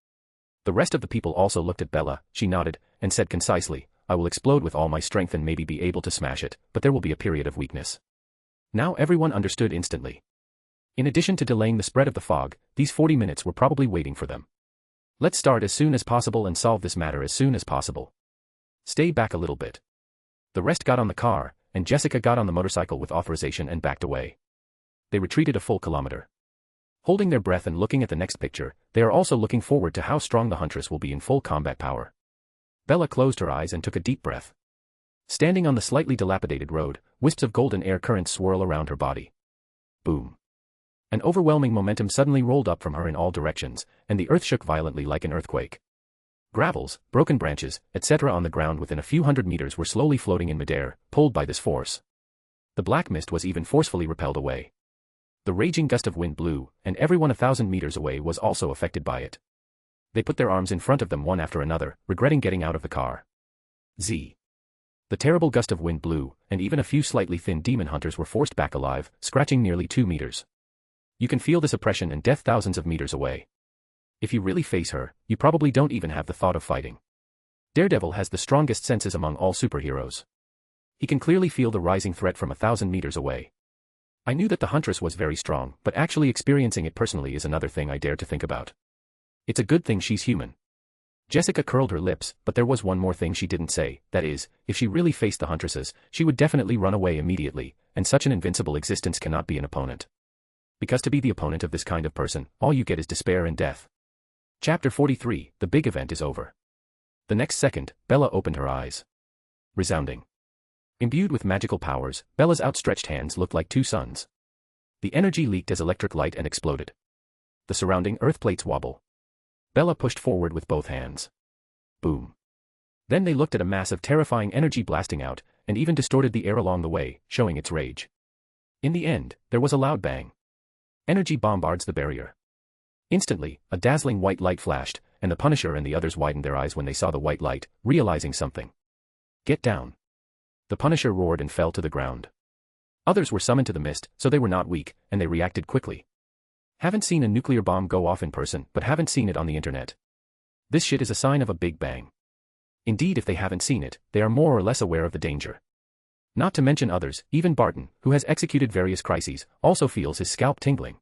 The rest of the people also looked at Bella. She nodded, and said concisely, I will explode with all my strength and maybe be able to smash it, but there will be a period of weakness. Now everyone understood instantly. In addition to delaying the spread of the fog, these 40 minutes were probably waiting for them. Let's start as soon as possible and solve this matter as soon as possible. Stay back a little bit. The rest got on the car, and Jessica got on the motorcycle with authorization and backed away. They retreated a full kilometer. Holding their breath and looking at the next picture, they are also looking forward to how strong the Huntress will be in full combat power. Bella closed her eyes and took a deep breath. Standing on the slightly dilapidated road, wisps of golden air currents swirl around her body. Boom. An overwhelming momentum suddenly rolled up from her in all directions, and the earth shook violently like an earthquake. Gravels, broken branches, etc. on the ground within a few hundred meters were slowly floating in midair, pulled by this force. The black mist was even forcefully repelled away. The raging gust of wind blew, and everyone 1,000 meters away was also affected by it. They put their arms in front of them one after another, regretting getting out of the car. Z. The terrible gust of wind blew, and even a few slightly thin demon hunters were forced back alive, scratching nearly 2 meters. You can feel this oppression and death thousands of meters away. If you really face her, you probably don't even have the thought of fighting. Daredevil has the strongest senses among all superheroes. He can clearly feel the rising threat from 1,000 meters away. I knew that the Huntress was very strong, but actually experiencing it personally is another thing I dare to think about. It's a good thing she's human. Jessica curled her lips, but there was one more thing she didn't say, that is, if she really faced the Huntresses, she would definitely run away immediately, and such an invincible existence cannot be an opponent. Because to be the opponent of this kind of person, all you get is despair and death. Chapter 43, the big event is over. The next second, Bella opened her eyes. Resounding. Imbued with magical powers, Bella's outstretched hands looked like two suns. The energy leaked as electric light and exploded. The surrounding earth plates wobble. Bella pushed forward with both hands. Boom. Then they looked at a mass of terrifying energy blasting out, and even distorted the air along the way, showing its rage. In the end, there was a loud bang. Energy bombards the barrier. Instantly, a dazzling white light flashed, and the Punisher and the others widened their eyes when they saw the white light, realizing something. Get down. The Punisher roared and fell to the ground. Others were summoned to the mist, so they were not weak, and they reacted quickly. Haven't seen a nuclear bomb go off in person, but haven't seen it on the internet. This shit is a sign of a big bang. Indeed, if they haven't seen it, they are more or less aware of the danger. Not to mention others, even Barton, who has executed various crises, also feels his scalp tingling.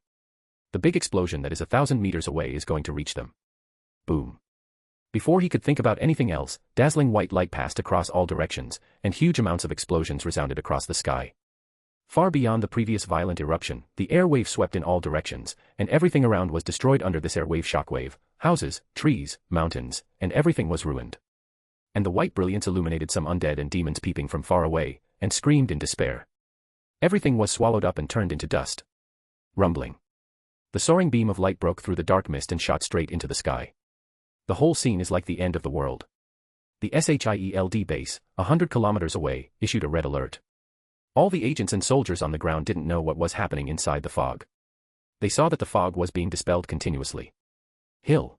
The big explosion that is 1,000 meters away is going to reach them. Boom. Before he could think about anything else, dazzling white light passed across all directions, and huge amounts of explosions resounded across the sky. Far beyond the previous violent eruption, the airwave swept in all directions, and everything around was destroyed under this airwave shockwave. Houses, trees, mountains, and everything was ruined. And the white brilliance illuminated some undead and demons peeping from far away, and screamed in despair. Everything was swallowed up and turned into dust. Rumbling. The soaring beam of light broke through the dark mist and shot straight into the sky. The whole scene is like the end of the world. The SHIELD base, 100 kilometers away, issued a red alert. All the agents and soldiers on the ground didn't know what was happening inside the fog. They saw that the fog was being dispelled continuously. Hill.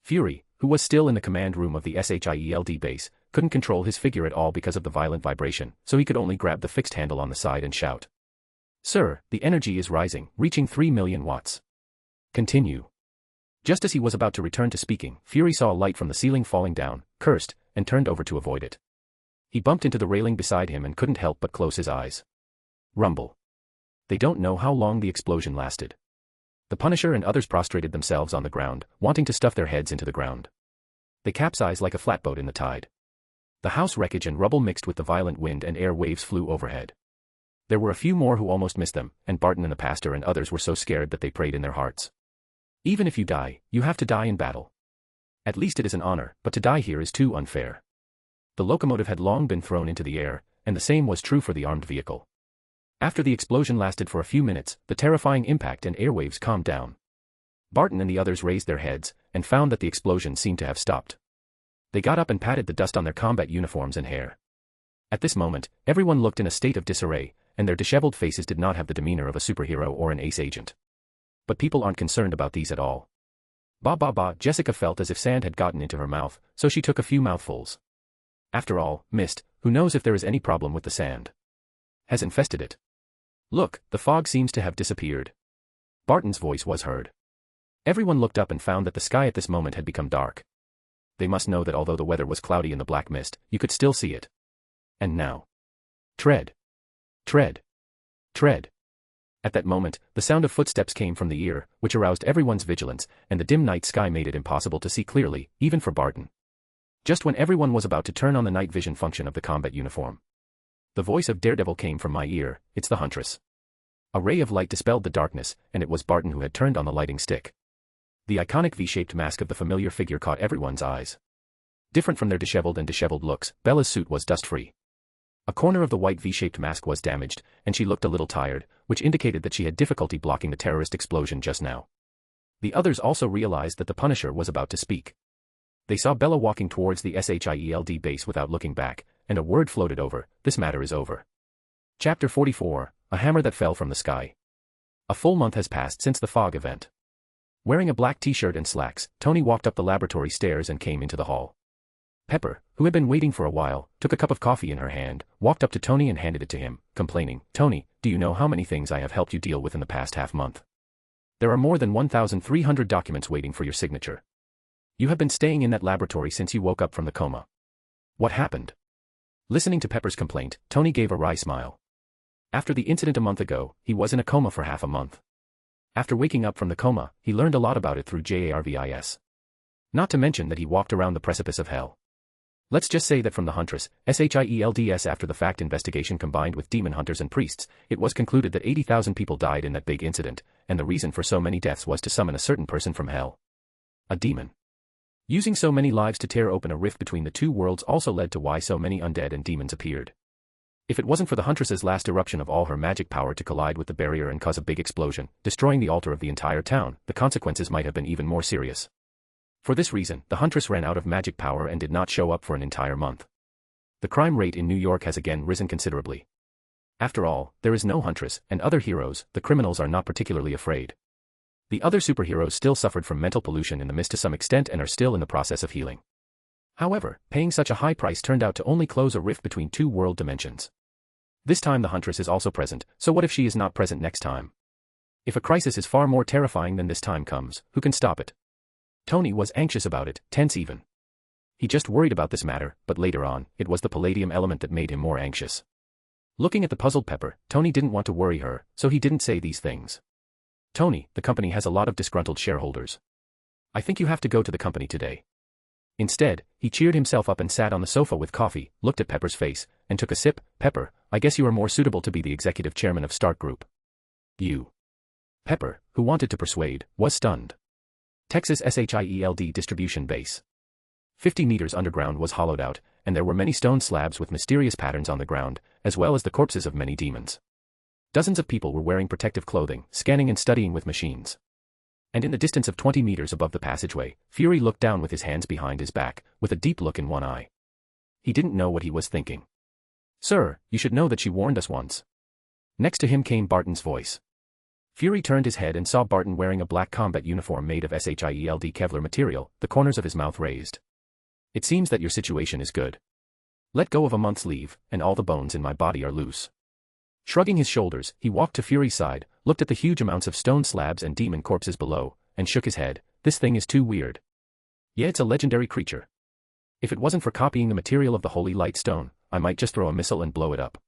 Fury, who was still in the command room of the SHIELD base, couldn't control his figure at all because of the violent vibration, so he could only grab the fixed handle on the side and shout. Sir, the energy is rising, reaching 3 million watts. Continue. Just as he was about to return to speaking, Fury saw a light from the ceiling falling down, cursed, and turned over to avoid it. He bumped into the railing beside him and couldn't help but close his eyes. Rumble. They don't know how long the explosion lasted. The Punisher and others prostrated themselves on the ground, wanting to stuff their heads into the ground. They capsized like a flatboat in the tide. The house wreckage and rubble mixed with the violent wind and air waves flew overhead. There were a few more who almost missed them, and Barton and the pastor and others were so scared that they prayed in their hearts. Even if you die, you have to die in battle. At least it is an honor, but to die here is too unfair. The locomotive had long been thrown into the air, and the same was true for the armed vehicle. After the explosion lasted for a few minutes, the terrifying impact and airwaves calmed down. Barton and the others raised their heads, and found that the explosion seemed to have stopped. They got up and patted the dust on their combat uniforms and hair. At this moment, everyone looked in a state of disarray, and their disheveled faces did not have the demeanor of a superhero or an ace agent. But people aren't concerned about these at all. Jessica felt as if sand had gotten into her mouth, so she took a few mouthfuls. After all, mist, who knows if there is any problem with the sand? Has infested it. Look, the fog seems to have disappeared. Barton's voice was heard. Everyone looked up and found that the sky at this moment had become dark. They must know that although the weather was cloudy in the black mist, you could still see it. And now. Tread. Tread. Tread. At that moment, the sound of footsteps came from the ear, which aroused everyone's vigilance, and the dim night sky made it impossible to see clearly, even for Barton. Just when everyone was about to turn on the night vision function of the combat uniform. The voice of Daredevil came from my ear. It's the Huntress. A ray of light dispelled the darkness, and it was Barton who had turned on the lighting stick. The iconic V-shaped mask of the familiar figure caught everyone's eyes. Different from their disheveled looks, Bella's suit was dust-free. A corner of the white V-shaped mask was damaged, and she looked a little tired, which indicated that she had difficulty blocking the terrorist explosion just now. The others also realized that the Punisher was about to speak. They saw Bella walking towards the SHIELD base without looking back, and a word floated over, "This matter is over." Chapter 44, A Hammer That Fell from the Sky. A full month has passed since the fog event. Wearing a black t-shirt and slacks, Tony walked up the laboratory stairs and came into the hall. Pepper, who had been waiting for a while, took a cup of coffee in her hand, walked up to Tony and handed it to him, complaining, "Tony, do you know how many things I have helped you deal with in the past half-month? There are more than 1,300 documents waiting for your signature. You have been staying in that laboratory since you woke up from the coma. What happened?" Listening to Pepper's complaint, Tony gave a wry smile. After the incident a month ago, he was in a coma for half a month. After waking up from the coma, he learned a lot about it through JARVIS. Not to mention that he walked around the precipice of hell. Let's just say that from the Huntress, SHIELD's after-the-fact investigation combined with demon hunters and priests, it was concluded that 80,000 people died in that big incident, and the reason for so many deaths was to summon a certain person from hell. A demon. Using so many lives to tear open a rift between the two worlds also led to why so many undead and demons appeared. If it wasn't for the Huntress's last eruption of all her magic power to collide with the barrier and cause a big explosion, destroying the altar of the entire town, the consequences might have been even more serious. For this reason, the Huntress ran out of magic power and did not show up for an entire month. The crime rate in New York has again risen considerably. After all, there is no Huntress, and other heroes, the criminals are not particularly afraid. The other superheroes still suffered from mental pollution in the mist to some extent and are still in the process of healing. However, paying such a high price turned out to only close a rift between two world dimensions. This time the Huntress is also present, so what if she is not present next time? If a crisis is far more terrifying than this time comes, who can stop it? Tony was anxious about it, tense even. He just worried about this matter, but later on, it was the palladium element that made him more anxious. Looking at the puzzled Pepper, Tony didn't want to worry her, so he didn't say these things. Tony, the company has a lot of disgruntled shareholders. I think you have to go to the company today. Instead, he cheered himself up and sat on the sofa with coffee, looked at Pepper's face, and took a sip. Pepper, I guess you are more suitable to be the executive chairman of Stark Group. You. Pepper, who wanted to persuade, was stunned. Texas SHIELD distribution base. 50 meters underground was hollowed out, and there were many stone slabs with mysterious patterns on the ground, as well as the corpses of many demons. Dozens of people were wearing protective clothing, scanning and studying with machines. And in the distance of 20 meters above the passageway, Fury looked down with his hands behind his back, with a deep look in one eye. He didn't know what he was thinking. Sir, you should know that she warned us once. Next to him came Barton's voice. Fury turned his head and saw Barton wearing a black combat uniform made of SHIELD Kevlar material, the corners of his mouth raised. It seems that your situation is good. Let go of a month's leave, and all the bones in my body are loose. Shrugging his shoulders, he walked to Fury's side, looked at the huge amounts of stone slabs and demon corpses below, and shook his head. This thing is too weird. Yeah, it's a legendary creature. If it wasn't for copying the material of the holy light stone, I might just throw a missile and blow it up.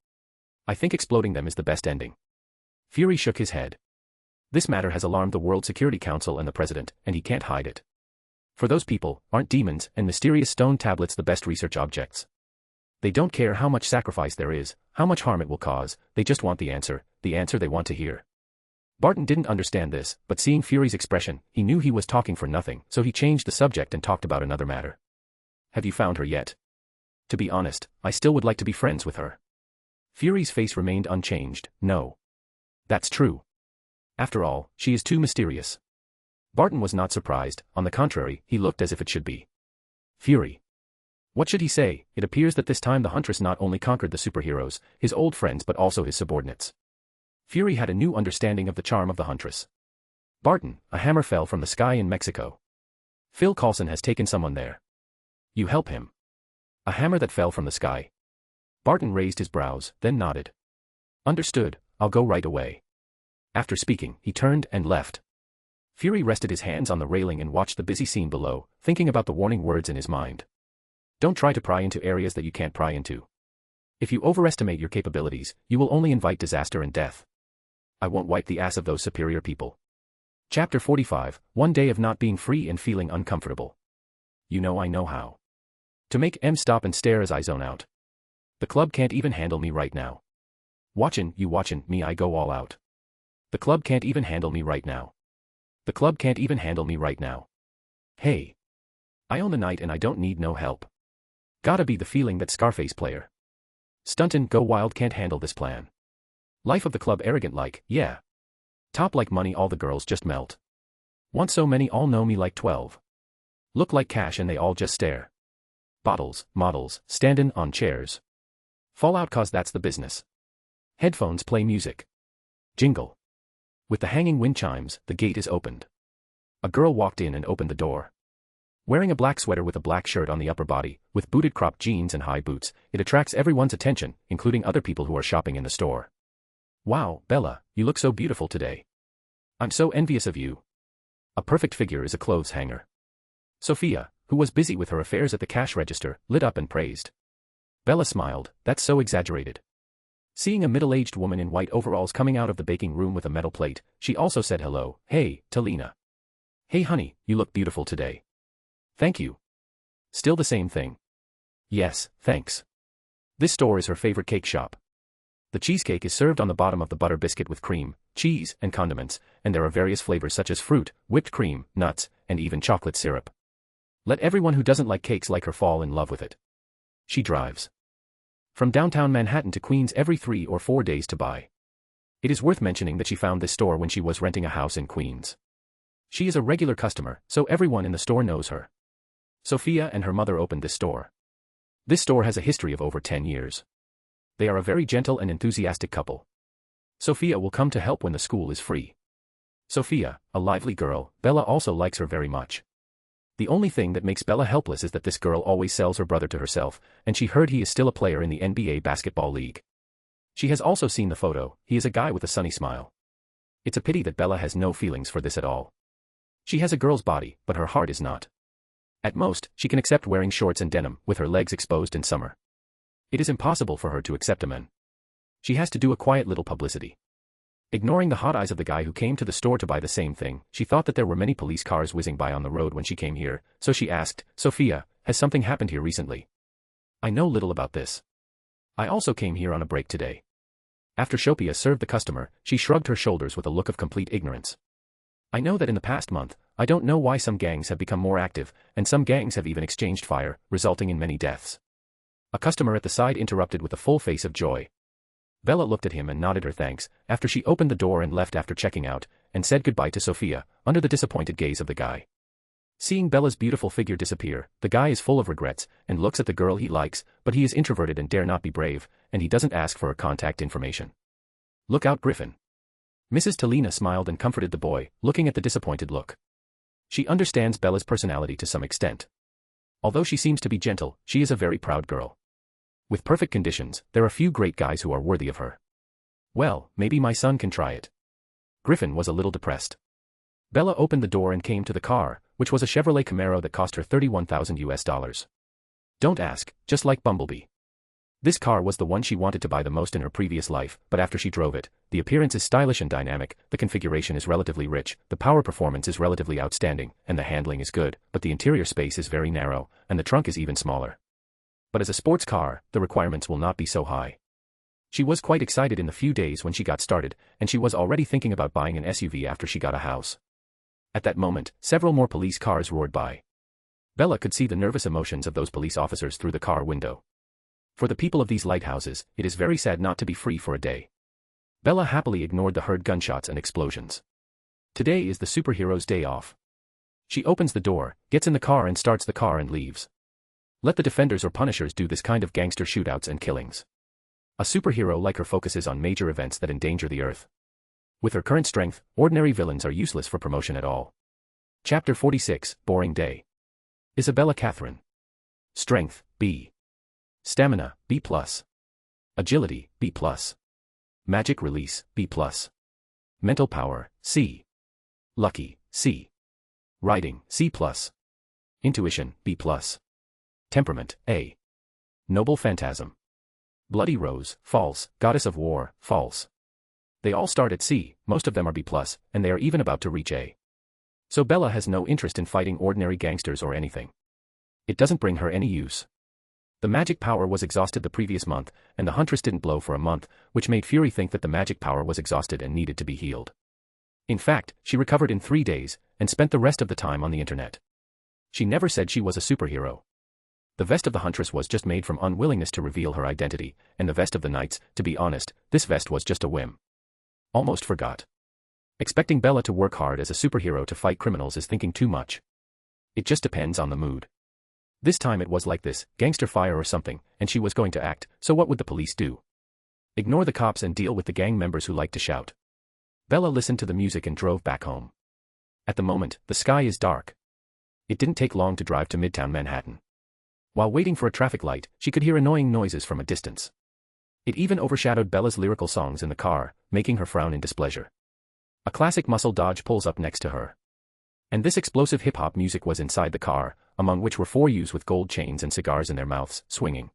I think exploding them is the best ending. Fury shook his head. This matter has alarmed the World Security Council and the President, and he can't hide it. For those people, aren't demons and mysterious stone tablets the best research objects? They don't care how much sacrifice there is, how much harm it will cause, they just want the answer they want to hear. Barton didn't understand this, but seeing Fury's expression, he knew he was talking for nothing, so he changed the subject and talked about another matter. Have you found her yet? To be honest, I still would like to be friends with her. Fury's face remained unchanged. No. That's true. After all, she is too mysterious. Barton was not surprised, on the contrary, he looked as if it should be. Fury. What should he say? It appears that this time the Huntress not only conquered the superheroes, his old friends but also his subordinates. Fury had a new understanding of the charm of the Huntress. Barton, a hammer fell from the sky in Mexico. Phil Coulson has taken someone there. You help him. A hammer that fell from the sky. Barton raised his brows, then nodded. Understood, I'll go right away. After speaking, he turned and left. Fury rested his hands on the railing and watched the busy scene below, thinking about the warning words in his mind. Don't try to pry into areas that you can't pry into. If you overestimate your capabilities, you will only invite disaster and death. I won't wipe the ass of those superior people. Chapter 45, One Day of Not Being Free and Feeling Uncomfortable. You know I know how. To make M stop and stare as I zone out. The club can't even handle me right now. Watchin' me I go all out. The club can't even handle me right now. The club can't even handle me right now. Hey. I own the night and I don't need no help. Gotta be the feeling that Scarface player. Stuntin' go wild can't handle this plan. Life of the club arrogant like, yeah. Top like money all the girls just melt. Want so many all know me like 12. Look like cash and they all just stare. Bottles, models, standin' on chairs. Fall out cause that's the business. Headphones play music. Jingle. With the hanging wind chimes, the gate is opened. A girl walked in and opened the door. Wearing a black sweater with a black shirt on the upper body, with booted cropped jeans and high boots, it attracts everyone's attention, including other people who are shopping in the store. Wow, Bella, you look so beautiful today. I'm so envious of you. A perfect figure is a clothes hanger. Sophia, who was busy with her affairs at the cash register, lit up and praised. Bella smiled, that's so exaggerated. Seeing a middle-aged woman in white overalls coming out of the baking room with a metal plate, she also said hello. Hey, Talina. Hey honey, you look beautiful today. Thank you. Still the same thing. Yes, thanks. This store is her favorite cake shop. The cheesecake is served on the bottom of the butter biscuit with cream, cheese, and condiments, and there are various flavors such as fruit, whipped cream, nuts, and even chocolate syrup. Let everyone who doesn't like cakes like her fall in love with it. She drives from downtown Manhattan to Queens every 3 or 4 days to buy. It is worth mentioning that she found this store when she was renting a house in Queens. She is a regular customer, so everyone in the store knows her. Sophia and her mother opened this store. This store has a history of over 10 years. They are a very gentle and enthusiastic couple. Sophia will come to help when the school is free. Sophia, a lively girl, Bella also likes her very much. The only thing that makes Bella helpless is that this girl always sells her brother to herself, and she heard he is still a player in the NBA basketball league. She has also seen the photo. He is a guy with a sunny smile. It's a pity that Bella has no feelings for this at all. She has a girl's body, but her heart is not. At most, she can accept wearing shorts and denim, with her legs exposed in summer. It is impossible for her to accept a man. She has to do a quiet little publicity. Ignoring the hot eyes of the guy who came to the store to buy the same thing, she thought that there were many police cars whizzing by on the road when she came here, so she asked, Sophia, has something happened here recently? I know little about this. I also came here on a break today. After Sophia served the customer, she shrugged her shoulders with a look of complete ignorance. I know that in the past month, I don't know why some gangs have become more active, and some gangs have even exchanged fire, resulting in many deaths. A customer at the side interrupted with a full face of joy. Bella looked at him and nodded her thanks, after she opened the door and left after checking out, and said goodbye to Sophia, under the disappointed gaze of the guy. Seeing Bella's beautiful figure disappear, the guy is full of regrets, and looks at the girl he likes, but he is introverted and dare not be brave, and he doesn't ask for her contact information. Look out, Griffin. Mrs. Talina smiled and comforted the boy, looking at the disappointed look. She understands Bella's personality to some extent. Although she seems to be gentle, she is a very proud girl. With perfect conditions, there are few great guys who are worthy of her. Well, maybe my son can try it. Griffin was a little depressed. Bella opened the door and came to the car, which was a Chevrolet Camaro that cost her $31,000. Don't ask, just like Bumblebee. This car was the one she wanted to buy the most in her previous life, but after she drove it, the appearance is stylish and dynamic, the configuration is relatively rich, the power performance is relatively outstanding, and the handling is good, but the interior space is very narrow, and the trunk is even smaller. But as a sports car, the requirements will not be so high. She was quite excited in the few days when she got started, and she was already thinking about buying an SUV after she got a house. At that moment, several more police cars roared by. Bella could see the nervous emotions of those police officers through the car window. For the people of these lighthouses, it is very sad not to be free for a day. Bella happily ignored the heard gunshots and explosions. Today is the superhero's day off. She opens the door, gets in the car and starts the car and leaves. Let the defenders or punishers do this kind of gangster shootouts and killings. A superhero like her focuses on major events that endanger the earth. With her current strength, ordinary villains are useless for promotion at all. Chapter 46, Boring Day. Isabella Catherine. Strength, B. Stamina, B+. Agility, B+. Magic release, B+. Mental power, C. Lucky, C. Writing, C+. Intuition, B+. Temperament, A. Noble phantasm. Bloody rose, false. Goddess of war, false. They all start at C, most of them are B+, and they are even about to reach A. So Bella has no interest in fighting ordinary gangsters or anything. It doesn't bring her any use. The magic power was exhausted the previous month, and the Huntress didn't blow for a month, which made Fury think that the magic power was exhausted and needed to be healed. In fact, she recovered in 3 days, and spent the rest of the time on the internet. She never said she was a superhero. The vest of the Huntress was just made from unwillingness to reveal her identity, and the vest of the Knights, to be honest, this vest was just a whim. Almost forgot. Expecting Bella to work hard as a superhero to fight criminals is thinking too much. It just depends on the mood. This time it was like this, gangster fire or something, and she was going to act, so what would the police do? Ignore the cops and deal with the gang members who like to shout. Bella listened to the music and drove back home. At the moment, the sky is dark. It didn't take long to drive to Midtown Manhattan. While waiting for a traffic light, she could hear annoying noises from a distance. It even overshadowed Bella's lyrical songs in the car, making her frown in displeasure. A classic muscle Dodge pulls up next to her. And this explosive hip-hop music was inside the car, among which were 4 youths with gold chains and cigars in their mouths, swinging.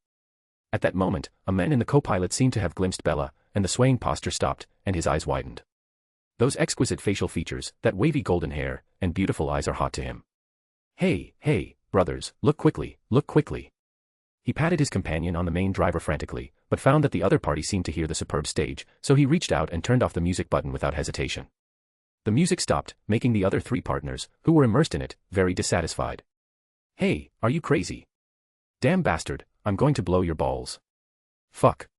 At that moment, a man in the co-pilot seemed to have glimpsed Bella, and the swaying posture stopped, and his eyes widened. Those exquisite facial features, that wavy golden hair, and beautiful eyes are hot to him. Hey, brothers, look quickly, look quickly. He patted his companion on the main driver frantically, but found that the other party seemed to hear the superb stage, so he reached out and turned off the music button without hesitation. The music stopped, making the other three partners, who were immersed in it, very dissatisfied. Hey, are you crazy? Damn bastard, I'm going to blow your balls. Fuck.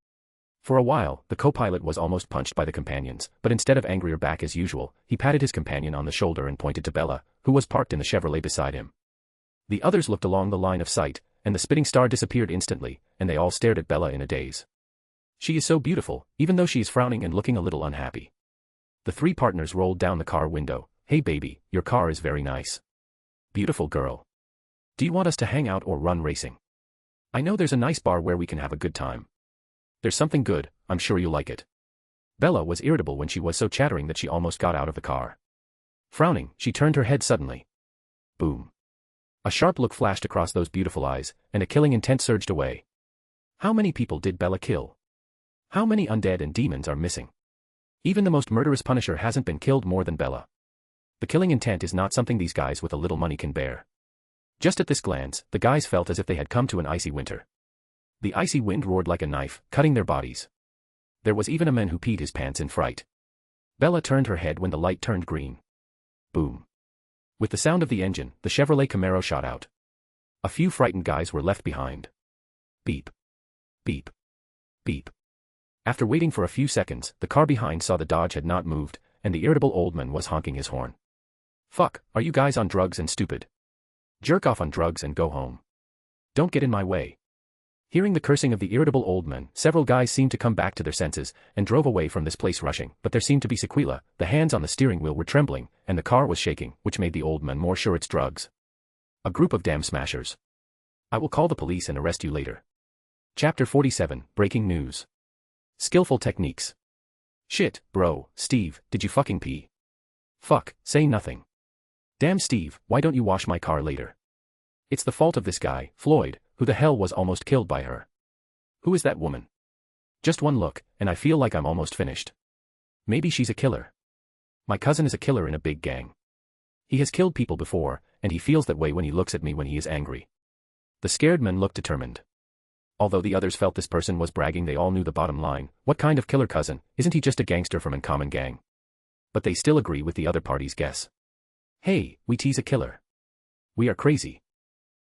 For a while, the co-pilot was almost punched by the companions, but instead of angrier back as usual, he patted his companion on the shoulder and pointed to Bella, who was parked in the Chevrolet beside him. The others looked along the line of sight, and the spitting star disappeared instantly, and they all stared at Bella in a daze. She is so beautiful, even though she is frowning and looking a little unhappy. The three partners rolled down the car window. Hey baby, your car is very nice. Beautiful girl. Do you want us to hang out or run racing? I know there's a nice bar where we can have a good time. There's something good, I'm sure you'll like it. Bella was irritable when she was so chattering that she almost got out of the car. Frowning, she turned her head suddenly. Boom. A sharp look flashed across those beautiful eyes, and a killing intent surged away. How many people did Bella kill? How many undead and demons are missing? Even the most murderous Punisher hasn't been killed more than Bella. The killing intent is not something these guys with a little money can bear. Just at this glance, the guys felt as if they had come to an icy winter. The icy wind roared like a knife, cutting their bodies. There was even a man who peed his pants in fright. Bella turned her head when the light turned green. Boom. With the sound of the engine, the Chevrolet Camaro shot out. A few frightened guys were left behind. Beep. Beep. Beep. After waiting for a few seconds, the car behind saw the Dodge had not moved, and the irritable old man was honking his horn. Fuck, are you guys on drugs and stupid? Jerk off on drugs and go home. Don't get in my way. Hearing the cursing of the irritable old man, several guys seemed to come back to their senses, and drove away from this place rushing, but there seemed to be sequela, the hands on the steering wheel were trembling, and the car was shaking, which made the old man more sure it's drugs. A group of damn smashers. I will call the police and arrest you later. Chapter 47, Breaking News. Skillful Techniques. Shit, bro, Steve, did you fucking pee? Fuck, say nothing. Damn Steve, why don't you wash my car later? It's the fault of this guy, Floyd, who the hell was almost killed by her. Who is that woman? Just one look, and I feel like I'm almost finished. Maybe she's a killer. My cousin is a killer in a big gang. He has killed people before, and he feels that way when he looks at me when he is angry. The scared men looked determined. Although the others felt this person was bragging, they all knew the bottom line. What kind of killer cousin? Isn't he just a gangster from Uncommon Gang? But they still agree with the other party's guess. Hey, we tease a killer. We are crazy.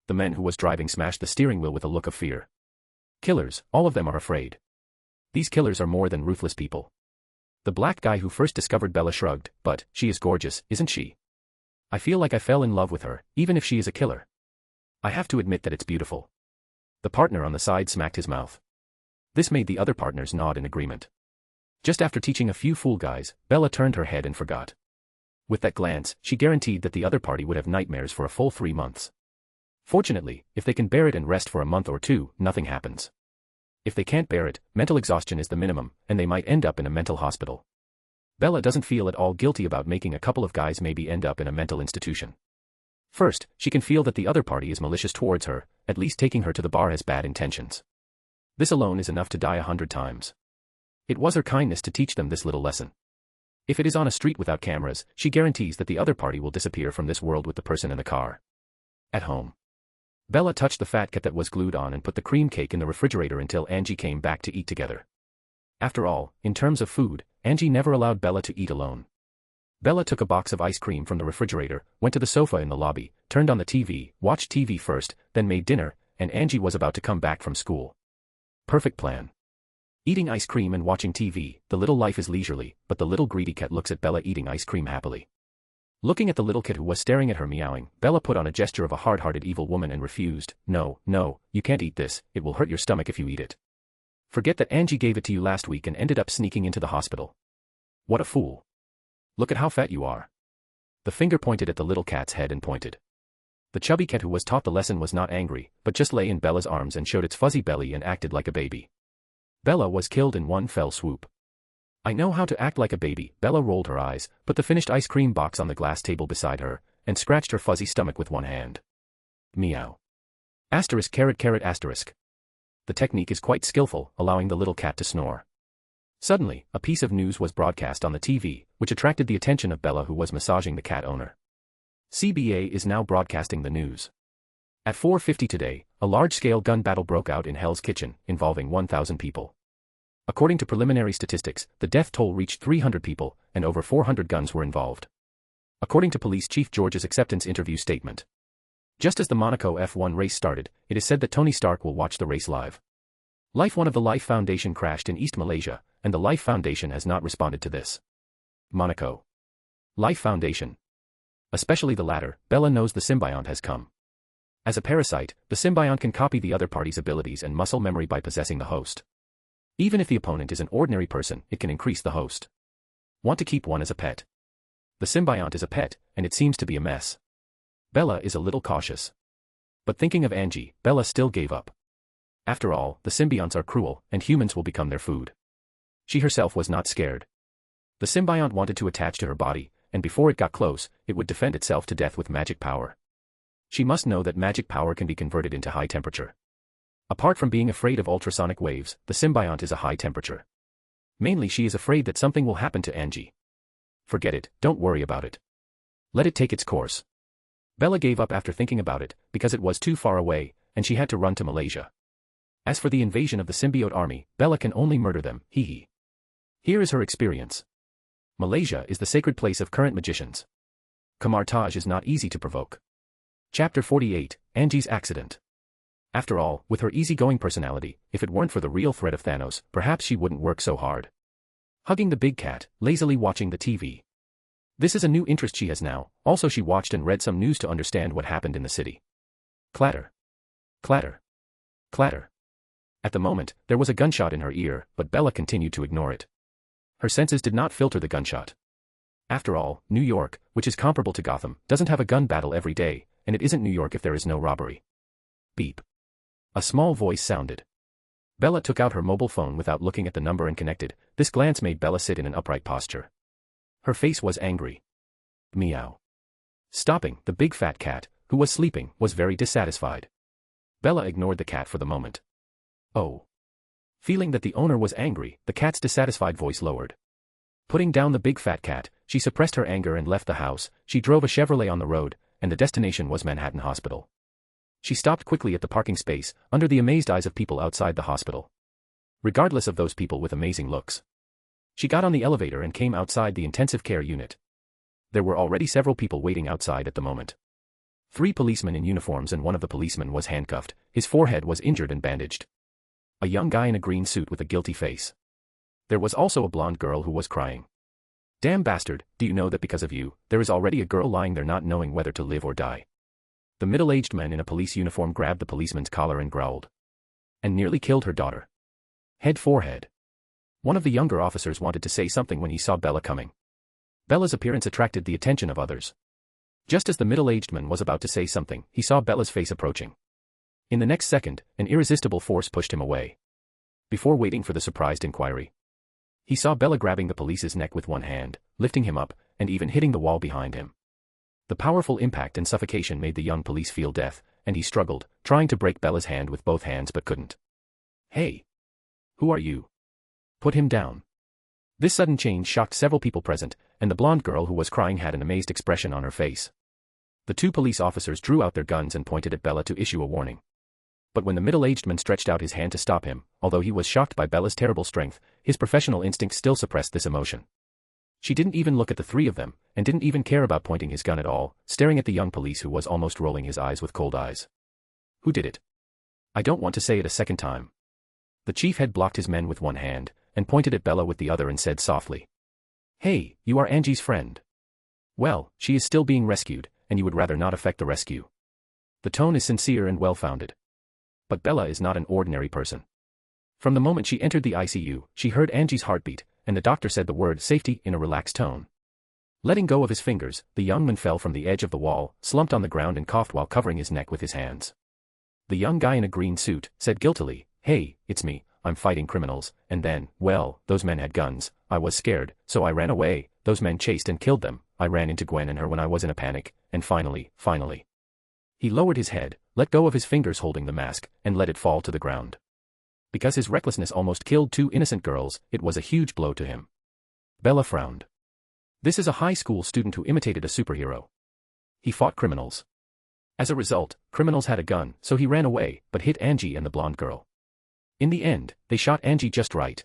The man who was driving smashed the steering wheel with a look of fear. Killers, all of them are afraid. These killers are more than ruthless people. The black guy who first discovered Bella shrugged, but, she is gorgeous, isn't she? I feel like I fell in love with her, even if she is a killer. I have to admit that it's beautiful. The partner on the side smacked his mouth. This made the other partners nod in agreement. Just after teaching a few fool guys, Bella turned her head and forgot. With that glance, she guaranteed that the other party would have nightmares for a full 3 months. Fortunately, if they can bear it and rest for a month or two, nothing happens. If they can't bear it, mental exhaustion is the minimum, and they might end up in a mental hospital. Bella doesn't feel at all guilty about making a couple of guys maybe end up in a mental institution. First, she can feel that the other party is malicious towards her, at least taking her to the bar has bad intentions. This alone is enough to die 100 times. It was her kindness to teach them this little lesson. If it is on a street without cameras, she guarantees that the other party will disappear from this world with the person in the car. At home. Bella touched the fat cat that was glued on and put the cream cake in the refrigerator until Angie came back to eat together. After all, in terms of food, Angie never allowed Bella to eat alone. Bella took a box of ice cream from the refrigerator, went to the sofa in the lobby, turned on the TV, watched TV first, then made dinner, and Angie was about to come back from school. Perfect plan. Eating ice cream and watching TV, the little life is leisurely, but the little greedy cat looks at Bella eating ice cream happily. Looking at the little kid who was staring at her meowing, Bella put on a gesture of a hard-hearted evil woman and refused. No, you can't eat this, it will hurt your stomach if you eat it. Forget that Angie gave it to you last week and ended up sneaking into the hospital. What a fool. Look at how fat you are. The finger pointed at the little cat's head and pointed. The chubby cat who was taught the lesson was not angry, but just lay in Bella's arms and showed its fuzzy belly and acted like a baby. Bella was killed in one fell swoop. I know how to act like a baby. Bella rolled her eyes, put the finished ice cream box on the glass table beside her, and scratched her fuzzy stomach with one hand. Meow. Asterisk carrot asterisk. The technique is quite skillful, allowing the little cat to snore. Suddenly, a piece of news was broadcast on the TV, which attracted the attention of Bella who was massaging the cat owner. CBA is now broadcasting the news. At 4:50 today, a large-scale gun battle broke out in Hell's Kitchen, involving 1,000 people. According to preliminary statistics, the death toll reached 300 people, and over 400 guns were involved. According to Police Chief George's acceptance interview statement. Just as the Monaco F1 race started, it is said that Tony Stark will watch the race live. One of the Life Foundation crashed in East Malaysia, and the Life Foundation has not responded to this. Monaco. Life Foundation. Especially the latter, Bella knows the symbiont has come. As a parasite, the symbiont can copy the other party's abilities and muscle memory by possessing the host. Even if the opponent is an ordinary person, it can increase the host. Want to keep one as a pet? The symbiont is a pet, and it seems to be a mess. Bella is a little cautious. But thinking of Angie, Bella still gave up. After all, the symbionts are cruel, and humans will become their food. She herself was not scared. The symbiont wanted to attach to her body, and before it got close, it would defend itself to death with magic power. She must know that magic power can be converted into high temperature. Apart from being afraid of ultrasonic waves, the symbiont is a high temperature. Mainly she is afraid that something will happen to Angie. Forget it, don't worry about it. Let it take its course. Bella gave up after thinking about it, because it was too far away, and she had to run to Malaysia. As for the invasion of the symbiote army, Bella can only murder them, hee. Here is her experience. Malaysia is the sacred place of current magicians. Camartage is not easy to provoke. Chapter 48, Angie's Accident. After all, with her easygoing personality, if it weren't for the real threat of Thanos, perhaps she wouldn't work so hard. Hugging the big cat, lazily watching the TV. This is a new interest she has now. Also she watched and read some news to understand what happened in the city. Clatter. Clatter. Clatter. At the moment, there was a gunshot in her ear, but Bella continued to ignore it. Her senses did not filter the gunshot. After all, New York, which is comparable to Gotham, doesn't have a gun battle every day, and it isn't New York if there is no robbery. Beep. A small voice sounded. Bella took out her mobile phone without looking at the number and connected. This glance made Bella sit in an upright posture. Her face was angry. Meow. Stopping, the big fat cat, who was sleeping, was very dissatisfied. Bella ignored the cat for the moment. Oh. Feeling that the owner was angry, the cat's dissatisfied voice lowered. Putting down the big fat cat, she suppressed her anger and left the house. She drove a Chevrolet on the road, and the destination was Manhattan Hospital. She stopped quickly at the parking space, under the amazed eyes of people outside the hospital. Regardless of those people with amazing looks. She got on the elevator and came outside the intensive care unit. There were already several people waiting outside at the moment. 3 policemen in uniforms, and one of the policemen was handcuffed. His forehead was injured and bandaged. A young guy in a green suit with a guilty face. There was also a blonde girl who was crying. Damn bastard, do you know that because of you, there is already a girl lying there not knowing whether to live or die? The middle-aged man in a police uniform grabbed the policeman's collar and growled. And nearly killed her daughter. Head forehead. One of the younger officers wanted to say something when he saw Bella coming. Bella's appearance attracted the attention of others. Just as the middle-aged man was about to say something, he saw Bella's face approaching. In the next second, an irresistible force pushed him away. Before waiting for the surprised inquiry, he saw Bella grabbing the police's neck with one hand, lifting him up, and even hitting the wall behind him. The powerful impact and suffocation made the young police feel death, and he struggled, trying to break Bella's hand with both hands but couldn't. Hey! Who are you? Put him down. This sudden change shocked several people present, and the blonde girl who was crying had an amazed expression on her face. The 2 police officers drew out their guns and pointed at Bella to issue a warning. But when the middle-aged man stretched out his hand to stop him, although he was shocked by Bella's terrible strength, his professional instinct still suppressed this emotion. She didn't even look at the 3 of them, and didn't even care about pointing his gun at all, staring at the young police who was almost rolling his eyes with cold eyes. Who did it? I don't want to say it a second time. The chief had blocked his men with one hand, and pointed at Bella with the other and said softly. Hey, you are Angie's friend. Well, she is still being rescued, and you would rather not affect the rescue. The tone is sincere and well-founded. But Bella is not an ordinary person. From the moment she entered the ICU, she heard Angie's heartbeat, and the doctor said the word safety in a relaxed tone. Letting go of his fingers, the young man fell from the edge of the wall, slumped on the ground and coughed while covering his neck with his hands. The young guy in a green suit said guiltily, Hey, it's me, I'm fighting criminals, and then, well, those men had guns, I was scared, so I ran away, those men chased and killed them, I ran into Gwen and her when I was in a panic, and finally. He lowered his head, let go of his fingers holding the mask, and let it fall to the ground. Because his recklessness almost killed 2 innocent girls, it was a huge blow to him. Bella frowned. This is a high school student who imitated a superhero. He fought criminals. As a result, criminals had a gun, so he ran away, but hit Angie and the blonde girl. In the end, they shot Angie just right.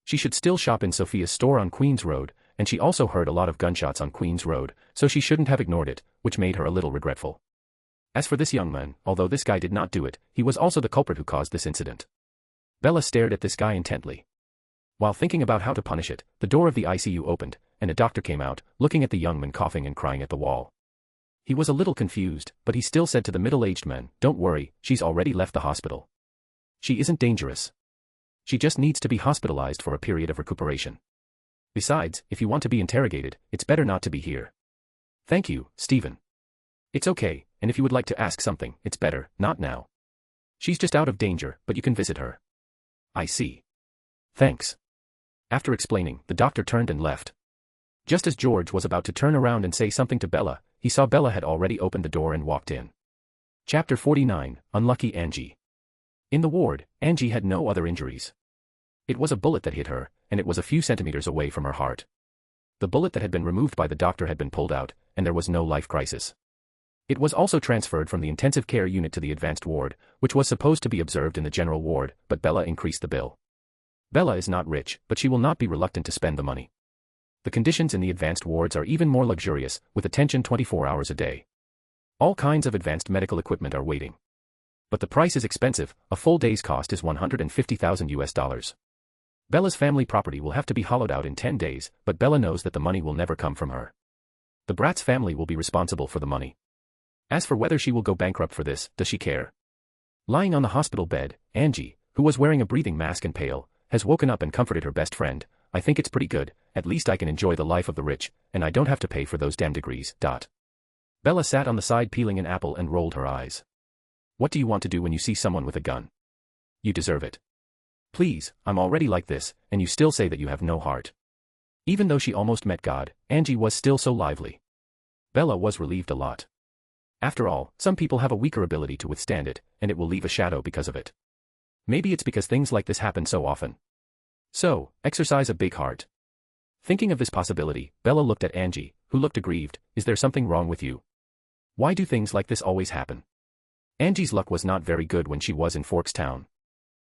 She should still shop in Sophia's store on Queens Road, and she also heard a lot of gunshots on Queens Road, so she shouldn't have ignored it, which made her a little regretful. As for this young man, although this guy did not do it, he was also the culprit who caused this incident. Bella stared at this guy intently. While thinking about how to punish it, the door of the ICU opened, and a doctor came out, looking at the young man coughing and crying at the wall. He was a little confused, but he still said to the middle-aged man, "Don't worry, she's already left the hospital. She isn't dangerous. She just needs to be hospitalized for a period of recuperation. Besides, if you want to be interrogated, it's better not to be here." "Thank you, Stephen. It's okay, and if you would like to ask something, it's better, not now. She's just out of danger, but you can visit her." "I see. Thanks." After explaining, the doctor turned and left. Just as George was about to turn around and say something to Bella, he saw Bella had already opened the door and walked in. Chapter 49, Unlucky Angie. In the ward, Angie had no other injuries. It was a bullet that hit her, and it was a few centimeters away from her heart. The bullet that had been removed by the doctor had been pulled out, and there was no life crisis. It was also transferred from the intensive care unit to the advanced ward, which was supposed to be observed in the general ward, but Bella increased the bill. Bella is not rich, but she will not be reluctant to spend the money. The conditions in the advanced wards are even more luxurious, with attention 24 hours a day. All kinds of advanced medical equipment are waiting. But the price is expensive. A full day's cost is $150,000. Bella's family property will have to be hollowed out in 10 days, but Bella knows that the money will never come from her. The brat's family will be responsible for the money. As for whether she will go bankrupt for this, does she care? Lying on the hospital bed, Angie, who was wearing a breathing mask and pale, has woken up and comforted her best friend. "I think it's pretty good, at least I can enjoy the life of the rich, and I don't have to pay for those damn degrees." Bella sat on the side peeling an apple and rolled her eyes. What do you want to do when you see someone with a gun? You deserve it. Please, I'm already like this, and you still say that you have no heart. Even though she almost met God, Angie was still so lively. Bella was relieved a lot. After all, some people have a weaker ability to withstand it, and it will leave a shadow because of it. Maybe it's because things like this happen so often. So, exercise a big heart. Thinking of this possibility, Bella looked at Angie, who looked aggrieved. "Is there something wrong with you? Why do things like this always happen?" Angie's luck was not very good when she was in Forkstown.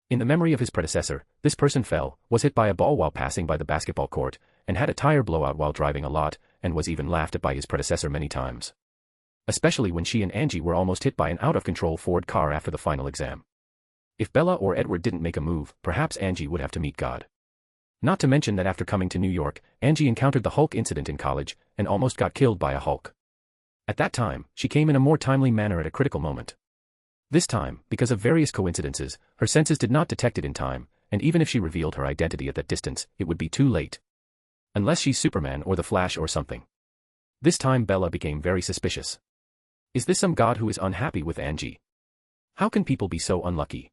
In the memory of his predecessor, this person fell, was hit by a ball while passing by the basketball court, and had a tire blowout while driving a lot, and was even laughed at by his predecessor many times. Especially when she and Angie were almost hit by an out-of-control Ford car after the final exam. If Bella or Edward didn't make a move, perhaps Angie would have to meet God. Not to mention that after coming to New York, Angie encountered the Hulk incident in college, and almost got killed by a Hulk. At that time, she came in a more timely manner at a critical moment. This time, because of various coincidences, her senses did not detect it in time, and even if she revealed her identity at that distance, it would be too late. Unless she's Superman or the Flash or something. This time Bella became very suspicious. Is this some god who is unhappy with Angie? How can people be so unlucky?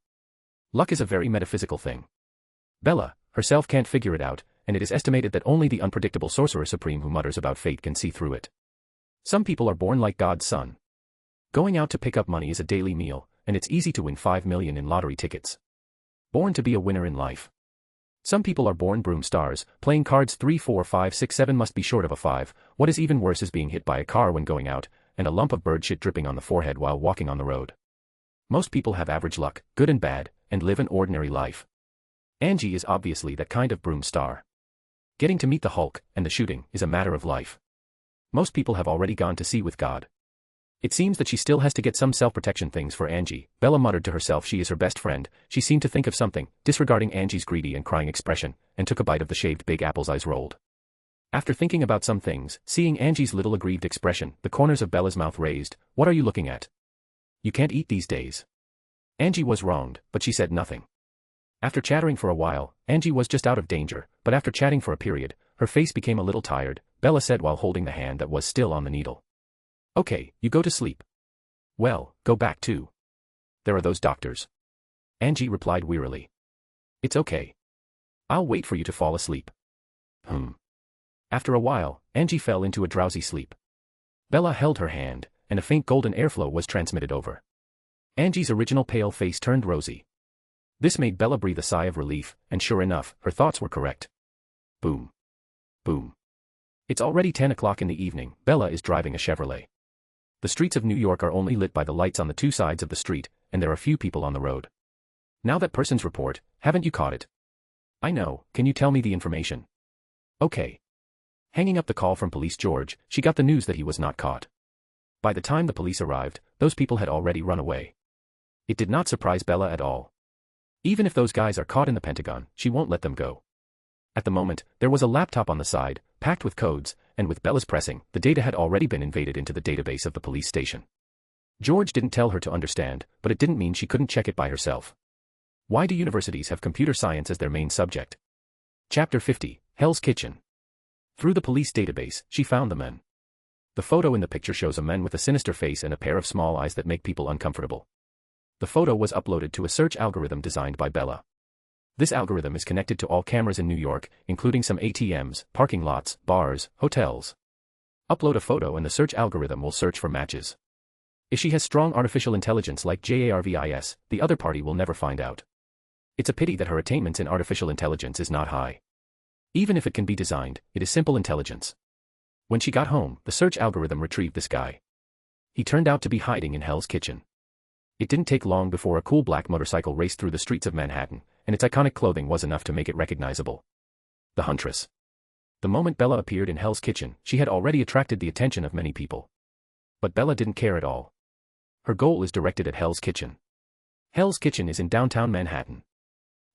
Luck is a very metaphysical thing. Bella, herself can't figure it out, and it is estimated that only the unpredictable sorcerer supreme who mutters about fate can see through it. Some people are born like God's son. Going out to pick up money is a daily meal, and it's easy to win 5 million in lottery tickets. Born to be a winner in life. Some people are born broom stars. Playing cards 3, 4, 5, 6, 7 must be short of a 5. What is even worse is being hit by a car when going out, and a lump of bird shit dripping on the forehead while walking on the road. Most people have average luck, good and bad, and live an ordinary life. Angie is obviously that kind of broom star. Getting to meet the Hulk, and the shooting, is a matter of life. Most people have already gone to sea with God. It seems that she still has to get some self-protection things for Angie. Bella muttered to herself she is her best friend. She seemed to think of something, disregarding Angie's greedy and crying expression, and took a bite of the shaved Big Apple's eyes rolled. After thinking about some things, seeing Angie's little aggrieved expression, the corners of Bella's mouth raised. "What are you looking at? You can't eat these days." Angie was wronged, but she said nothing. After chattering for a while, Angie was just out of danger, but after chatting for a period, her face became a little tired. Bella said while holding the hand that was still on the needle. "Okay, you go to sleep." "Well, go back too. There are those doctors." Angie replied wearily. "It's okay. I'll wait for you to fall asleep." After a while, Angie fell into a drowsy sleep. Bella held her hand, and a faint golden airflow was transmitted over. Angie's original pale face turned rosy. This made Bella breathe a sigh of relief, and sure enough, her thoughts were correct. Boom. Boom. It's already 10 o'clock in the evening. Bella is driving a Chevrolet. The streets of New York are only lit by the lights on the two sides of the street, and there are few people on the road. Now that person's report, haven't you caught it? I know, can you tell me the information? Okay. Hanging up the call from Police George, she got the news that he was not caught. By the time the police arrived, those people had already run away. It did not surprise Bella at all. Even if those guys are caught in the Pentagon, she won't let them go. At the moment, there was a laptop on the side, packed with codes, and with Bella's pressing, the data had already been invaded into the database of the police station. George didn't tell her to understand, but it didn't mean she couldn't check it by herself. Why do universities have computer science as their main subject? Chapter 50, Hell's Kitchen. Through the police database, she found the men. The photo in the picture shows a man with a sinister face and a pair of small eyes that make people uncomfortable. The photo was uploaded to a search algorithm designed by Bella. This algorithm is connected to all cameras in New York, including some ATMs, parking lots, bars, hotels. Upload a photo and the search algorithm will search for matches. If she has strong artificial intelligence like JARVIS, the other party will never find out. It's a pity that her attainments in artificial intelligence is not high. Even if it can be designed, it is simple intelligence. When she got home, the search algorithm retrieved this guy. He turned out to be hiding in Hell's Kitchen. It didn't take long before a cool black motorcycle raced through the streets of Manhattan, and its iconic clothing was enough to make it recognizable. The Huntress. The moment Bella appeared in Hell's Kitchen, she had already attracted the attention of many people. But Bella didn't care at all. Her goal is directed at Hell's Kitchen. Hell's Kitchen is in downtown Manhattan.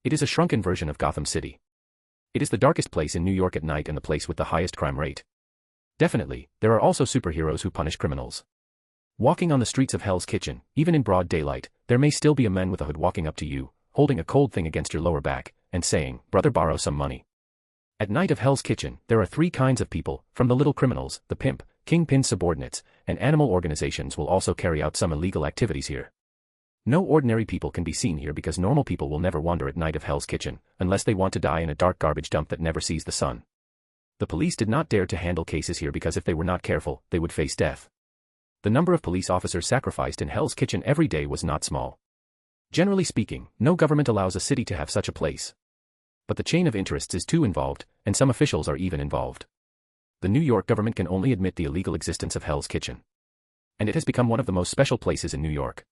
It is a shrunken version of Gotham City. It is the darkest place in New York at night and the place with the highest crime rate. Definitely, there are also superheroes who punish criminals. Walking on the streets of Hell's Kitchen, even in broad daylight, there may still be a man with a hood walking up to you, holding a cold thing against your lower back, and saying, "Brother, borrow some money." At night of Hell's Kitchen, there are three kinds of people, from the little criminals, the pimp, kingpin subordinates, and animal organizations will also carry out some illegal activities here. No ordinary people can be seen here because normal people will never wander at night of Hell's Kitchen, unless they want to die in a dark garbage dump that never sees the sun. The police did not dare to handle cases here because if they were not careful, they would face death. The number of police officers sacrificed in Hell's Kitchen every day was not small. Generally speaking, no government allows a city to have such a place. But the chain of interests is too involved, and some officials are even involved. The New York government can only admit the illegal existence of Hell's Kitchen. And it has become one of the most special places in New York.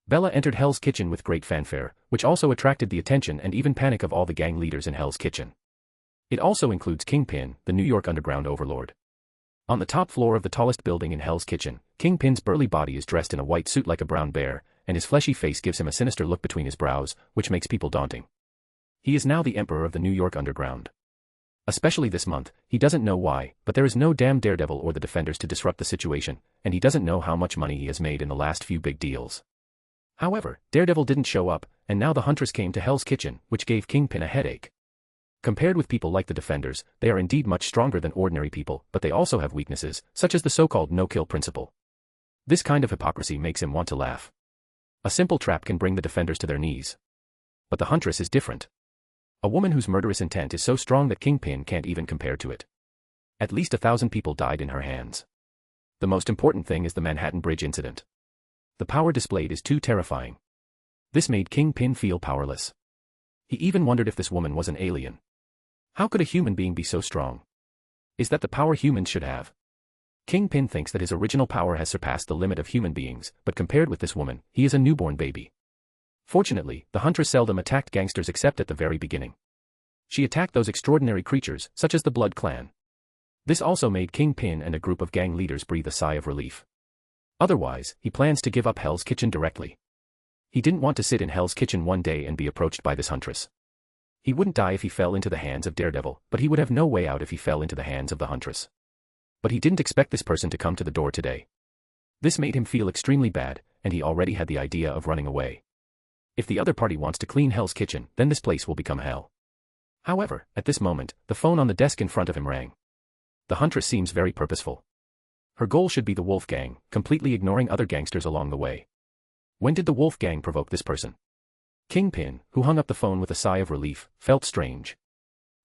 Bella entered Hell's Kitchen with great fanfare, which also attracted the attention and even panic of all the gang leaders in Hell's Kitchen. It also includes Kingpin, the New York underground overlord. On the top floor of the tallest building in Hell's Kitchen, Kingpin's burly body is dressed in a white suit like a brown bear, and his fleshy face gives him a sinister look between his brows, which makes people daunting. He is now the emperor of the New York underground. Especially this month, he doesn't know why, but there is no damn Daredevil or the Defenders to disrupt the situation, and he doesn't know how much money he has made in the last few big deals. However, Daredevil didn't show up, and now the Huntress came to Hell's Kitchen, which gave Kingpin a headache. Compared with people like the Defenders, they are indeed much stronger than ordinary people, but they also have weaknesses, such as the so-called no-kill principle. This kind of hypocrisy makes him want to laugh. A simple trap can bring the Defenders to their knees. But the Huntress is different. A woman whose murderous intent is so strong that Kingpin can't even compare to it. At least 1,000 people died in her hands. The most important thing is the Manhattan Bridge incident. The power displayed is too terrifying. This made Kingpin feel powerless. He even wondered if this woman was an alien. How could a human being be so strong? Is that the power humans should have? Kingpin thinks that his original power has surpassed the limit of human beings, but compared with this woman, he is a newborn baby. Fortunately, the Huntress seldom attacked gangsters except at the very beginning. She attacked those extraordinary creatures, such as the Blood Clan. This also made Kingpin and a group of gang leaders breathe a sigh of relief. Otherwise, he plans to give up Hell's Kitchen directly. He didn't want to sit in Hell's Kitchen one day and be approached by this Huntress. He wouldn't die if he fell into the hands of Daredevil, but he would have no way out if he fell into the hands of the Huntress. But he didn't expect this person to come to the door today. This made him feel extremely bad, and he already had the idea of running away. If the other party wants to clean Hell's Kitchen, then this place will become hell. However, at this moment, the phone on the desk in front of him rang. The Huntress seems very purposeful. Her goal should be the Wolf Gang, completely ignoring other gangsters along the way. When did the Wolf Gang provoke this person? Kingpin, who hung up the phone with a sigh of relief, felt strange.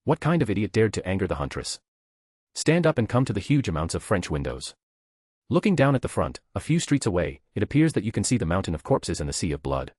What kind of idiot dared to anger the Huntress? Stand up and come to the huge amounts of French windows. Looking down at the front, a few streets away, it appears that you can see the mountain of corpses and the sea of blood.